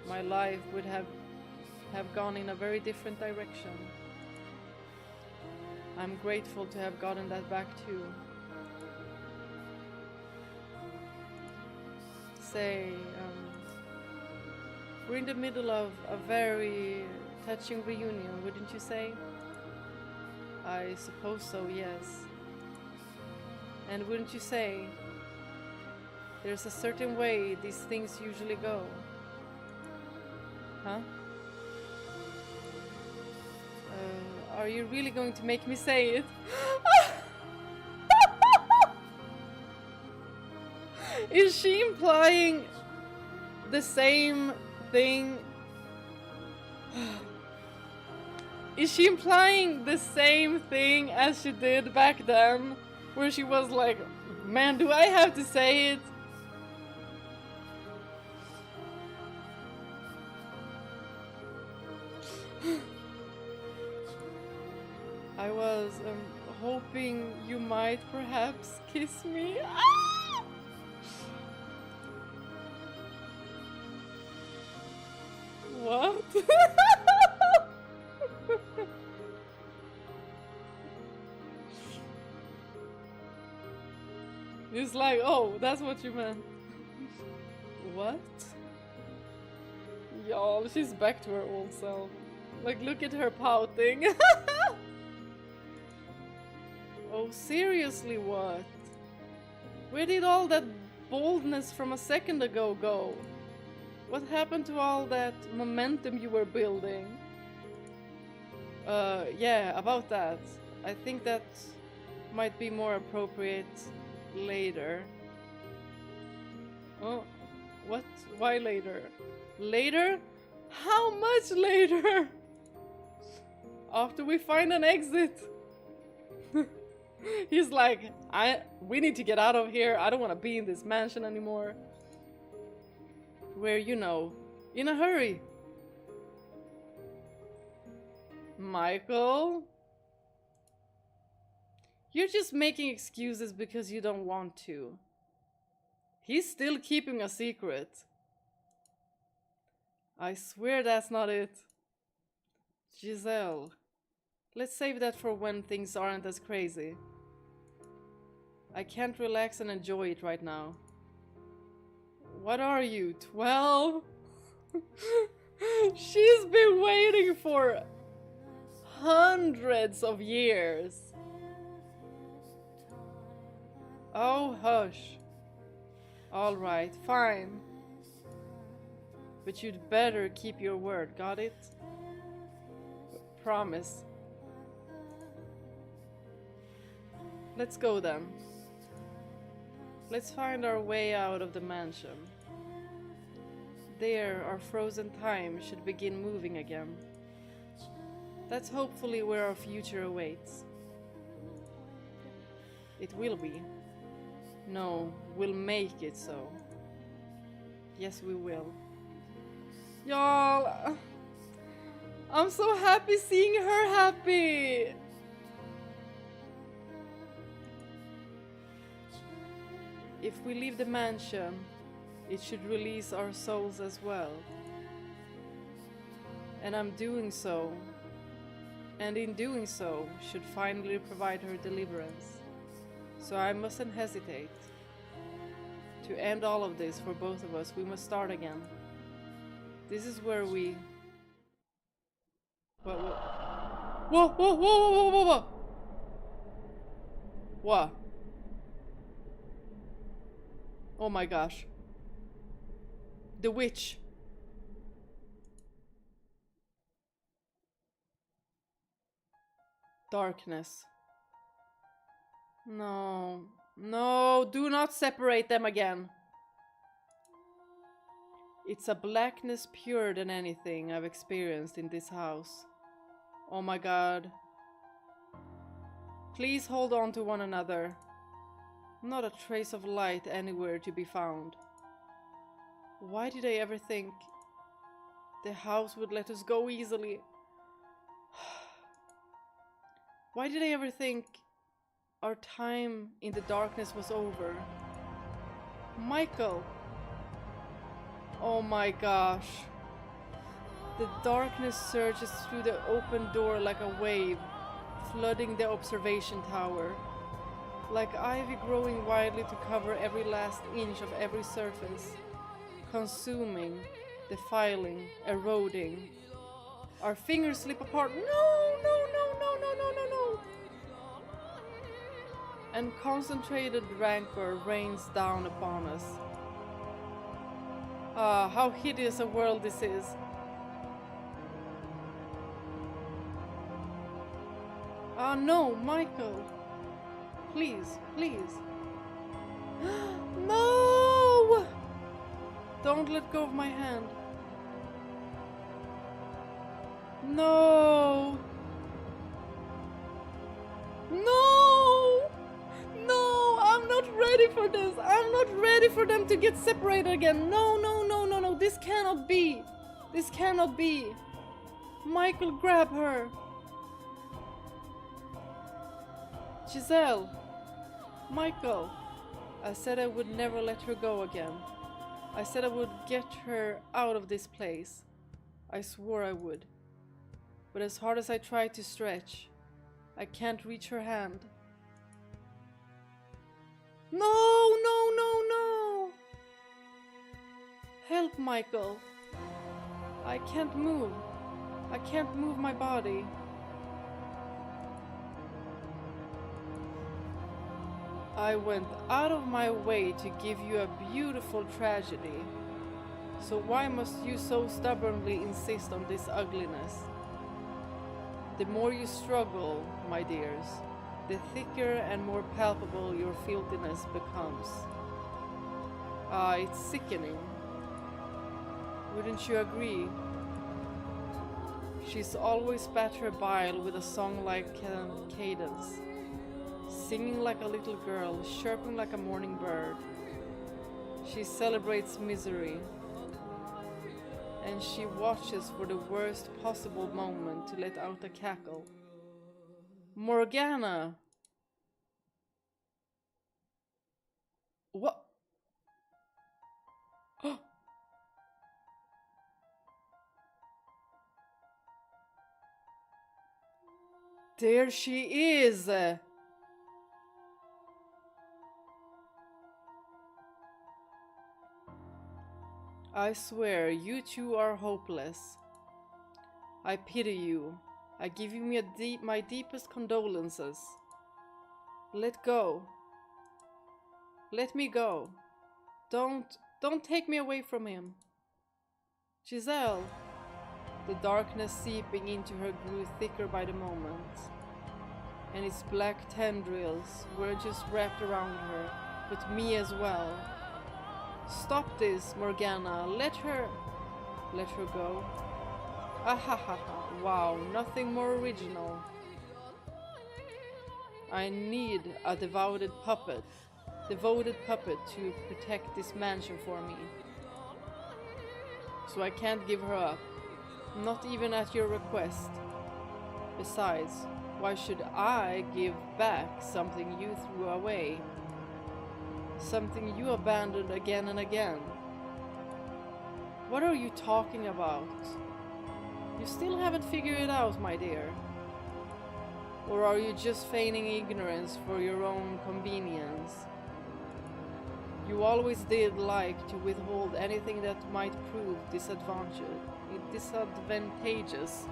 my life would have gone in a very different direction. I'm grateful to have gotten that back too. Say, we're in the middle of a very touching reunion, wouldn't you say? I suppose so, yes. And wouldn't you say, there's a certain way these things usually go? Huh? Are you really going to make me say it? Is she implying the same thing? Is she implying the same thing as she did back then? Where she was like, man, do I have to say it? I was hoping you might perhaps kiss me. Ah! What? It's like, oh, that's what you meant. What? Y'all, she's back to her old self. Like, look at her pouting. Oh, seriously, what? Where did all that boldness from a second ago go? What happened to all that momentum you were building? Yeah, about that. I think that might be more appropriate later. Oh, what? Why later? Later? How much later? After we find an exit. He's like, we need to get out of here. I don't want to be in this mansion anymore. Where, you know, in a hurry. Michael? You're just making excuses because you don't want to. He's still keeping a secret. I swear that's not it. Giselle. Let's save that for when things aren't as crazy. I can't relax and enjoy it right now. What are you, 12? She's been waiting for hundreds of years. Oh, hush. Alright, fine. But you'd better keep your word, got it? Promise. Let's go then. Let's find our way out of the mansion. There, our frozen time should begin moving again. That's hopefully where our future awaits. It will be. No, we'll make it so. Yes, we will. Y'all, I'm so happy seeing her happy. If we leave the mansion, it should release our souls as well. And I'm doing so. And in doing so, should finally provide her deliverance. So I mustn't hesitate. To end all of this for both of us, we must start again. This is where we... Whoa, whoa, whoa, whoa, whoa, whoa, whoa! What? Oh my gosh. The witch. Darkness. No. No, do not separate them again. It's a blackness purer than anything I've experienced in this house. Oh my god. Please hold on to one another. Not a trace of light anywhere to be found. Why did I ever think the house would let us go easily? Why did I ever think our time in the darkness was over? Michael! Oh my gosh. The darkness surges through the open door like a wave, flooding the observation tower. Like ivy growing wildly to cover every last inch of every surface. Consuming, defiling, eroding. Our fingers slip apart. No, no, no, no, no, no, no, no. And concentrated rancor rains down upon us. Ah, how hideous a world this is. Ah, no, Michael. Please, please. No! Don't let go of my hand. No! No! No! I'm not ready for this! I'm not ready for them to get separated again! No, no, no, no, no! This cannot be! This cannot be! Michael, grab her! Giselle! Michael! I said I would never let her go again. I said I would get her out of this place. I swore I would. But as hard as I try to stretch, I can't reach her hand. No, no, no, no! Help, Michael. I can't move. I can't move my body. I went out of my way to give you a beautiful tragedy. So why must you so stubbornly insist on this ugliness? The more you struggle, my dears, the thicker and more palpable your filthiness becomes. Ah, it's sickening. Wouldn't you agree? She's always spat her bile with a song-like cadence, singing like a little girl, chirping like a morning bird. She celebrates misery, and she watches for the worst possible moment to let out a cackle. Morgana! What? There she is! I swear, you two are hopeless. I pity you. I give you my deepest condolences. Let go. Let me go. Don't take me away from him. Giselle. The darkness seeping into her grew thicker by the moment, and its black tendrils were just wrapped around her, but me as well. Stop this, Morgana. Let her go. Ahahaha. Wow, nothing more original. I need a devoted puppet to protect this mansion for me. So I can't give her up, not even at your request. Besides, why should I give back something you threw away? Something you abandoned again and again? What are you talking about? You still haven't figured it out, my dear. Or are you just feigning ignorance for your own convenience? You always did like to withhold anything that might prove disadvantageous.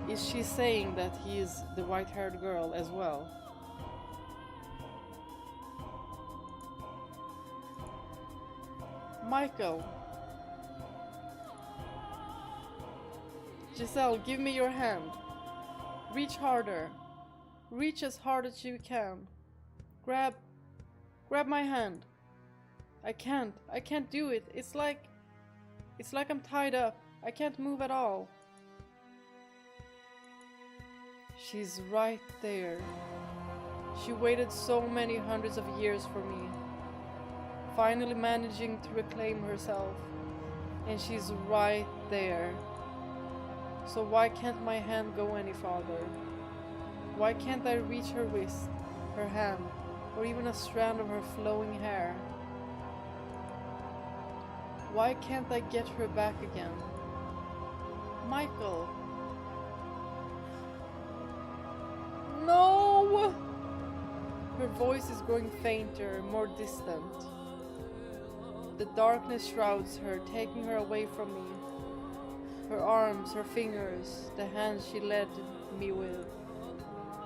Is she saying that he is the white-haired girl as well? Michael. Giselle, give me your hand. Reach harder. Reach as hard as you can. Grab my hand. I can't do it. It's like I'm tied up. I can't move at all. She's right there. She waited so many hundreds of years for me, finally managing to reclaim herself. And she's right there. So why can't my hand go any farther? Why can't I reach her wrist, her hand, or even a strand of her flowing hair? Why can't I get her back again? Michael! No! Her voice is growing fainter, more distant. The darkness shrouds her, taking her away from me. Her arms, her fingers, the hands she led me with,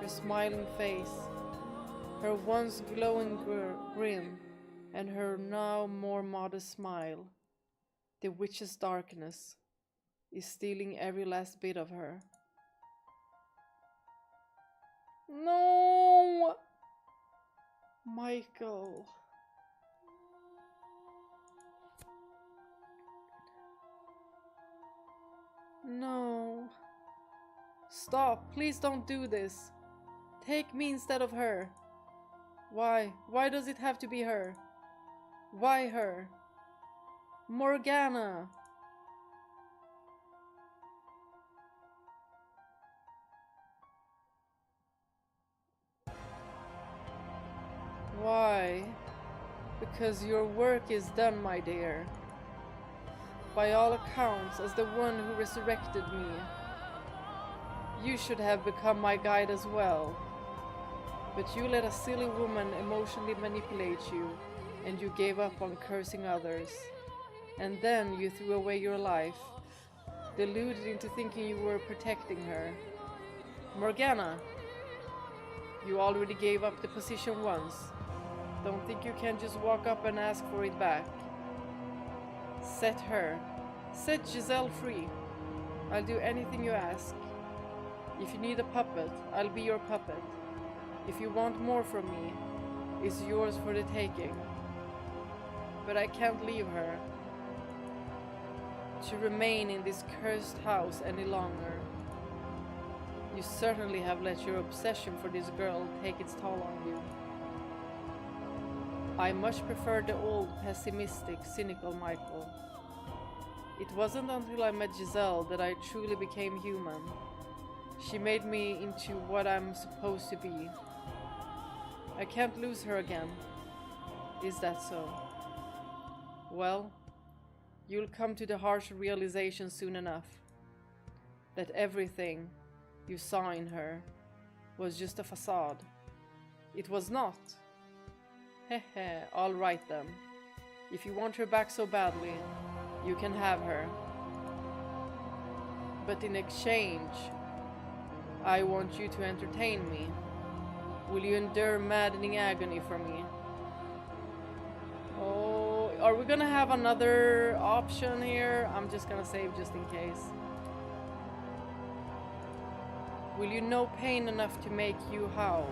her smiling face, her once glowing grin, and her now more modest smile. The witch's darkness is stealing every last bit of her. No! Michael. No. Stop. Please don't do this. Take me instead of her. Why? Why does it have to be her? Why her? Morgana. Why? Because your work is done, my dear. By all accounts, as the one who resurrected me, you should have become my guide as well. But you let a silly woman emotionally manipulate you, and you gave up on cursing others. And then you threw away your life, deluded into thinking you were protecting her. Morgana, you already gave up the position once. Don't think you can just walk up and ask for it back. Set Giselle free. I'll do anything you ask. If you need a puppet, I'll be your puppet. If you want more from me, it's yours for the taking. But I can't leave her to remain in this cursed house any longer. You certainly have let your obsession for this girl take its toll on you. I much prefer the old, pessimistic, cynical Michael. It wasn't until I met Giselle that I truly became human. She made me into what I'm supposed to be. I can't lose her again. Is that so? Well, you'll come to the harsh realization soon enough that everything you saw in her was just a facade. It was not. Hehe, all right then. If you want her back so badly, you can have her. But in exchange, I want you to entertain me. Will you endure maddening agony for me? Oh, are we gonna have another option here? I'm just gonna save just in case. Will you know pain enough to make you howl?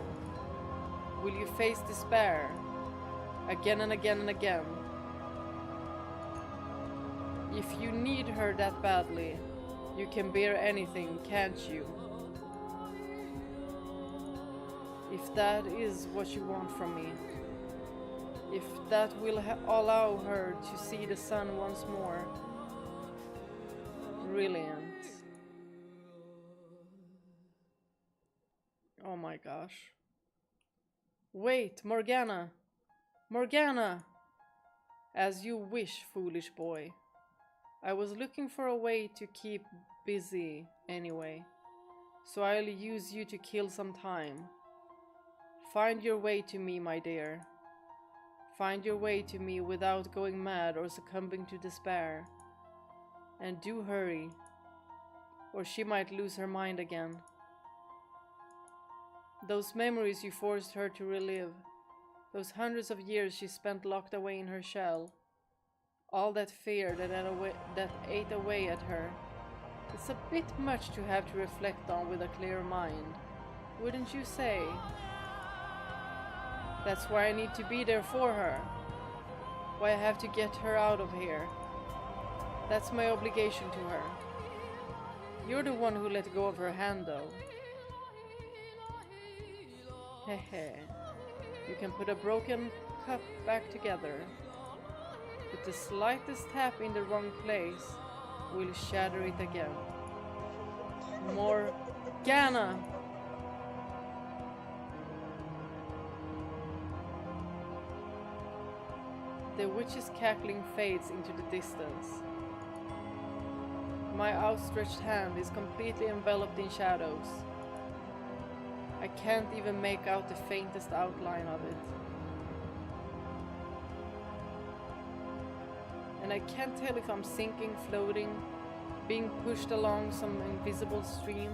Will you face despair? Again and again and again. If you need her that badly, you can bear anything, can't you? If that is what you want from me, if that will allow her to see the sun once more. Brilliant. Oh my gosh. Wait, Morgana! Morgana! As you wish, foolish boy. I was looking for a way to keep busy anyway, so I'll use you to kill some time. Find your way to me, my dear. Find your way to me without going mad or succumbing to despair. And do hurry, or she might lose her mind again. Those memories you forced her to relive, those hundreds of years she spent locked away in her shell, all that fear that ate away at her, it's a bit much to have to reflect on with a clear mind, wouldn't you say? That's why I need to be there for her, why I have to get her out of here. That's my obligation to her. You're the one who let go of her hand, though. Hehe. You can put a broken cup back together, but the slightest tap in the wrong place will shatter it again. Morgana! The witch's cackling fades into the distance. My outstretched hand is completely enveloped in shadows. I can't even make out the faintest outline of it. And I can't tell if I'm sinking, floating, being pushed along some invisible stream,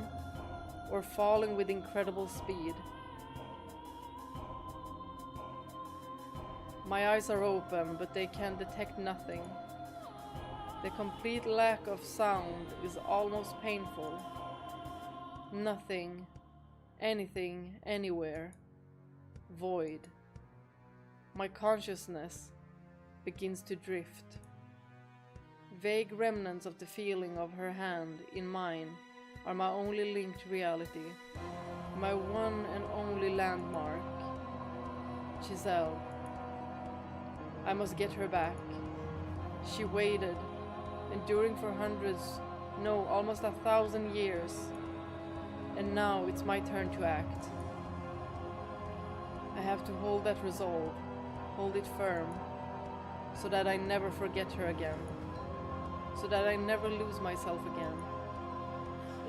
or falling with incredible speed. My eyes are open, but they can detect nothing. The complete lack of sound is almost painful. Nothing, anything, anywhere. Void. My consciousness begins to drift. Vague remnants of the feeling of her hand in mine are my only link to reality. My one and only landmark. Giselle. I must get her back. She waited, enduring for hundreds, no, almost 1,000 years. And now it's my turn to act. I have to hold that resolve, hold it firm, so that I never forget her again, so that I never lose myself again,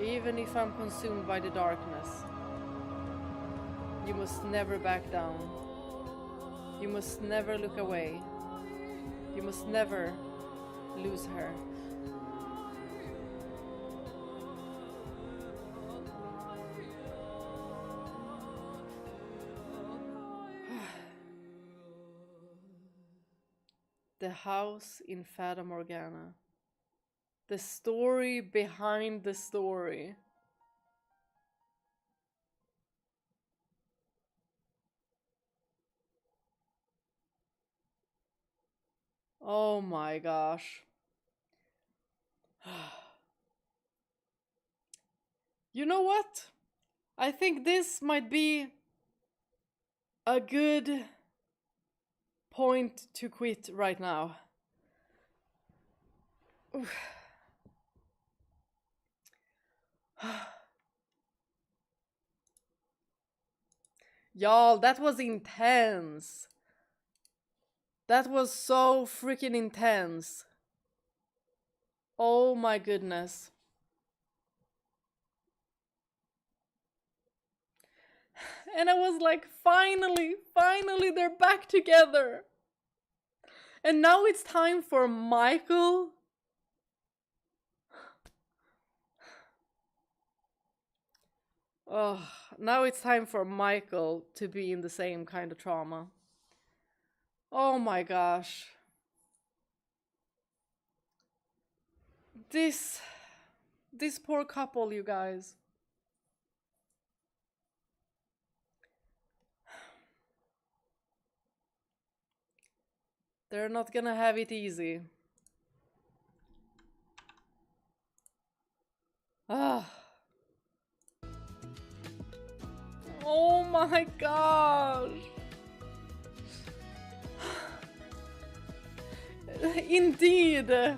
even if I'm consumed by the darkness. You must never back down. You must never look away. You must never lose her. The house in Fata Morgana. The story behind the story. Oh my gosh. You know what? I think this might be a good point to quit right now. Y'all, that was intense. That was so freaking intense. Oh my goodness. And I was like, finally, they're back together. And now it's time for Michael. Oh, now it's time for Michael to be in the same kind of trauma. Oh my gosh. This poor couple, you guys. They're not gonna have it easy. Ah. Oh my gosh. Indeed.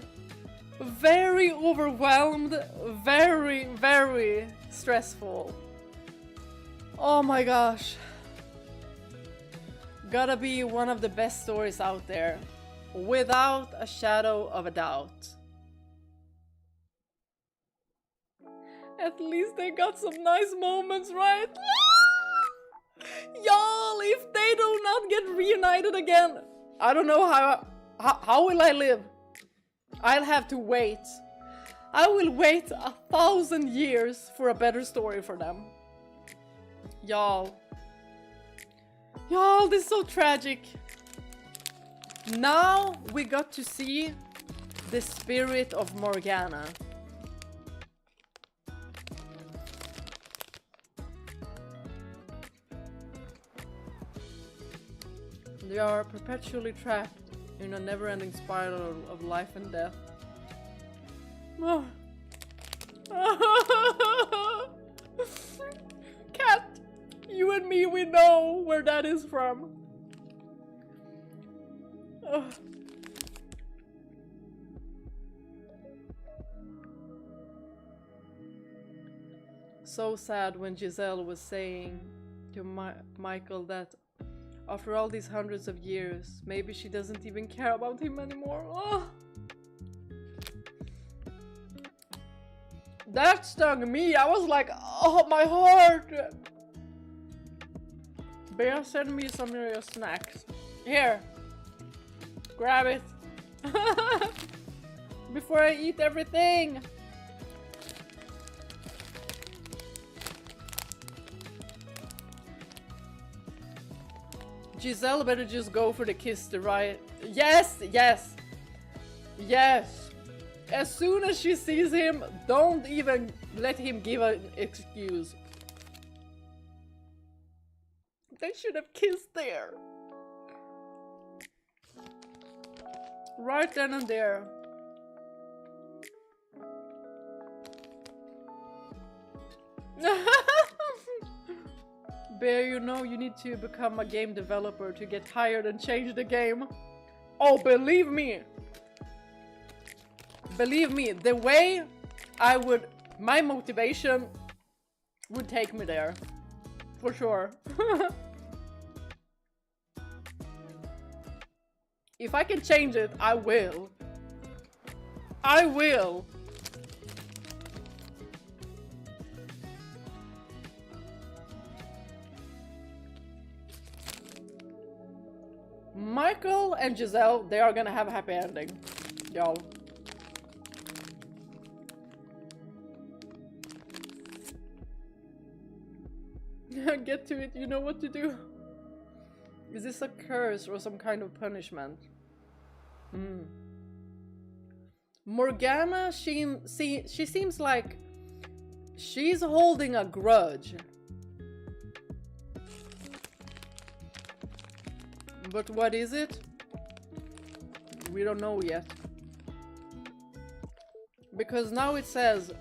Very overwhelmed, very, very stressful. Oh my gosh. Gotta be one of the best stories out there, without a shadow of a doubt. At least they got some nice moments, right? Y'all, if they do not get reunited again, I don't know how will I live? I'll have to wait. I will wait 1,000 years for a better story for them. Y'all, this is so tragic. Now we got to see the spirit of Morgana. They are perpetually trapped in a never-ending spiral of life and death. Oh. Cat, you and me, we know where that is from. Oh. So sad when Giselle was saying to Michael that After all these hundreds of years, maybe she doesn't even care about him anymore. Oh. That stung me. I was like, oh, my heart. Bea, send me some of your snacks. Here. Grab it. Before I eat everything. Giselle better just go for the kiss the right. Yes, yes, yes. As soon as she sees him, don't even let him give an excuse. They should have kissed there. Right then and there. Bear, you know you need to become a game developer to get hired and change the game. Oh, believe me. Believe me, the way I would, my motivation would take me there. For sure. If I can change it, I will. I will. Michael and Giselle, they are gonna have a happy ending. Y'all. Get to it, you know what to do. Is this a curse or some kind of punishment? Morgana, she seems like she's holding a grudge. But what is it? We don't know yet. Because now it says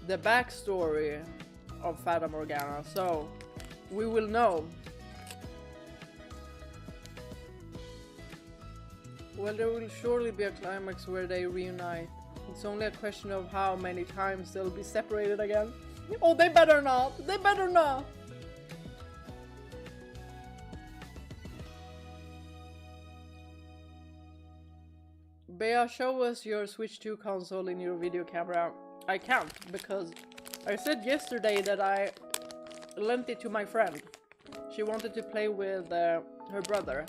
the backstory of Fata Morgana, so we will know. Well, there will surely be a climax where they reunite. It's only a question of how many times they'll be separated again. Oh, they better not! They better not! Bea, show us your Switch 2 console in your video camera. I can't, because I said yesterday that I lent it to my friend. She wanted to play with her brother.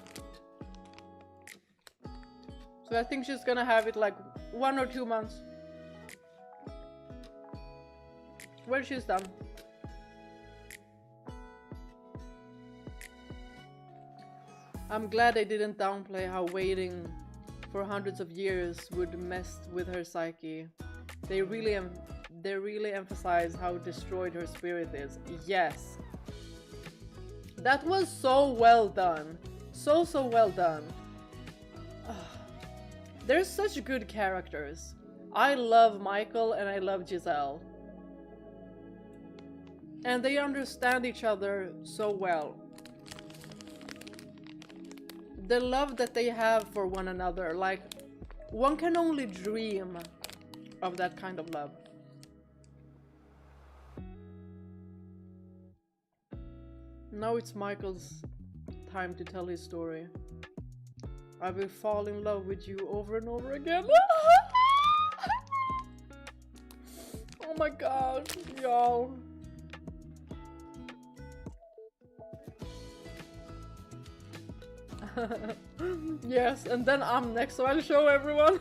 So I think she's gonna have it like 1 or 2 months. When she's done. I'm glad I didn't downplay how waiting for hundreds of years would mess with her psyche. They really emphasize how destroyed her spirit is. Yes. That was so well done. So well done. They're such good characters. I love Michael and I love Giselle. And they understand each other so well. The love that they have for one another, like, one can only dream of that kind of love. Now it's Michael's time to tell his story. I will fall in love with you over and over again. Oh my god, y'all. Yes, and then I'm next, so I'll show everyone.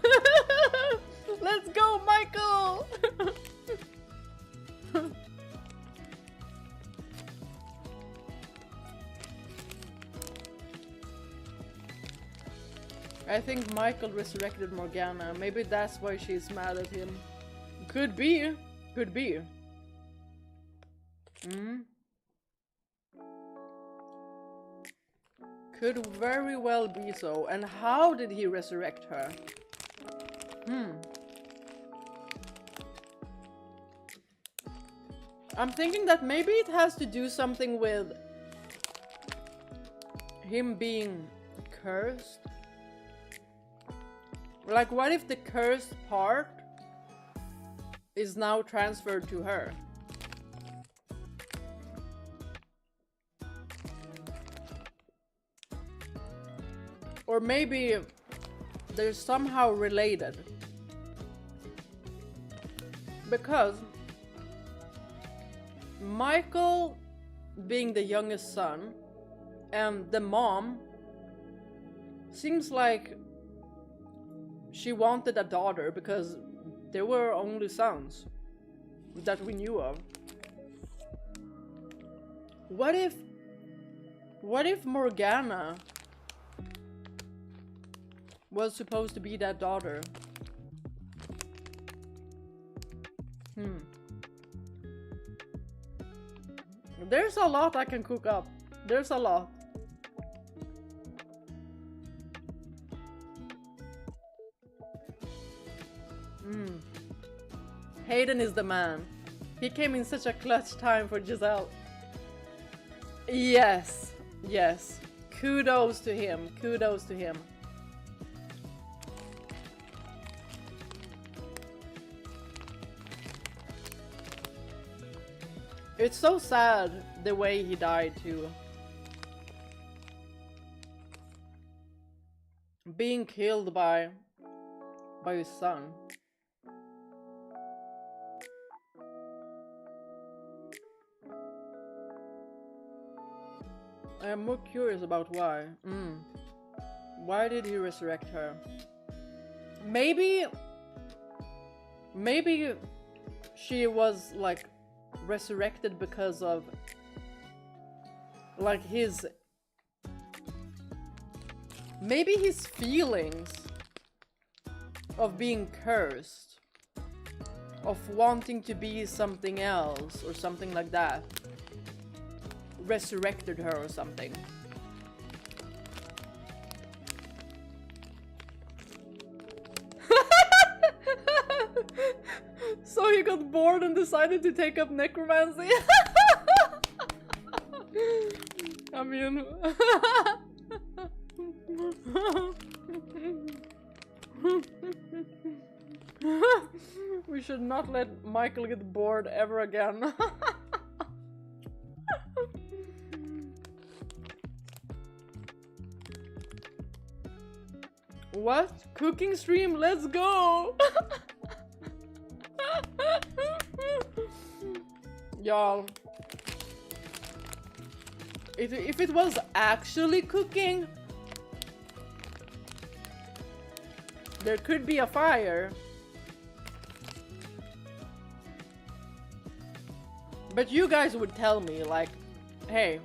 Let's go, Michael! I think Michael resurrected Morgana. Maybe that's why she's mad at him. Could be. Could be. Could very well be so. And how did he resurrect her? I'm thinking that maybe it has to do something with him being cursed. Like, what if the cursed part is now transferred to her? Or maybe they're somehow related. Because Michael being the youngest son and the mom seems like she wanted a daughter because they were only sons that we knew of. What if Morgana was supposed to be that daughter? There's a lot I can cook up. There's a lot. Hayden is the man. He came in such a clutch time for Giselle. Yes, yes. Kudos to him. Kudos to him. It's so sad the way he died too. Being killed by his son. I am more curious about why. Why did he resurrect her? Maybe she was like resurrected because of like maybe his feelings of being cursed, of wanting to be something else or something like that, resurrected her or something. So he got bored and decided to take up necromancy. I mean... we should not let Michael get bored ever again. What? Cooking stream? Let's go! Y'all, if it was actually cooking, there could be a fire. But you guys would tell me like, hey,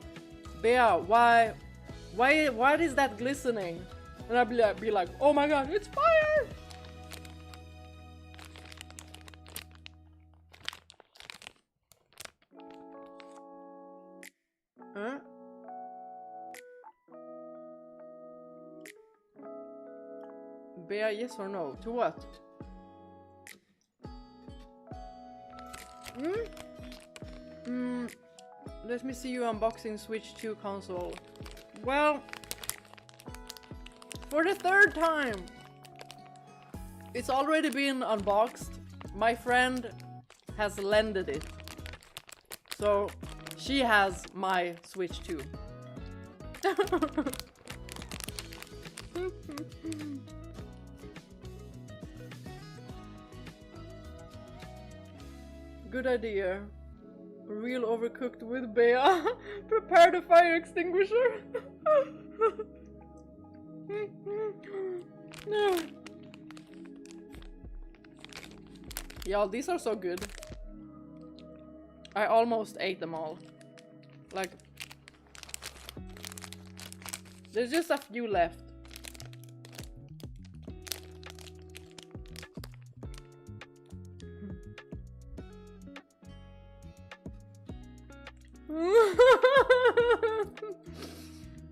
Bea, why is that glistening? And I'd be like, oh my god, it's fire! Huh? Bea, yes or no? To what? Let me see you unboxing Switch 2 console. Well, for the third time! It's already been unboxed. My friend has lended it. So, she has my Switch 2. Good idea. Real overcooked with Bea. Prepare the fire extinguisher. Y'all, these are so good. I almost ate them all. Like, there's just a few left.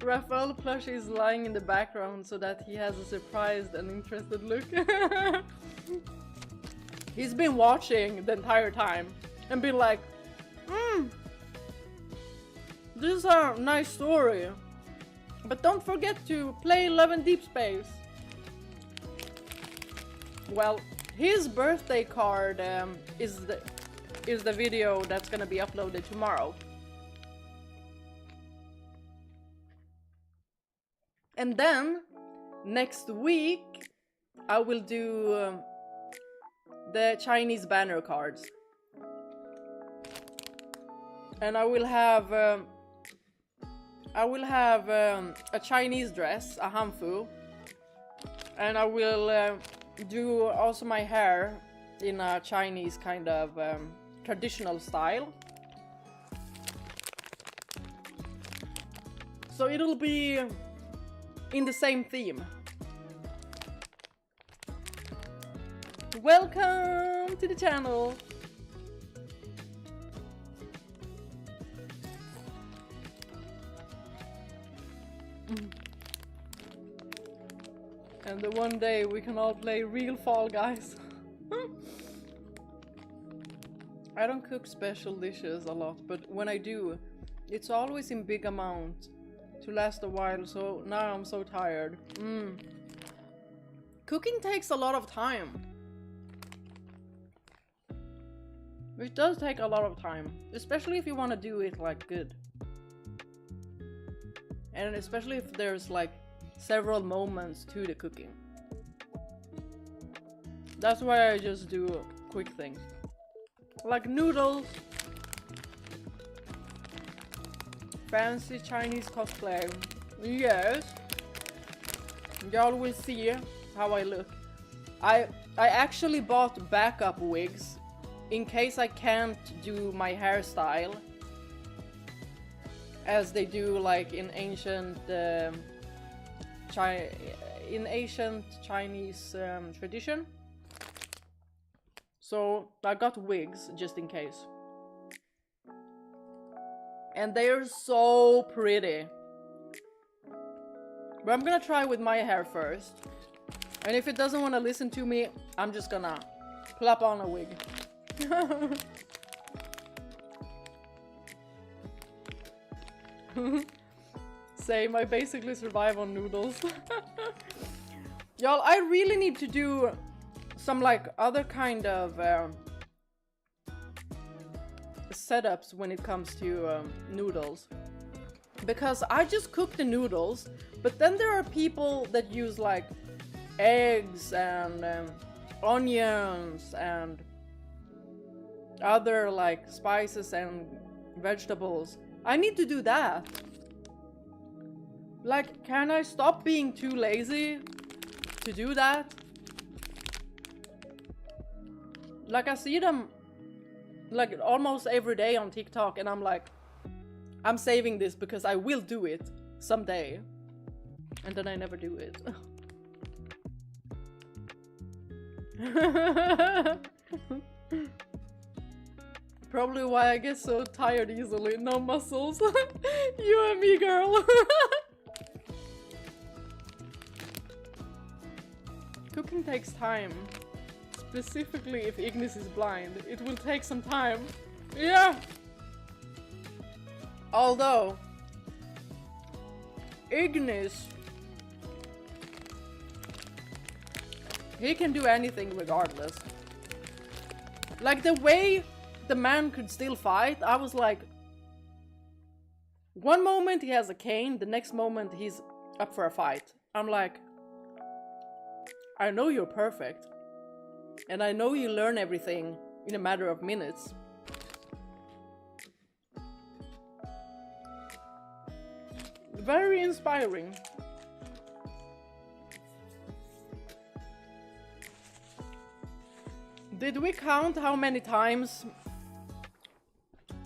Raphael plush is lying in the background so that he has a surprised and interested look. He's been watching the entire time and been like, this is a nice story, but don't forget to play Love and Deep Space. Well, his birthday card is the video that's gonna be uploaded tomorrow. And then next week I will do the Chinese banner cards. And I will have a Chinese dress, a hanfu. And I will do also my hair in a Chinese kind of traditional style. So it'll be in the same theme. Welcome to the channel! And the one day we can all play real Fall Guys. I don't cook special dishes a lot, but when I do, it's always in big amount to last a while, so now I'm so tired. Cooking takes a lot of time. It does take a lot of time, especially if you want to do it like good. And especially if there's like several moments to the cooking. That's why I just do quick things. Like noodles. Fancy Chinese cosplay. Yes. Y'all will see how I look. I actually bought backup wigs in case I can't do my hairstyle as they do like in ancient Chinese tradition. So I got wigs just in case. And they are so pretty. But I'm gonna try with my hair first. And if it doesn't want to listen to me, I'm just gonna plop on a wig. Same, I basically survive on noodles. Y'all, I really need to do some like other kind of setups when it comes to noodles. Because I just cook the noodles, but then there are people that use like eggs and onions and other like spices and vegetables. I need to do that. Like, can I stop being too lazy to do that? Like, I see them like almost every day on TikTok and I'm like, I'm saving this because I will do it someday. And then I never do it. Probably why I get so tired easily. No muscles. You and me, girl. Cooking takes time. Specifically if Ignis is blind. It will take some time. Yeah! Although Ignis, he can do anything regardless. Like the way the man could still fight, I was like, one moment he has a cane, the next moment he's up for a fight. I'm like, I know you're perfect. And I know you learn everything in a matter of minutes. Very inspiring. Did we count how many times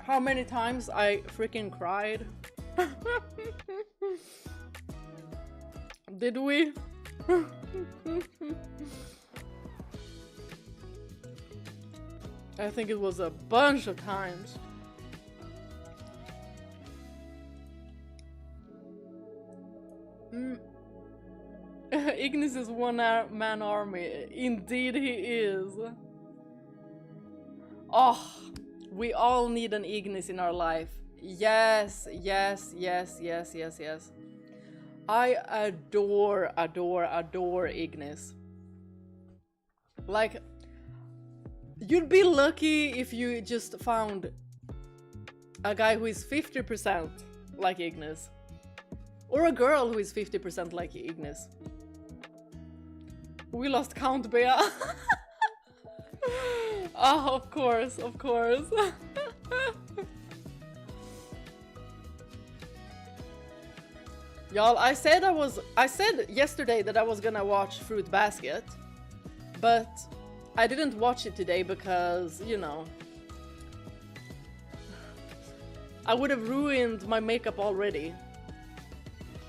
I freaking cried? Did we? I think it was a bunch of times. Ignis is one-man army. Indeed he is. Oh, we all need an Ignis in our life. Yes, yes, yes, yes, yes, yes. I adore Ignis. Like, you'd be lucky if you just found a guy who is 50% like Ignis. Or a girl who is 50% like Ignis. We lost count, Bea. Oh, of course, of course. Y'all, I said yesterday that I was gonna watch Fruit Basket, but I didn't watch it today because, you know, I would have ruined my makeup already.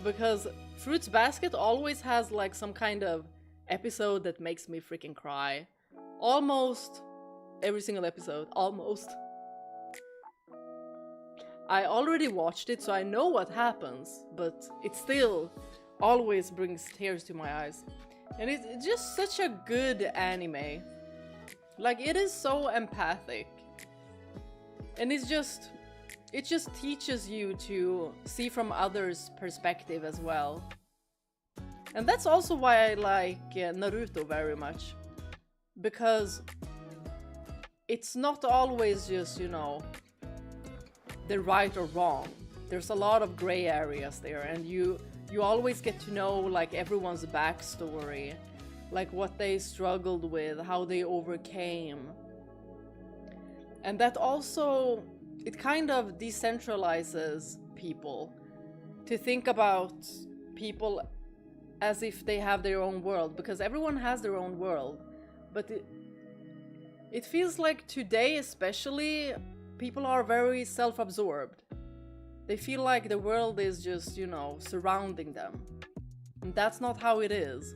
Because Fruits Basket always has like some kind of episode that makes me freaking cry. Almost every single episode, almost. I already watched it, so I know what happens, but it still always brings tears to my eyes. And it's just such a good anime. Like, it is so empathic. And it just teaches you to see from others' perspective as well. And that's also why I like Naruto very much. Because it's not always just, you know, the right or wrong. There's a lot of gray areas there, and you always get to know like everyone's backstory, like what they struggled with, how they overcame. And that also, it kind of decentralizes people to think about people as if they have their own world, because everyone has their own world. But it feels like today especially, people are very self-absorbed. They feel like the world is just, you know, surrounding them. And that's not how it is.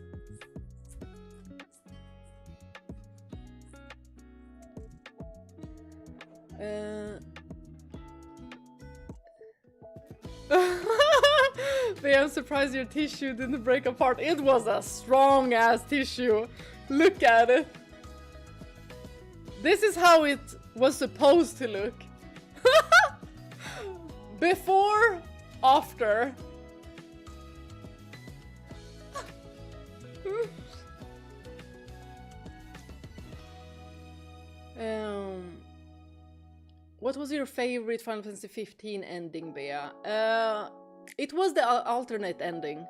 But I'm surprised your tissue didn't break apart. It was a strong ass tissue. Look at it. This is how it was supposed to look. Before, after. What was your favorite Final Fantasy 15 ending, Bea? It was the alternate ending.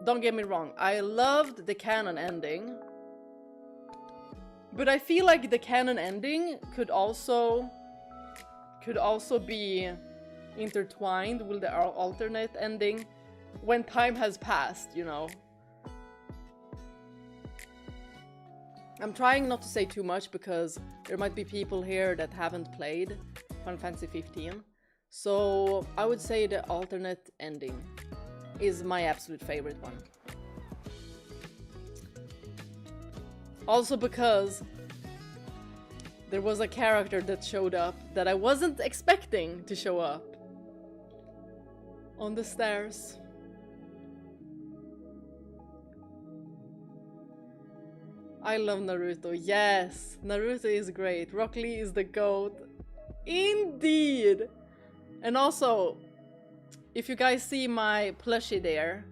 Don't get me wrong, I loved the canon ending. But I feel like the canon ending could also be intertwined with the alternate ending when time has passed, you know. I'm trying not to say too much because there might be people here that haven't played Final Fantasy 15. So I would say the alternate ending is my absolute favorite one. Also because there was a character that showed up that I wasn't expecting to show up on the stairs. I love Naruto. Yes, Naruto is great. Rock Lee is the GOAT. Indeed! And also, if you guys see my plushie there,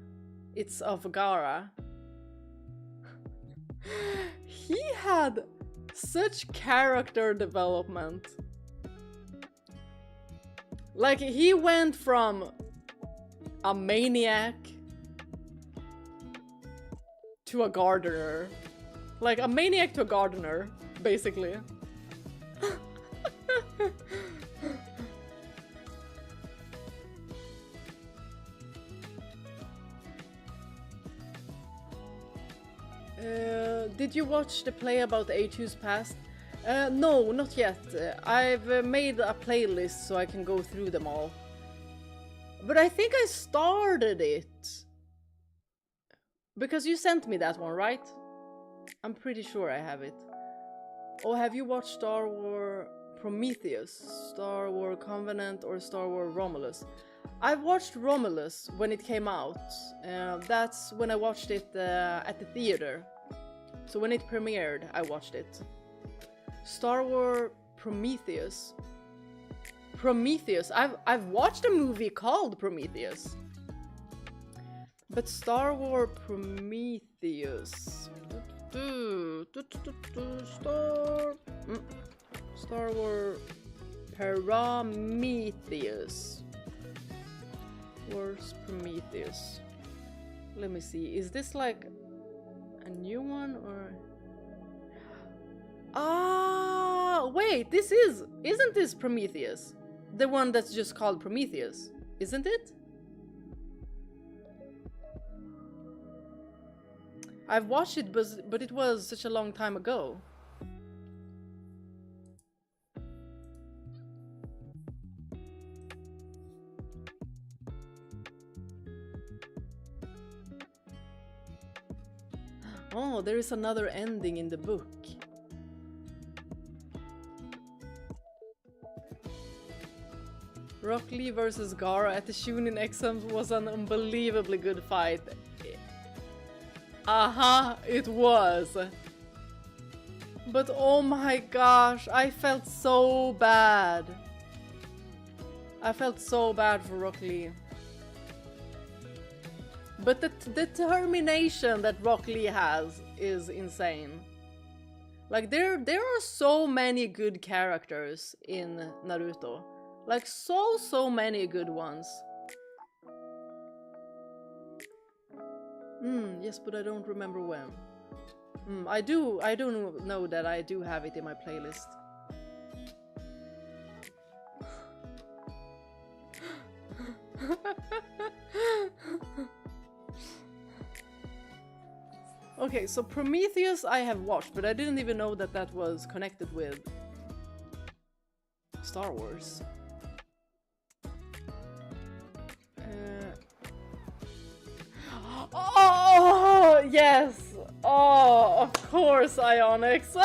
it's of Gaara. He had such character development. Like, he went from a maniac to a gardener. Like, a maniac to a gardener, basically. Did you watch the play about A2's past? No, not yet. I've made a playlist so I can go through them all. But I think I started it. Because you sent me that one, right? I'm pretty sure I have it. Oh, have you watched Star Wars Prometheus, Star Wars Covenant, or Star Wars Romulus? I've watched Romulus when it came out. That's when I watched it at the theater. So when it premiered, I watched it. Star Wars Prometheus. Prometheus. I've watched a movie called Prometheus. But Star Wars Prometheus. Star Wars Prometheus. Wars Prometheus. Let me see. Is this like A new one or... Ah, wait, this is... Isn't this Prometheus? The one that's just called Prometheus, isn't it? I've watched it, but it was such a long time ago. Oh, there is another ending in the book. Rock Lee versus Gara at the Shunin exams was an unbelievably good fight. Aha, it was. But oh my gosh, I felt so bad. I felt so bad for Rock Lee. But the determination that Rock Lee has is insane. Like there are so many good characters in Naruto. Like so many good ones. Yes, but I don't remember when. I do know that I do have it in my playlist. Okay, so Prometheus I have watched, but I didn't even know that that was connected with Star Wars. Oh, yes! Oh, of course, Ionix!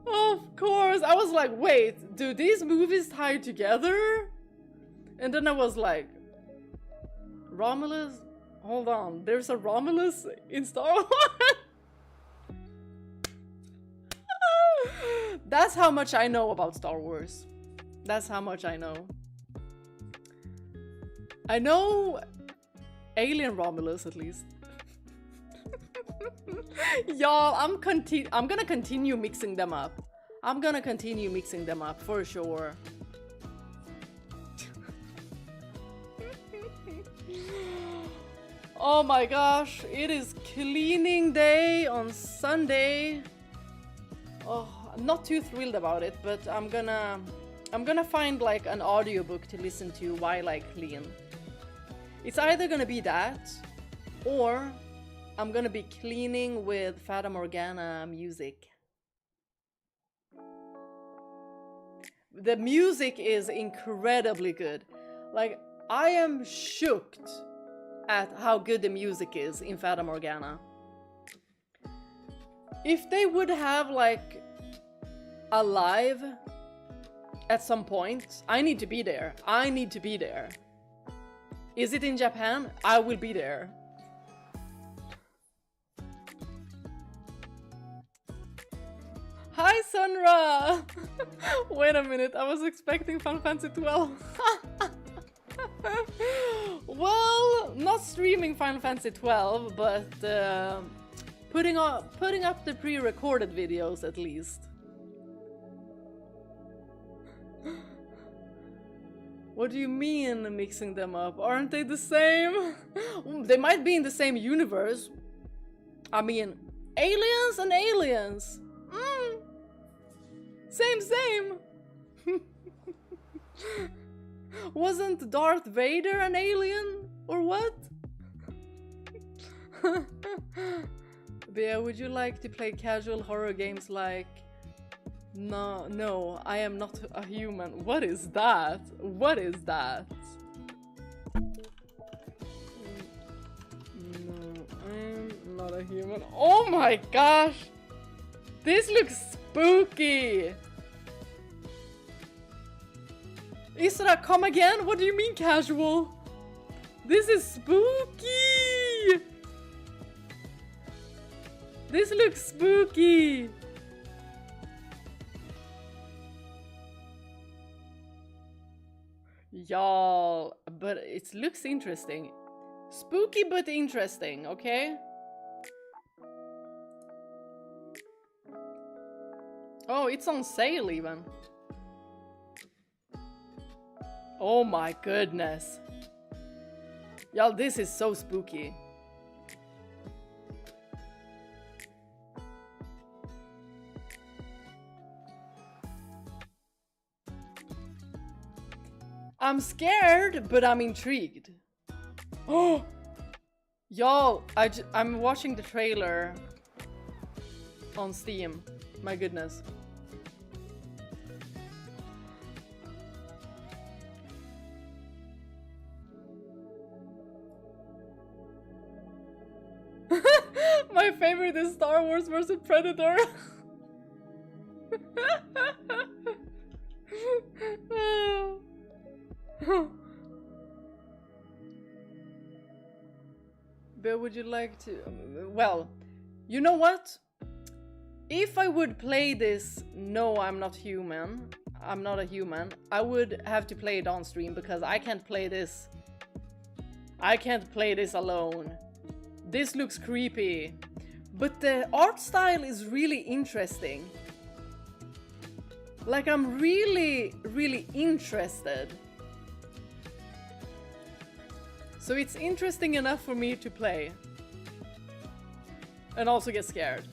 Of course! I was like, wait, do these movies tie together? And then I was like, Romulus? Hold on, there's a Romulus in Star Wars? That's how much I know about Star Wars. That's how much I know. I know Alien Romulus at least. Y'all, I'm gonna continue mixing them up. I'm gonna continue mixing them up for sure. Oh my gosh, it is cleaning day on Sunday. Oh, I'm not too thrilled about it, but I'm gonna find like an audiobook to listen to while I clean. It's either gonna be that, or I'm gonna be cleaning with Fata Morgana music. The music is incredibly good. Like, I am shocked at how good the music is in Fata Morgana. If they would have like a live at some point, I need to be there. I need to be there. Is it in Japan? I will be there. Hi, Sunra! Wait a minute, I was expecting Final Fantasy 12. Well, not streaming Final Fantasy 12, but putting up the pre-recorded videos at least. What do you mean mixing them up? Aren't they the same? They might be in the same universe. I mean, aliens and aliens. Same. Wasn't Darth Vader an alien? Or what? Bea, would you like to play casual horror games like... No, I am not a human. What is that? What is that? No, I'm not a human. Oh my gosh! This looks spooky! Isra, come again? What do you mean casual? This is spooky! This looks spooky! Y'all, but it looks interesting. Spooky but interesting, okay? Oh, it's on sale even. Oh my goodness. Y'all, this is so spooky. I'm scared, but I'm intrigued. Oh! Y'all, I'm watching the trailer on Steam. My goodness. My favorite is Star Wars vs. Predator. But would you like to... Well, you know what? If I would play this, no, I'm not human. I'm not a human. I would have to play it on stream because I can't play this. I can't play this alone. This looks creepy. But the art style is really interesting. Like, I'm really, really interested. So it's interesting enough for me to play. And also get scared.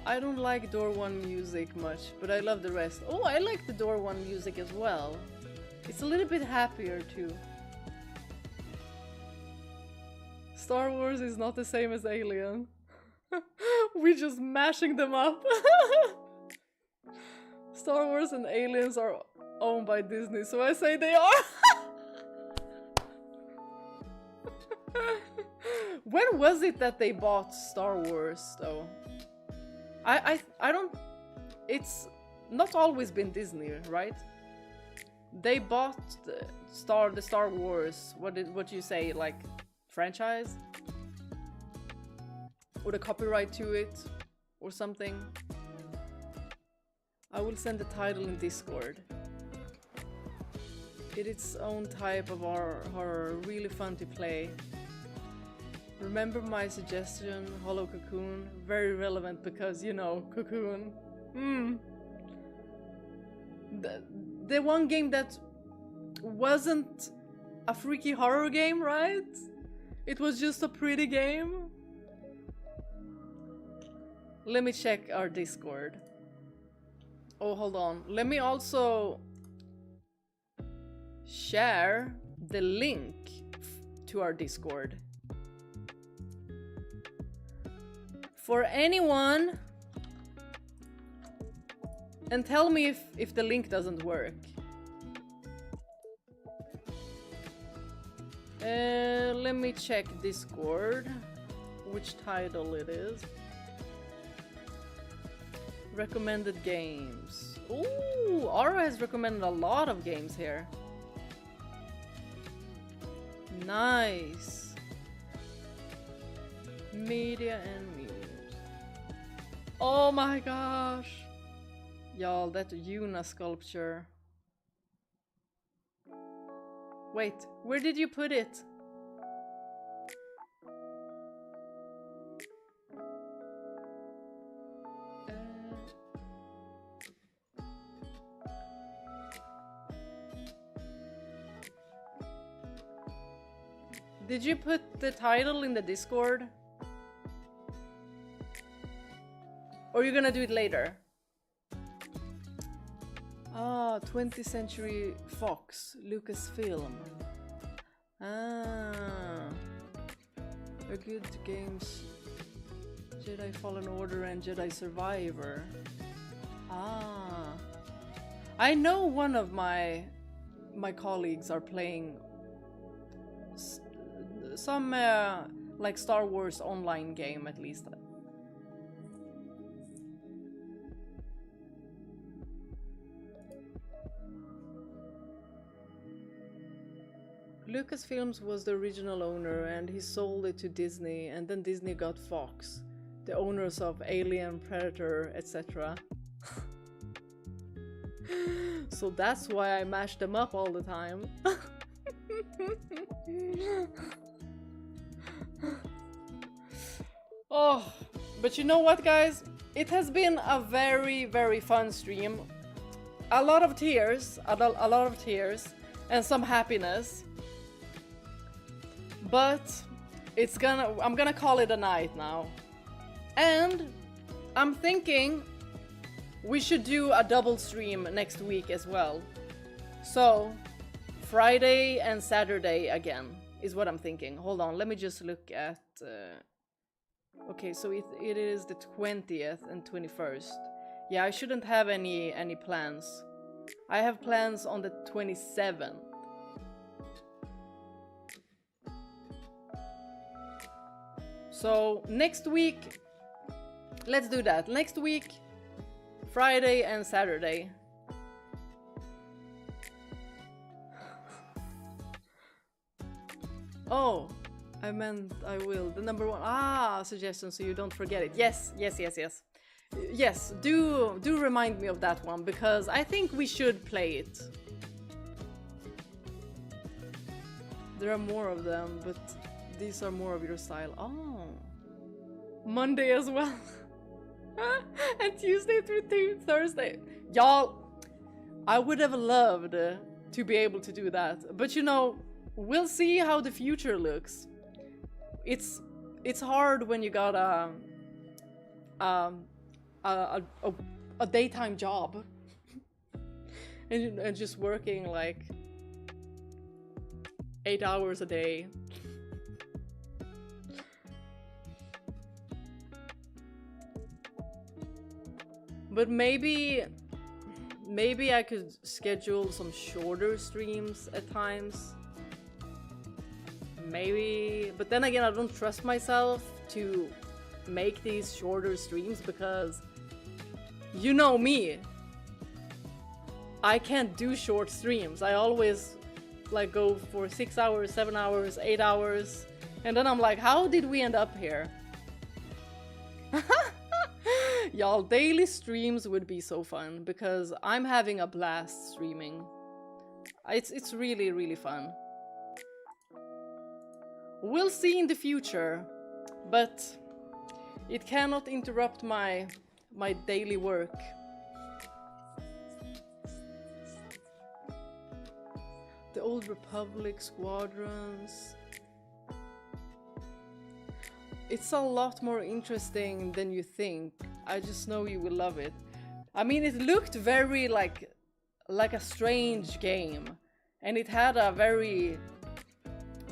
I don't like door 1 music much, but I love the rest. Oh, I like the door 1 music as well. It's a little bit happier too. Star Wars is not the same as Alien. We're just mashing them up. Star Wars and Aliens are owned by Disney, so I say they are. When was it that they bought Star Wars, though? I don't... It's not always been Disney, right? They bought the Star Wars, what you say, like, franchise? Or the copyright to it, or something. I will send the title in Discord. It's its own type of horror, really fun to play. Remember my suggestion, Hollow Cocoon? Very relevant because, you know, Cocoon. The one game that wasn't a freaky horror game, right? It was just a pretty game. Let me check our Discord. Oh, hold on. Let me also share the link to our Discord. For anyone, and tell me if the link doesn't work. Let me check Discord, which title it is. Recommended games. Ooh, Aura has recommended a lot of games here. Nice. Media and news. Oh my gosh. Y'all, that Yuna sculpture. Wait, where did you put it? Did you put the title in the Discord? Or are you gonna do it later? Ah, 20th Century Fox, Lucasfilm. Ah. A good games. Jedi Fallen Order and Jedi Survivor. Ah. I know one of my colleagues are playing some like Star Wars online game, at least. Lucasfilms was the original owner and he sold it to Disney, and then Disney got Fox, the owners of Alien, Predator, etc. So that's why I mash them up all the time. Oh, but you know what, guys? It has been a very, very fun stream. A lot of tears, a lot of tears. and some happiness. But I'm gonna call it a night now. And I'm thinking we should do a double stream next week as well. So Friday and Saturday again is what I'm thinking. Hold on, let me just look at okay, so it is the 20th and 21st. Yeah, I shouldn't have any plans. I have plans on the 27th. So next week, let's do that. Next week, Friday and Saturday. Oh, I meant I will. The number one suggestion, so you don't forget it. Yes. Yes, do remind me of that one, because I think we should play it. There are more of them, but these are more of your style. Oh, Monday as well. And Tuesday through Thursday. Y'all, I would have loved to be able to do that, but you know, we'll see how the future looks. It's hard when you got a daytime job and just working like 8 hours a day. But maybe I could schedule some shorter streams at times. Maybe, but then again, I don't trust myself to make these shorter streams because you know me. I can't do short streams. I always like go for 6 hours, 7 hours, 8 hours, and then I'm like, how did we end up here? Y'all, daily streams would be so fun because I'm having a blast streaming. It's really fun. We'll see in the future, but it cannot interrupt my daily work. The Old Republic squadrons. It's a lot more interesting than you think. I just know you will love it. I mean, it looked very like a strange game, and it had a very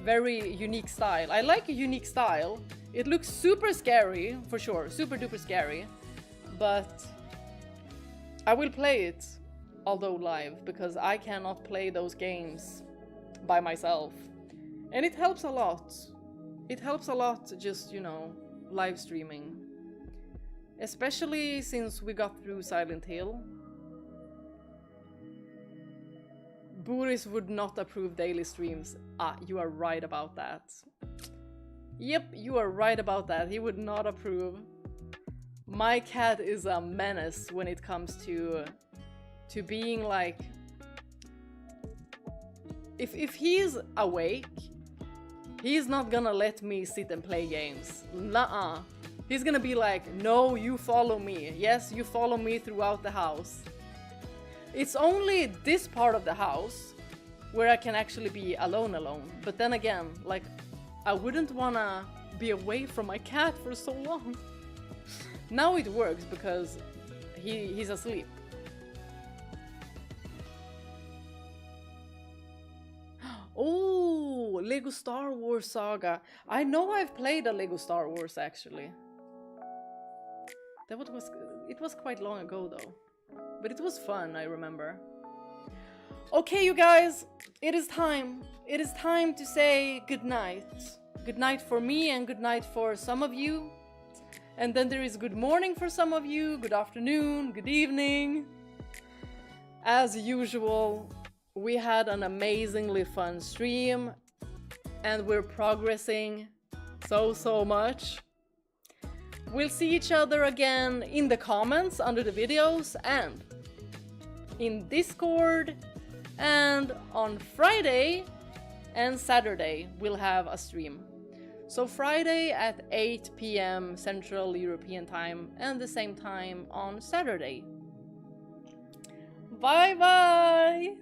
unique style. I like a unique style. It looks super scary, for sure, super duper scary, but I will play it, although live, because I cannot play those games by myself. And it helps a lot. It helps a lot just, you know, live streaming. Especially since we got through Silent Hill. Boris would not approve daily streams. Ah, you are right about that. Yep, you are right about that. He would not approve. My cat is a menace when it comes to being like... If he's awake, he's not gonna let me sit and play games. Nuh-uh. He's gonna be like, no, you follow me. Yes, you follow me throughout the house. It's only this part of the house where I can actually be alone. But then again, like, I wouldn't wanna be away from my cat for so long. Now it works because he's asleep. Oh, Lego Star Wars Saga. I know I've played a Lego Star Wars actually. It was quite long ago though. But it was fun, I remember. Okay, you guys, it is time. It is time to say goodnight. Good night for me and good night for some of you. And then there is good morning for some of you, good afternoon, good evening. As usual, we had an amazingly fun stream and we're progressing so much. We'll see each other again in the comments under the videos and in Discord, and on Friday and Saturday we'll have a stream. So Friday at 8 p.m. Central European Time and the same time on Saturday. Bye bye!